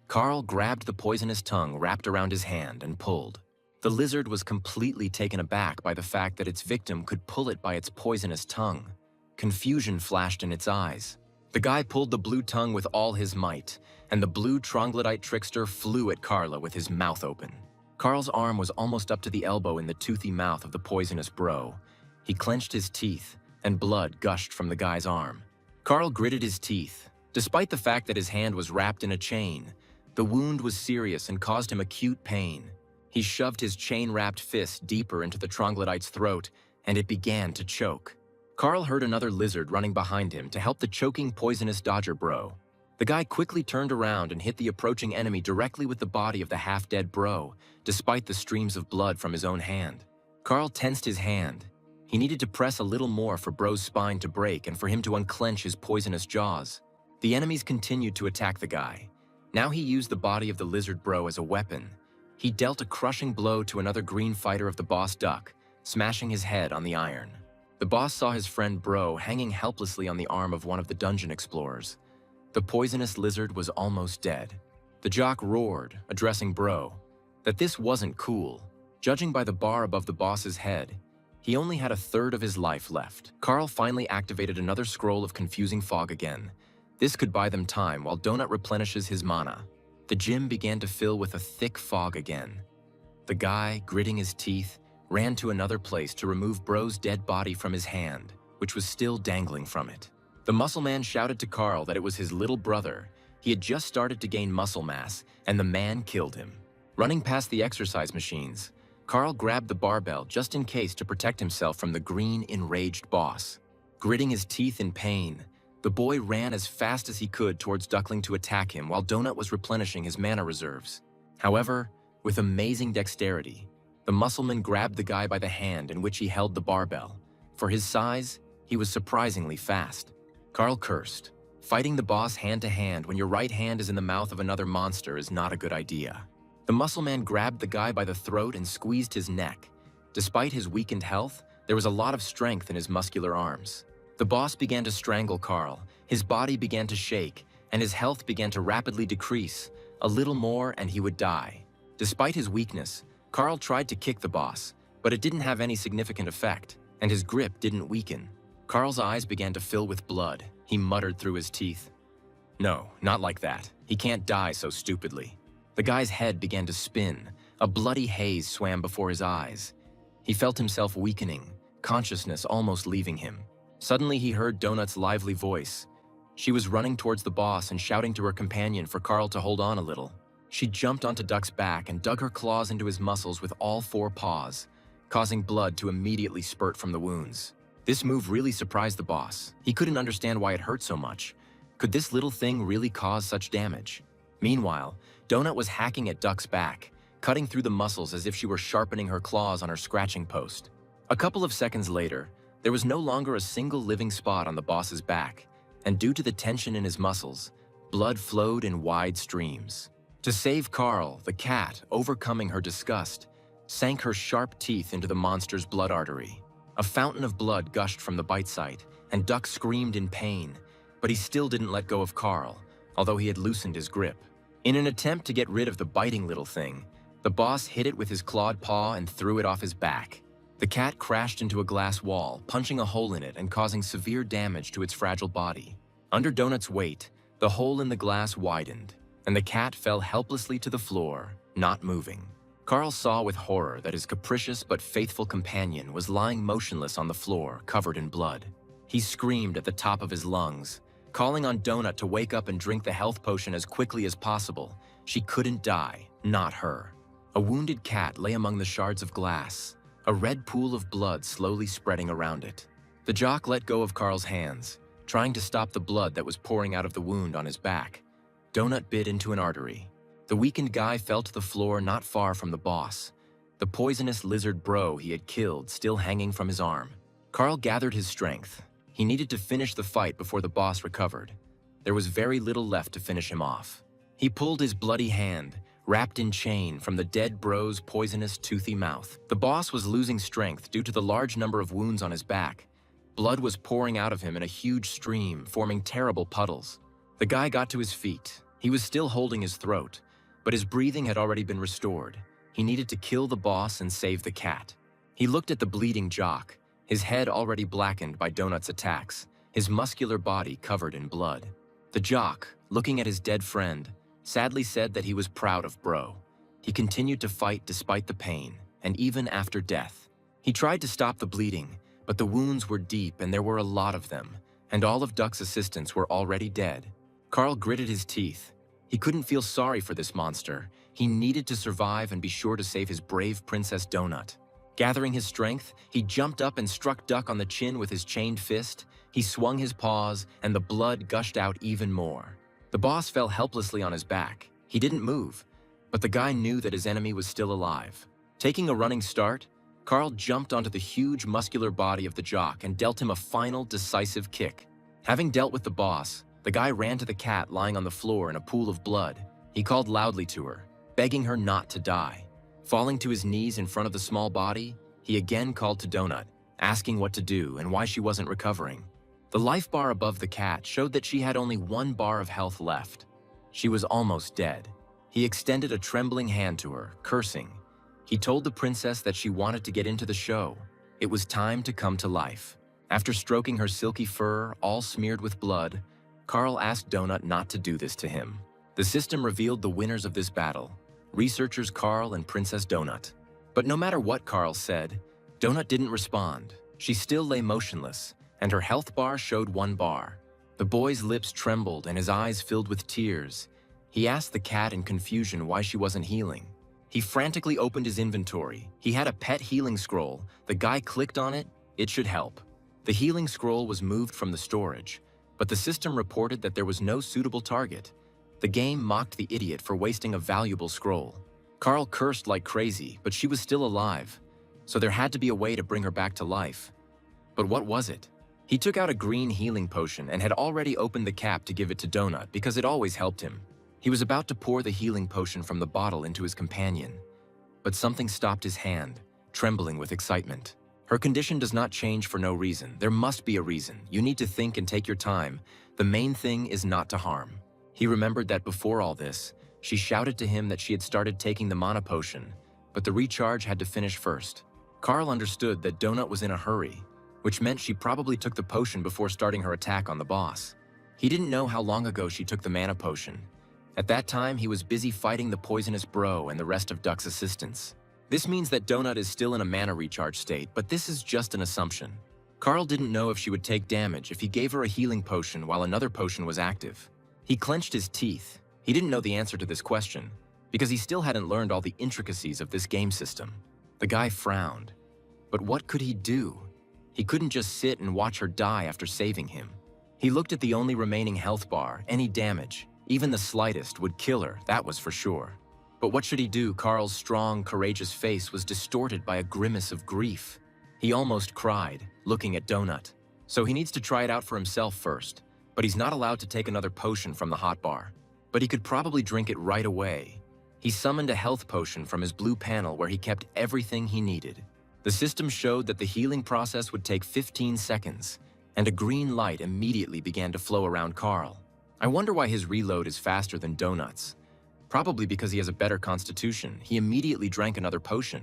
Carl grabbed the poisonous tongue wrapped around his hand and pulled. The lizard was completely taken aback by the fact that its victim could pull it by its poisonous tongue. Confusion flashed in its eyes. The guy pulled the blue tongue with all his might, and the blue troglodyte trickster flew at Carla with his mouth open. Carl's arm was almost up to the elbow in the toothy mouth of the poisonous bro. He clenched his teeth, and blood gushed from the guy's arm. Carl gritted his teeth. Despite the fact that his hand was wrapped in a chain, the wound was serious and caused him acute pain. He shoved his chain-wrapped fist deeper into the troglodyte's throat, and it began to choke. Carl heard another lizard running behind him to help the choking poisonous dodger bro. The guy quickly turned around and hit the approaching enemy directly with the body of the half-dead bro, despite the streams of blood from his own hand. Carl tensed his hand. He needed to press a little more for bro's spine to break and for him to unclench his poisonous jaws. The enemies continued to attack the guy. Now he used the body of the lizard bro as a weapon. He dealt a crushing blow to another green fighter of the boss duck, smashing his head on the iron. The boss saw his friend Bro hanging helplessly on the arm of one of the dungeon explorers. The poisonous lizard was almost dead. The jock roared, addressing Bro, that this wasn't cool. Judging by the bar above the boss's head, he only had a third of his life left. Carl finally activated another scroll of confusing fog again. This could buy them time while Donut replenishes his mana. The gym began to fill with a thick fog again. The guy, gritting his teeth, ran to another place to remove Bro's dead body from his hand, which was still dangling from it. The muscle man shouted to Carl that it was his little brother. He had just started to gain muscle mass, and the man killed him. Running past the exercise machines, Carl grabbed the barbell just in case to protect himself from the green, enraged boss. Gritting his teeth in pain, the boy ran as fast as he could towards Duckling to attack him while Donut was replenishing his mana reserves. However, with amazing dexterity, the muscleman grabbed the guy by the hand in which he held the barbell. For his size, he was surprisingly fast. Carl cursed. Fighting the boss hand-to-hand when your right hand is in the mouth of another monster is not a good idea. The muscleman grabbed the guy by the throat and squeezed his neck. Despite his weakened health, there was a lot of strength in his muscular arms. The boss began to strangle Carl, his body began to shake, and his health began to rapidly decrease. A little more and he would die. Despite his weakness, Carl tried to kick the boss, but it didn't have any significant effect, and his grip didn't weaken. Carl's eyes began to fill with blood. He muttered through his teeth. No, not like that. He can't die so stupidly. The guy's head began to spin. A bloody haze swam before his eyes. He felt himself weakening, consciousness almost leaving him. Suddenly he heard Donut's lively voice. She was running towards the boss and shouting to her companion for Carl to hold on a little. She jumped onto Duck's back and dug her claws into his muscles with all 4 paws, causing blood to immediately spurt from the wounds. This move really surprised the boss. He couldn't understand why it hurt so much. Could this little thing really cause such damage? Meanwhile, Donut was hacking at Duck's back, cutting through the muscles as if she were sharpening her claws on her scratching post. A couple of seconds later, there was no longer a single living spot on the boss's back, and due to the tension in his muscles, blood flowed in wide streams. To save Carl, the cat, overcoming her disgust, sank her sharp teeth into the monster's blood artery. A fountain of blood gushed from the bite site, and Duck screamed in pain, but he still didn't let go of Carl, although he had loosened his grip. In an attempt to get rid of the biting little thing, the boss hit it with his clawed paw and threw it off his back. The cat crashed into a glass wall, punching a hole in it and causing severe damage to its fragile body. Under Donut's weight, the hole in the glass widened, and the cat fell helplessly to the floor, not moving. Carl saw with horror that his capricious but faithful companion was lying motionless on the floor, covered in blood. He screamed at the top of his lungs, calling on Donut to wake up and drink the health potion as quickly as possible. She couldn't die, not her. A wounded cat lay among the shards of glass, a red pool of blood slowly spreading around it. The jock let go of Carl's hands, trying to stop the blood that was pouring out of the wound on his back. Donut bit into an artery. The weakened guy fell to the floor not far from the boss, the poisonous lizard bro he had killed still hanging from his arm. Carl gathered his strength. He needed to finish the fight before the boss recovered. There was very little left to finish him off. He pulled his bloody hand, wrapped in chain, from the dead bro's poisonous, toothy mouth. The boss was losing strength due to the large number of wounds on his back. Blood was pouring out of him in a huge stream, forming terrible puddles. The guy got to his feet. He was still holding his throat, but his breathing had already been restored. He needed to kill the boss and save the cat. He looked at the bleeding jock, his head already blackened by Donut's attacks, his muscular body covered in blood. The jock, looking at his dead friend, sadly said that he was proud of Bro. He continued to fight despite the pain, and even after death. He tried to stop the bleeding, but the wounds were deep and there were a lot of them, and all of Duck's assistants were already dead. Carl gritted his teeth. He couldn't feel sorry for this monster. He needed to survive and be sure to save his brave Princess Donut. Gathering his strength, he jumped up and struck Duck on the chin with his chained fist. He swung his paws, and the blood gushed out even more. The boss fell helplessly on his back. He didn't move, but the guy knew that his enemy was still alive. Taking a running start, Carl jumped onto the huge muscular body of the jock and dealt him a final decisive kick. Having dealt with the boss, the guy ran to the cat lying on the floor in a pool of blood. He called loudly to her, begging her not to die. Falling to his knees in front of the small body, he again called to Donut, asking what to do and why she wasn't recovering. The life bar above the cat showed that she had only 1 bar of health left. She was almost dead. He extended a trembling hand to her, cursing. He told the princess that she wanted to get into the show. It was time to come to life. After stroking her silky fur, all smeared with blood, Carl asked Donut not to do this to him. The system revealed the winners of this battle, researchers Carl and Princess Donut. But no matter what Carl said, Donut didn't respond. She still lay motionless, and her health bar showed 1 bar. The boy's lips trembled and his eyes filled with tears. He asked the cat in confusion why she wasn't healing. He frantically opened his inventory. He had a pet healing scroll. The guy clicked on it. It should help. The healing scroll was moved from the storage, but the system reported that there was no suitable target. The game mocked the idiot for wasting a valuable scroll. Carl cursed like crazy, but she was still alive, so there had to be a way to bring her back to life. But what was it? He took out a green healing potion and had already opened the cap to give it to Donut because it always helped him. He was about to pour the healing potion from the bottle into his companion, but something stopped his hand, trembling with excitement. Her condition does not change for no reason. There must be a reason. You need to think and take your time. The main thing is not to harm. He remembered that before all this, she shouted to him that she had started taking the mana potion, but the recharge had to finish first. Carl understood that Donut was in a hurry, which meant she probably took the potion before starting her attack on the boss. He didn't know how long ago she took the mana potion. At that time, he was busy fighting the poisonous bro and the rest of Duck's assistants. This means that Donut is still in a mana recharge state, but this is just an assumption. Carl didn't know if she would take damage if he gave her a healing potion while another potion was active. He clenched his teeth. He didn't know the answer to this question, because he still hadn't learned all the intricacies of this game system. The guy frowned. But what could he do? He couldn't just sit and watch her die after saving him. He looked at the only remaining health bar. Any damage, even the slightest, would kill her, that was for sure. But what should he do? Carl's strong, courageous face was distorted by a grimace of grief. He almost cried, looking at Donut. So he needs to try it out for himself first, but he's not allowed to take another potion from the hotbar. But he could probably drink it right away. He summoned a health potion from his blue panel where he kept everything he needed. The system showed that the healing process would take 15 seconds, and a green light immediately began to flow around Carl. I wonder why his reload is faster than Donut's. Probably because he has a better constitution. He immediately drank another potion.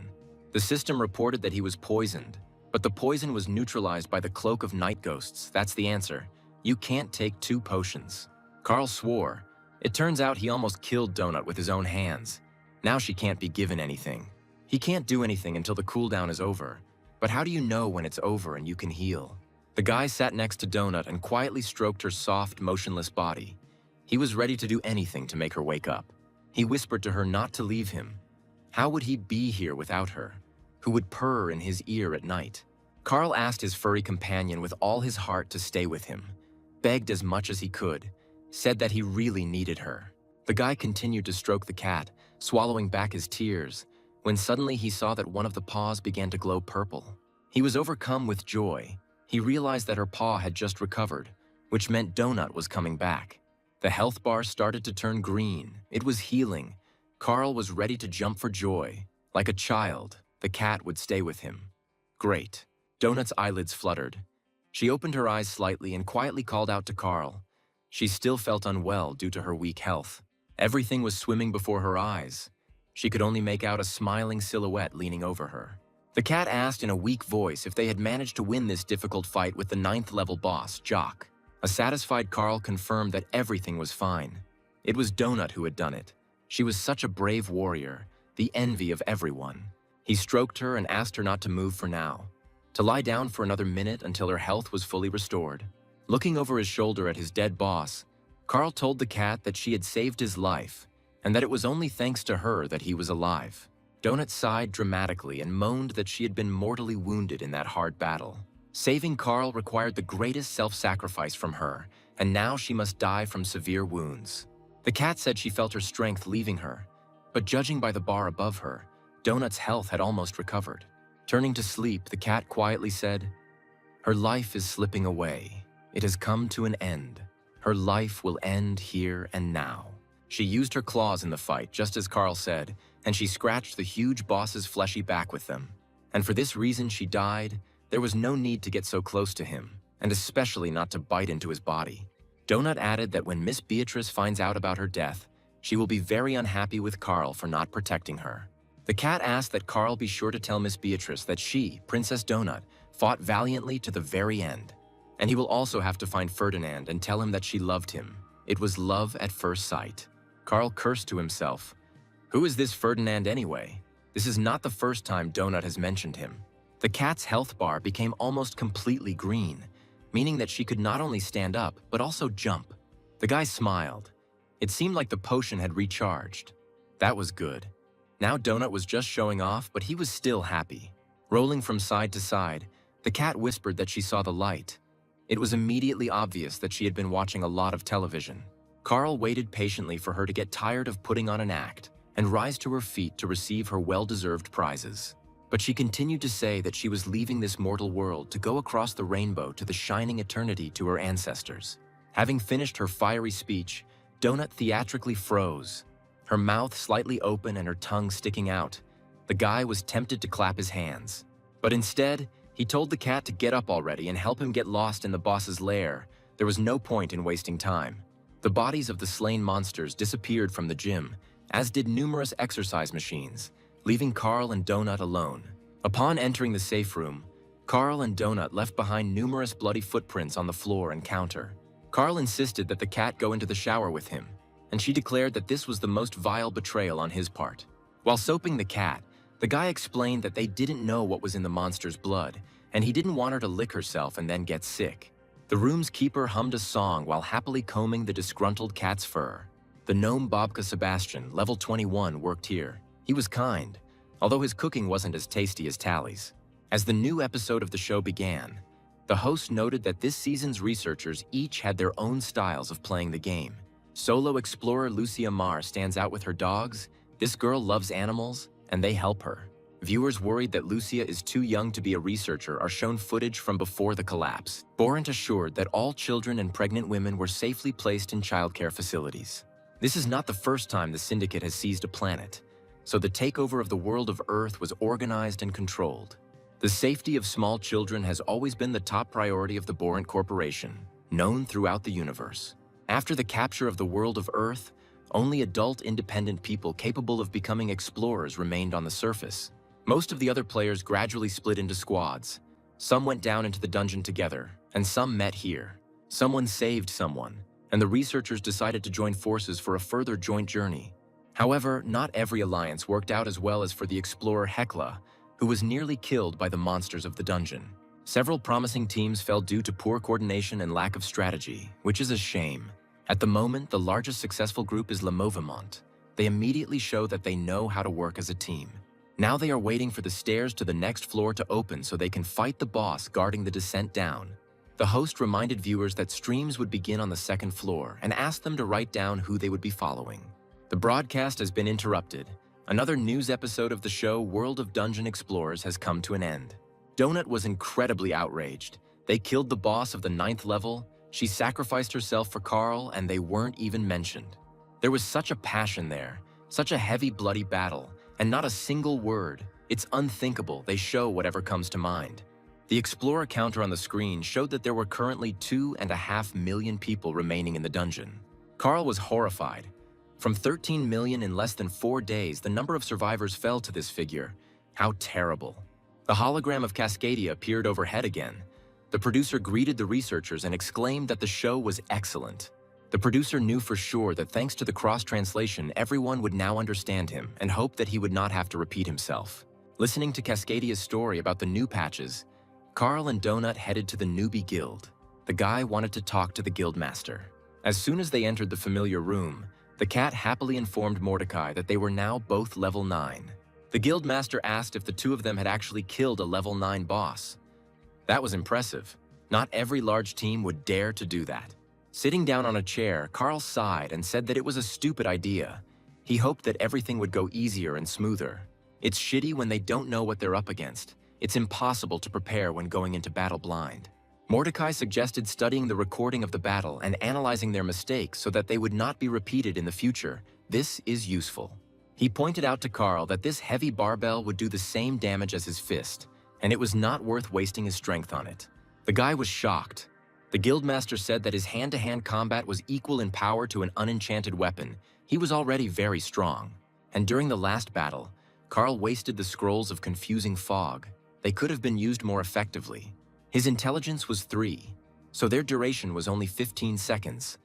The system reported that he was poisoned, but the poison was neutralized by the cloak of night ghosts. That's the answer. You can't take 2 potions. Carl swore. It turns out he almost killed Donut with his own hands. Now she can't be given anything. He can't do anything until the cooldown is over. But how do you know when it's over and you can heal? The guy sat next to Donut and quietly stroked her soft, motionless body. He was ready to do anything to make her wake up. He whispered to her not to leave him. How would he be here without her? Who would purr in his ear at night? Carl asked his furry companion with all his heart to stay with him, begged as much as he could, said that he really needed her. The guy continued to stroke the cat, swallowing back his tears, when suddenly he saw that one of the paws began to glow purple. He was overcome with joy. He realized that her paw had just recovered, which meant Donut was coming back. The health bar started to turn green. It was healing. Carl was ready to jump for joy. Like a child, the cat would stay with him. Great. Donut's eyelids fluttered. She opened her eyes slightly and quietly called out to Carl. She still felt unwell due to her weak health. Everything was swimming before her eyes. She could only make out a smiling silhouette leaning over her. The cat asked in a weak voice if they had managed to win this difficult fight with the 9th level boss, Jock. A satisfied Carl confirmed that everything was fine. It was Donut who had done it. She was such a brave warrior, the envy of everyone. He stroked her and asked her not to move for now, to lie down for another minute until her health was fully restored. Looking over his shoulder at his dead boss, Carl told the cat that she had saved his life, and that it was only thanks to her that he was alive. Donut sighed dramatically and moaned that she had been mortally wounded in that hard battle. Saving Carl required the greatest self-sacrifice from her, and now she must die from severe wounds. The cat said she felt her strength leaving her, but judging by the bar above her, Donut's health had almost recovered. Turning to sleep, the cat quietly said, "Her life is slipping away. It has come to an end. Her life will end here and now." She used her claws in the fight, just as Carl said, and she scratched the huge boss's fleshy back with them. And for this reason she died. There was no need to get so close to him, and especially not to bite into his body. Donut added that when Miss Beatrice finds out about her death, she will be very unhappy with Carl for not protecting her. The cat asked that Carl be sure to tell Miss Beatrice that she, Princess Donut, fought valiantly to the very end. And he will also have to find Ferdinand and tell him that she loved him. It was love at first sight. Carl cursed to himself. Who is this Ferdinand anyway? This is not the first time Donut has mentioned him. The cat's health bar became almost completely green, meaning that she could not only stand up, but also jump. The guy smiled. It seemed like the potion had recharged. That was good. Now Donut was just showing off, but he was still happy. Rolling from side to side, the cat whispered that she saw the light. It was immediately obvious that she had been watching a lot of television. Carl waited patiently for her to get tired of putting on an act and rise to her feet to receive her well-deserved prizes. But she continued to say that she was leaving this mortal world to go across the rainbow to the shining eternity to her ancestors. Having finished her fiery speech, Donut theatrically froze, her mouth slightly open and her tongue sticking out. The guy was tempted to clap his hands. But instead, he told the cat to get up already and help him get lost in the boss's lair. There was no point in wasting time. The bodies of the slain monsters disappeared from the gym, as did numerous exercise machines, leaving Carl and Donut alone. Upon entering the safe room, Carl and Donut left behind numerous bloody footprints on the floor and counter. Carl insisted that the cat go into the shower with him, and she declared that this was the most vile betrayal on his part. While soaping the cat, the guy explained that they didn't know what was in the monster's blood, and he didn't want her to lick herself and then get sick. The room's keeper hummed a song while happily combing the disgruntled cat's fur. The gnome Bobka Sebastian, level 21, worked here. He was kind, although his cooking wasn't as tasty as Tally's. As the new episode of the show began, the host noted that this season's researchers each had their own styles of playing the game. Solo explorer Lucia Marr stands out with her dogs. This girl loves animals, and they help her. Viewers worried that Lucia is too young to be a researcher are shown footage from before the collapse. Borant assured that all children and pregnant women were safely placed in childcare facilities. This is not the first time the Syndicate has seized a planet, so the takeover of the world of Earth was organized and controlled. The safety of small children has always been the top priority of the Borant Corporation, known throughout the universe. After the capture of the world of Earth, only adult independent people capable of becoming explorers remained on the surface. Most of the other players gradually split into squads. Some went down into the dungeon together, and some met here. Someone saved someone, and the researchers decided to join forces for a further joint journey. However, not every alliance worked out as well as for the explorer Hekla, who was nearly killed by the monsters of the dungeon. Several promising teams fell due to poor coordination and lack of strategy, which is a shame. At the moment, the largest successful group is Le Mouvement. They immediately show that they know how to work as a team. Now they are waiting for the stairs to the next floor to open so they can fight the boss guarding the descent down. The host reminded viewers that streams would begin on the second floor and asked them to write down who they would be following. The broadcast has been interrupted. Another news episode of the show World of Dungeon Explorers has come to an end. Donut was incredibly outraged. They killed the boss of the 9th level, she sacrificed herself for Carl, and they weren't even mentioned. There was such a passion there, such a heavy, bloody battle, and not a single word. It's unthinkable. They show whatever comes to mind. The Explorer counter on the screen showed that there were currently 2.5 million people remaining in the dungeon. Carl was horrified. From 13 million in less than 4 days, the number of survivors fell to this figure. How terrible. The hologram of Cascadia appeared overhead again. The producer greeted the researchers and exclaimed that the show was excellent. The producer knew for sure that thanks to the cross-translation, everyone would now understand him and hoped that he would not have to repeat himself. Listening to Cascadia's story about the new patches, Carl and Donut headed to the newbie guild. The guy wanted to talk to the guildmaster. As soon as they entered the familiar room, the cat happily informed Mordecai that they were now both level 9. The guildmaster asked if the two of them had actually killed a level 9 boss. That was impressive. Not every large team would dare to do that. Sitting down on a chair, Carl sighed and said that it was a stupid idea. He hoped that everything would go easier and smoother. It's shitty when they don't know what they're up against. It's impossible to prepare when going into battle blind. Mordecai suggested studying the recording of the battle and analyzing their mistakes so that they would not be repeated in the future. This is useful. He pointed out to Carl that this heavy barbell would do the same damage as his fist, and it was not worth wasting his strength on it. The guy was shocked. The guildmaster said that his hand-to-hand combat was equal in power to an unenchanted weapon. He was already very strong. And during the last battle, Carl wasted the scrolls of confusing fog. They could have been used more effectively. His intelligence was 3, so their duration was only 15 seconds.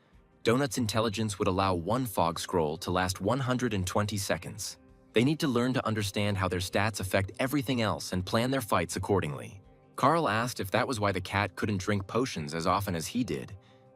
Donut's intelligence would allow one fog scroll to last 120 seconds. They need to learn to understand how their stats affect everything else and plan their fights accordingly. Carl asked if that was why the cat couldn't drink potions as often as he did,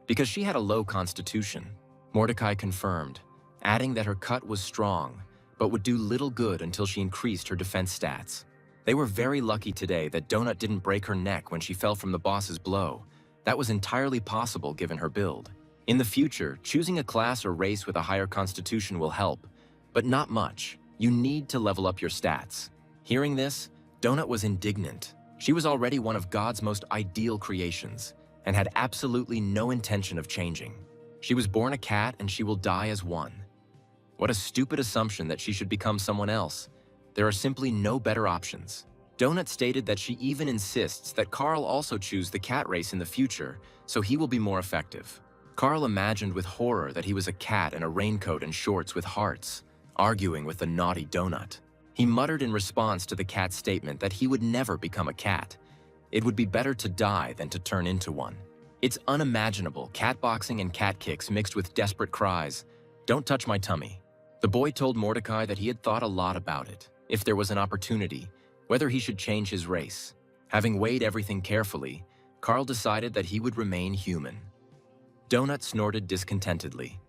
because she had a low constitution. Mordecai confirmed, adding that her cut was strong, but would do little good until she increased her defense stats. They were very lucky today that Donut didn't break her neck when she fell from the boss's blow. That was entirely possible given her build. In the future, choosing a class or race with a higher constitution will help, but not much. You need to level up your stats. Hearing this, Donut was indignant. She was already one of God's most ideal creations and had absolutely no intention of changing. She was born a cat and she will die as one. What a stupid assumption that she should become someone else. There are simply no better options. Donut stated that she even insists that Carl also choose the cat race in the future, so he will be more effective. Carl imagined with horror that he was a cat in a raincoat and shorts with hearts, arguing with the naughty Donut. He muttered in response to the cat's statement that he would never become a cat. It would be better to die than to turn into one. It's unimaginable, cat boxing and cat kicks mixed with desperate cries. "Don't touch my tummy." The boy told Mordecai that he had thought a lot about it, if there was an opportunity, whether he should change his race. Having weighed everything carefully, Carl decided that he would remain human. Donut snorted discontentedly.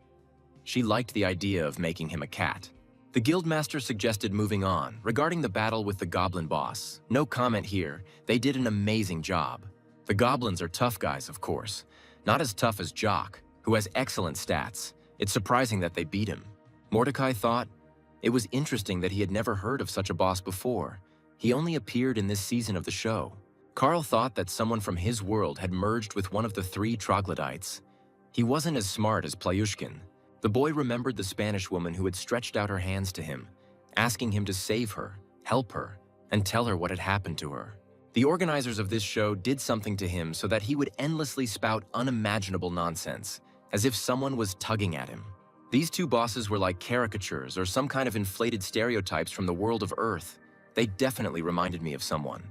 She liked the idea of making him a cat. The guildmaster suggested moving on, regarding the battle with the goblin boss. No comment here, they did an amazing job. The goblins are tough guys, of course. Not as tough as Jock, who has excellent stats. It's surprising that they beat him. Mordecai thought it was interesting that he had never heard of such a boss before. He only appeared in this season of the show. Carl thought that someone from his world had merged with one of the 3 troglodytes. He wasn't as smart as Playushkin. The boy remembered the Spanish woman who had stretched out her hands to him, asking him to save her, help her, and tell her what had happened to her. The organizers of this show did something to him so that he would endlessly spout unimaginable nonsense, as if someone was tugging at him. These 2 bosses were like caricatures or some kind of inflated stereotypes from the world of Earth. They definitely reminded me of someone.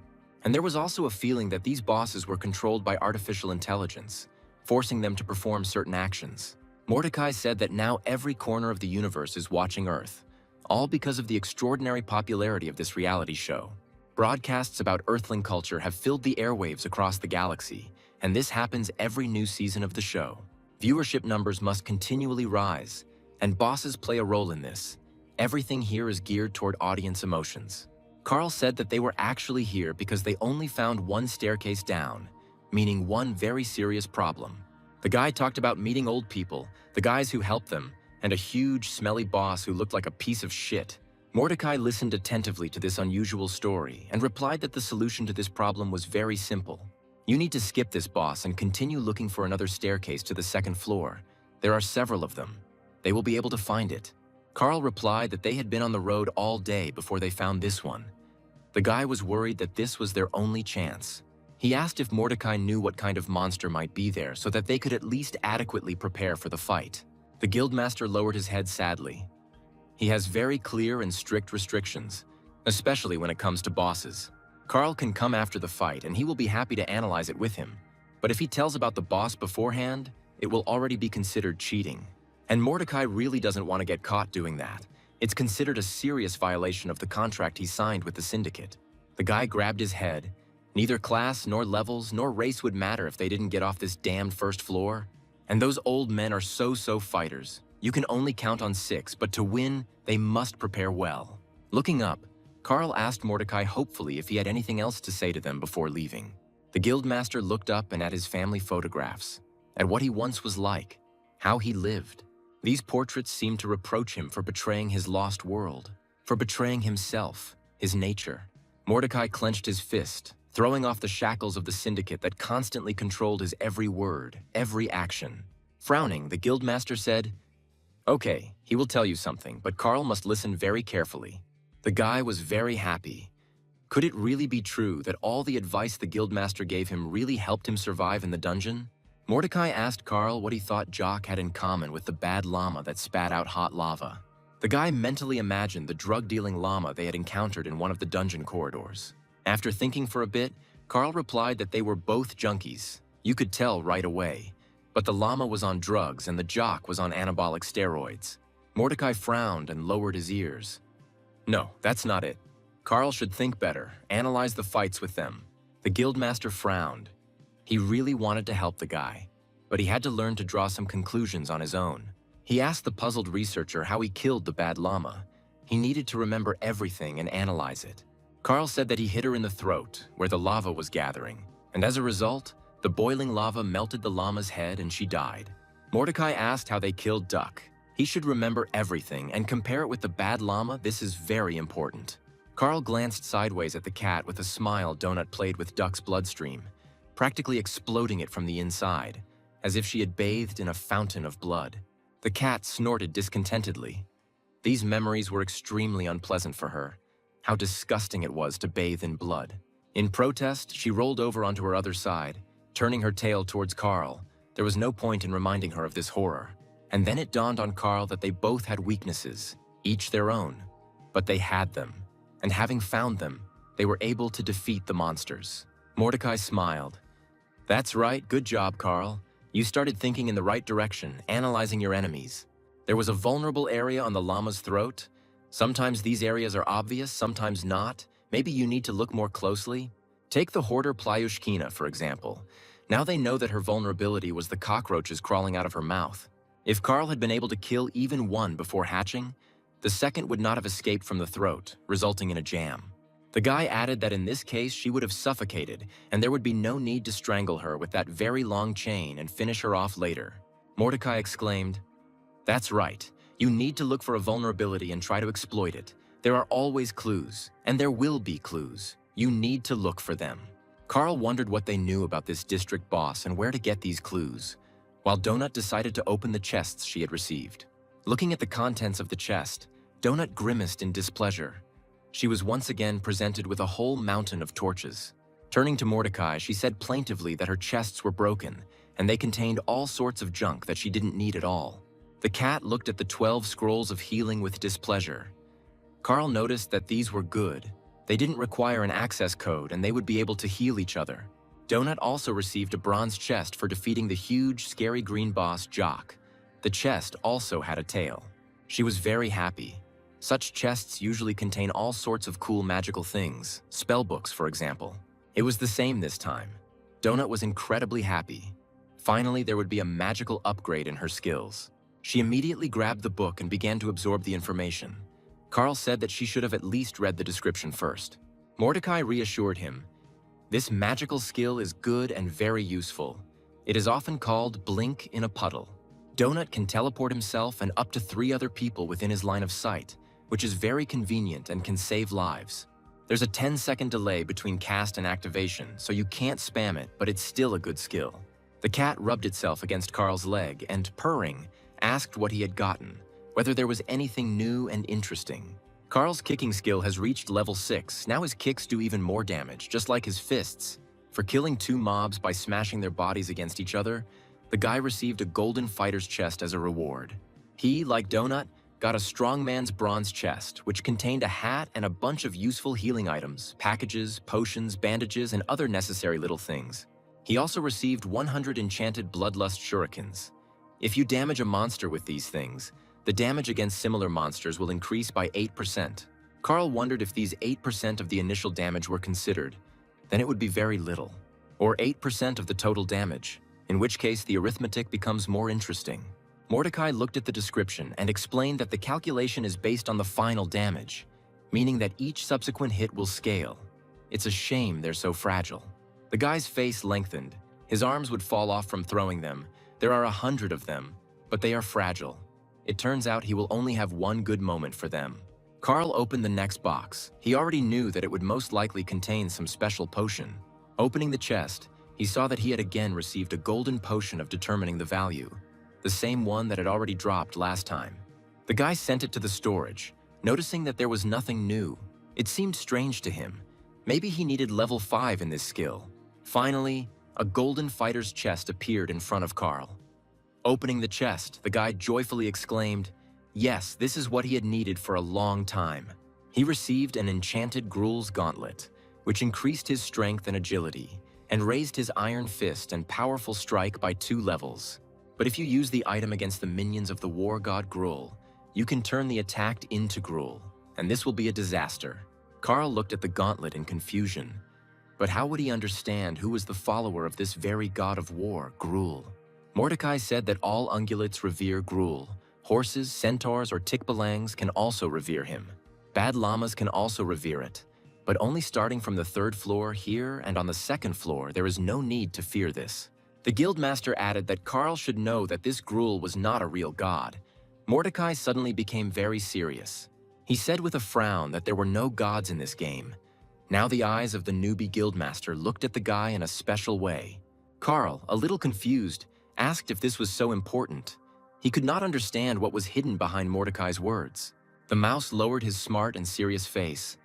And there was also a feeling that these bosses were controlled by artificial intelligence, forcing them to perform certain actions. Mordecai said that now every corner of the universe is watching Earth, all because of the extraordinary popularity of this reality show. Broadcasts about Earthling culture have filled the airwaves across the galaxy, and this happens every new season of the show. Viewership numbers must continually rise, and bosses play a role in this. Everything here is geared toward audience emotions. Carl said that they were actually here because they only found one staircase down, meaning one very serious problem. The guy talked about meeting old people, the guys who helped them, and a huge, smelly boss who looked like a piece of shit. Mordecai listened attentively to this unusual story and replied that the solution to this problem was very simple. You need to skip this boss and continue looking for another staircase to the 2nd floor. There are several of them. They will be able to find it. Carl replied that they had been on the road all day before they found this one. The guy was worried that this was their only chance. He asked if Mordecai knew what kind of monster might be there so that they could at least adequately prepare for the fight. The guildmaster lowered his head sadly. He has very clear and strict restrictions, especially when it comes to bosses. Carl can come after the fight and he will be happy to analyze it with him. But if he tells about the boss beforehand, it will already be considered cheating. And Mordecai really doesn't want to get caught doing that. It's considered a serious violation of the contract he signed with the syndicate. The guy grabbed his head. Neither class, nor levels, nor race would matter if they didn't get off this damned 1st floor. And those old men are so fighters. You can only count on 6, but to win, they must prepare well. Looking up, Carl asked Mordecai hopefully if he had anything else to say to them before leaving. The guildmaster looked up and at his family photographs, at what he once was like, how he lived. These portraits seemed to reproach him for betraying his lost world, for betraying himself, his nature. Mordecai clenched his fist, throwing off the shackles of the syndicate that constantly controlled his every word, every action. Frowning, the guildmaster said, "Okay, he will tell you something, but Carl must listen very carefully." The guy was very happy. Could it really be true that all the advice the guildmaster gave him really helped him survive in the dungeon? Mordecai asked Carl what he thought Jock had in common with the bad llama that spat out hot lava. The guy mentally imagined the drug-dealing llama they had encountered in one of the dungeon corridors. After thinking for a bit, Carl replied that they were both junkies. You could tell right away. But the llama was on drugs and the jock was on anabolic steroids. Mordecai frowned and lowered his ears. No, that's not it. Carl should think better, analyze the fights with them. The guildmaster frowned. He really wanted to help the guy, but he had to learn to draw some conclusions on his own. He asked the puzzled researcher how he killed the bad llama. He needed to remember everything and analyze it. Carl said that he hit her in the throat, where the lava was gathering, and as a result, the boiling lava melted the llama's head and she died. Mordecai asked how they killed Duck. He should remember everything and compare it with the bad llama. This is very important. Carl glanced sideways at the cat with a smile. Donut played with Duck's bloodstream, practically exploding it from the inside, as if she had bathed in a fountain of blood. The cat snorted discontentedly. These memories were extremely unpleasant for her. How disgusting it was to bathe in blood. In protest, she rolled over onto her other side, turning her tail towards Carl. There was no point in reminding her of this horror. And then it dawned on Carl that they both had weaknesses, each their own. But they had them, and having found them, they were able to defeat the monsters. Mordecai smiled. That's right, good job, Carl. You started thinking in the right direction, analyzing your enemies. There was a vulnerable area on the llama's throat. Sometimes these areas are obvious, sometimes not. Maybe you need to look more closely. Take the hoarder Plyushkina, for example. Now they know that her vulnerability was the cockroaches crawling out of her mouth. If Carl had been able to kill even one before hatching, the second would not have escaped from the throat, resulting in a jam. The guy added that in this case she would have suffocated, and there would be no need to strangle her with that very long chain and finish her off later. Mordecai exclaimed, "That's right. You need to look for a vulnerability and try to exploit it. There are always clues, and there will be clues. You need to look for them." Carl wondered what they knew about this district boss and where to get these clues, while Donut decided to open the chests she had received. Looking at the contents of the chest, Donut grimaced in displeasure. She was once again presented with a whole mountain of torches. Turning to Mordecai, she said plaintively that her chests were broken, and they contained all sorts of junk that she didn't need at all. The cat looked at the 12 scrolls of healing with displeasure. Carl noticed that these were good. They didn't require an access code, and they would be able to heal each other. Donut also received a bronze chest for defeating the huge, scary green boss, Jock. The chest also had a tail. She was very happy. Such chests usually contain all sorts of cool magical things, spellbooks, for example. It was the same this time. Donut was incredibly happy. Finally, there would be a magical upgrade in her skills. She immediately grabbed the book and began to absorb the information. Carl said that she should have at least read the description first. Mordecai reassured him. This magical skill is good and very useful. It is often called blink in a puddle. Donut can teleport himself and up to 3 other people within his line of sight, which is very convenient and can save lives. There's a 10-second delay between cast and activation, so you can't spam it, but it's still a good skill. The cat rubbed itself against Carl's leg and, purring, asked what he had gotten, whether there was anything new and interesting. Carl's kicking skill has reached level 6. Now his kicks do even more damage, just like his fists. For killing 2 mobs by smashing their bodies against each other, the guy received a golden fighter's chest as a reward. He, like Donut, got a strongman's bronze chest, which contained a hat and a bunch of useful healing items, packages, potions, bandages, and other necessary little things. He also received 100 enchanted bloodlust shurikens. If you damage a monster with these things, the damage against similar monsters will increase by 8%. Carl wondered if these 8% of the initial damage were considered. Then it would be very little, or 8% of the total damage, in which case the arithmetic becomes more interesting. Mordecai looked at the description and explained that the calculation is based on the final damage, meaning that each subsequent hit will scale. It's a shame they're so fragile. The guy's face lengthened. His arms would fall off from throwing them. There are 100 of them, but they are fragile. It turns out he will only have one good moment for them. Carl opened the next box. He already knew that it would most likely contain some special potion. Opening the chest, he saw that he had again received a golden potion of determining the value, the same one that had already dropped last time. The guy sent it to the storage, noticing that there was nothing new. It seemed strange to him. Maybe he needed level 5 in this skill. Finally, a golden fighter's chest appeared in front of Carl. Opening the chest, the guy joyfully exclaimed, yes, this is what he had needed for a long time. He received an enchanted Gruul's gauntlet, which increased his strength and agility, and raised his iron fist and powerful strike by 2 levels. But if you use the item against the minions of the war god Gruul, you can turn the attack into Gruul, and this will be a disaster. Carl looked at the gauntlet in confusion. But how would he understand who was the follower of this very god of war, Gruel? Mordecai said that all ungulates revere Gruel. Horses, centaurs, or tikbalangs can also revere him. Bad llamas can also revere it. But only starting from the 3rd floor here and on the 2nd floor, there is no need to fear this. The guildmaster added that Carl should know that this Gruel was not a real god. Mordecai suddenly became very serious. He said with a frown that there were no gods in this game. Now the eyes of the newbie guildmaster looked at the guy in a special way. Carl, a little confused, asked if this was so important. He could not understand what was hidden behind Mordecai's words. The mouse lowered his smart and serious face.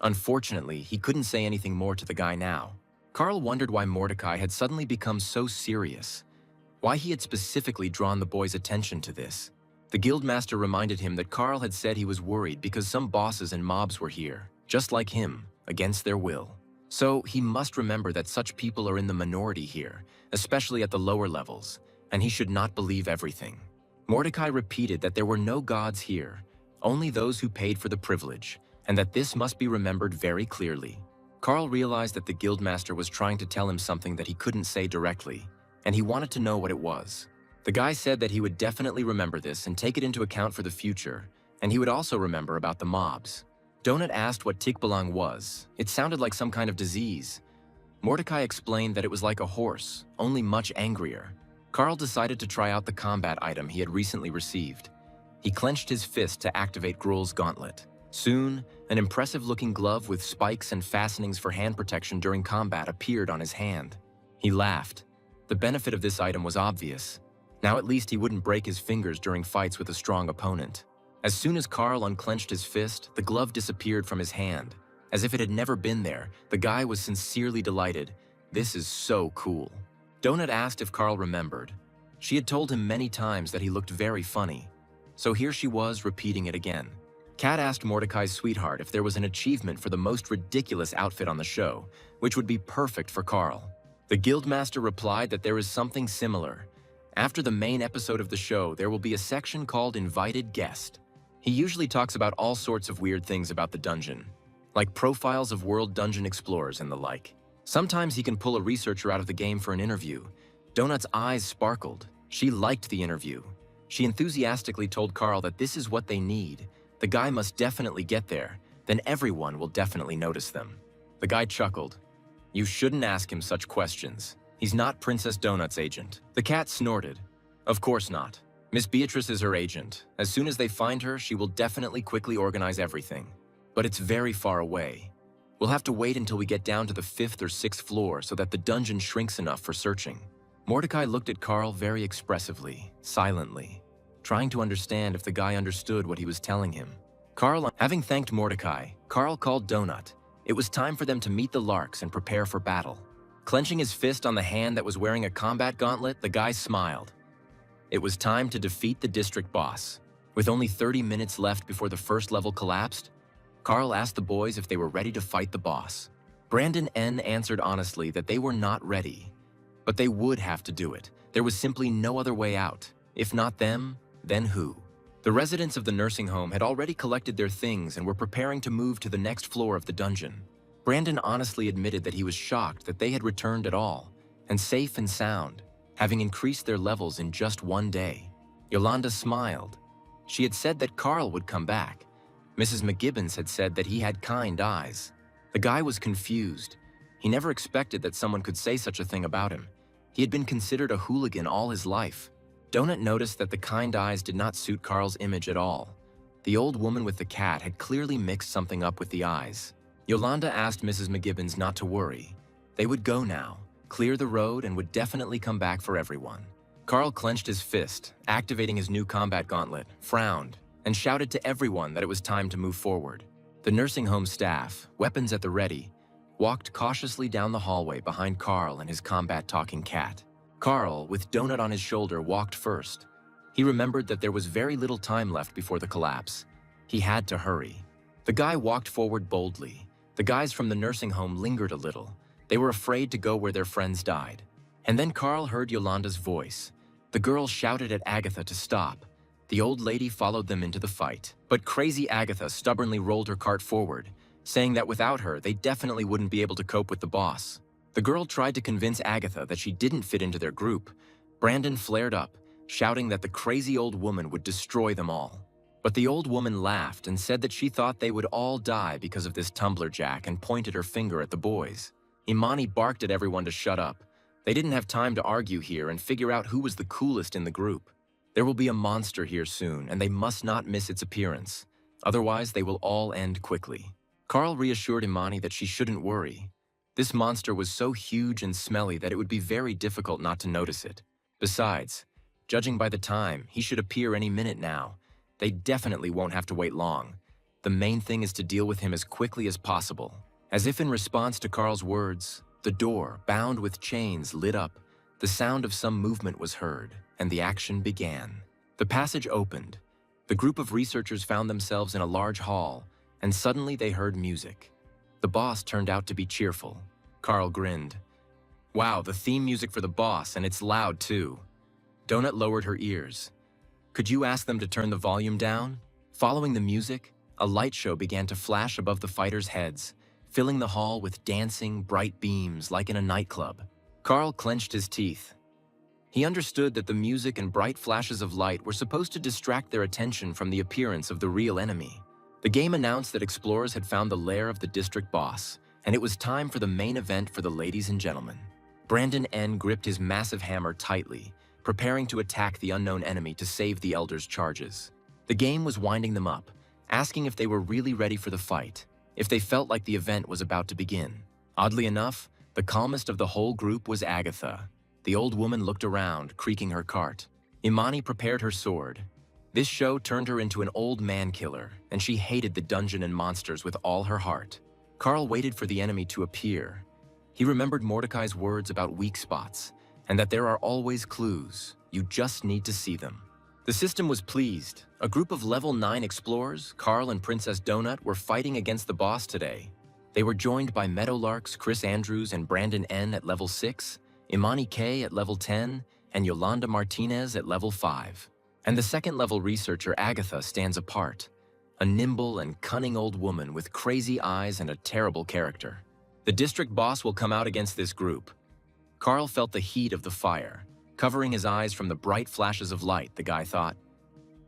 Unfortunately, he couldn't say anything more to the guy now. Carl wondered why Mordecai had suddenly become so serious, why he had specifically drawn the boy's attention to this. The guildmaster reminded him that Carl had said he was worried because some bosses and mobs were here, just like him, against their will. So he must remember that such people are in the minority here, especially at the lower levels, and he should not believe everything. Mordecai repeated that there were no gods here, only those who paid for the privilege, and that this must be remembered very clearly. Carl realized that the guildmaster was trying to tell him something that he couldn't say directly, and he wanted to know what it was. The guy said that he would definitely remember this and take it into account for the future, and he would also remember about the mobs. Donut asked what tikbalang was. It sounded like some kind of disease. Mordecai explained that it was like a horse, only much angrier. Carl decided to try out the combat item he had recently received. He clenched his fist to activate Gruel's gauntlet. Soon, an impressive-looking glove with spikes and fastenings for hand protection during combat appeared on his hand. He laughed. The benefit of this item was obvious. Now at least he wouldn't break his fingers during fights with a strong opponent. As soon as Carl unclenched his fist, the glove disappeared from his hand. As if it had never been there, the guy was sincerely delighted. This is so cool. Donut asked if Carl remembered. She had told him many times that he looked very funny. So here she was repeating it again. Kat asked Mordecai's sweetheart if there was an achievement for the most ridiculous outfit on the show, which would be perfect for Carl. The guildmaster replied that there is something similar. After the main episode of the show, there will be a section called Invited Guest. He usually talks about all sorts of weird things about the dungeon, like profiles of world dungeon explorers and the like. Sometimes he can pull a researcher out of the game for an interview. Donut's eyes sparkled. She liked the interview. She enthusiastically told Carl that this is what they need. The guy must definitely get there, then everyone will definitely notice them. The guy chuckled. You shouldn't ask him such questions. He's not Princess Donut's agent. The cat snorted. Of course not. Miss Beatrice is her agent. As soon as they find her, she will definitely quickly organize everything. But it's very far away. We'll have to wait until we get down to the 5th or 6th floor so that the dungeon shrinks enough for searching. Mordecai looked at Carl very expressively, silently, trying to understand if the guy understood what he was telling him. Having thanked Mordecai, Carl called Donut. It was time for them to meet the Larks and prepare for battle. Clenching his fist on the hand that was wearing a combat gauntlet, the guy smiled. It was time to defeat the district boss. With only 30 minutes left before the first level collapsed, Carl asked the boys if they were ready to fight the boss. Brandon N. answered honestly that they were not ready. But they would have to do it. There was simply no other way out. If not them, then who? The residents of the nursing home had already collected their things and were preparing to move to the next floor of the dungeon. Brandon honestly admitted that he was shocked that they had returned at all, and safe and sound, having increased their levels in just one day. Yolanda smiled. She had said that Carl would come back. Mrs. McGibbons had said that he had kind eyes. The guy was confused. He never expected that someone could say such a thing about him. He had been considered a hooligan all his life. Donut noticed that the kind eyes did not suit Carl's image at all. The old woman with the cat had clearly mixed something up with the eyes. Yolanda asked Mrs. McGibbons not to worry. They would go now, clear the road, and would definitely come back for everyone. Carl clenched his fist, activating his new combat gauntlet, frowned, and shouted to everyone that it was time to move forward. The nursing home staff, weapons at the ready, walked cautiously down the hallway behind Carl and his combat-talking cat. Carl, with Donut on his shoulder, walked first. He remembered that there was very little time left before the collapse. He had to hurry. The guy walked forward boldly. The guys from the nursing home lingered a little. They were afraid to go where their friends died. And then Carl heard Yolanda's voice. The girl shouted at Agatha to stop. The old lady followed them into the fight, but crazy Agatha stubbornly rolled her cart forward, saying that without her, they definitely wouldn't be able to cope with the boss. The girl tried to convince Agatha that she didn't fit into their group. Brandon flared up, shouting that the crazy old woman would destroy them all. But the old woman laughed and said that she thought they would all die because of this tumbler jack and pointed her finger at the boys. Imani barked at everyone to shut up. They didn't have time to argue here and figure out who was the coolest in the group. There will be a monster here soon, and they must not miss its appearance. Otherwise, they will all end quickly. Carl reassured Imani that she shouldn't worry. This monster was so huge and smelly that it would be very difficult not to notice it. Besides, judging by the time, he should appear any minute now. They definitely won't have to wait long. The main thing is to deal with him as quickly as possible. As if in response to Carl's words, the door, bound with chains, lit up. The sound of some movement was heard, and the action began. The passage opened. The group of researchers found themselves in a large hall, and suddenly they heard music. The boss turned out to be cheerful. Carl grinned. Wow, the theme music for the boss, and it's loud too. Donut lowered her ears. Could you ask them to turn the volume down? Following the music, a light show began to flash above the fighters' heads, filling the hall with dancing, bright beams like in a nightclub. Carl clenched his teeth. He understood that the music and bright flashes of light were supposed to distract their attention from the appearance of the real enemy. The game announced that explorers had found the lair of the district boss, and it was time for the main event for the ladies and gentlemen. Brandon N. gripped his massive hammer tightly, preparing to attack the unknown enemy to save the Elder's charges. The game was winding them up, asking if they were really ready for the fight, if they felt like the event was about to begin. Oddly enough, the calmest of the whole group was Agatha. The old woman looked around, creaking her cart. Imani prepared her sword. This show turned her into an old man-killer, and she hated the dungeon and monsters with all her heart. Carl waited for the enemy to appear. He remembered Mordecai's words about weak spots, and that there are always clues. You just need to see them. The system was pleased. A group of level 9 explorers, Carl and Princess Donut, were fighting against the boss today. They were joined by Meadowlarks, Chris Andrews, and Brandon N. at level 6, Imani K. at level 10, and Yolanda Martinez at level 5. And the second-level researcher Agatha stands apart, a nimble and cunning old woman with crazy eyes and a terrible character. The district boss will come out against this group. Carl felt the heat of the fire, covering his eyes from the bright flashes of light, the guy thought.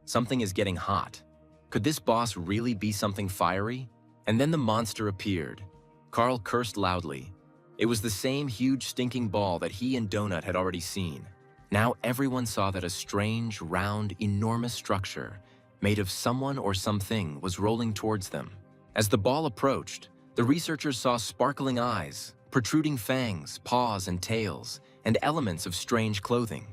Something is getting hot. Could this boss really be something fiery? And then the monster appeared. Carl cursed loudly. It was the same huge stinking ball that he and Donut had already seen. Now everyone saw that a strange, round, enormous structure, made of someone or something, was rolling towards them. As the ball approached, the researchers saw sparkling eyes, protruding fangs, paws, and tails, and elements of strange clothing.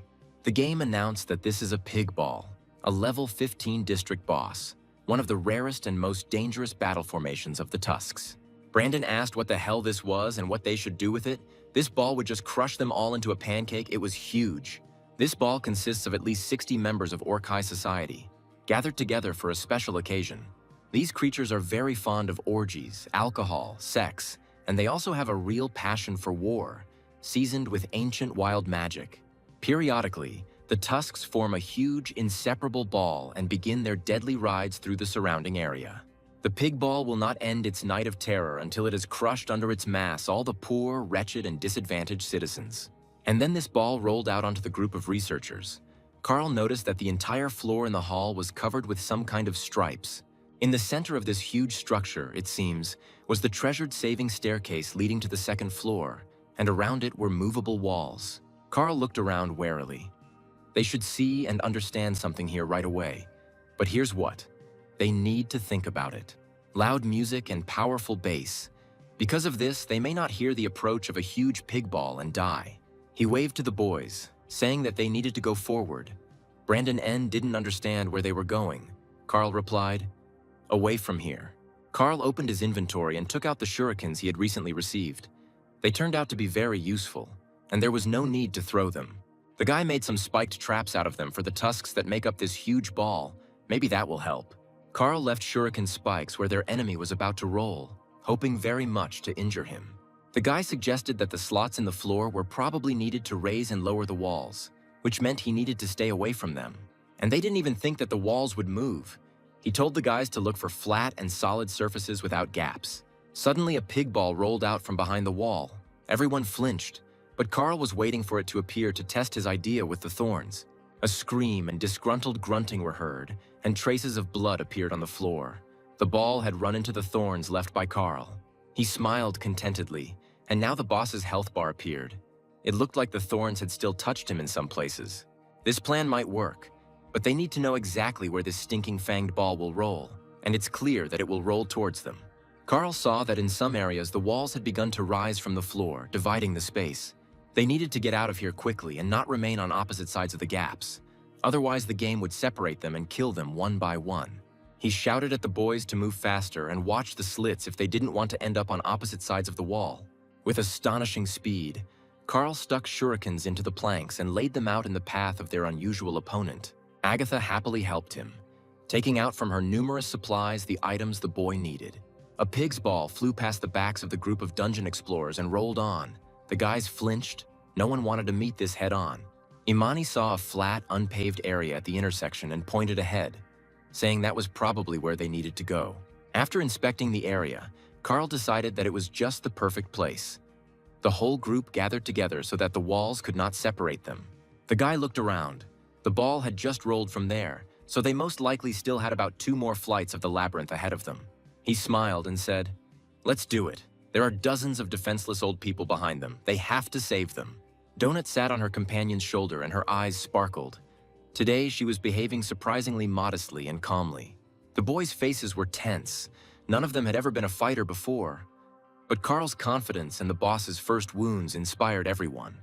The game announced that this is a pig ball, a level 15 district boss, one of the rarest and most dangerous battle formations of the Tusks. Brandon asked what the hell this was and what they should do with it. This ball would just crush them all into a pancake. It was huge. This ball consists of at least 60 members of Orkai society, gathered together for a special occasion. These creatures are very fond of orgies, alcohol, sex, and they also have a real passion for war, seasoned with ancient wild magic. Periodically, the Tusks form a huge, inseparable ball and begin their deadly rides through the surrounding area. The pig ball will not end its night of terror until it has crushed under its mass all the poor, wretched, and disadvantaged citizens. And then this ball rolled out onto the group of researchers. Carl noticed that the entire floor in the hall was covered with some kind of stripes. In the center of this huge structure, it seems, was the treasured saving staircase leading to the second floor, and around it were movable walls. Carl looked around warily. They should see and understand something here right away. But here's what. They need to think about it. Loud music and powerful bass. Because of this, they may not hear the approach of a huge pig ball and die. He waved to the boys, saying that they needed to go forward. Brandon N. didn't understand where they were going. Carl replied, "Away from here." Carl opened his inventory and took out the shurikens he had recently received. They turned out to be very useful, and there was no need to throw them. The guy made some spiked traps out of them for the tusks that make up this huge ball. Maybe that will help. Carl left shuriken spikes where their enemy was about to roll, hoping very much to injure him. The guy suggested that the slots in the floor were probably needed to raise and lower the walls, which meant he needed to stay away from them. And they didn't even think that the walls would move. He told the guys to look for flat and solid surfaces without gaps. Suddenly, a pig ball rolled out from behind the wall. Everyone flinched, but Carl was waiting for it to appear to test his idea with the thorns. A scream and disgruntled grunting were heard, and traces of blood appeared on the floor. The ball had run into the thorns left by Carl. He smiled contentedly, and now the boss's health bar appeared. It looked like the thorns had still touched him in some places. This plan might work, but they need to know exactly where this stinking fanged ball will roll, and it's clear that it will roll towards them. Carl saw that in some areas the walls had begun to rise from the floor, dividing the space. They needed to get out of here quickly and not remain on opposite sides of the gaps. Otherwise, the game would separate them and kill them one by one. He shouted at the boys to move faster and watch the slits if they didn't want to end up on opposite sides of the wall. With astonishing speed, Carl stuck shurikens into the planks and laid them out in the path of their unusual opponent. Agatha happily helped him, taking out from her numerous supplies the items the boy needed. A pig's ball flew past the backs of the group of dungeon explorers and rolled on. The guys flinched. No one wanted to meet this head-on. Imani saw a flat, unpaved area at the intersection and pointed ahead, saying that was probably where they needed to go. After inspecting the area, Carl decided that it was just the perfect place. The whole group gathered together so that the walls could not separate them. The guy looked around. The ball had just rolled from there, so they most likely still had about 2 more flights of the labyrinth ahead of them. He smiled and said, "Let's do it. There are dozens of defenseless old people behind them. They have to save them." Donut sat on her companion's shoulder and her eyes sparkled. Today, she was behaving surprisingly modestly and calmly. The boys' faces were tense. None of them had ever been a fighter before. But Carl's confidence and the boss's first wounds inspired everyone.